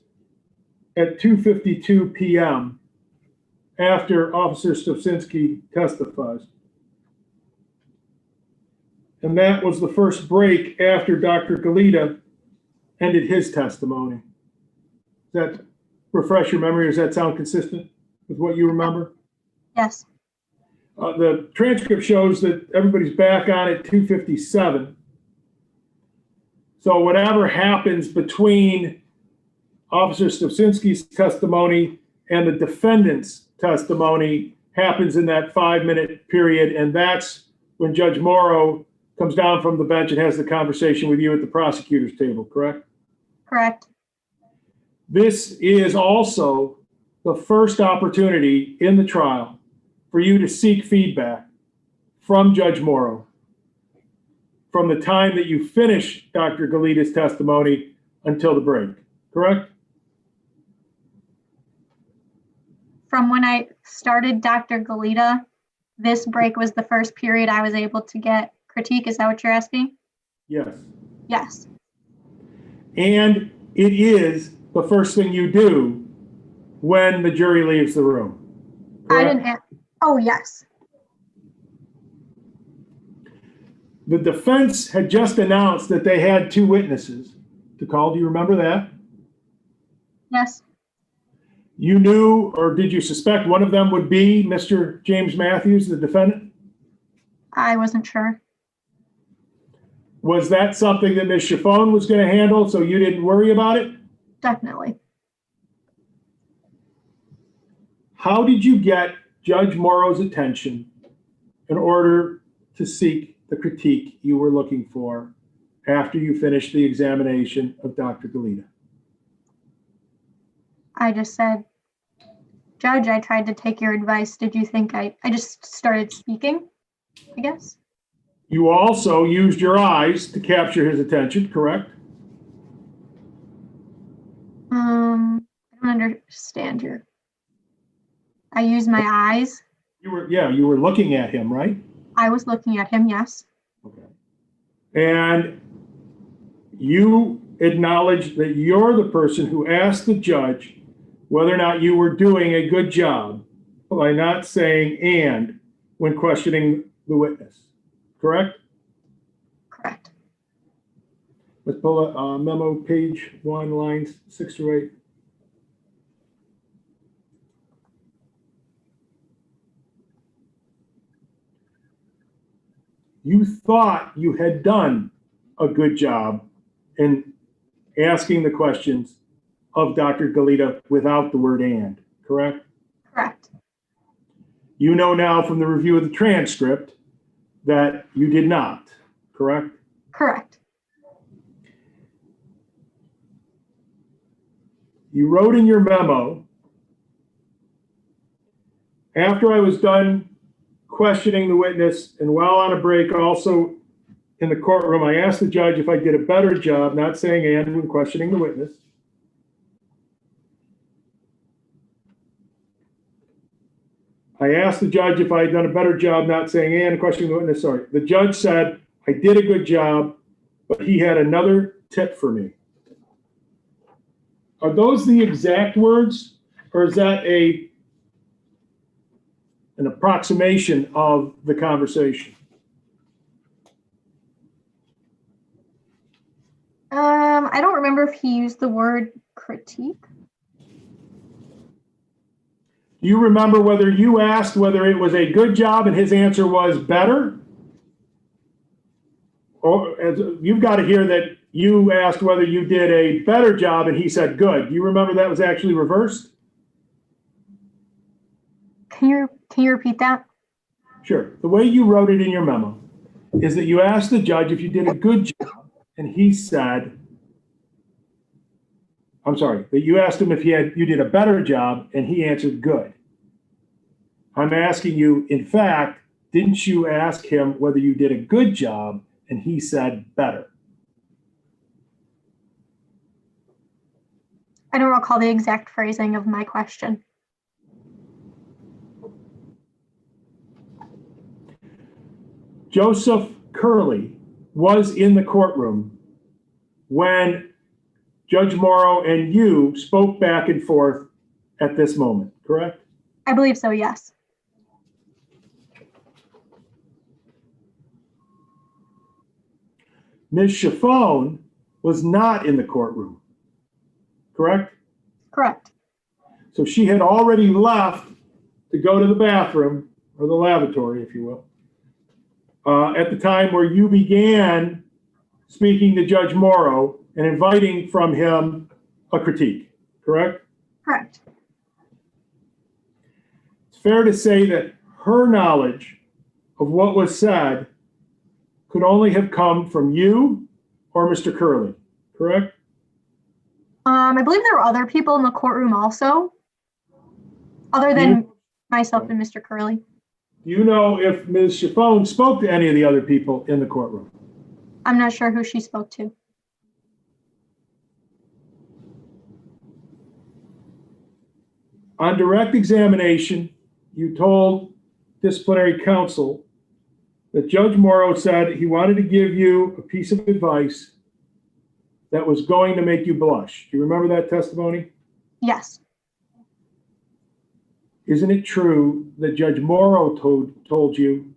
at 2:52 p.m. after Officer Stepsinski testifies. And that was the first break after Dr. Galita ended his testimony. Does that refresh your memory? Does that sound consistent with what you remember? yes, The transcript shows that everybody's back on at 2:57. So whatever happens between Officer Stepsinski's testimony and the defendant's testimony happens in that 5-minute period, and that's when Judge Morrow comes down from the bench and has the conversation with you at the prosecutor's table, correct? correct. This is also the first opportunity in the trial for you to seek feedback from Judge Morrow from the time that you finish Dr. Galita's testimony until the break, correct? From when I started Dr. Galita, this break was the first period I was able to get critique. Is that what you're asking? Yes. Yes, And it is the first thing you do when the jury leaves the room. I correct? didn't. Oh, yes, The defense had just announced that they had 2 witnesses to call. Do you remember that? yes, You knew, or did you suspect one of them would be Mr. James Matthews, the defendant? I wasn't sure. Was that something that Ms. Chaffone was going to handle, so you didn't worry about it? Definitely. How did you get Judge Morrow's attention in order to seek the critique you were looking for after you finished the examination of Dr. Galita? I just said, Judge, I tried to take your advice. Did you think I just started speaking, I guess? You also used your eyes to capture his attention, correct? I don't understand your. I used my eyes. You were looking at him, right? I was looking at him, yes. Okay. And you acknowledge that you're the person who asked the judge whether or not you were doing a good job by not saying "and" when questioning the witness, correct? Correct. Let's pull a memo, page 1, lines 6 through 8. You thought you had done a good job in asking the questions of Dr. Galita without the word "and," correct? Correct. You know now from the review of the transcript that you did not, correct? Correct. You wrote in your memo, after I was done questioning the witness and while on a break also in the courtroom, I asked the judge if I did a better job not saying "and" when questioning the witness. I asked the judge if I had done a better job not saying "and" questioning the witness. Sorry. The judge said I did a good job, but he had another tip for me. Are those the exact words, or is that an approximation of the conversation? I don't remember if he used the word critique. Do you remember whether you asked whether it was a good job and his answer was better? or you've got to hear that you asked whether you did a better job and he said good. Do you remember that was actually reversed? Can you repeat that? Sure. The way you wrote it in your memo is that you asked the judge if you did a good job, and he said, I'm sorry, that you asked him if you did a better job, and he answered good. I'm asking you, in fact, didn't you ask him whether you did a good job, and he said better? I don't recall the exact phrasing of my question. Joseph Curley was in the courtroom when Judge Morrow and you spoke back and forth at this moment, correct? I believe so, yes. Ms. Chiffone was not in the courtroom, correct? Correct. So she had already left to go to the bathroom, or the lavatory, if you will, at the time where you began speaking to Judge Morrow and inviting from him a critique, correct? Correct. It's fair to say that her knowledge of what was said could only have come from you or Mr. Curley, correct? I believe there were other people in the courtroom also, other than myself and Mr. Curley. Do you know if Ms. Chiffone spoke to any of the other people in the courtroom? I'm not sure who she spoke to. On direct examination, you told disciplinary counsel that Judge Morrow said he wanted to give you a piece of advice that was going to make you blush. Do you remember that testimony? Yes. Isn't it true that Judge Morrow told you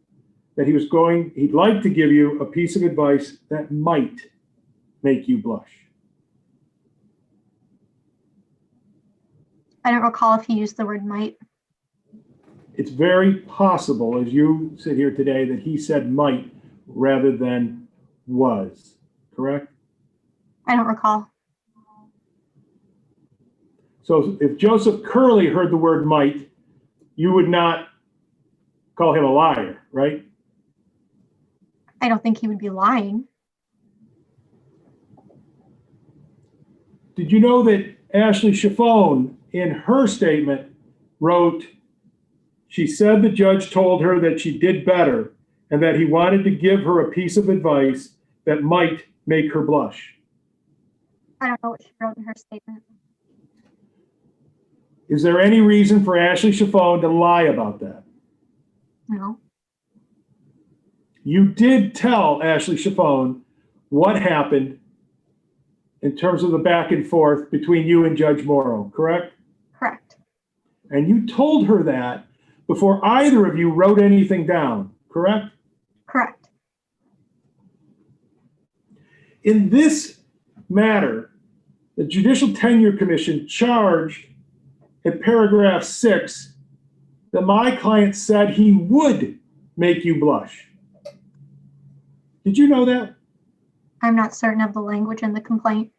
that he'd like to give you a piece of advice that might make you blush? I don't recall if he used the word might. It's very possible, as you sit here today, that he said might rather than was, correct? I don't recall. So if Joseph Curley heard the word might, you would not call him a liar, right? I don't think he would be lying. Did you know that Ashley Chiffone, in her statement, wrote, she said the judge told her that she did better and that he wanted to give her a piece of advice that might make her blush. I don't know what she wrote in her statement. Is there any reason for Ashley Chiffone to lie about that? No. You did tell Ashley Chiffone what happened in terms of the back and forth between you and Judge Morrow, correct? Correct. And you told her that before either of you wrote anything down, correct? Correct. In this matter, the Judicial Tenure Commission charged in paragraph 6 that my client said he would make you blush. Did you know that? I'm not certain of the language in the complaint.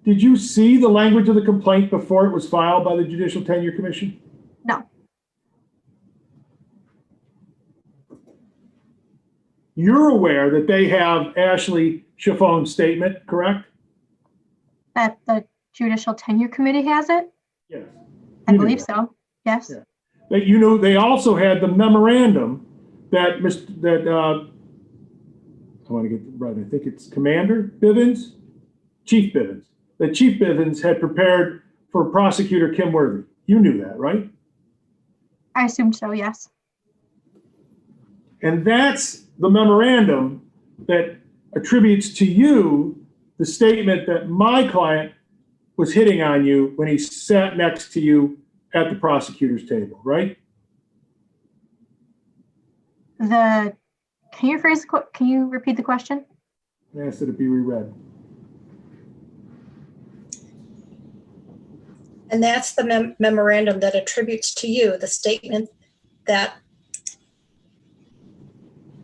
Did you see the language of the complaint before it was filed by the Judicial Tenure Commission? No. You're aware that they have Ashley Chiffone's statement, correct? That the Judicial Tenure Committee has it? Yes. I You knew believe that. so. Yes. Yeah. That you know, they also had the memorandum that I want to get it right. I think it's Commander Bivens, Chief Bivens. That Chief Bivens had prepared for Prosecutor Kim Worthy. You knew that, right? I assumed so, yes. And that's the memorandum that attributes to you the statement that my client was hitting on you when he sat next to you at the prosecutor's table, right? Can you repeat the question? I asked that it be reread. And that's the memorandum that attributes to you the statement that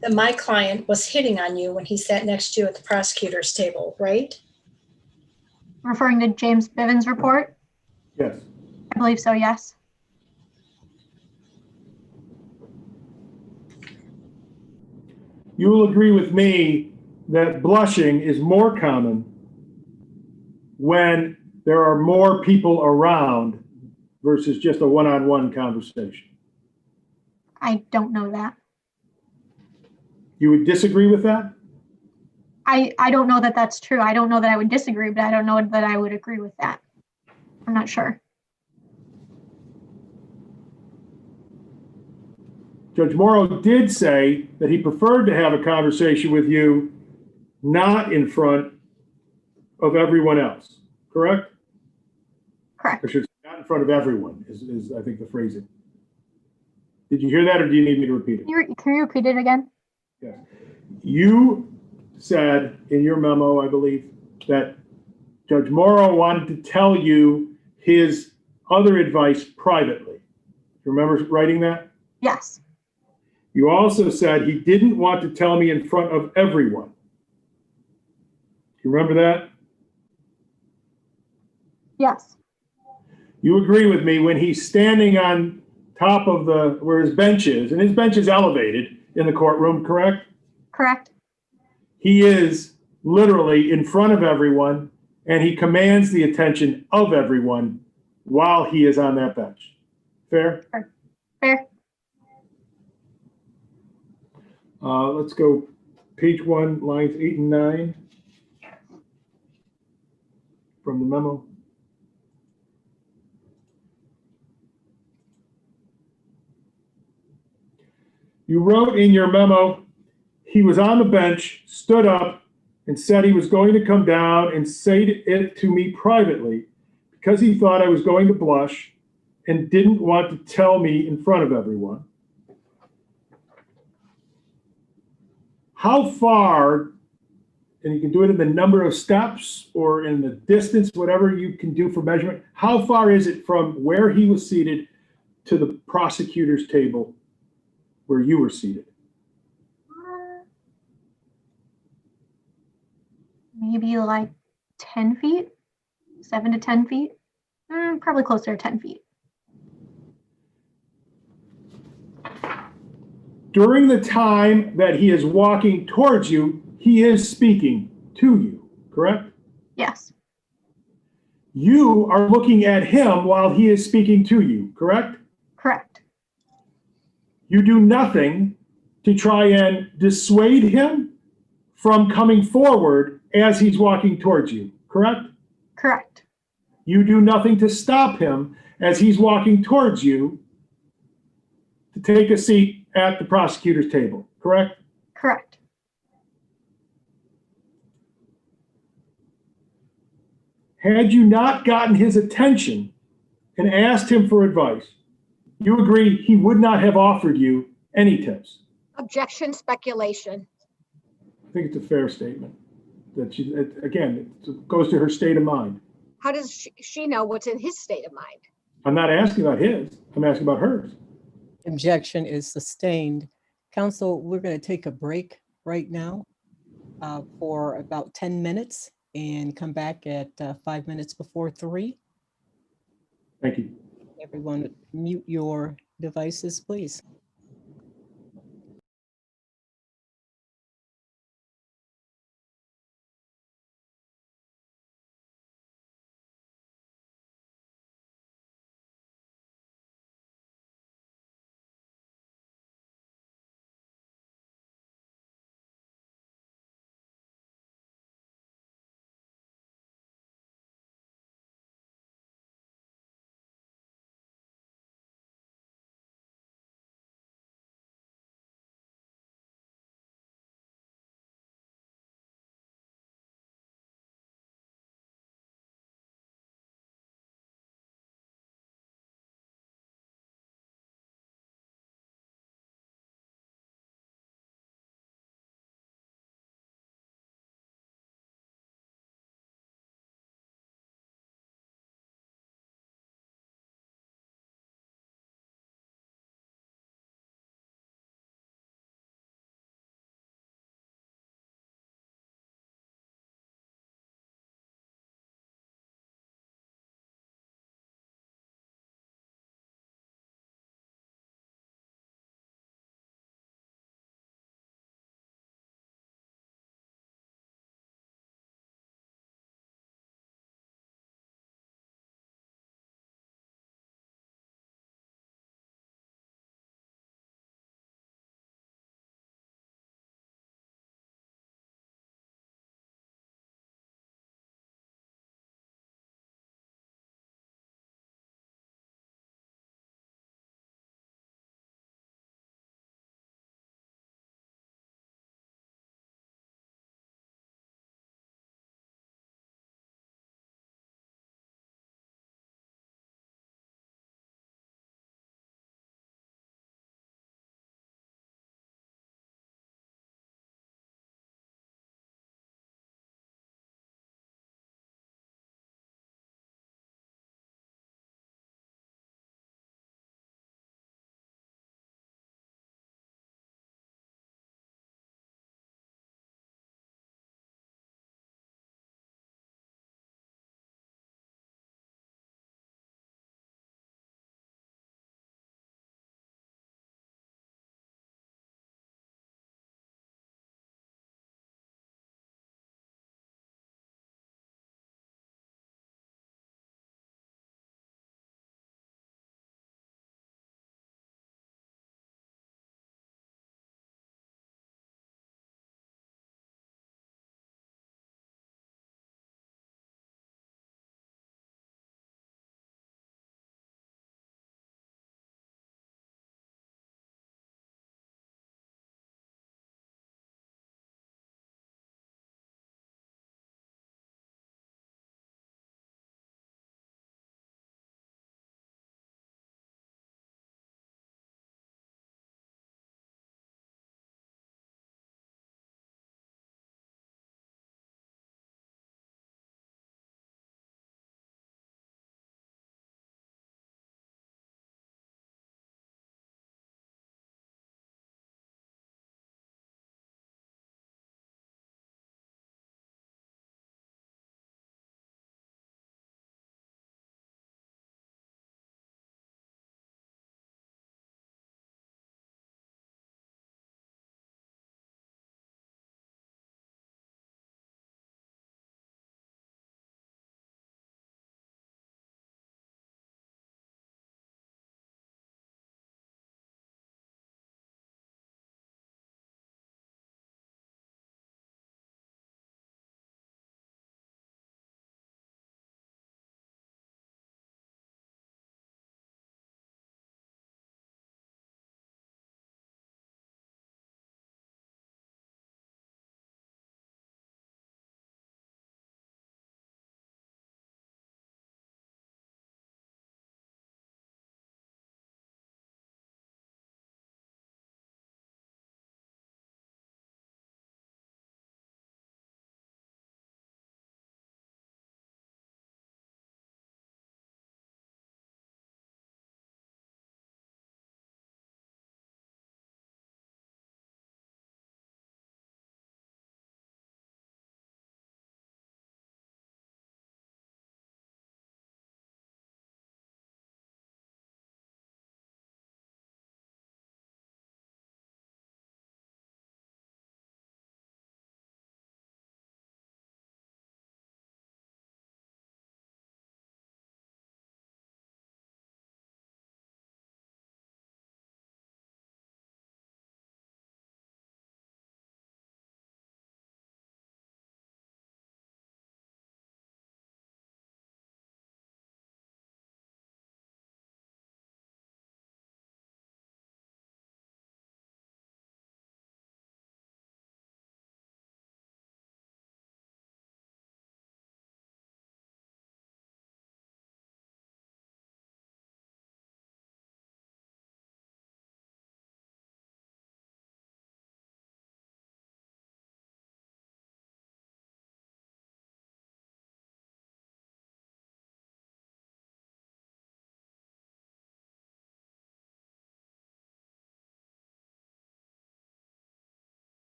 that my client was hitting on you when he sat next to you at the prosecutor's table, right? Referring to James Bivens' report? Yes. I believe so, yes. You will agree with me that blushing is more common when there are more people around versus just a one-on-one conversation. I don't know that. You would disagree with that? I don't know that that's true. I don't know that I would disagree, but I don't know that I would agree with that. I'm not sure. Judge Morrow did say that he preferred to have a conversation with you not in front of everyone else, correct? Correct. I should say, not in front of everyone is I think the phrasing. Did you hear that, or do you need me to repeat it? Can you repeat it again? Yes. You said in your memo, I believe, that Judge Morrow wanted to tell you his other advice privately. You remember writing that? Yes. You also said he didn't want to tell me in front of everyone. Do you remember that? Yes. You agree with me when he's standing on top of where his bench is, and his bench is elevated in the courtroom, correct? Correct. He is literally in front of everyone, and he commands the attention of everyone while he is on that bench. Fair? Fair. Let's go page 1, lines 8 and 9 from the memo. You wrote in your memo, he was on the bench, stood up, and said he was going to come down and say it to me privately because he thought I was going to blush and didn't want to tell me in front of everyone. How far, and you can do it in the number of steps or in the distance, whatever you can do for measurement, how far is it from where he was seated to the prosecutor's table where you were seated? Maybe like 10 feet, 7 to 10 feet. Probably closer to 10 feet. During the time that he is walking towards you, he is speaking to you, correct? Yes. You are looking at him while he is speaking to you, correct? Correct. You do nothing to try and dissuade him from coming forward as he's walking towards you, correct? Correct. You do nothing to stop him as he's walking towards you to take a seat at the prosecutor's table, correct? Correct. Had you not gotten his attention and asked him for advice, you agree he would not have offered you any tips. Objection, speculation. I think it's a fair statement. That she, again, it goes to her state of mind. How does she know what's in his state of mind? I'm not asking about his, I'm asking about hers. Objection is sustained. Council, we're going to take a break right now for about 10 minutes and come back at 5 minutes before 3. Thank you. Everyone mute your devices, please.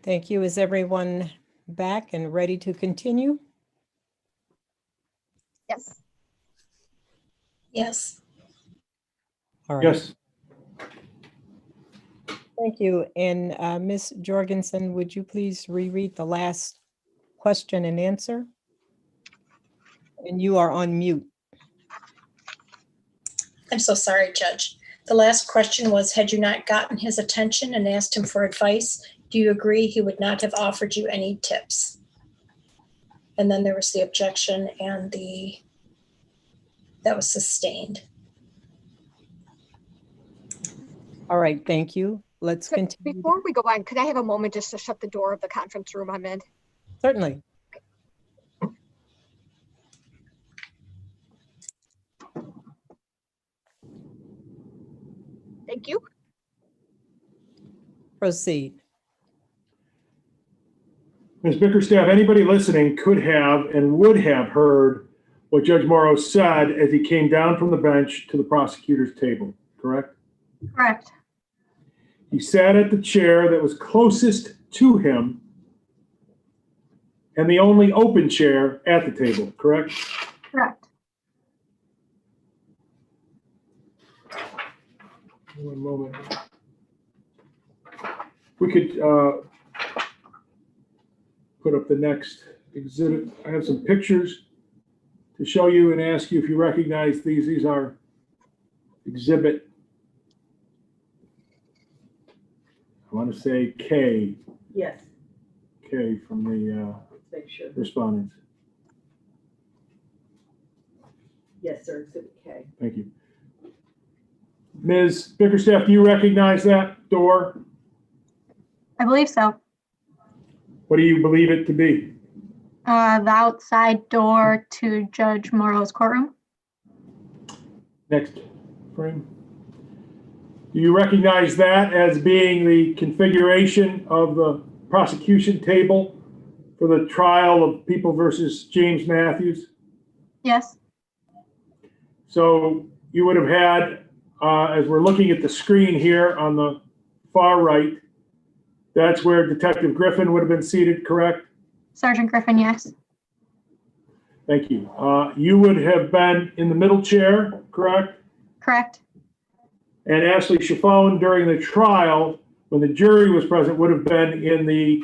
thank you. Is everyone back and ready to continue? Yes. Yes. All right. Yes. Thank you. And Ms. Jorgensen, would you please reread the last question and answer? And you are on mute. I'm so sorry, Judge. The last question was, had you not gotten his attention and asked him for advice, do you agree he would not have offered you any tips? And then there was the objection and that was sustained. All right, thank you. Let's So continue. before we go on, could I have a moment just to shut the door of the conference room I'm in? Certainly. Thank you. Proceed. Ms. Bickerstaff, anybody listening could have and would have heard what Judge Morrow said as he came down from the bench to the prosecutor's table, correct? Correct. He sat at the chair that was closest to him and the only open chair at the table, correct? Correct. One moment. We could put up the next exhibit. I have some pictures to show you and ask you if you recognize these. These are exhibit, I want to say K Yes, from the let's make sure. respondents. Yes, sir, exhibit K. Thank you. Ms. Bickerstaff, do you recognize that door? I believe so. What do you believe it to be? The outside door to Judge Morrow's courtroom. Next frame. Do you recognize that as being the configuration of the prosecution table for the trial of People versus James Matthews? Yes. So you would have had, as we're looking at the screen here on the far right, that's where Detective Griffin would have been seated, correct? Sergeant Griffin, yes. Thank you. You would have been in the middle chair, correct? Correct. And Ashley Chaffone, during the trial, when the jury was present, would have been in the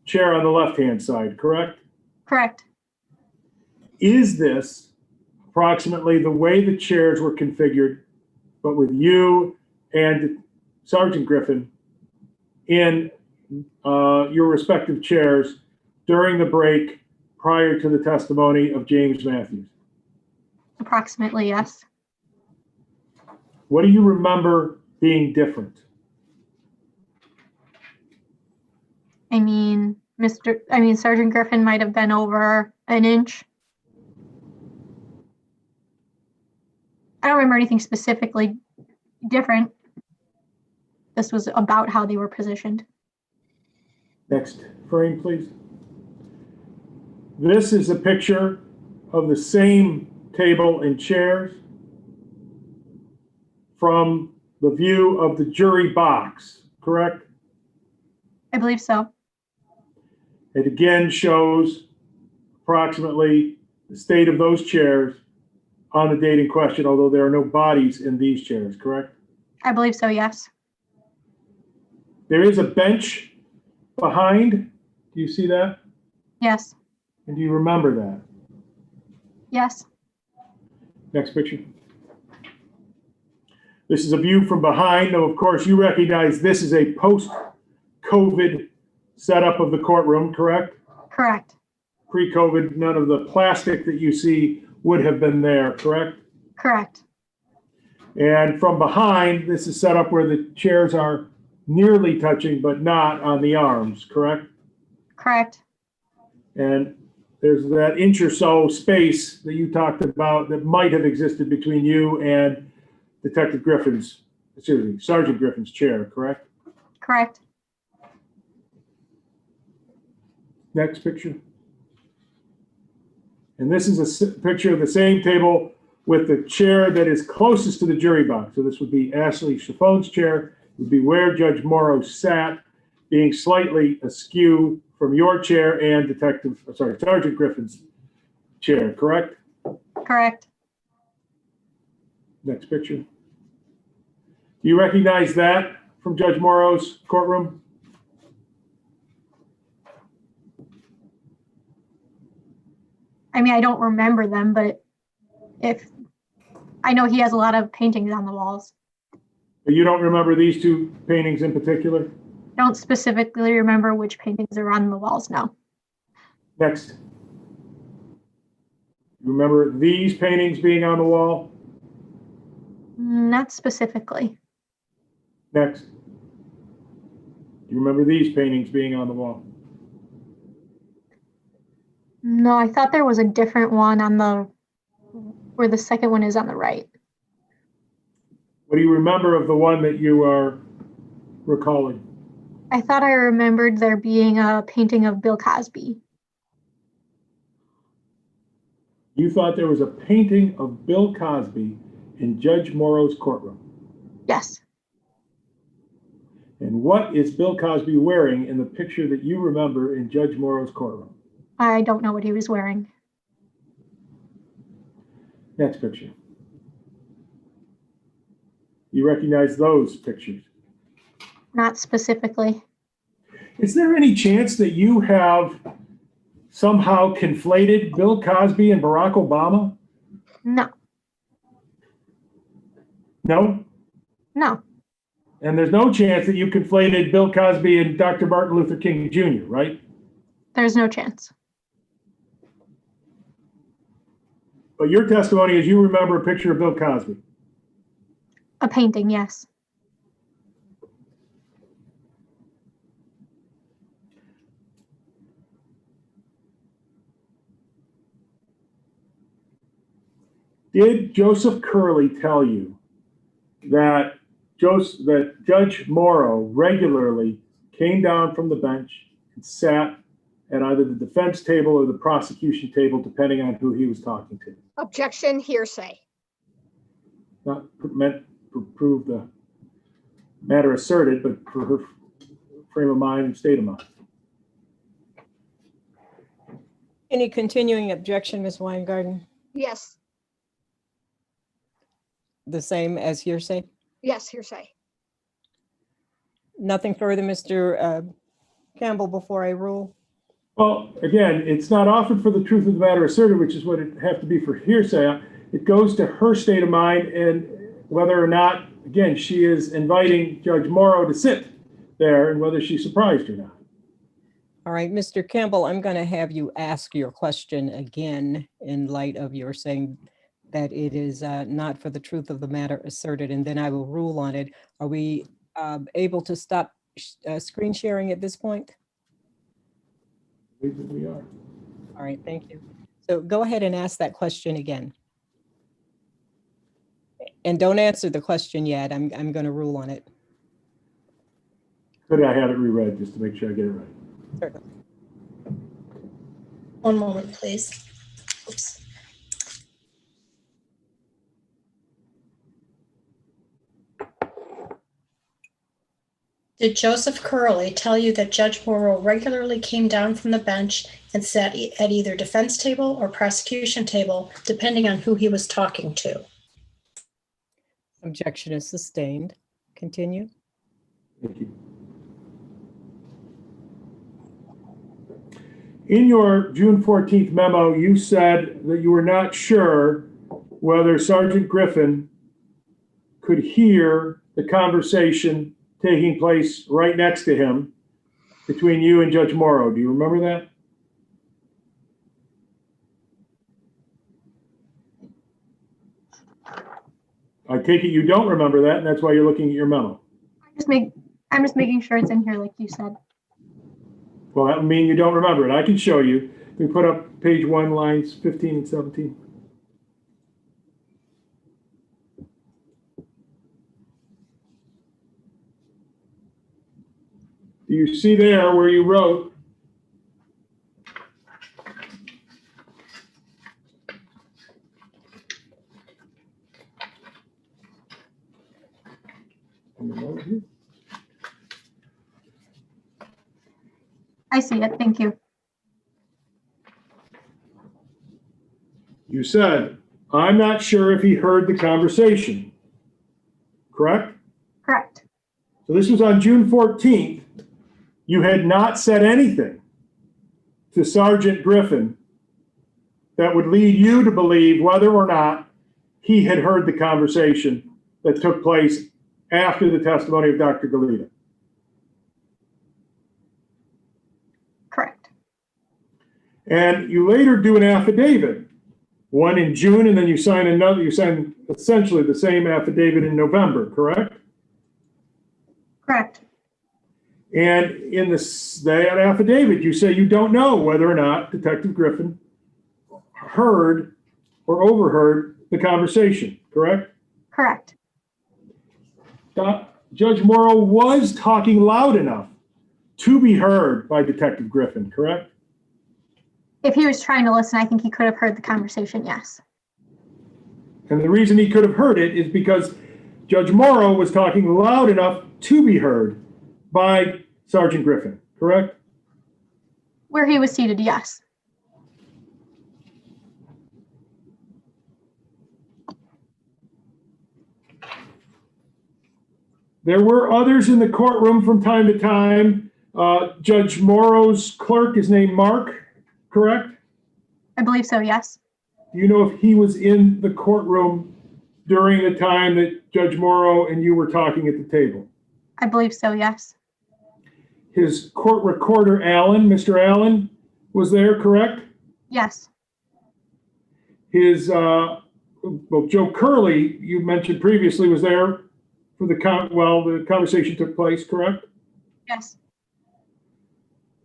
chair on the left-hand side, correct? Correct. Is this approximately the way the chairs were configured, but with you and Sergeant Griffin in your respective chairs during the break prior to the testimony of James Matthews? Approximately, yes. What do you remember being different? I mean, Sergeant Griffin might have been over an inch. I don't remember anything specifically different. This was about how they were positioned. Next frame, please. This is a picture of the same table and chairs from the view of the jury box, correct? I believe so. It again shows approximately the state of those chairs on the date in question, although there are no bodies in these chairs, correct? I believe so, yes. There is a bench behind. Do you see that? Yes. And do you remember that? Yes. Next picture. This is a view from behind. Now, of course, you recognize this is a post-COVID setup of the courtroom, correct? Correct. Pre-COVID, none of the plastic that you see would have been there, correct? Correct. And from behind, this is set up where the chairs are nearly touching, but not on the arms, correct? Correct. And there's that inch or so space that you talked about that might have existed between you and Sergeant Griffin's chair, correct? Correct. Next picture. And this is a picture of the same table with the chair that is closest to the jury box. So this would be Ashley Chaffone's chair, would be where Judge Morrow sat. being slightly askew from your chair and Sergeant Griffin's chair, correct? Correct. Next picture. Do you recognize that from Judge Morrow's courtroom? I mean, I don't remember them, but if I know he has a lot of paintings on the walls. But you don't remember these two paintings in particular? Don't specifically remember which paintings are on the walls now. Next. You remember these paintings being on the wall? Not specifically. Next. Do you remember these paintings being on the wall? No, I thought there was a different one on the, where the second one is on the right. What do you remember of the one that you are recalling? I thought I remembered there being a painting of Bill Cosby. You thought there was a painting of Bill Cosby in Judge Morrow's courtroom. Yes. And what is Bill Cosby wearing in the picture that you remember in Judge Morrow's courtroom? I don't know what he was wearing. Next picture. You recognize those pictures? Not specifically. Is there any chance that you have somehow conflated Bill Cosby and Barack Obama? No. No? No. And there's no chance that you conflated Bill Cosby and Dr. Martin Luther King Jr., right? There's no chance. But your testimony is you remember a picture of Bill Cosby. A painting, yes. Did Joseph Curley tell you that Judge Morrow regularly came down from the bench and sat at either the defense table or the prosecution table, depending on who he was talking to? Objection, hearsay. Not meant to prove the matter asserted, but for her frame of mind and state of mind. Any continuing objection, Ms. Weingarten? Yes, The same as hearsay? yes, hearsay. Nothing further, Mr. Campbell, before I rule? Well, again, it's not offered for the truth of the matter asserted, which is what it have to be for hearsay. It goes to her state of mind and whether or not, again, she is inviting Judge Morrow to sit there and whether she's surprised or not. All right, Mr. Campbell, I'm going to have you ask your question again in light of your saying that it is not for the truth of the matter asserted, and then I will rule on it. Are we able to stop screen sharing at this point? I believe that we are. All right, thank you. So go ahead and ask that question again. And don't answer the question yet. I'm going to rule on it. Could I have it reread just to make sure I get it right? Certainly. One moment, please. Oops. Did Joseph Curley tell you that Judge Morrow regularly came down from the bench and sat at either defense table or prosecution table, depending on who he was talking to? Objection is sustained. Continue. Thank you. In your June 14th memo, you said that you were not sure whether Sergeant Griffin could hear the conversation taking place right next to him between you and Judge Morrow. Do you remember that? I take it you don't remember that, and that's why you're looking at your memo. I'm just making sure it's in here like you said. Well, that would mean you don't remember it. I can show you. We put up page 1, lines 15 and 17. Do you see there where you wrote, I see it. Thank you. You said, I'm not sure if he heard the conversation, correct? Correct. So this was on June 14th. You had not said anything to Sergeant Griffin that would lead you to believe whether or not he had heard the conversation that took place after the testimony of Dr. Galita. Correct. And you later do an affidavit, one in June, and then you sign another, you sign essentially the same affidavit in November, correct? Correct. And in that affidavit, you say you don't know whether or not Detective Griffin heard or overheard the conversation, correct? Correct. Judge Morrow was talking loud enough to be heard by Detective Griffin, correct? If he was trying to listen, I think he could have heard the conversation, yes. And the reason he could have heard it is because Judge Morrow was talking loud enough to be heard by Sergeant Griffin, correct? Where he was seated, yes. There were others in the courtroom from time to time. Judge Morrow's clerk is named Mark, correct? I believe so, yes. Do you know if he was in the courtroom during the time that Judge Morrow and you were talking at the table? I believe so, yes. His court recorder, Allen, Mr. Allen, was there, correct? Yes. His, Joe Curley, you mentioned previously, was there for the conversation took place, correct? Yes.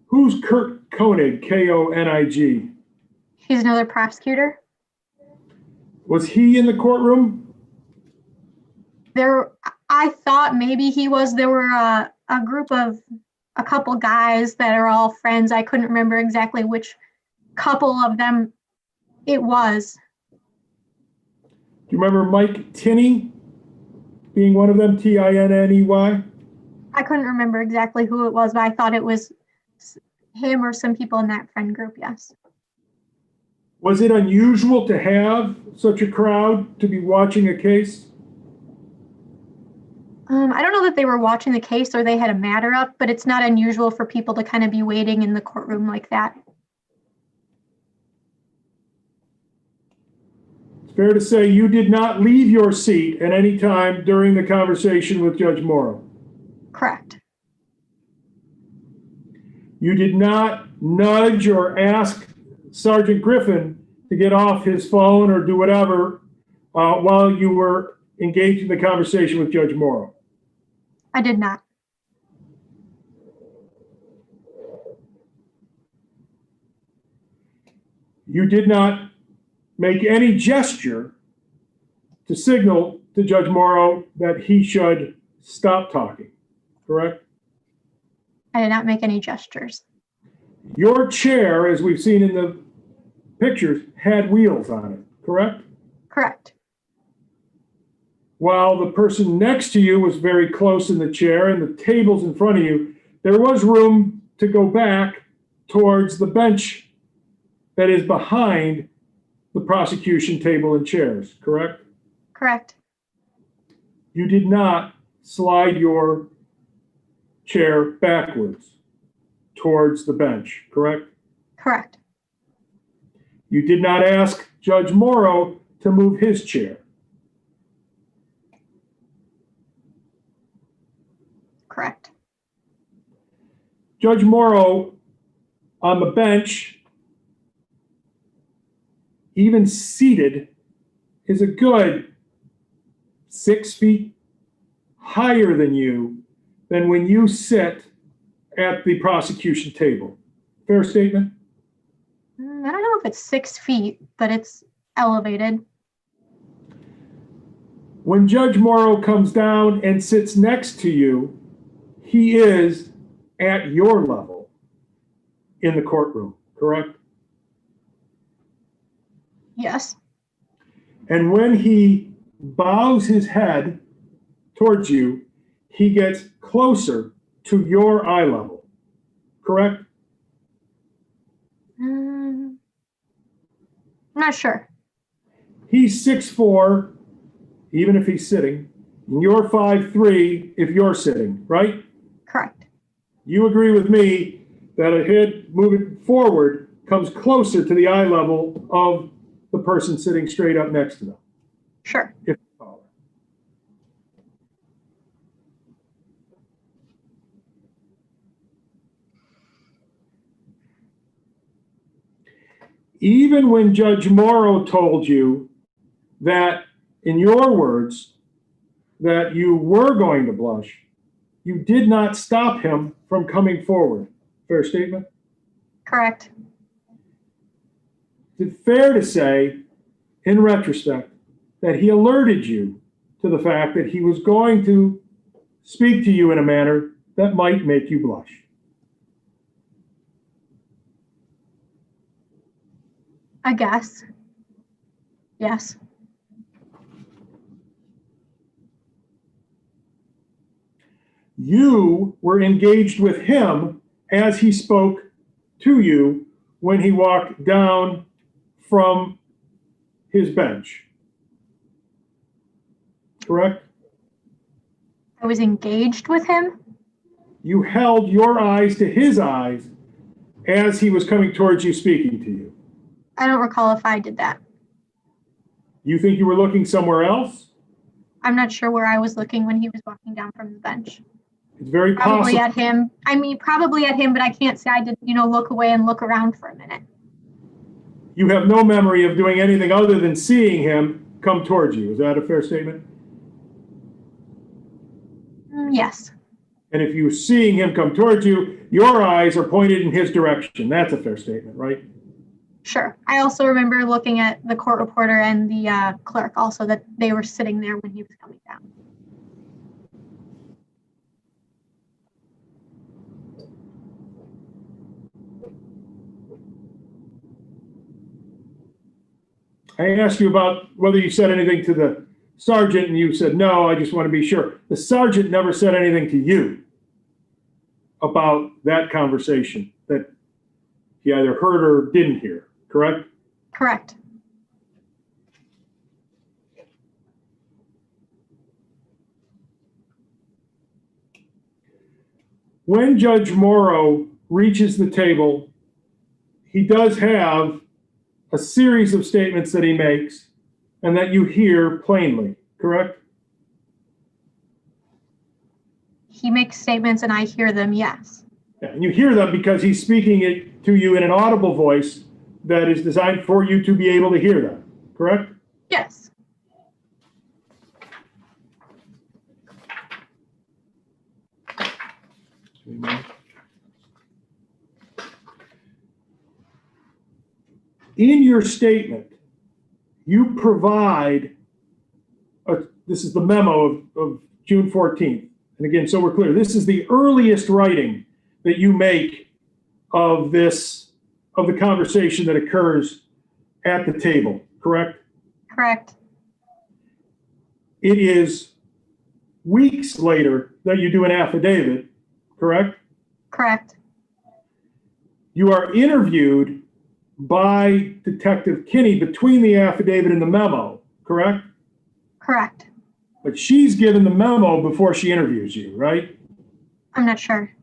Who's Kurt Koenig, K-O-N-I-G? He's another prosecutor. Was he in the courtroom? I thought maybe he was. There were a group of a couple guys that are all friends. I couldn't remember exactly which couple of them it was. Do you remember Mike Tinney being one of them, T-I-N-N-E-Y? I couldn't remember exactly who it was, but I thought it was him or some people in that friend group, yes. Was it unusual to have such a crowd to be watching a case? I don't know that they were watching the case or they had a matter up, but it's not unusual for people to kind of be waiting in the courtroom like that. It's fair to say you did not leave your seat at any time during the conversation with Judge Morrow. Correct. You did not nudge or ask Sergeant Griffin to get off his phone or do whatever while you were engaged in the conversation with Judge Morrow. I did not. You did not make any gesture to signal to Judge Morrow that he should stop talking, correct? I did not make any gestures. Your chair, as we've seen in the pictures, had wheels on it, correct? Correct. While the person next to you was very close in the chair and the tables in front of you, there was room to go back towards the bench that is behind the prosecution table and chairs, correct? Correct. You did not slide your chair backwards towards the bench, correct? Correct. You did not ask Judge Morrow to move his chair. Correct. Judge Morrow on the bench, even seated, is a good 6 feet higher than you than when you sit at the prosecution table. Fair statement? I don't know if it's 6 feet, but it's elevated. When Judge Morrow comes down and sits next to you, he is at your level in the courtroom, correct? Yes. And when he bows his head towards you, he gets closer to your eye level, correct? not sure. He's 6'4", even if he's sitting, and you're 5'3" if you're sitting, right? Correct. You agree with me that a head moving forward comes closer to the eye level of the person sitting straight up next to them. Sure. If taller. Even when Judge Morrow told you that, in your words, that you were going to blush, you did not stop him from coming forward. Fair statement? Correct. Is it fair to say, in retrospect, that he alerted you to the fact that he was going to speak to you in a manner that might make you blush? I guess. Yes. You were engaged with him as he spoke to you when he walked down from his bench. Correct? I was engaged with him. You held your eyes to his eyes as he was coming towards you, speaking to you. I don't recall if I did that. You think you were looking somewhere else? I'm not sure where I was looking when he was walking down from the bench. It's very Probably possible. at him. I mean, probably at him, but I can't say I did, look away and look around for a minute. You have no memory of doing anything other than seeing him come towards you. Is that a fair statement? Yes. And if you're seeing him come towards you, your eyes are pointed in his direction. That's a fair statement, right? Sure. I also remember looking at the court reporter and the clerk also, that they were sitting there when he was coming down. I asked you about whether you said anything to the sergeant, and you said, no, I just want to be sure. The sergeant never said anything to you about that conversation that he either heard or didn't hear, correct? Correct. When Judge Morrow reaches the table, he does have a series of statements that he makes and that you hear plainly, correct? He makes statements and I hear them, yes. Yeah, and you hear them because he's speaking it to you in an audible voice that is designed for you to be able to hear them, correct? Yes. In your statement, you provide, this is the memo of June 14th. And again, so we're clear, this is the earliest writing that you make of the conversation that occurs at the table, correct? Correct. It is weeks later that you do an affidavit, correct? Correct. You are interviewed by Detective Kinney between the affidavit and the memo, correct? Correct. But she's given the memo before she interviews you, right? I'm not sure.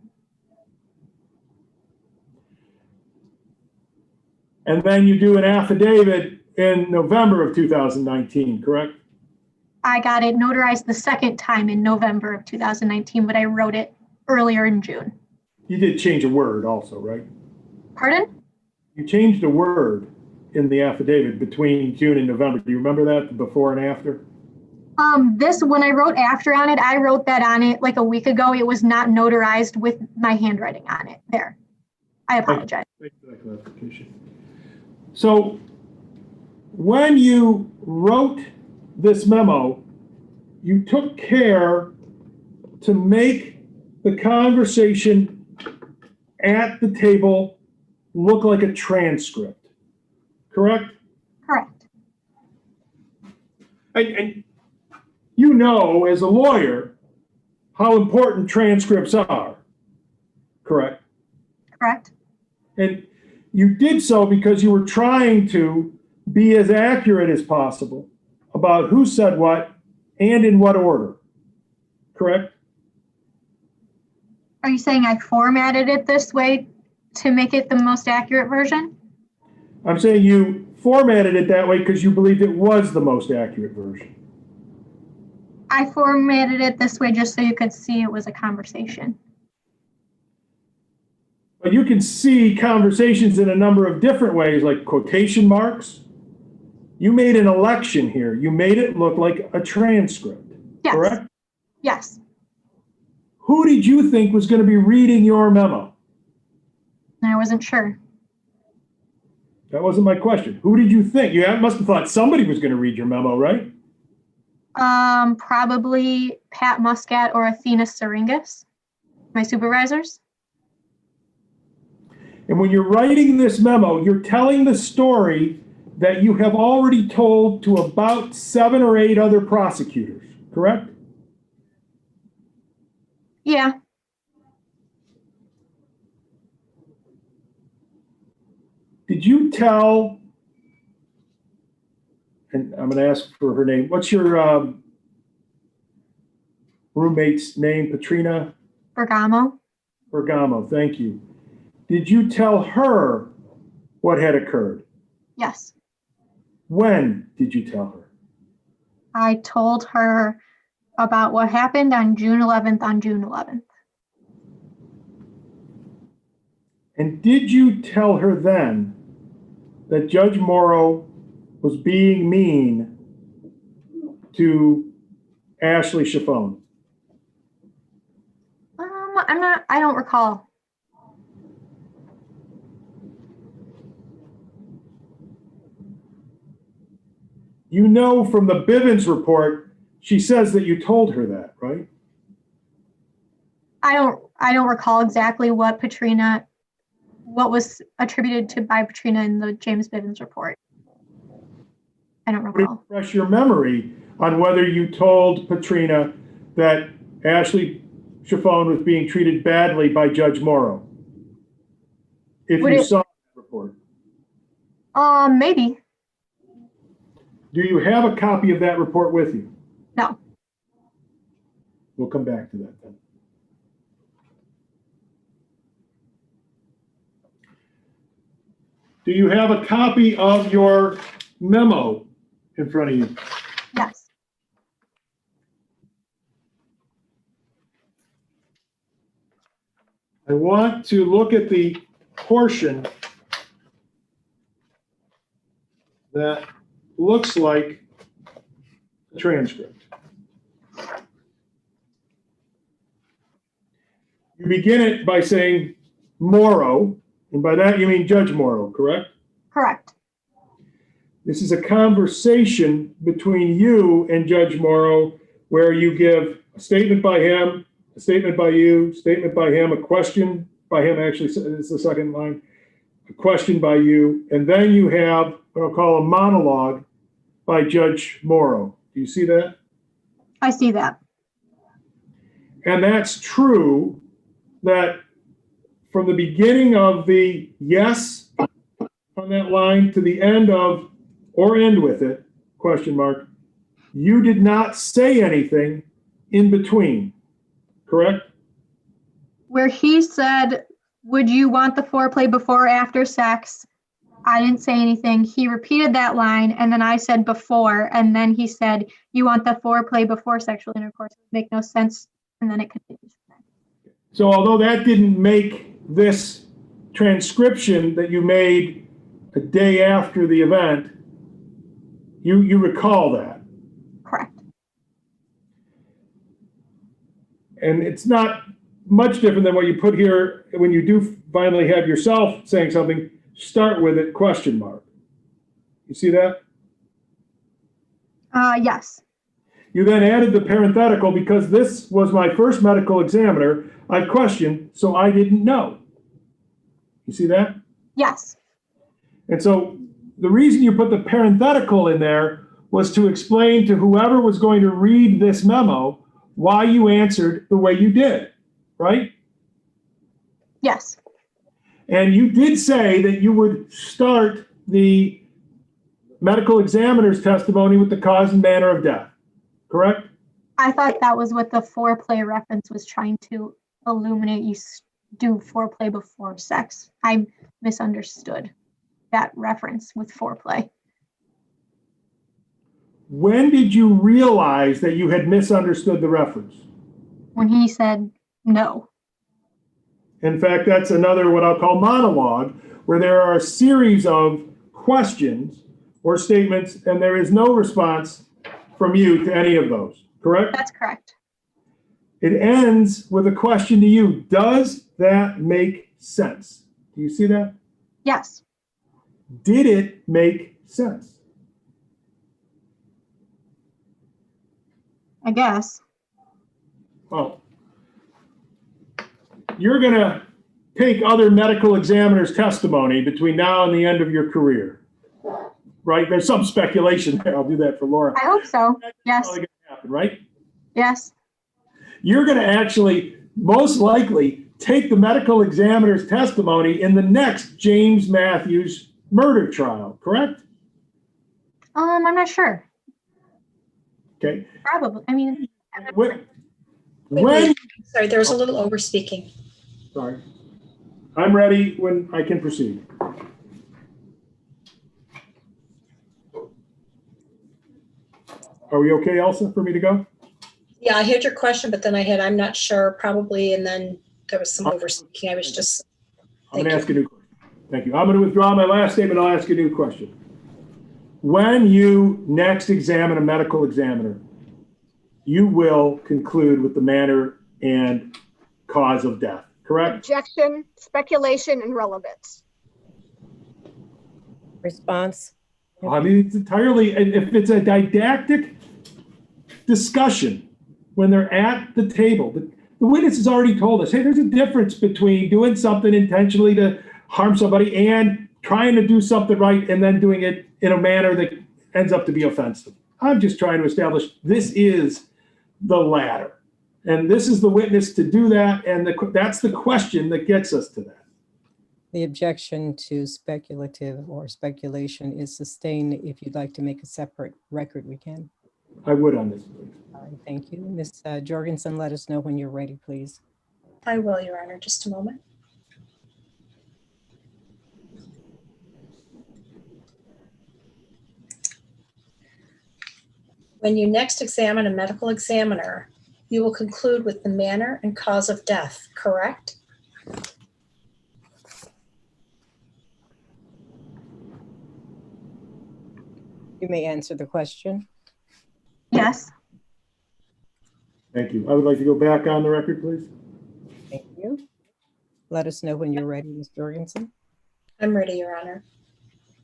And then you do an affidavit in November of 2019, correct? I got it notarized the second time in November of 2019, but I wrote it earlier in June. You did change a word also, right? Pardon? You changed a word in the affidavit between June and November. Do you remember that, the before and after? When I wrote after on it, I wrote that on it like a week ago. It was not notarized with my handwriting on it there. I apologize. Thank you for that clarification. So when you wrote this memo, you took care to make the conversation at the table look like a transcript, correct? Correct. And you know, as a lawyer, how important transcripts are, correct? Correct. And you did so because you were trying to be as accurate as possible about who said what and in what order, correct? Are you saying I formatted it this way to make it the most accurate version? I'm saying you formatted it that way because you believed it was the most accurate version. I formatted it this way just so you could see it was a conversation. But you can see conversations in a number of different ways, like quotation marks. You made an election here. You made it look like a transcript, Yes. correct? Yes. Who did you think was going to be reading your memo? I wasn't sure. That wasn't my question. Who did you think? You must have thought somebody was going to read your memo, right? Probably Pat Muscat or Athena Syringas, my supervisors. And when you're writing this memo, you're telling the story that you have already told to about 7 or 8 other prosecutors, correct? Yeah. Did you tell, and I'm going to ask for her name, what's your roommate's name? Patrina Bergamo. Bergamo, thank you. Did you tell her what had occurred? Yes. When did you tell her? I told her about what happened on June 11th. And did you tell her then that Judge Morrow was being mean to Ashley Chiffone? I don't recall. You know from the Bivens report, she says that you told her that, right? I don't recall exactly what was attributed to by Patrina in the James Bivens report. I don't recall. Refresh your memory on whether you told Patrina that Ashley Chiffone was being treated badly by Judge Morrow. If you saw that report. Maybe. Do you have a copy of that report with you? No. We'll come back to that then. Do you have a copy of your memo in front of you? Yes. I want to look at the portion that looks like a transcript. You begin it by saying Morrow, and by that you mean Judge Morrow, correct? Correct. This is a conversation between you and Judge Morrow where you give a statement by him, a statement by you, statement by him, a question by him, actually, it's the second line, a question by you, and then you have what I'll call a monologue by Judge Morrow. Do you see that? I see that. And that's true that from the beginning of the yes on that line to the end of, or end with it, question mark, you did not say anything in between, correct? Where he said, would you want the foreplay before or after sex? I didn't say anything. He repeated that line, and then I said before, and then he said, you want the foreplay before sexual intercourse. It would make no sense, and then it continues. So although that didn't make this transcription that you made a day after the event, you recall that. Correct. And it's not much different than what you put here when you do finally have yourself saying something, start with it, question mark. You see that? Yes. You then added the parenthetical because this was my first medical examiner. I questioned, so I didn't know. You see that? Yes. And so the reason you put the parenthetical in there was to explain to whoever was going to read this memo why you answered the way you did, right? Yes. And you did say that you would start the medical examiner's testimony with the cause and manner of death, correct? I thought that was what the foreplay reference was trying to illuminate. You do foreplay before sex. I misunderstood that reference with foreplay. When did you realize that you had misunderstood the reference? When he said no. In fact, that's another what I'll call monologue, where there are a series of questions or statements, and there is no response from you to any of those, correct? That's correct. It ends with a question to you. Does that make sense? Do you see that? Yes. Did it make sense? I guess. Well, you're going to take other medical examiners' testimony between now and the end of your career, right? There's some speculation there. I'll do that for Laura. I hope so. Yes. Probably gonna happen, right? Yes. You're going to actually most likely take the medical examiner's testimony in the next James Matthews murder trial, correct? I'm not sure. Okay. Probably. I mean, When Sorry, there was a little over speaking. sorry. I'm ready when I can proceed. Are we okay, Elsa, for me to go? Yeah, I heard your question, but then I'm not sure, probably, and then there was some over speaking. I was just, I'm going to Thank ask a new question. Thank you. I'm going to withdraw my last statement. I'll ask a new question. When you next examine a medical examiner, you will conclude with the manner and cause of death, correct? Objection, speculation, and relevance. Response? I mean, it's entirely, if it's a didactic discussion, when they're at the table, the witness has already told us, hey, there's a difference between doing something intentionally to harm somebody and trying to do something right and then doing it in a manner that ends up to be offensive. I'm just trying to establish this is the latter. And this is the witness to do that. And that's the question that gets us to that. The objection to speculative or speculation is sustained. If you'd like to make a separate record, we can. I would on this, please. All right, thank you. Ms. Jorgensen, let us know when you're ready, please. I will, Your Honor, just a moment. When you next examine a medical examiner, you will conclude with the manner and cause of death, correct? You may answer the question. yes. Thank you. I would like to go back on the record, please. Thank you. Let us know when you're ready, Ms. Jorgensen. I'm ready, Your Honor.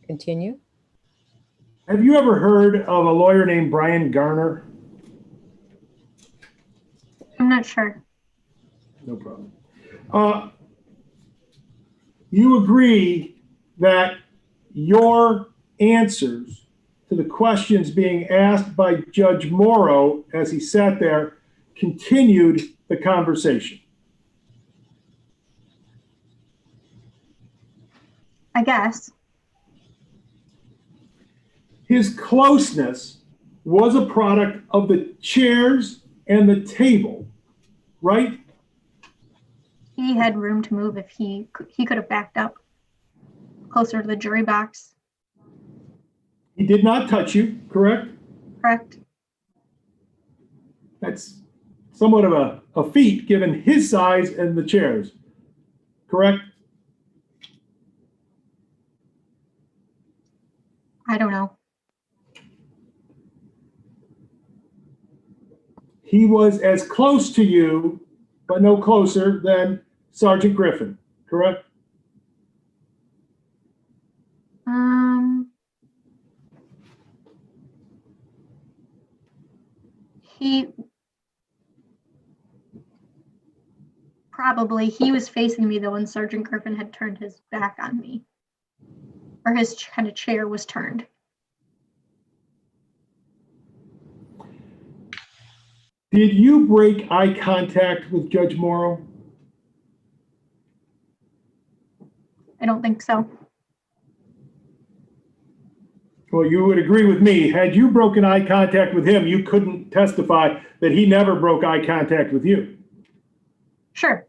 Continue. Have you ever heard of a lawyer named Brian Garner? I'm not sure. No problem. You agree that your answers to the questions being asked by Judge Morrow as he sat there continued the conversation? I guess. His closeness was a product of the chairs and the table, right? He had room to move if he could have backed up closer to the jury box. He did not touch you, correct? Correct. That's somewhat of a feat given his size and the chairs, correct? I don't know. He was as close to you, but no closer than Sergeant Griffin, correct? He was facing me though, and Sergeant Griffin had turned his back on me, or his kind of chair was turned. Did you break eye contact with Judge Morrow? I don't think so. Well, you would agree with me. Had you broken eye contact with him, you couldn't testify that he never broke eye contact with you. Sure.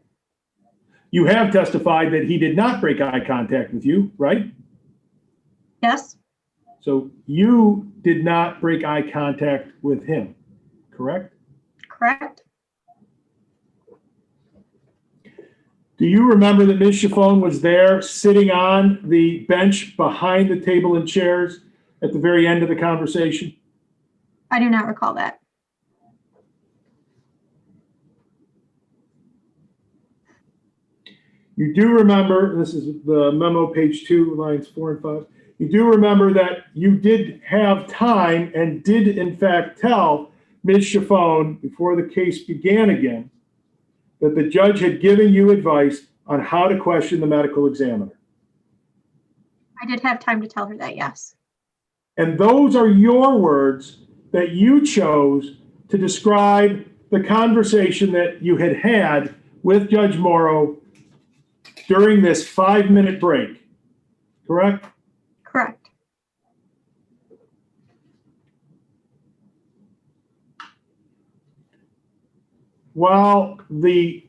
You have testified that he did not break eye contact with you, right? Yes. So you did not break eye contact with him, correct? Correct. Do you remember that Ms. Chiffone was there sitting on the bench behind the table and chairs at the very end of the conversation? I do not recall that. You do remember, this is the memo, page 2, lines 4 and 5. You do remember that you did have time and did in fact tell Ms. Chiffone before the case began again that the judge had given you advice on how to question the medical examiner. I did have time to tell her that, yes. And those are your words that you chose to describe the conversation that you had had with Judge Morrow during this 5-minute break, correct? Correct. While the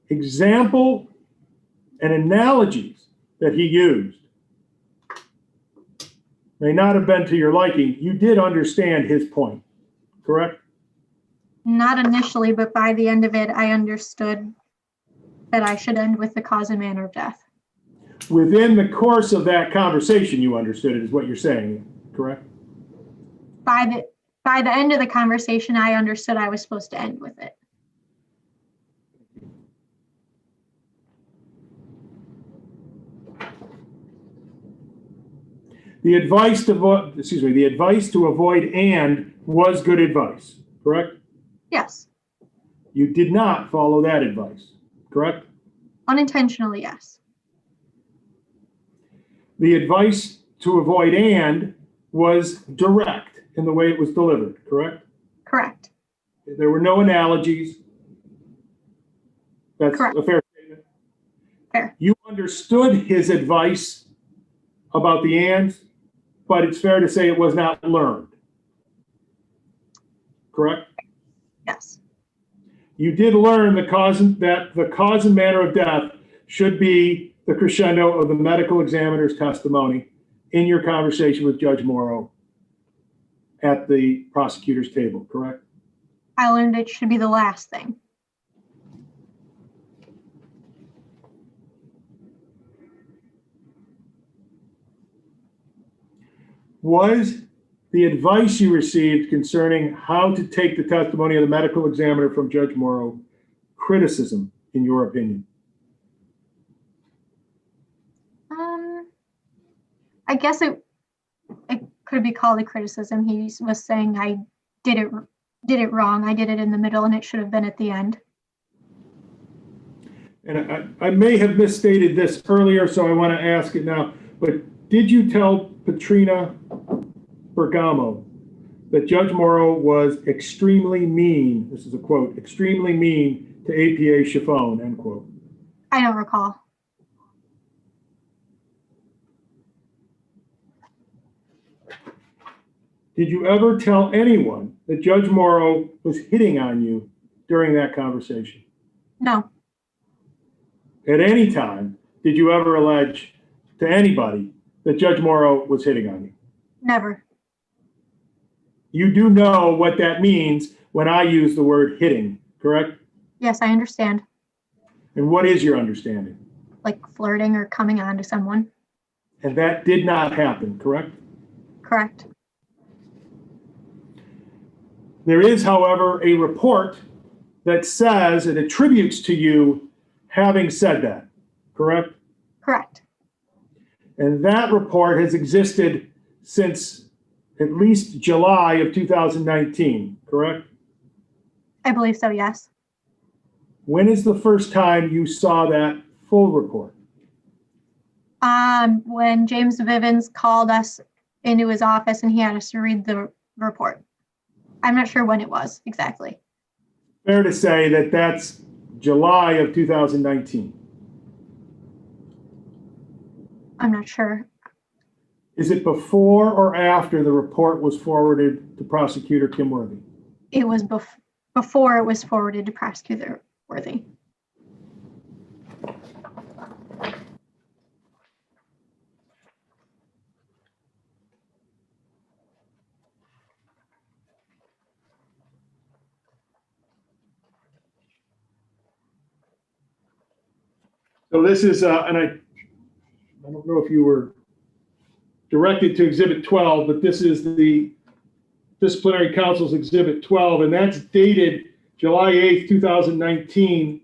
example and analogies that he used may not have been to your liking, you did understand his point, correct? Not initially, but by the end of it, I understood that I should end with the cause and manner of death. Within the course of that conversation, you understood it, is what you're saying, correct? By the end of the conversation, I understood I was supposed to end with it. The advice to avoid and was good advice, correct? Yes. You did not follow that advice, correct? Unintentionally, yes. The advice to avoid and was direct in the way it was delivered, correct? Correct. There were no analogies. That's Correct. a fair statement. Fair. You understood his advice about the ands, but it's fair to say it was not learned, correct? Yes. You did learn that the cause and manner of death should be the crescendo of the medical examiner's testimony in your conversation with Judge Morrow at the prosecutor's table, correct? I learned it should be the last thing. Was the advice you received concerning how to take the testimony of the medical examiner from Judge Morrow criticism, in your opinion? I guess it could be called a criticism. He was saying I did it wrong. I did it in the middle and it should have been at the end. And I may have misstated this earlier, so I want to ask it now, but did you tell Patrina Bergamo that Judge Morrow was extremely mean, this is a quote, extremely mean to APA Chiffone, end quote? I don't recall. Did you ever tell anyone that Judge Morrow was hitting on you during that conversation? No. At any time, did you ever allege to anybody that Judge Morrow was hitting on you? Never. You do know what that means when I use the word hitting, correct? Yes, I understand. And what is your understanding? Like flirting or coming on to someone. And that did not happen, correct? Correct. There is, however, a report that says it attributes to you having said that, correct? Correct. And that report has existed since at least July of 2019, correct? I believe so, yes. When is the first time you saw that full report? When James Vivens called us into his office and he had us to read the report. I'm not sure when it was exactly. Fair to say that that's July of 2019. I'm not sure. Is it before or after the report was forwarded to Prosecutor Kim Worthy? It was before it was forwarded to Prosecutor Worthy. So this is, and I don't know if you were directed to Exhibit 12, but this is the Disciplinary Council's Exhibit 12, and that's dated July 8th, 2019,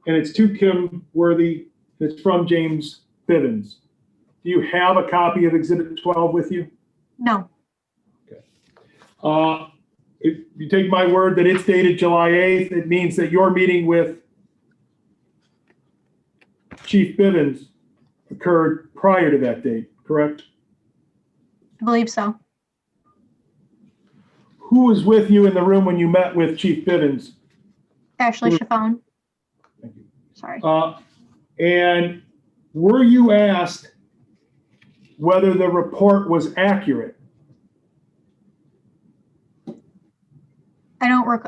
and it's to Kim Worthy. It's from James Bivens. Do you have a copy of Exhibit 12 with you? No, If you take my word that it's dated July 8th, it means that your meeting with Chief Bivens occurred prior to that date, correct? I believe so. Who was with you in the room when you met with Chief Bivens? Ashley Chiffon. Thank you. Sorry. And were you asked whether the report was accurate?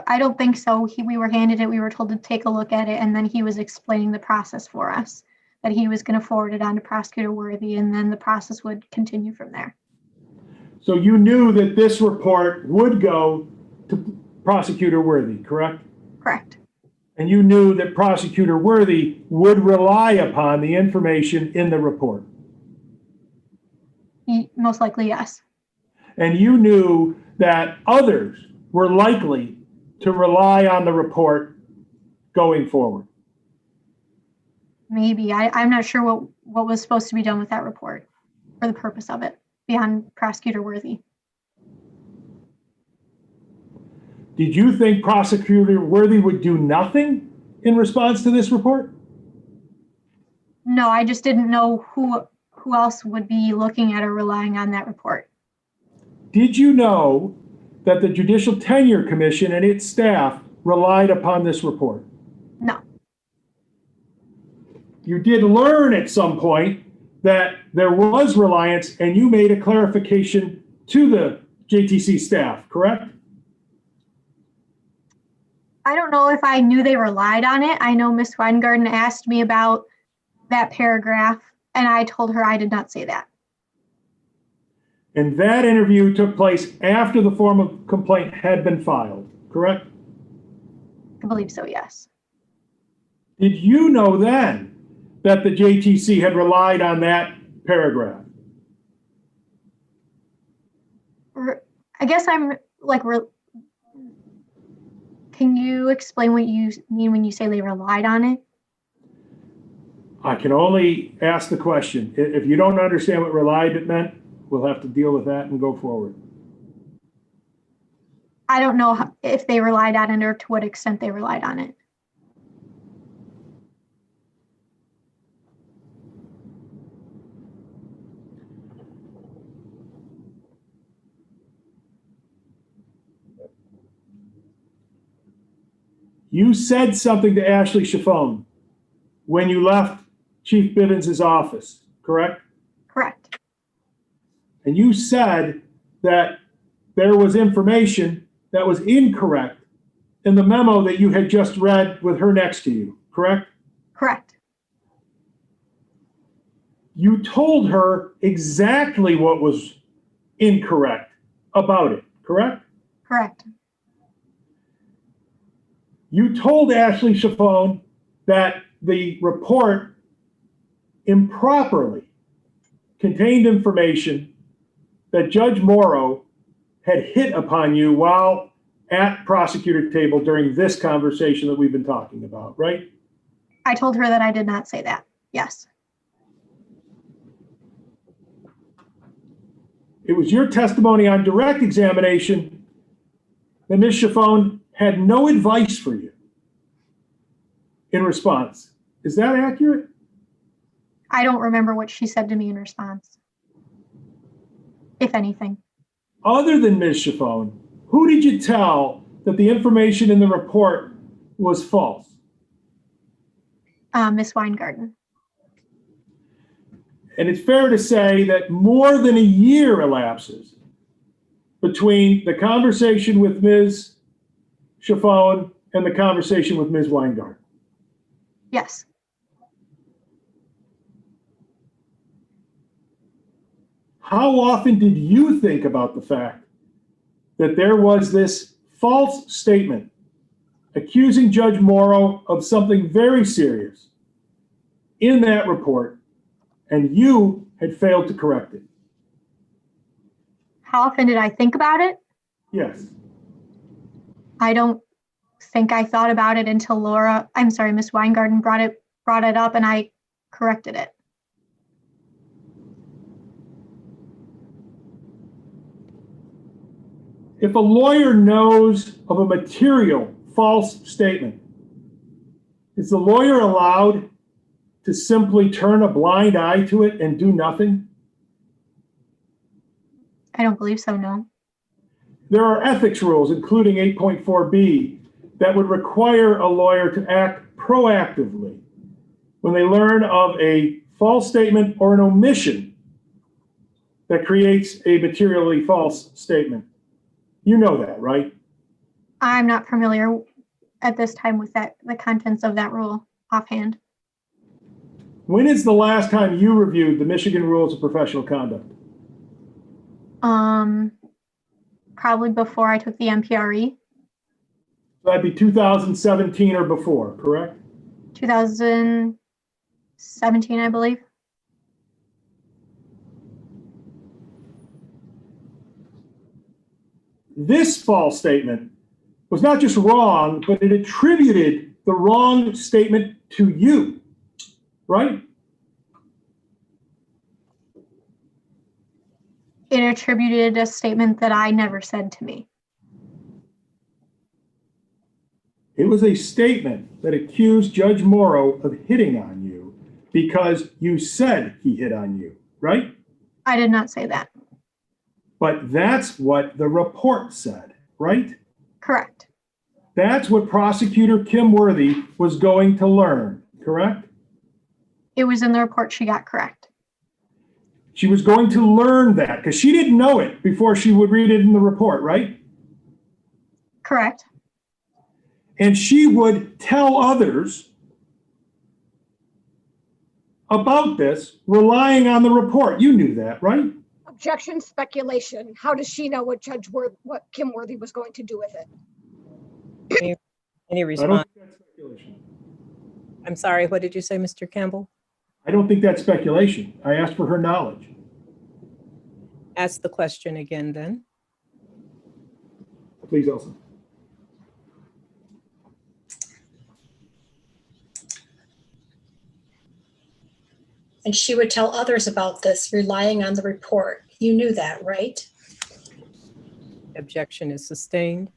I don't think so. We were handed it. We were told to take a look at it, and then he was explaining the process for us, that he was going to forward it on to Prosecutor Worthy, and then the process would continue from there. So you knew that this report would go to Prosecutor Worthy, correct? Correct. And you knew that Prosecutor Worthy would rely upon the information in the report. Most likely, yes. And you knew that others were likely to rely on the report going forward. Maybe. I'm not sure what was supposed to be done with that report for the purpose of it beyond Prosecutor Worthy. Did you think Prosecutor Worthy would do nothing in response to this report? No, I just didn't know who else would be looking at or relying on that report. Did you know that the Judicial Tenure Commission and its staff relied upon this report? No. You did learn at some point that there was reliance, and you made a clarification to the JTC staff, correct? I don't know if I knew they relied on it. I know Ms. Weingarten asked me about that paragraph, and I told her I did not say that. And that interview took place after the form of complaint had been filed, correct? I believe so, yes. Did you know then that the JTC had relied on that paragraph? I guess I'm like, can you explain what you mean when you say they relied on it? I can only ask the question. If you don't understand what relied meant, we'll have to deal with that and go forward. I don't know if they relied on it or to what extent they relied on it. You said something to Ashley Chiffon when you left Chief Bivens' office, correct? Correct. And you said that there was information that was incorrect in the memo that you had just read with her next to you, correct? Correct. You told her exactly what was incorrect about it, correct? Correct. You told Ashley Chiffon that the report improperly contained information that Judge Morrow had hit upon you while at prosecutor table during this conversation that we've been talking about, right? I told her that I did not say that. Yes. It was your testimony on direct examination that Ms. Chiffon had no advice for you in response. Is that accurate? I don't remember what she said to me in response, if anything. Other than Ms. Chiffon, who did you tell that the information in the report was false? Ms. Weingarten. and it's fair to say that more than a year elapses between the conversation with Ms. Chaffone and the conversation with Ms. Weingart. Yes. How often did you think about the fact that there was this false statement accusing Judge Morrow of something very serious in that report, and you had failed to correct it? How often did I think about it? Yes. I don't think I thought about it until Miss Weingarten brought it up and I corrected it. If a lawyer knows of a material false statement, is the lawyer allowed to simply turn a blind eye to it and do nothing? I don't believe so, no. There are ethics rules, including 8.4b, that would require a lawyer to act proactively when they learn of a false statement or an omission that creates a materially false statement. You know that, right? I'm not familiar at this time with the contents of that rule offhand. When is the last time you reviewed the Michigan Rules of Professional Conduct? Probably before I took the MPRE. That'd be 2017 or before, correct? 2017, I believe. This false statement was not just wrong, but it attributed the wrong statement to you, right? It attributed a statement that I never said to me. It was a statement that accused Judge Morrow of hitting on you because you said he hit on you, right? I did not say that. But that's what the report said, right? Correct. That's what Prosecutor Kim Worthy was going to learn, correct? It was in the report she got correct. She was going to learn that because she didn't know it before she would read it in the report, right? Correct. And she would tell others about this, relying on the report. You knew that, right? Objection, speculation. How does she know what what Kim Worthy was going to do with it? Any I don't response? think that's speculation. I'm sorry, what did you say, Mr. Campbell? I don't think that's speculation. I asked for her knowledge. Ask the question again then. Please, Elsa. And she would tell others about this, relying on the report. You knew that, right? Objection is sustained.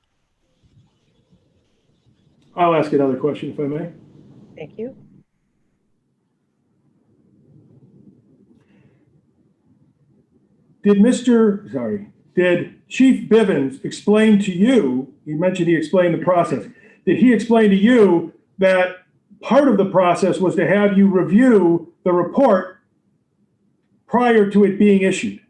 I'll ask another question if I may. Thank you. Did Chief Bivens explain to you, you mentioned he explained the process, did he explain to you that part of the process was to have you review the report prior to it being issued?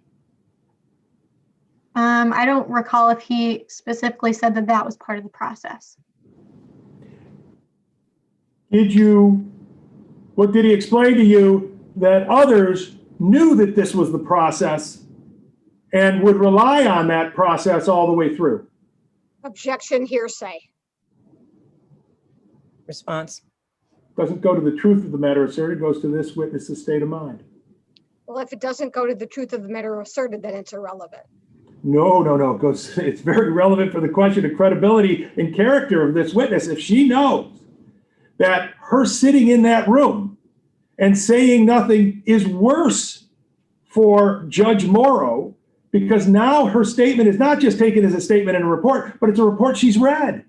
I don't recall if he specifically said that that was part of the process. What did he explain to you that others knew that this was the process and would rely on that process all the way through? Objection, hearsay. Response. Doesn't go to the truth of the matter asserted, goes to this witness's state of mind. Well, if it doesn't go to the truth of the matter asserted, then it's irrelevant. No. It's very relevant for the question of credibility and character of this witness. If she knows that her sitting in that room and saying nothing is worse for Judge Morrow, because now her statement is not just taken as a statement in a report, but it's a report she's read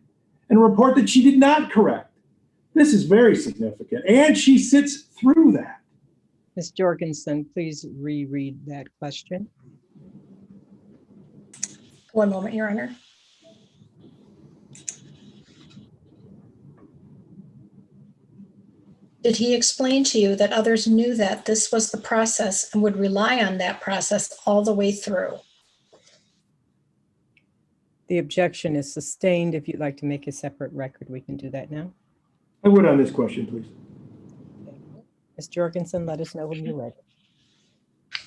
and a report that she did not correct. This is very significant, and she sits through that. Ms. Jorgensen, please reread that question. One moment, Your Honor. Did he explain to you that others knew that this was the process and would rely on that process all the way through? The objection is sustained. If you'd like to make a separate record, we can do that now. I would on this question, please. Ms. Jorgensen, let us know when you're ready.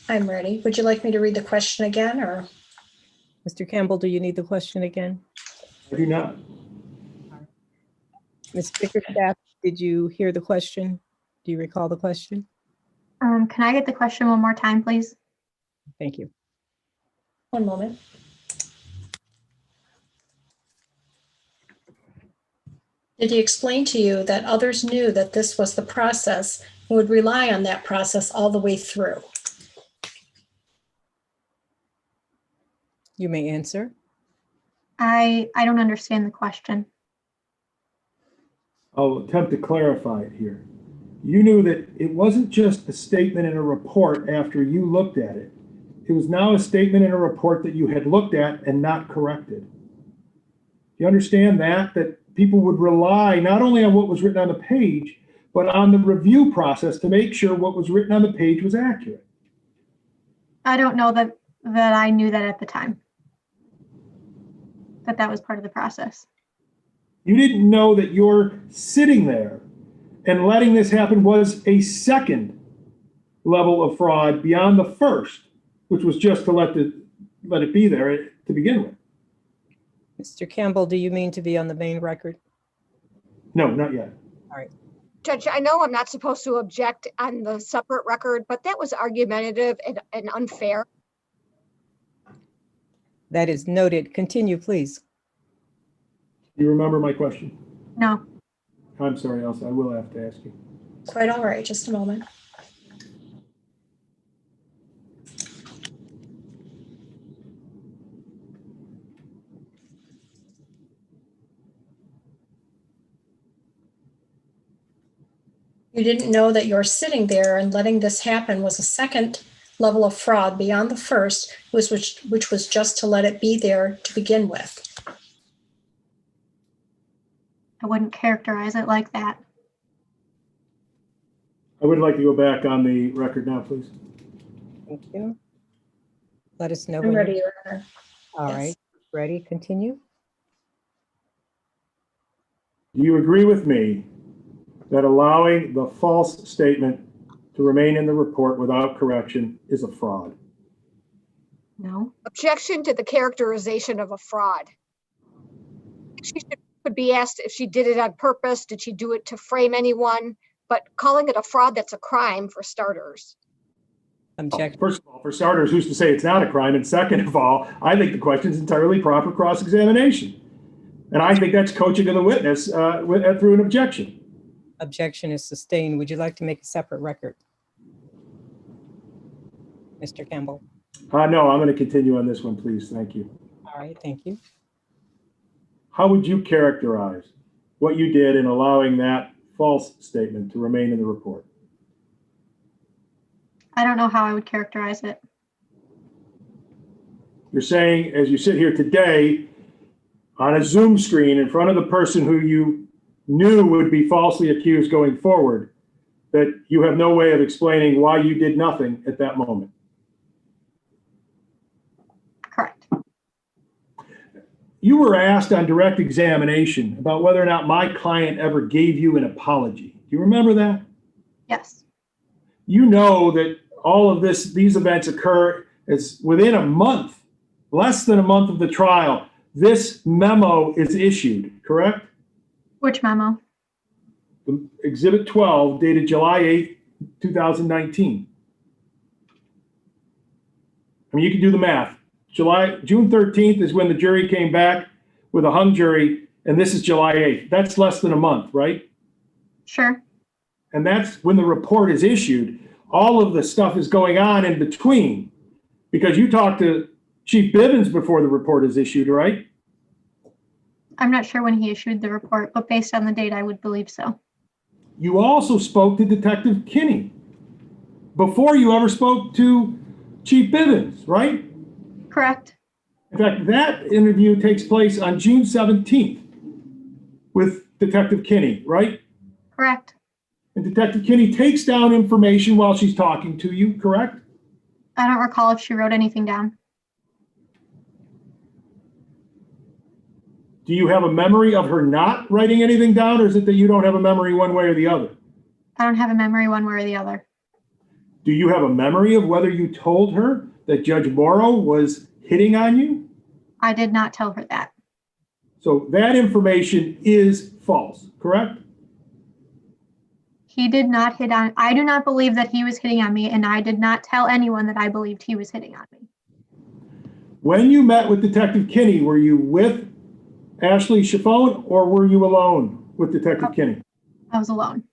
I'm ready. Would you like me to read the question again, or? Mr. Campbell, do you need the question again? I do not. Ms. Bickerstaff, did you hear the question? Do you recall the question? Can I get the question one more time, please? Thank you. One moment. Did he explain to you that others knew that this was the process and would rely on that process all the way through? You may answer. I don't understand the question. I'll attempt to clarify it here. You knew that it wasn't just a statement in a report after you looked at it. It was now a statement in a report that you had looked at and not corrected. You understand that people would rely not only on what was written on the page, but on the review process to make sure what was written on the page was accurate. I don't know that I knew that at the time, that was part of the process. You didn't know that you're sitting there and letting this happen was a second level of fraud beyond the first, which was just to let it be there to begin with. Mr. Campbell, do you mean to be on the main record? No, not yet. All right. Judge, I know I'm not supposed to object on the separate record, but that was argumentative and unfair. That is noted. Continue, please. Do you remember my question? No. I'm sorry, Elsa, I will have to ask you. Quite all right, just a moment. You didn't know that your sitting there and letting this happen was a second level of fraud beyond the first, which was just to let it be there to begin with. I wouldn't characterize it like that. I would like to go back on the record now, please. Thank you. Let us know. I'm when ready, you're- Your Honor. All Yes. right. Ready? Continue. Do you agree with me that allowing the false statement to remain in the report without correction is a fraud? No. Objection to the characterization of a fraud. She could be asked if she did it on purpose. Did she do it to frame anyone? But calling it a fraud, that's a crime for starters. Objection. First of all, for starters, who's to say it's not a crime? And second of all, I think the question is entirely proper cross-examination. And I think that's coaching of the witness through an objection. Objection is sustained. Would you like to make a separate record? Mr. Campbell. No, I'm going to continue on this one, please. Thank you. All right. Thank you. How would you characterize what you did in allowing that false statement to remain in the report? I don't know how I would characterize it. You're saying, as you sit here today on a Zoom screen in front of the person who you knew would be falsely accused going forward, that you have no way of explaining why you did nothing at that moment. Correct. You were asked on direct examination about whether or not my client ever gave you an apology. Do you remember that? Yes. You know that all of these events occur as within a month, less than a month of the trial. This memo is issued, correct? Which memo? Exhibit 12, dated July 8th, 2019. I mean, you can do the math. June 13th is when the jury came back with a hung jury, and this is July 8th. That's less than a month, right? Sure. And that's when the report is issued. All of the stuff is going on in between, because you talked to Chief Bivens before the report is issued, right? I'm not sure when he issued the report, but based on the date, I would believe so. You also spoke to Detective Kinney before you ever spoke to Chief Bivens, right? Correct. In fact, that interview takes place on June 17th with Detective Kinney, right? Correct. And Detective Kinney takes down information while she's talking to you, correct? I don't recall if she wrote anything down. Do you have a memory of her not writing anything down, or is it that you don't have a memory one way or the other? I don't have a memory one way or the other. Do you have a memory of whether you told her that Judge Morrow was hitting on you? I did not tell her that. So that information is false, correct? He did not hit on, I do not believe that he was hitting on me, and I did not tell anyone that I believed he was hitting on me. When you met with Detective Kinney, were you with Ashley Chiffone or were you alone with Detective Kinney? I was alone.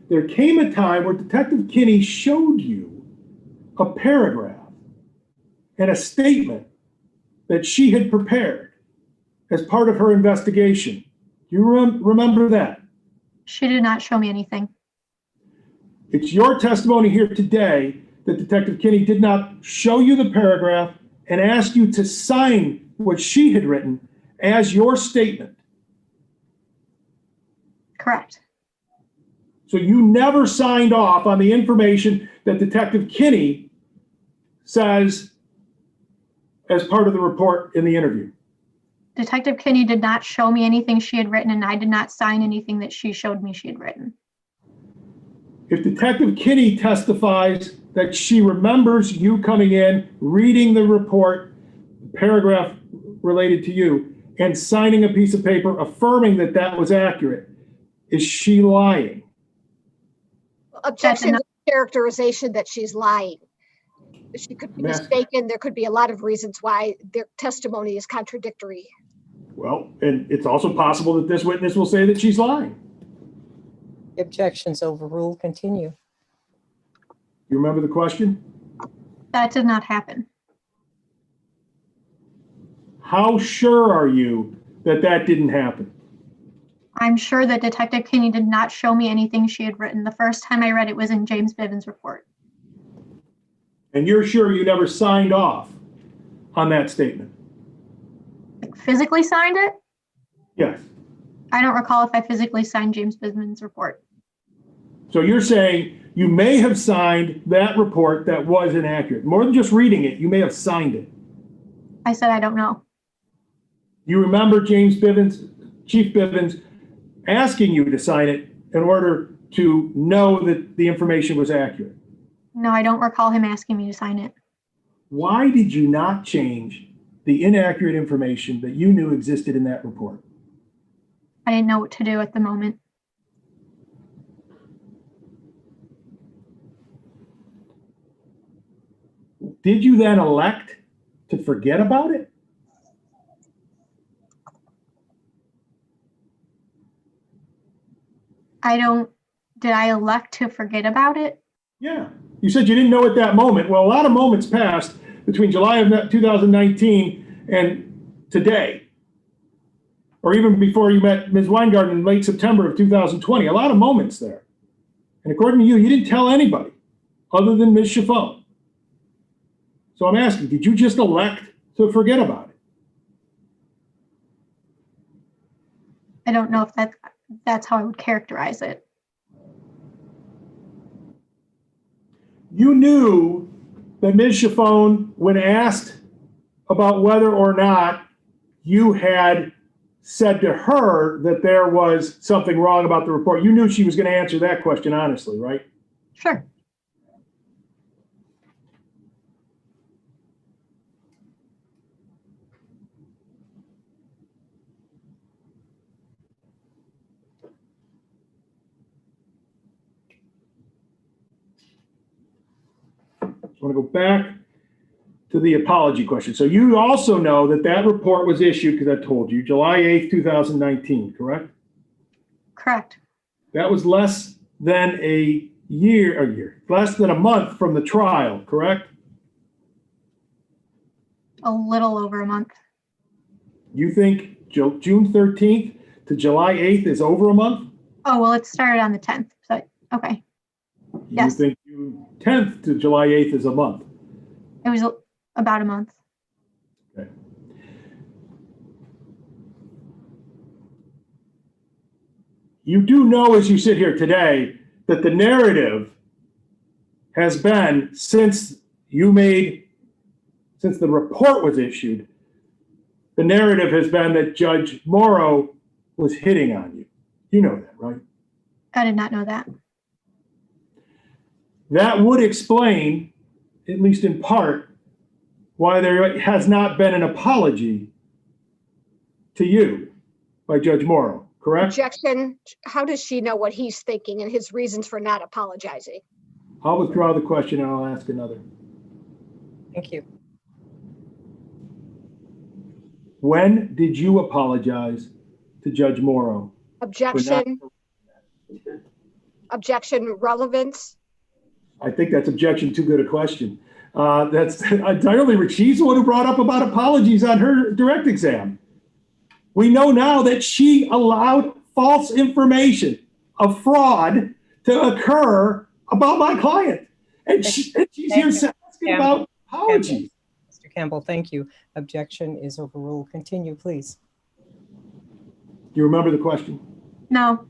There came a time where Detective Kinney showed you a paragraph and a statement that she had prepared as part of her investigation. Do you remember that? She did not show me anything. It's your testimony here today that Detective Kinney did not show you the paragraph and ask you to sign what she had written as your statement. Correct. So you never signed off on the information that Detective Kinney says as part of the report in the interview. Detective Kinney did not show me anything she had written, and I did not sign anything that she showed me she had written. If Detective Kinney testifies that she remembers you coming in, reading the report, paragraph related to you, and signing a piece of paper affirming that that was accurate, is she lying? Objection to the characterization that she's lying. She could be mistaken. There could be a lot of reasons why their testimony is contradictory. Well, and it's also possible that this witness will say that she's lying. Objections overruled. Continue. You remember the question? That did not happen. How sure are you that that didn't happen? I'm sure that Detective Kinney did not show me anything she had written. The first time I read it was in James Bivens' report. And you're sure you never signed off on that statement? Like, physically signed it? Yes. I don't recall if I physically signed James Bivens' report. So you're saying you may have signed that report that was inaccurate. More than just reading it, you may have signed it. I said I don't know. You remember James Bivens, Chief Bivens, asking you to sign it in order to know that the information was accurate. No, I don't recall him asking me to sign it. Why did you not change the inaccurate information that you knew existed in that report? I didn't know what to do at the moment. Did you then elect to forget about it? Did I elect to forget about it? Yeah. You said you didn't know at that moment. Well, a lot of moments passed between July of 2019 and today, or even before you met Ms. Weingarten in late September of 2020. A lot of moments there. And according to you, you didn't tell anybody other than Ms. Chiffone. So I'm asking, did you just elect to forget about it? I don't know if that's how I would characterize it. You knew that Ms. Chiffone, when asked about whether or not you had said to her that there was something wrong about the report, you knew she was going to answer that question honestly, right? Sure. I want to go back to the apology question. So you also know that that report was issued, because I told you, July 8th, 2019, correct? Correct. That was less than less than a month from the trial, correct? A little over a month. You think June 13th to July 8th is over a month? Oh, well, it started on the 10th. So, okay. Yes. You think June 10th to July 8th is a month? It was about a month. Okay. You do know, as you sit here today, that the narrative has been since the report was issued, the narrative has been that Judge Morrow was hitting on you. You know that, right? I did not know that. That would explain, at least in part, why there has not been an apology to you by Judge Morrow, correct? Objection. How does she know what he's thinking and his reasons for not apologizing? I'll withdraw the question and I'll ask another. Thank you. When did you apologize to Judge Morrow? Objection. Objection. Relevance. I think that's objection too good a question. That's entirely, she's the one who brought up about apologies on her direct exam. We know now that she allowed false information of fraud to occur about my client. And she's here asking about apologies. Mr. Campbell, thank you. Objection is overruled. Continue, please. Do you remember the question? No.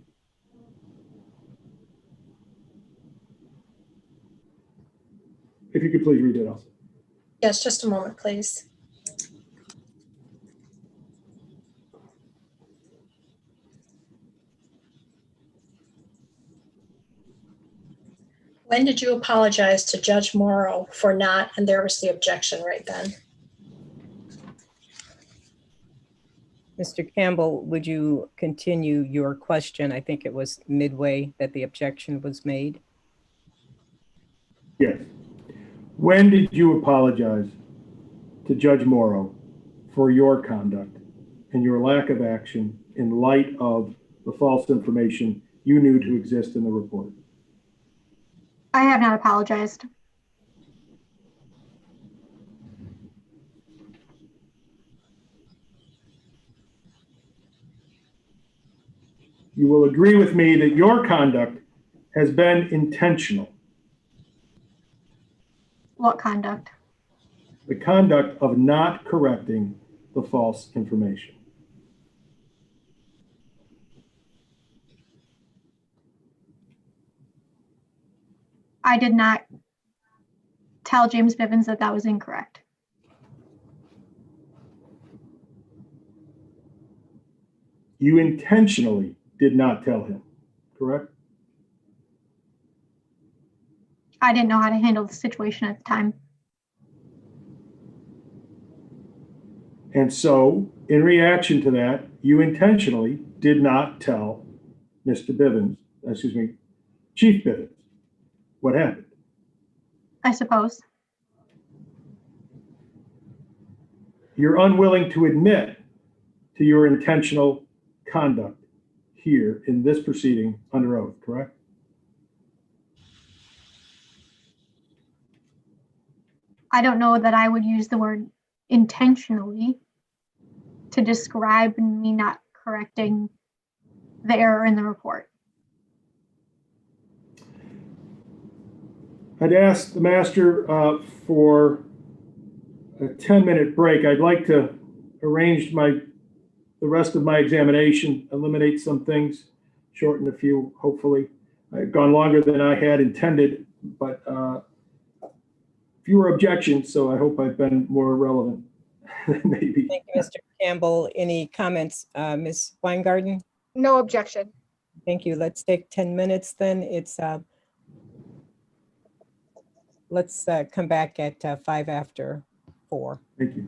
If you could please read it also. Yes, just a moment, please. When did you apologize to Judge Morrow for not, and there was the objection right then? Mr. Campbell, would you continue your question? I think it was midway that the objection was made. Yes. When did you apologize to Judge Morrow for your conduct and your lack of action in light of the false information you knew to exist in the report? I have not apologized. You will agree with me that your conduct has been intentional. What conduct? The conduct of not correcting the false information. I did not tell James Bivens that that was incorrect. You intentionally did not tell him, correct? I didn't know how to handle the situation at the time. And so, in reaction to that, you intentionally did not tell Mr. Bivens, Chief Bivens, what happened. I suppose. You're unwilling to admit to your intentional conduct here in this proceeding under oath, correct? I don't know that I would use the word intentionally to describe me not correcting the error in the report. I'd ask the master for a 10-minute break. I'd like to arrange the rest of my examination, eliminate some things, shorten a few, hopefully. I've gone longer than I had intended, but fewer objections, so I hope I've been more relevant, maybe. Thank you, Mr. Campbell. Any comments, Ms. Weingarten? No objection. Thank you. Let's take 10 minutes then. Let's come back at 4:05. Thank you.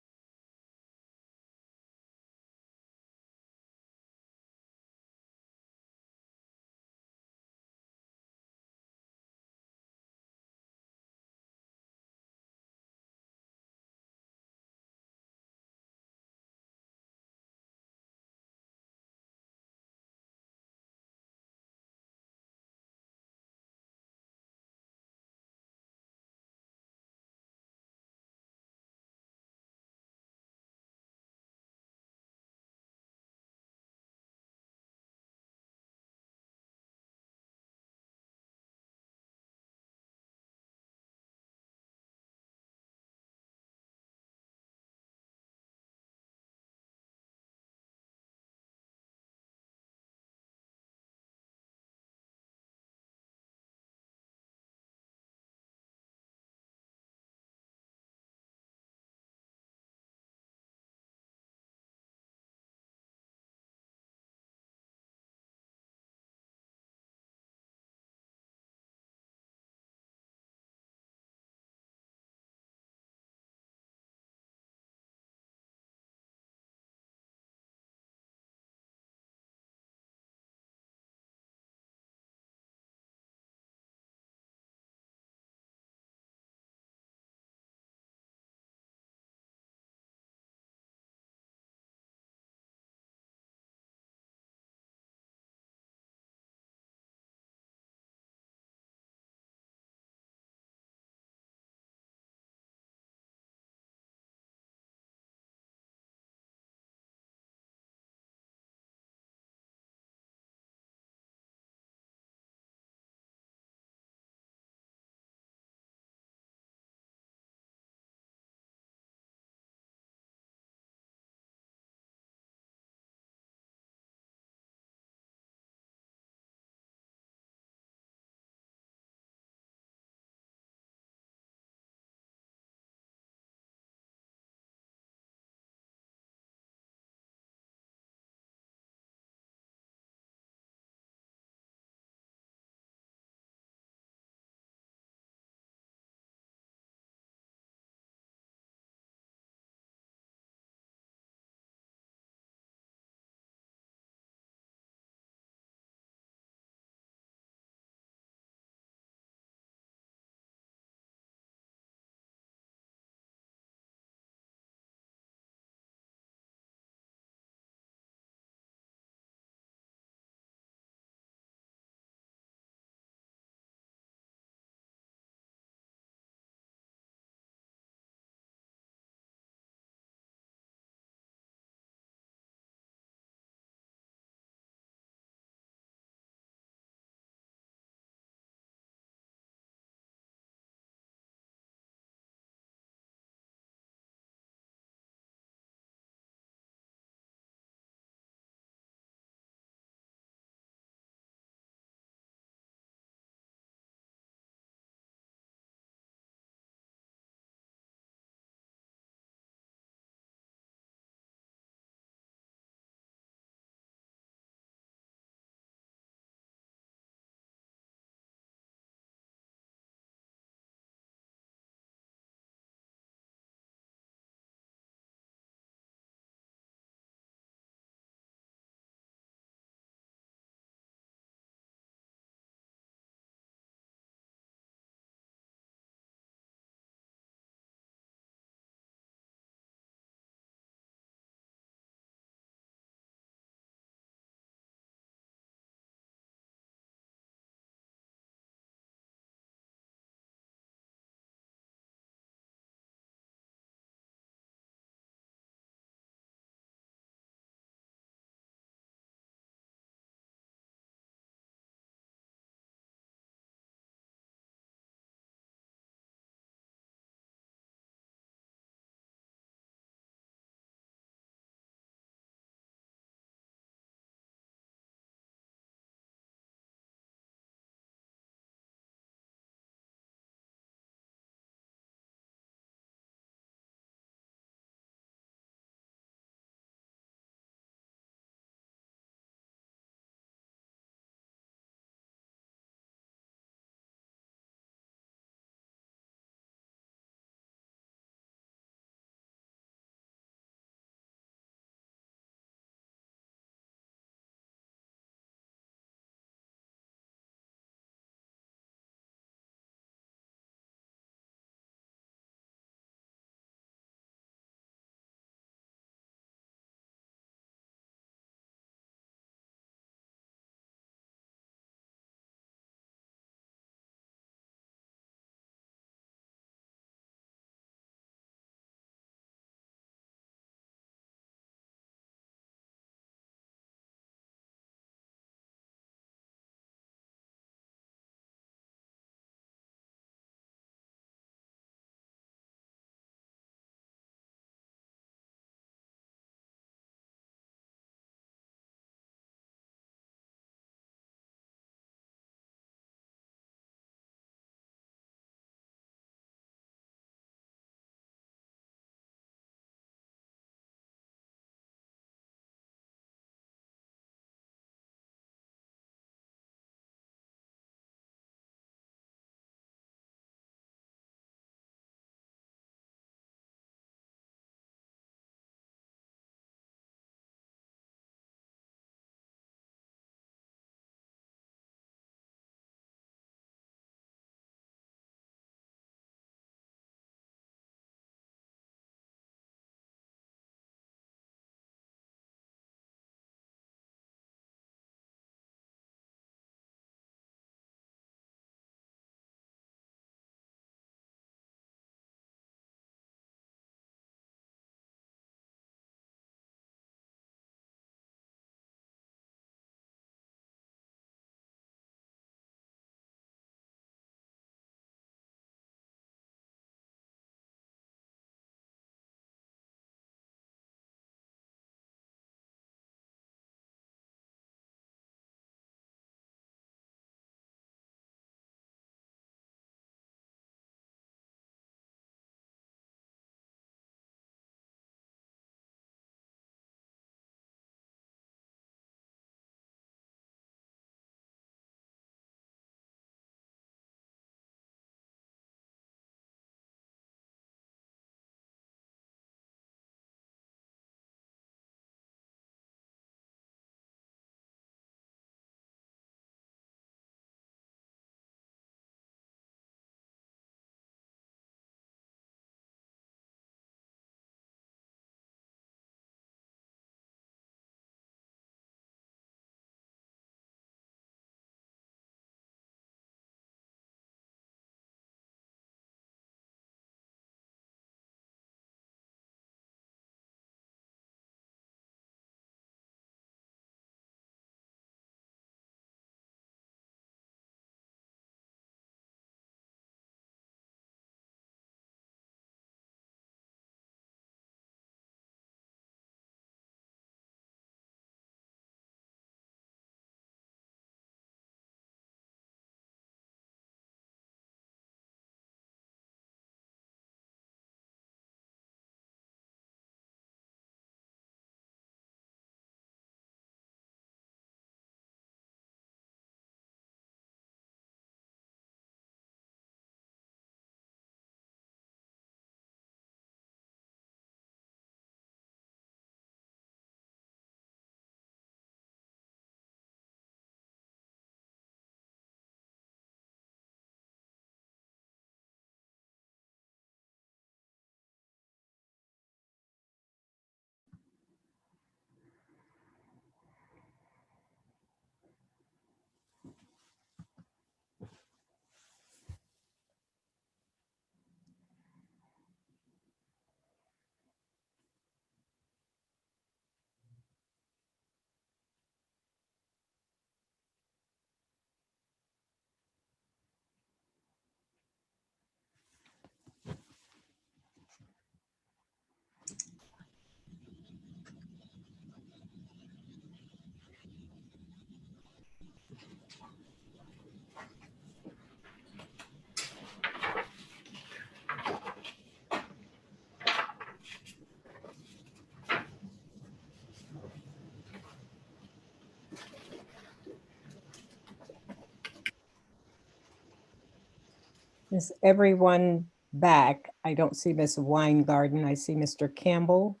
Is everyone back? I don't see Ms. Weingarten. I see Mr. Campbell,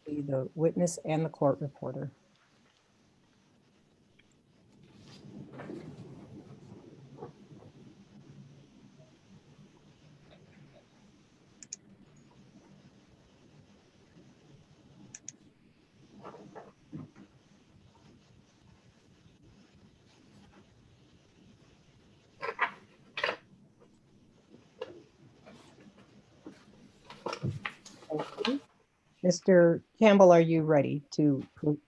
see the witness and the court reporter. Mr. Campbell, are you ready to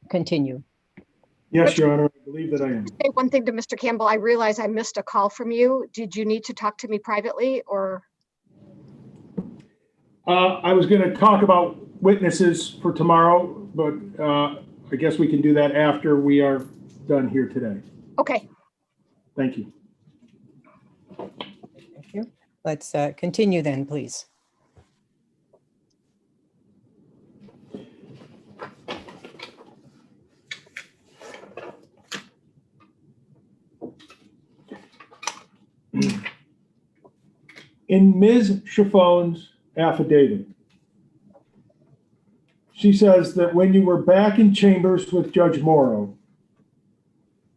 continue? Yes, Your Honor, I believe that I am. Say one thing to Mr. Campbell. I realize I missed a call from you. Did you need to talk to me privately or? I was going to talk about witnesses for tomorrow, but I guess we can do that after we are done here today. Okay. Thank you. Thank you. Let's continue then, please. In Ms. Chiffon's affidavit, she says that when you were back in chambers with Judge Morrow,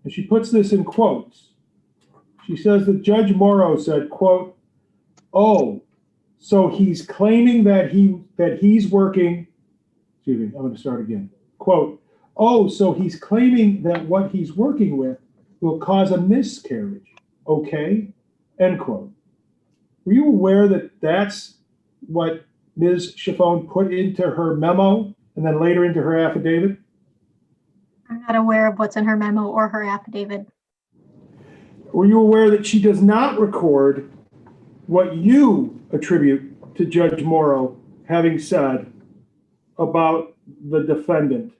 and she puts this in quotes, she says that Judge Morrow said, quote, "Oh, so he's claiming that he's working," excuse me, I'm going to start again. Quote, "Oh, so he's claiming that what he's working with will cause a miscarriage. Okay," end quote. Were you aware that that's what Ms. Chiffon put into her memo and then later into her affidavit? I'm not aware of what's in her memo or her affidavit. Were you aware that she does not record what you attribute to Judge Morrow having said about the defendant?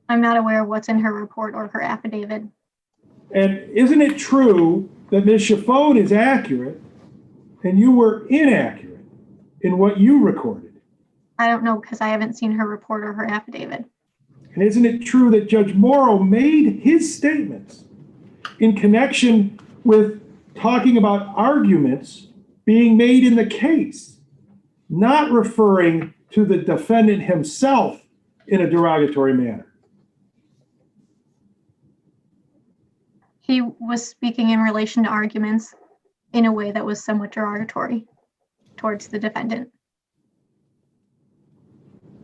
I'm not aware of what's in her report or her affidavit. And isn't it true that Ms. Chiffon is accurate and you were inaccurate in what you recorded? I don't know because I haven't seen her report or her affidavit. And isn't it true that Judge Morrow made his statements in connection with talking about arguments being made in the case, not referring to the defendant himself in a derogatory manner? He was speaking in relation to arguments in a way that was somewhat derogatory towards the defendant.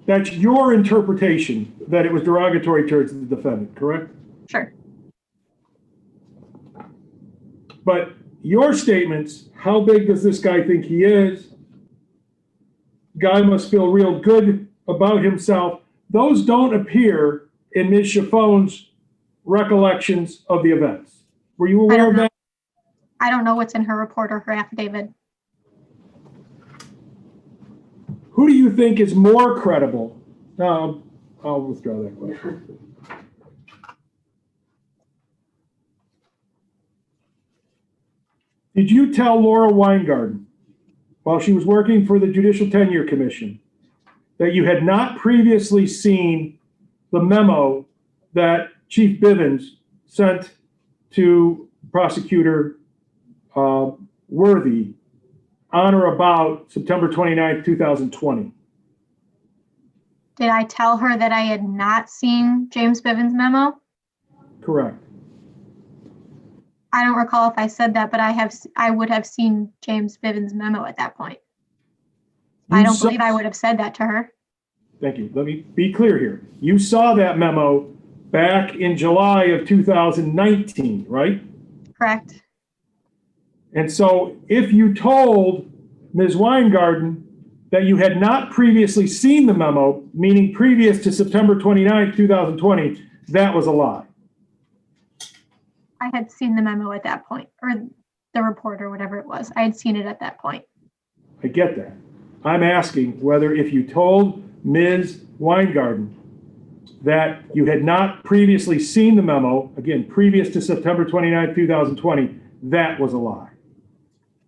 That's your interpretation that it was derogatory towards the defendant, correct? Sure. But your statements, how big does this guy think he is? Guy must feel real good about himself. Those don't appear in Ms. Chiffon's recollections of the events. Were you aware of that? I don't know what's in her report or her affidavit. Who do you think is more credible? No, I'll withdraw that question. Did you tell Laura Weingarten, while she was working for the Judicial Tenure Commission, that you had not previously seen the memo that Chief Bivens sent to Prosecutor Worthy on or about September 29th, 2020? Did I tell her that I had not seen James Bivens' memo? Correct. I don't recall if I said that, but I would have seen James Bivens' memo at that point. I don't believe I would have said that to her. Thank you. Let me be clear here. You saw that memo back in July of 2019, right? Correct. And so if you told Ms. Weingarten that you had not previously seen the memo, meaning previous to September 29th, 2020, that was a lie. I had seen the memo at that point, or the report or whatever it was. I had seen it at that point. I get that. I'm asking whether if you told Ms. Weingarten that you had not previously seen the memo, again, previous to September 29th, 2020, that was a lie.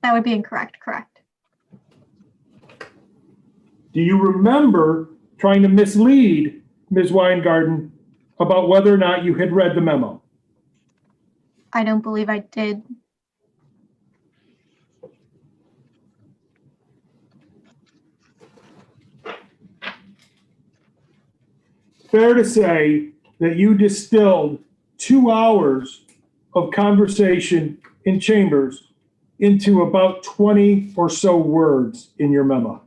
That would be incorrect, correct. Do you remember trying to mislead Ms. Weingarten about whether or not you had read the memo? I don't believe I did. fair to say that you distilled 2 hours of conversation in chambers into about 20 or so words in your memo?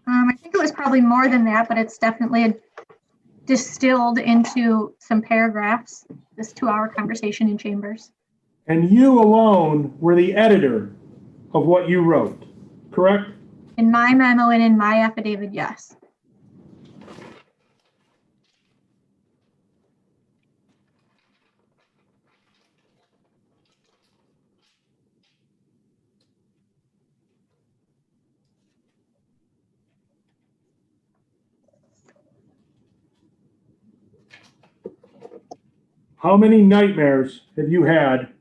I think it was probably more than that, but it's definitely distilled into some paragraphs, this 2-hour conversation in chambers. And you alone were the editor of what you wrote, correct? In my memo and in my affidavit, yes. How many nightmares have you had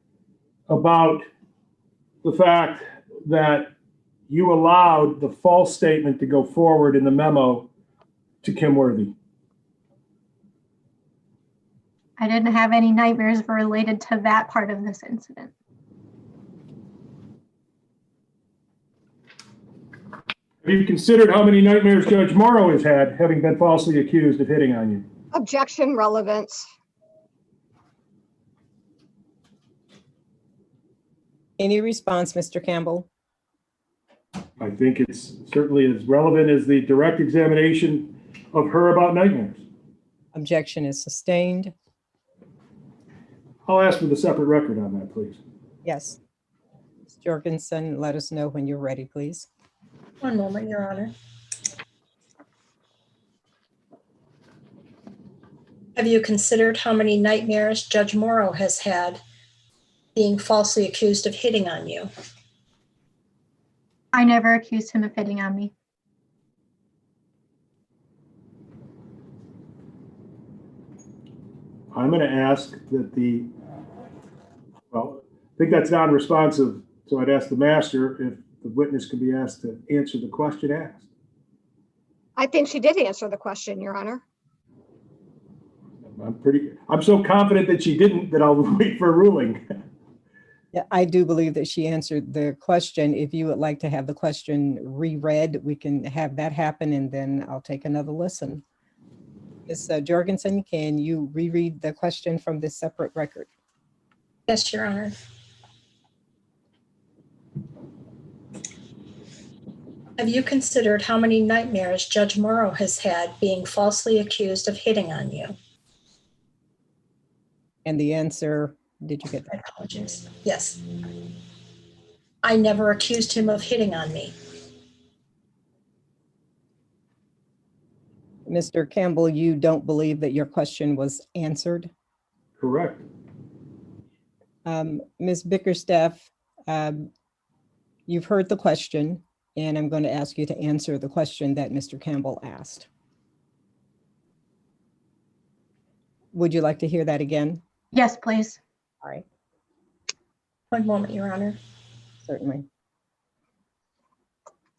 about the fact that you allowed the false statement to go forward in the memo to Kim Worthy? I didn't have any nightmares related to that part of this incident. Have you considered how many nightmares Judge Morrow has had, having been falsely accused of hitting on you? Objection, relevance. Any response, Mr. Campbell? I think it's certainly as relevant as the direct examination of her about nightmares. Objection is sustained. I'll ask for the separate record on that, please. Yes. Ms. Jorgensen, let us know when you're ready, please. One moment, Your Honor. Have you considered how many nightmares Judge Morrow has had being falsely accused of hitting on you? I never accused him of hitting on me. I'm going to ask that well, I think that's non-responsive, so I'd ask the master if the witness can be asked to answer the question asked. I think she did answer the question, Your Honor. I'm so confident that she didn't that I'll wait for a ruling. Yeah, I do believe that she answered the question. If you would like to have the question reread, we can have that happen, and then I'll take another listen. Ms. Jorgensen, can you reread the question from this separate record? Yes, Your Honor. Have you considered how many nightmares Judge Morrow has had being falsely accused of hitting on you? And the answer, did you get My that? apologies. Yes. I never accused him of hitting on me. Mr. Campbell, you don't believe that your question was answered? Correct. Ms. Bickerstaff, you've heard the question, and I'm going to ask you to answer the question that Mr. Campbell asked. Would you like to hear that again? Yes, please. All right, One moment, Your Honor. certainly.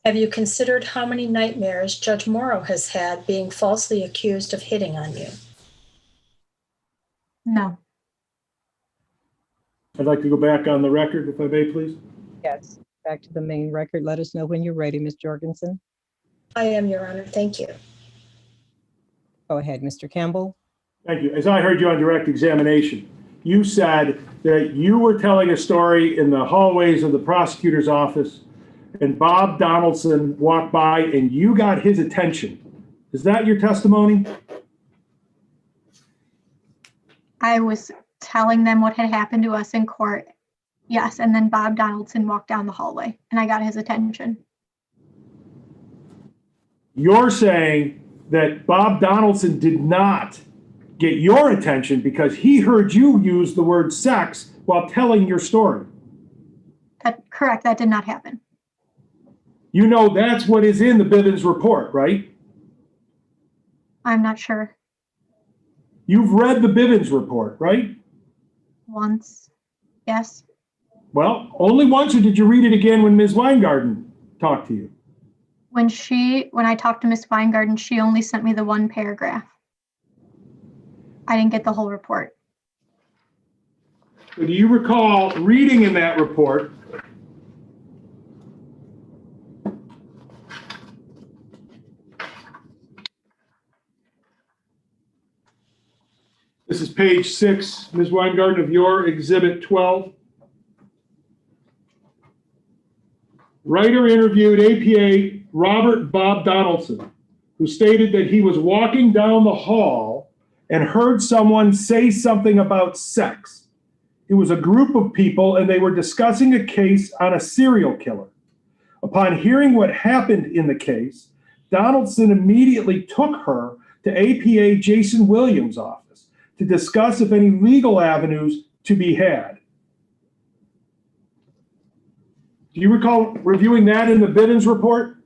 Have you considered how many nightmares Judge Morrow has had being falsely accused of hitting on you? No. I'd like to go back on the record, if I may, please. Yes, back to the main record. Let us know when you're ready, Ms. Jorgensen. I am, Your Honor. Thank you. Go ahead, Mr. Campbell. Thank you. As I heard you on direct examination, you said that you were telling a story in the hallways of the prosecutor's office, and Bob Donaldson walked by and you got his attention. Is that your testimony? I was telling them what had happened to us in court. Yes, and then Bob Donaldson walked down the hallway and I got his attention. You're saying that Bob Donaldson did not get your attention because he heard you use the word sex while telling your story. Correct, that did not happen. You know that's what is in the Bivens report, right? I'm not sure. You've read the Bivens report, right? Once, yes. Well, only once, or did you read it again when Ms. Weingarten talked to you? When I talked to Miss Weingarten, she only sent me the one paragraph. I didn't get the whole report. Do you recall reading in that report This is page 6, Ms. Weingarten, of your Exhibit 12. Writer interviewed APA Robert Bob Donaldson, who stated that he was walking down the hall and heard someone say something about sex. It was a group of people and they were discussing a case on a serial killer. Upon hearing what happened in the case, Donaldson immediately took her to APA Jason Williams' office to discuss if any legal avenues to be had. Do you recall reviewing that in the Bivens report?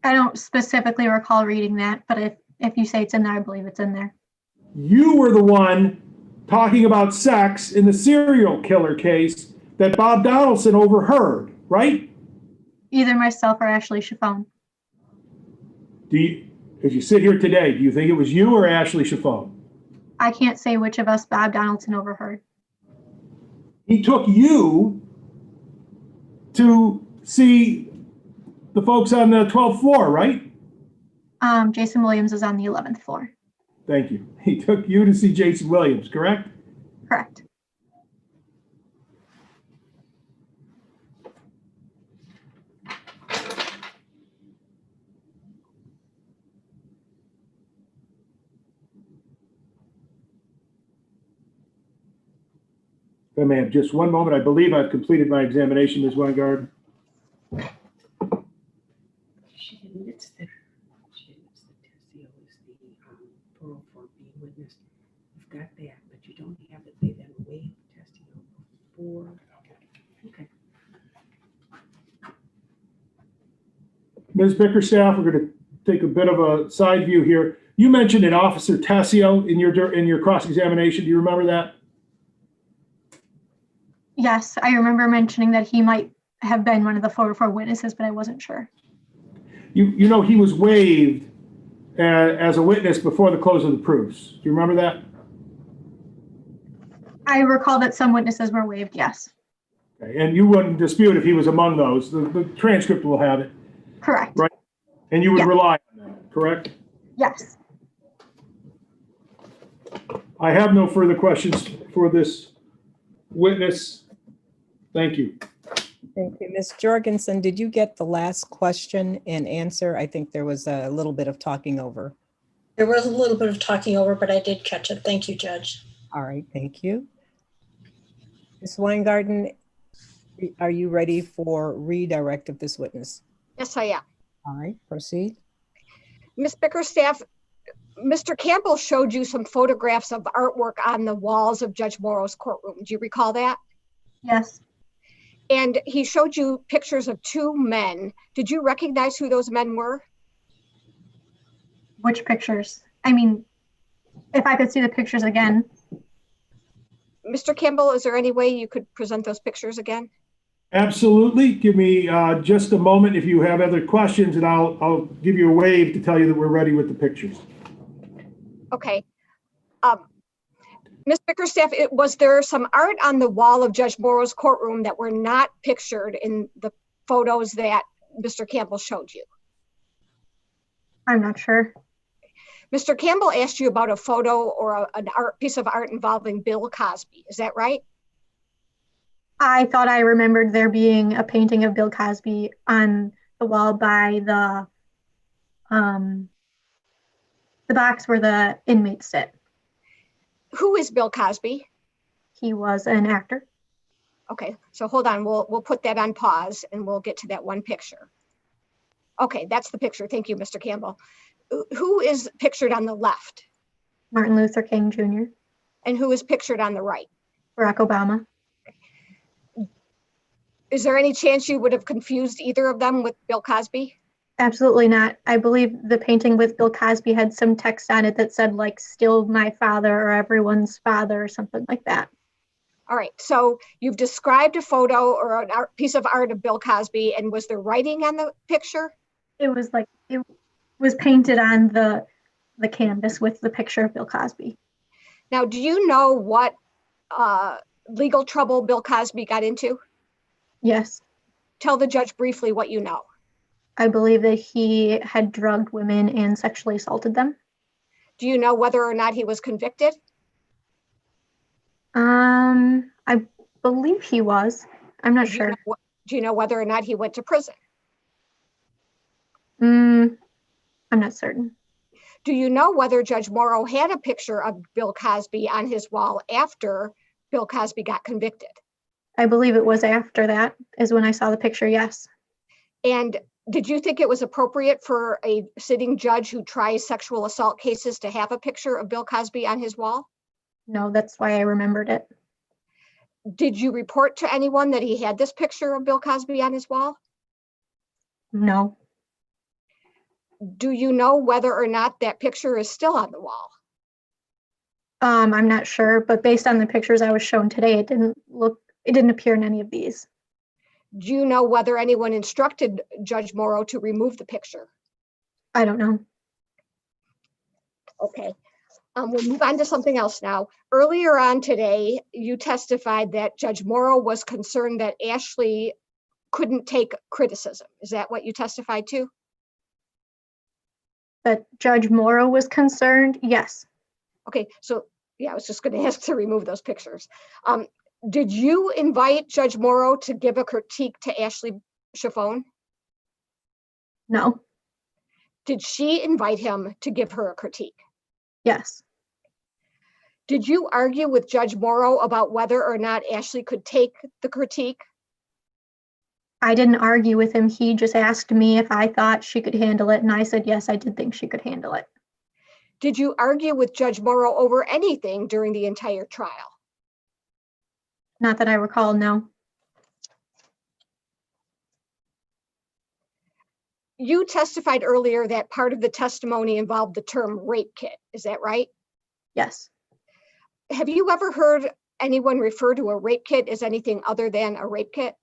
I don't specifically recall reading that, but if you say it's in there, I believe it's in there. You were the one talking about sex in the serial killer case that Bob Donaldson overheard, right? Either myself or Ashley Chiffone. As you sit here today, do you think it was you or Ashley Chiffone? I can't say which of us Bob Donaldson overheard. He took you to see the folks on the 12th floor, right? Jason Williams is on the 11th floor. Thank you. He took you to see Jason Williams, correct? Correct. If I may have just one moment, I believe I've completed my examination, Ms. Weingarten. She admits that Tessio is the 404B witness. You've got that, but you don't have that they then waived Tessio before. Okay. Ms. Bickerstaff, we're going to take a bit of a side view here. You mentioned an Officer Tessio in your cross-examination. Do you remember that? Yes, I remember mentioning that he might have been one of the 404 witnesses, but I wasn't sure. You know he was waived as a witness before the close of the proofs. Do you remember that? I recall that some witnesses were waived, yes. Okay. And you wouldn't dispute if he was among those. The transcript will have it. Correct. Right. And you would Yeah. rely on that, correct? Yes. I have no further questions for this witness. Thank you. Thank you. Ms. Jorgensen, did you get the last question and answer? I think there was a little bit of talking over. There was a little bit of talking over, but I did catch it. Thank you, Judge. All right, thank you. Ms. Weingarten, are you ready for redirect of this witness? Yes, I am. All right, proceed. Ms. Bickerstaff, Mr. Campbell showed you some photographs of artwork on the walls of Judge Morrow's courtroom. Do you recall that? Yes. And he showed you pictures of two men. Did you recognize who those men were? Which pictures? I mean, if I could see the pictures again. Mr. Campbell, is there any way you could present those pictures again? Absolutely. Give me just a moment if you have other questions, and I'll give you a wave to tell you that we're ready with the pictures. Okay. Ms. Bickerstaff, was there some art on the wall of Judge Morrow's courtroom that were not pictured in the photos that Mr. Campbell showed you? I'm not sure. Mr. Campbell asked you about a photo or an art piece of art involving Bill Cosby. Is that right? I thought I remembered there being a painting of Bill Cosby on the wall by the box where the inmates sit. Who is Bill Cosby? He was an actor. Okay, so hold on. We'll put that on pause and we'll get to that one picture. Okay, that's the picture. Thank you, Mr. Campbell. Who is pictured on the left? Martin Luther King Jr. And who is pictured on the right? Barack Obama. Is there any chance you would have confused either of them with Bill Cosby? Absolutely not. I believe the painting with Bill Cosby had some text on it that said like, still my father or everyone's father or something like that. All right, so you've described a photo or an art, piece of art of Bill Cosby, and was there writing on the picture? It was like, it was painted on the canvas with the picture of Bill Cosby. Now, do you know what legal trouble Bill Cosby got into? Yes. Tell the judge briefly what you know. I believe that he had drugged women and sexually assaulted them. Do you know whether or not he was convicted? I believe he was. I'm not Do you sure. know do you know whether or not he went to prison? I'm not certain. Do you know whether Judge Morrow had a picture of Bill Cosby on his wall after Bill Cosby got convicted? I believe it was after that is when I saw the picture, yes. And did you think it was appropriate for a sitting judge who tries sexual assault cases to have a picture of Bill Cosby on his wall? No, that's why I remembered it. Did you report to anyone that he had this picture of Bill Cosby on his wall? No, Do you know whether or not that picture is still on the wall? I'm not sure, but based on the pictures I was shown today, it didn't appear in any of these. Do you know whether anyone instructed Judge Morrow to remove the picture? I don't know. Okay. We'll move on to something else now. Earlier on today, you testified that Judge Morrow was concerned that Ashley couldn't take criticism. Is that what you testified to? That Judge Morrow was concerned, yes. Okay, so yeah, I was just going to ask to remove those pictures. Did you invite Judge Morrow to give a critique to Ashley Chiffone? No, Did she invite him to give her a critique? yes. Did you argue with Judge Morrow about whether or not Ashley could take the critique? I didn't argue with him. He just asked me if I thought she could handle it, and I said, yes, I did think she could handle it. Did you argue with Judge Morrow over anything during the entire trial? Not that I recall, no. You testified earlier that part of the testimony involved the term rape kit. Is that right? Yes. Have you ever heard anyone refer to a rape kit as anything other than a rape kit?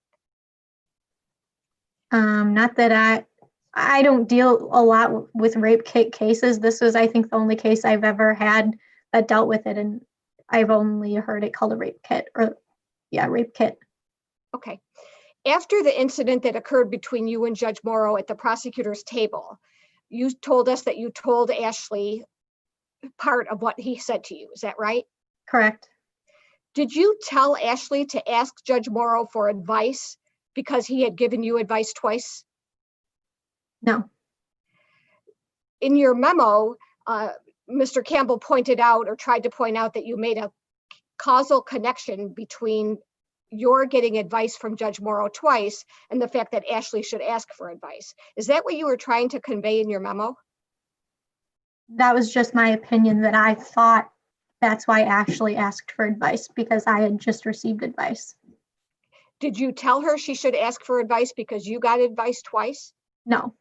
Not that I don't deal a lot with rape kit cases. This was, I think, the only case I've ever had that dealt with it, and I've only heard it called a rape kit, or yeah, rape kit. Okay. After the incident that occurred between you and Judge Morrow at the prosecutor's table, you told us that you told Ashley part of what he said to you. Is that right? Correct. Did you tell Ashley to ask Judge Morrow for advice because he had given you advice twice? No. In your memo, Mr. Campbell pointed out or tried to point out that you made a causal connection between your getting advice from Judge Morrow twice and the fact that Ashley should ask for advice. Is that what you were trying to convey in your memo? That was just my opinion, that I thought that's why Ashley asked for advice, because I had just received advice. Did you tell her she should ask for advice because you got advice twice? No.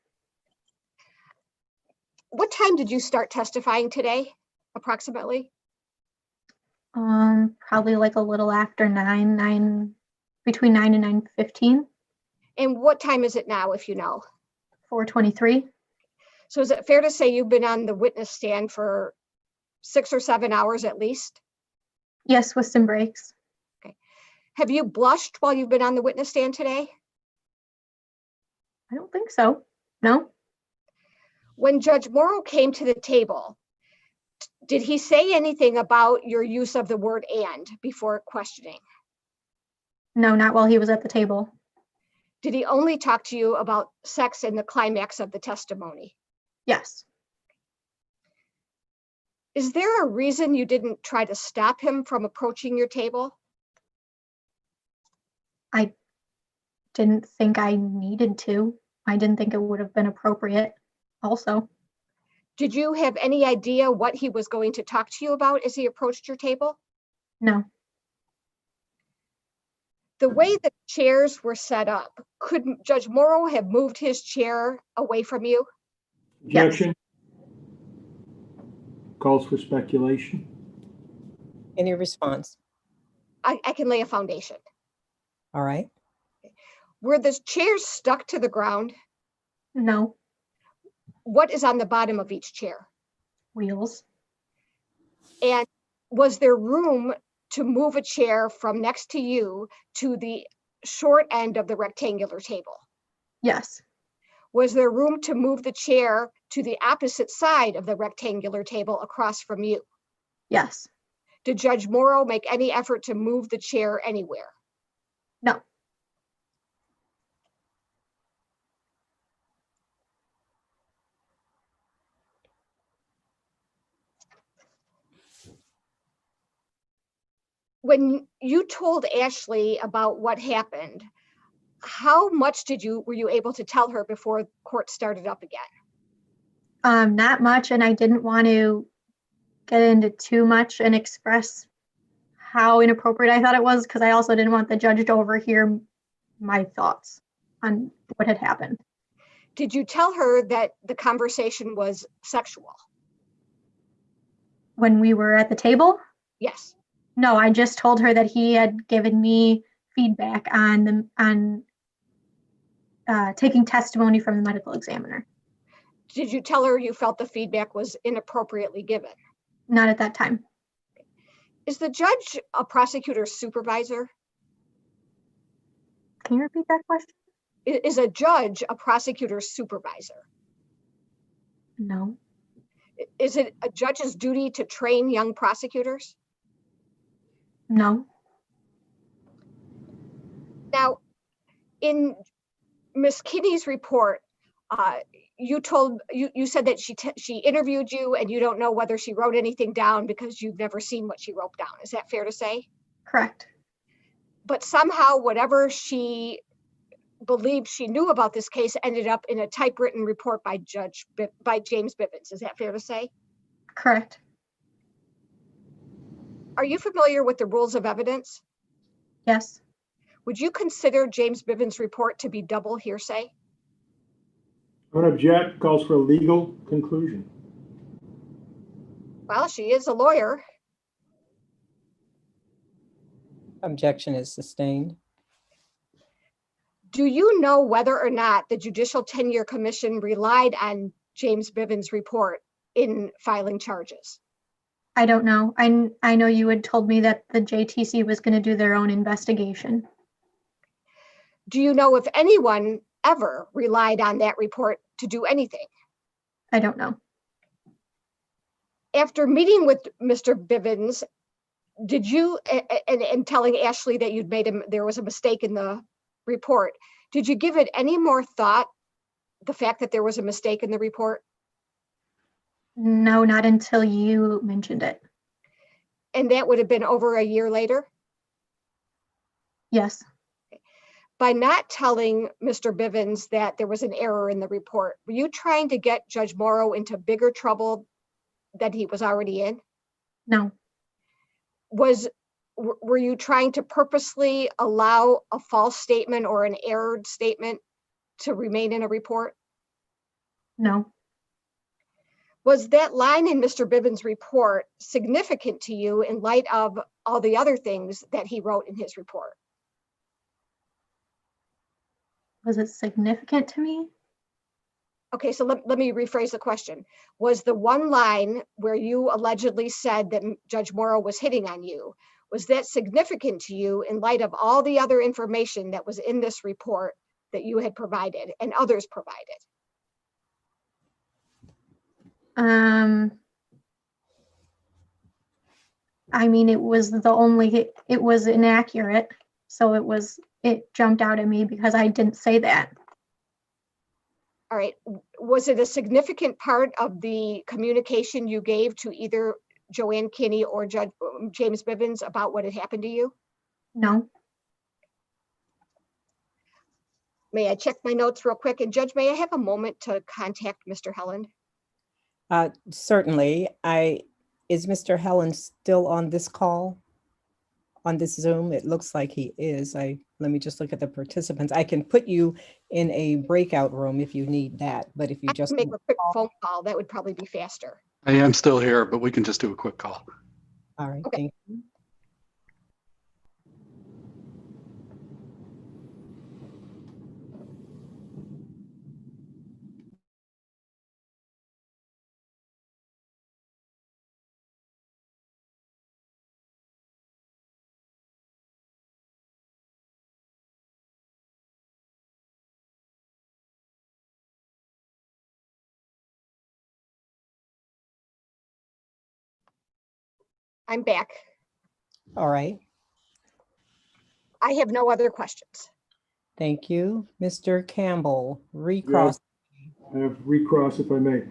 What time did you start testifying today, approximately? Probably like a little after 9, between 9 and 9:15. And what time is it now, if you know? 4:23. So is it fair to say you've been on the witness stand for 6 or 7 hours at least? Yes, with some breaks. Have you blushed while you've been on the witness stand today? I don't think so. No. When Judge Morrow came to the table, did he say anything about your use of the word "and" before questioning? No, not while he was at the table. Did he only talk to you about sex in the climax of the testimony? Yes. Is there a reason you didn't try to stop him from approaching your table? I didn't think I needed to. I didn't think it would have been appropriate also. Did you have any idea what he was going to talk to you about as he approached your table? No. The way the chairs were set up, could Judge Morrow have moved his chair away from you? Objection. Calls for speculation. Any response? I can lay a foundation. All right. Were the chairs stuck to the ground? No. What is on the bottom of each chair? Wheels. And was there room to move a chair from next to you to the short end of the rectangular table? Yes. Was there room to move the chair to the opposite side of the rectangular table across from you? Yes. Did Judge Morrow make any effort to move the chair anywhere? No. When you told Ashley about what happened, how much were you able to tell her before court started up again? Not much, and I didn't want to get into too much and express how inappropriate I thought it was, because I also didn't want the judge to overhear my thoughts on what had happened. Did you tell her that the conversation was sexual? When we were at the table, Yes. no, I just told her that he had given me feedback on taking testimony from the medical examiner. Did you tell her you felt the feedback was inappropriately given? Not at that time. Is the judge a prosecutor's supervisor? Can you repeat that question? Is a judge a prosecutor's supervisor? No. Is it a judge's duty to train young prosecutors? No. Now, in Ms. Kinney's report, you said that she interviewed you and you don't know whether she wrote anything down because you've never seen what she wrote down. Is that fair to say? Correct. But somehow whatever she believed she knew about this case ended up in a typewritten report by James Bivens. Is that fair to say? Correct. Are you familiar with the rules of evidence? Yes. Would you consider James Bivens' report to be double hearsay? I'm going to object. Calls for a legal conclusion. Well, she is a lawyer. Objection is sustained. Do you know whether or not the Judicial Tenure Commission relied on James Bivens' report in filing charges? I don't know. I know you had told me that the JTC was going to do their own investigation. Do you know if anyone ever relied on that report to do anything? I don't know. After meeting with Mr. Bivens, did you, and telling Ashley that there was a mistake in the report, did you give it any more thought, the fact that there was a mistake in the report? No, not until you mentioned it. And that would have been over a year later? Yes. By not telling Mr. Bivens that there was an error in the report, were you trying to get Judge Morrow into bigger trouble that he was already in? No. Were you trying to purposely allow a false statement or an errored statement to remain in a report? No. Was that line in Mr. Bivens' report significant to you in light of all the other things that he wrote in his report? Was it significant to me? Okay, so let me rephrase the question. Was the one line where you allegedly said that Judge Morrow was hitting on you, was that significant to you in light of all the other information that was in this report that you had provided and others provided? I mean, it was inaccurate. So it jumped out at me because I didn't say that. All right, was it a significant part of the communication you gave to either Joanne Kinney or Judge James Bivens about what had happened to you? No. May I check my notes real quick? And Judge, may I have a moment to contact Mr. Helland? Certainly. Is Mr. Helen still on this call? On this Zoom? It looks like he is. Let me just look at the participants. I can put you in a breakout room if you need that, but if you I just can make a quick phone call, that would probably be faster. I am still here, but we can just do a quick call. all right, Okay. thank you. I'm back. All right, I have no other questions. thank you. Mr. Campbell, recross. I have recross if I may.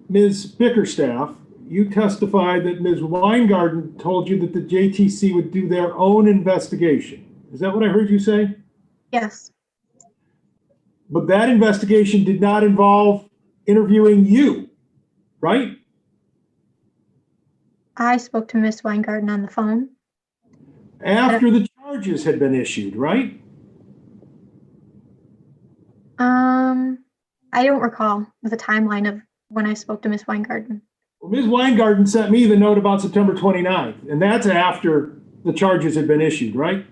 Ms. Bickerstaff, you testified that Ms. Weingarten told you that the JTC would do their own investigation. Is that what I heard you say? Yes, But that investigation did not involve interviewing you, right? I spoke to Miss Weingarten on the phone. After the charges had been issued, right? I don't recall the timeline of when I spoke to Miss Weingarten. Well, Ms. Weingarten sent me the note about September 29th, and that's after the charges had been issued, right?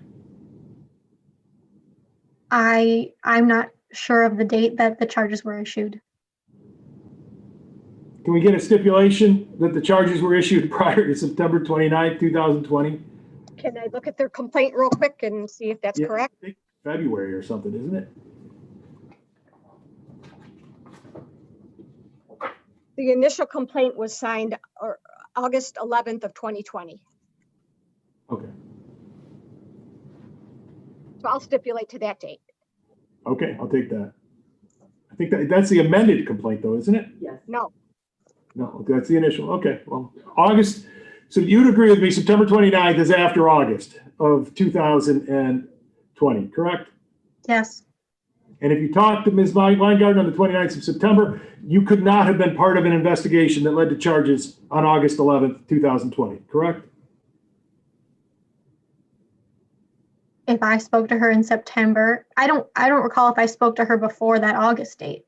I'm not sure of the date that the charges were issued. Can we get a stipulation that the charges were issued prior to September 29th, 2020? Can I look at their complaint real quick and see if that's Yeah, correct? I think February or something, isn't it? The initial complaint was signed August 11th of 2020. Okay. So I'll stipulate to that date. Okay, I'll take that. I think that's the amended complaint though, isn't it? Yes. No, No, that's the initial. Okay, well, August, so you'd agree with me, September 29th is after August of 2020, correct? Yes, And if you talked to Ms. Weingarten on the 29th of September, you could not have been part of an investigation that led to charges on August 11th, 2020, correct? if I spoke to her in September, I don't recall if I spoke to her before that August date.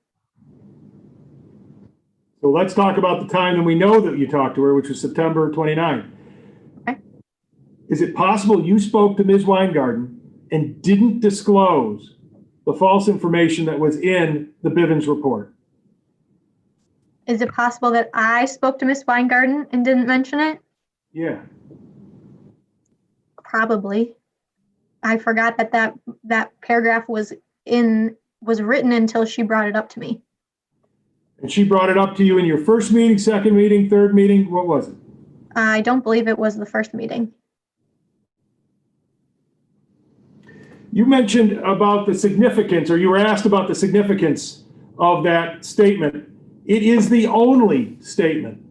So let's talk about the time that we know that you talked to her, which was September 29th. Okay. Is it possible you spoke to Ms. Weingarten and didn't disclose the false information that was in the Bivens report? Is it possible that I spoke to Miss Weingarten and didn't mention it? Yeah. Probably. I forgot that paragraph was written until she brought it up to me. And she brought it up to you in your first meeting, second meeting, third meeting? What was it? I don't believe it was the first meeting. You mentioned about the significance, or you were asked about the significance of that statement. It is the only statement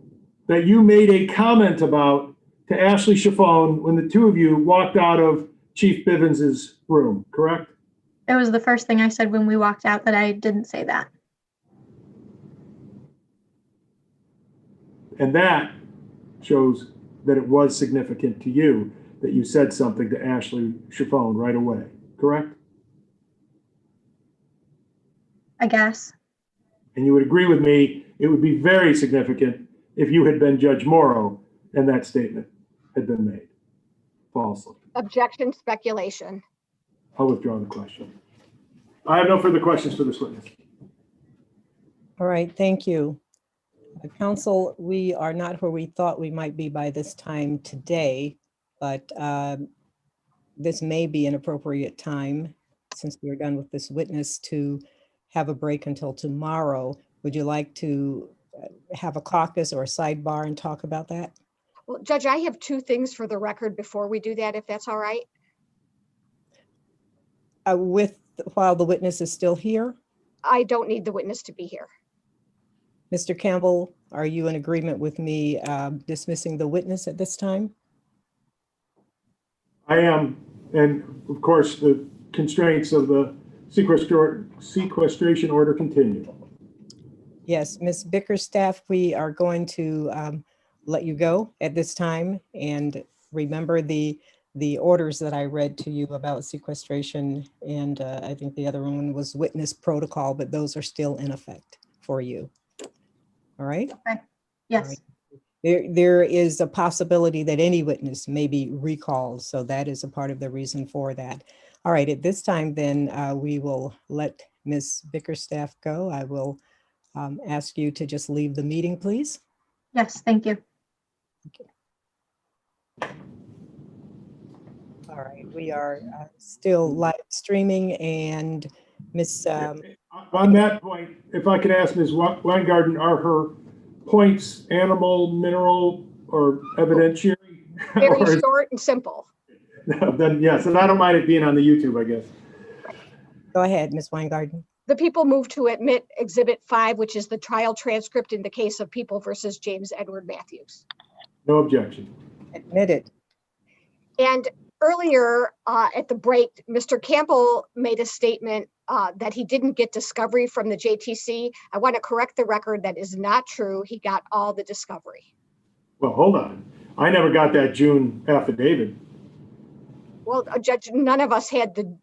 that you made a comment about to Ashley Chiffone when the two of you walked out of Chief Bivens's room, correct? It was the first thing I said when we walked out that I didn't say that. And that shows that it was significant to you that you said something to Ashley Chiffone right away, correct? I guess. And you would agree with me, it would be very significant if you had been Judge Morrow and that statement had been made falsely. objection, speculation. I'll withdraw the question. I have no further questions for this witness. All right, thank you. Counsel, we are not where we thought we might be by this time today, but this may be an appropriate time, since we're done with this witness, to have a break until tomorrow. Would you like to have a caucus or a sidebar and talk about that? Well, Judge, I have two things for the record before we do that, if that's all right. While the witness is still here? I don't need the witness to be here. Mr. Campbell, are you in agreement with me dismissing the witness at this time? I am, and of course, the constraints of the sequestration order continue. Yes, Ms. Bickerstaff, we are going to let you go at this time, and remember the orders that I read to you about sequestration, and I think the other one was witness protocol, but those are still in effect for you. All right? Okay. Yes. All right. There is a possibility that any witness may be recalled, so that is a part of the reason for that. All right, at this time then we will let Ms. Bickerstaff go. I will ask you to just leave the meeting, please. Yes, thank you. All right, we are still live streaming, and Ms. On that point, if I could ask Ms. Weingarten, are her points animal, mineral, or evidentiary? Very Or is- short and simple. Then, yes, and I don't mind it being on the YouTube, I guess. Go ahead, Ms. Weingarten. The people move to admit Exhibit 5, which is the trial transcript in the case of People versus James Edward Matthews. No objection. Admitted. And earlier at the break, Mr. Campbell made a statement that he didn't get discovery from the JTC. I want to correct the record. That is not true. He got all the discovery. Well, hold on. I never got that June affidavit. Well, Judge, none of us had the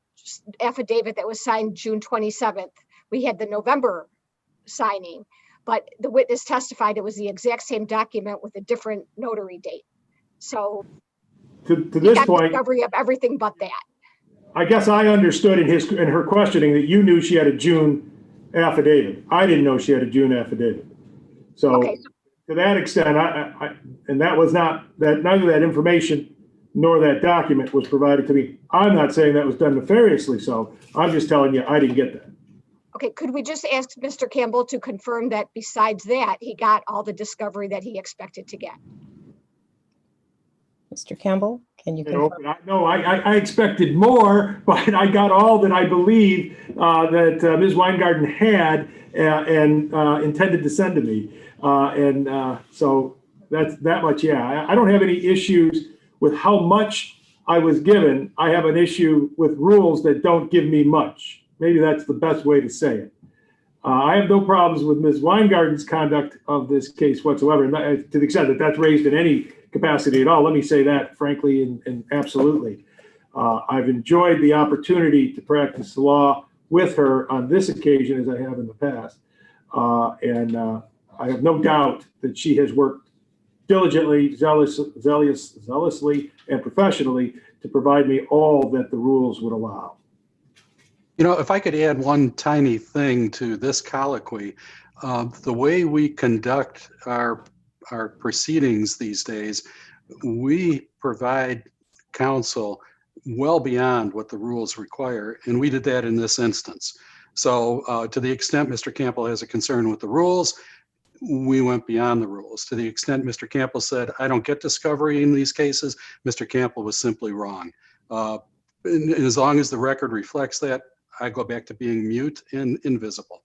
affidavit that was signed June 27th. We had the November signing, but the witness testified it was the exact same document with a different notary date. So To he this got point, discovery of everything but that. I guess I understood in her questioning that you knew she had a June affidavit. I didn't know she had a June affidavit. So Okay. to that extent, and that was not, that neither that information nor that document was provided to me. I'm not saying that was done nefariously, so I'm just telling you, I didn't get that. Okay, could we just ask Mr. Campbell to confirm that besides that, he got all the discovery that he expected to get? Mr. Campbell, can you You know, confirm? no, I expected more, but I got all that I believe that Ms. Weingarten had and intended to send to me. So that's that much, yeah. I don't have any issues with how much I was given. I have an issue with rules that don't give me much. Maybe that's the best way to say it. I have no problems with Ms. Weingarten's conduct of this case whatsoever, to the extent that that's raised in any capacity at all. Let me say that frankly and absolutely. I've enjoyed the opportunity to practice the law with her on this occasion as I have in the past. I have no doubt that she has worked diligently, zealously, and professionally to provide me all that the rules would allow. You know, if I could add one tiny thing to this colloquy, the way we conduct our proceedings these days, we provide counsel well beyond what the rules require, and we did that in this instance. So to the extent Mr. Campbell has a concern with the rules, we went beyond the rules. To the extent Mr. Campbell said, I don't get discovery in these cases, Mr. Campbell was simply wrong. And as long as the record reflects that, I go back to being mute and invisible.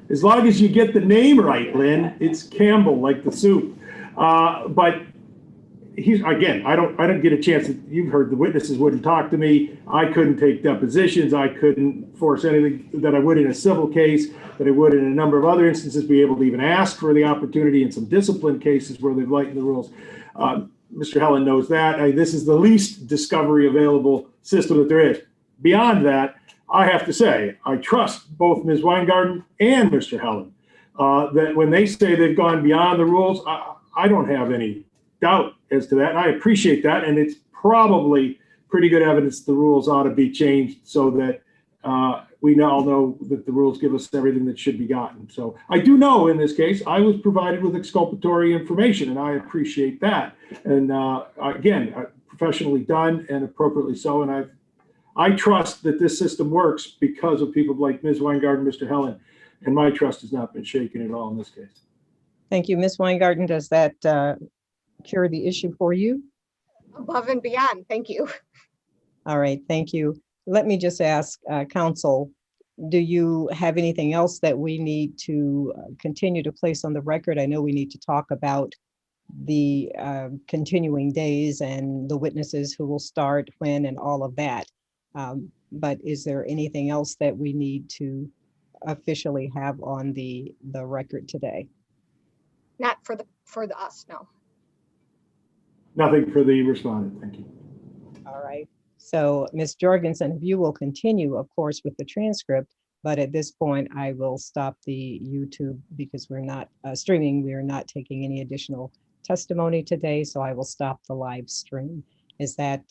As long as you get the name right, Lynn, it's Campbell, like the soup. But he's, again, I don't get a chance. You've heard the witnesses wouldn't talk to me. I couldn't take depositions. I couldn't force anything that I would in a civil case, that I would in a number of other instances, be able to even ask for the opportunity in some discipline cases where they've lightened the rules. Mr. Helen knows that. This is the least discovery available system that there is. Beyond that, I have to say, I trust both Ms. Weingarten and Mr. Helen, that when they say they've gone beyond the rules, I don't have any doubt as to that. And I appreciate that. And it's probably pretty good evidence the rules ought to be changed so that we all know that the rules give us everything that should be gotten. So I do know in this case, I was provided with exculpatory information, and I appreciate that. And again, professionally done and appropriately so. And I trust that this system works because of people like Ms. Weingarten, Mr. Helen, and my trust has not been shaken at all in this case. Thank you. Ms. Weingarten, does that cure the issue for you? Above and beyond. Thank you. All right, thank you. Let me just ask counsel, do you have anything else that we need to continue to place on the record? I know we need to talk about the continuing days and the witnesses who will start when and all of that. But is there anything else that we need to officially have on the record today? Not for the us, no. Nothing for the respondent. Thank you. All right. So Ms. Jorgensen, you will continue, of course, with the transcript, but at this point, I will stop the YouTube because we're not streaming. We are not taking any additional testimony today, so I will stop the live stream. Is that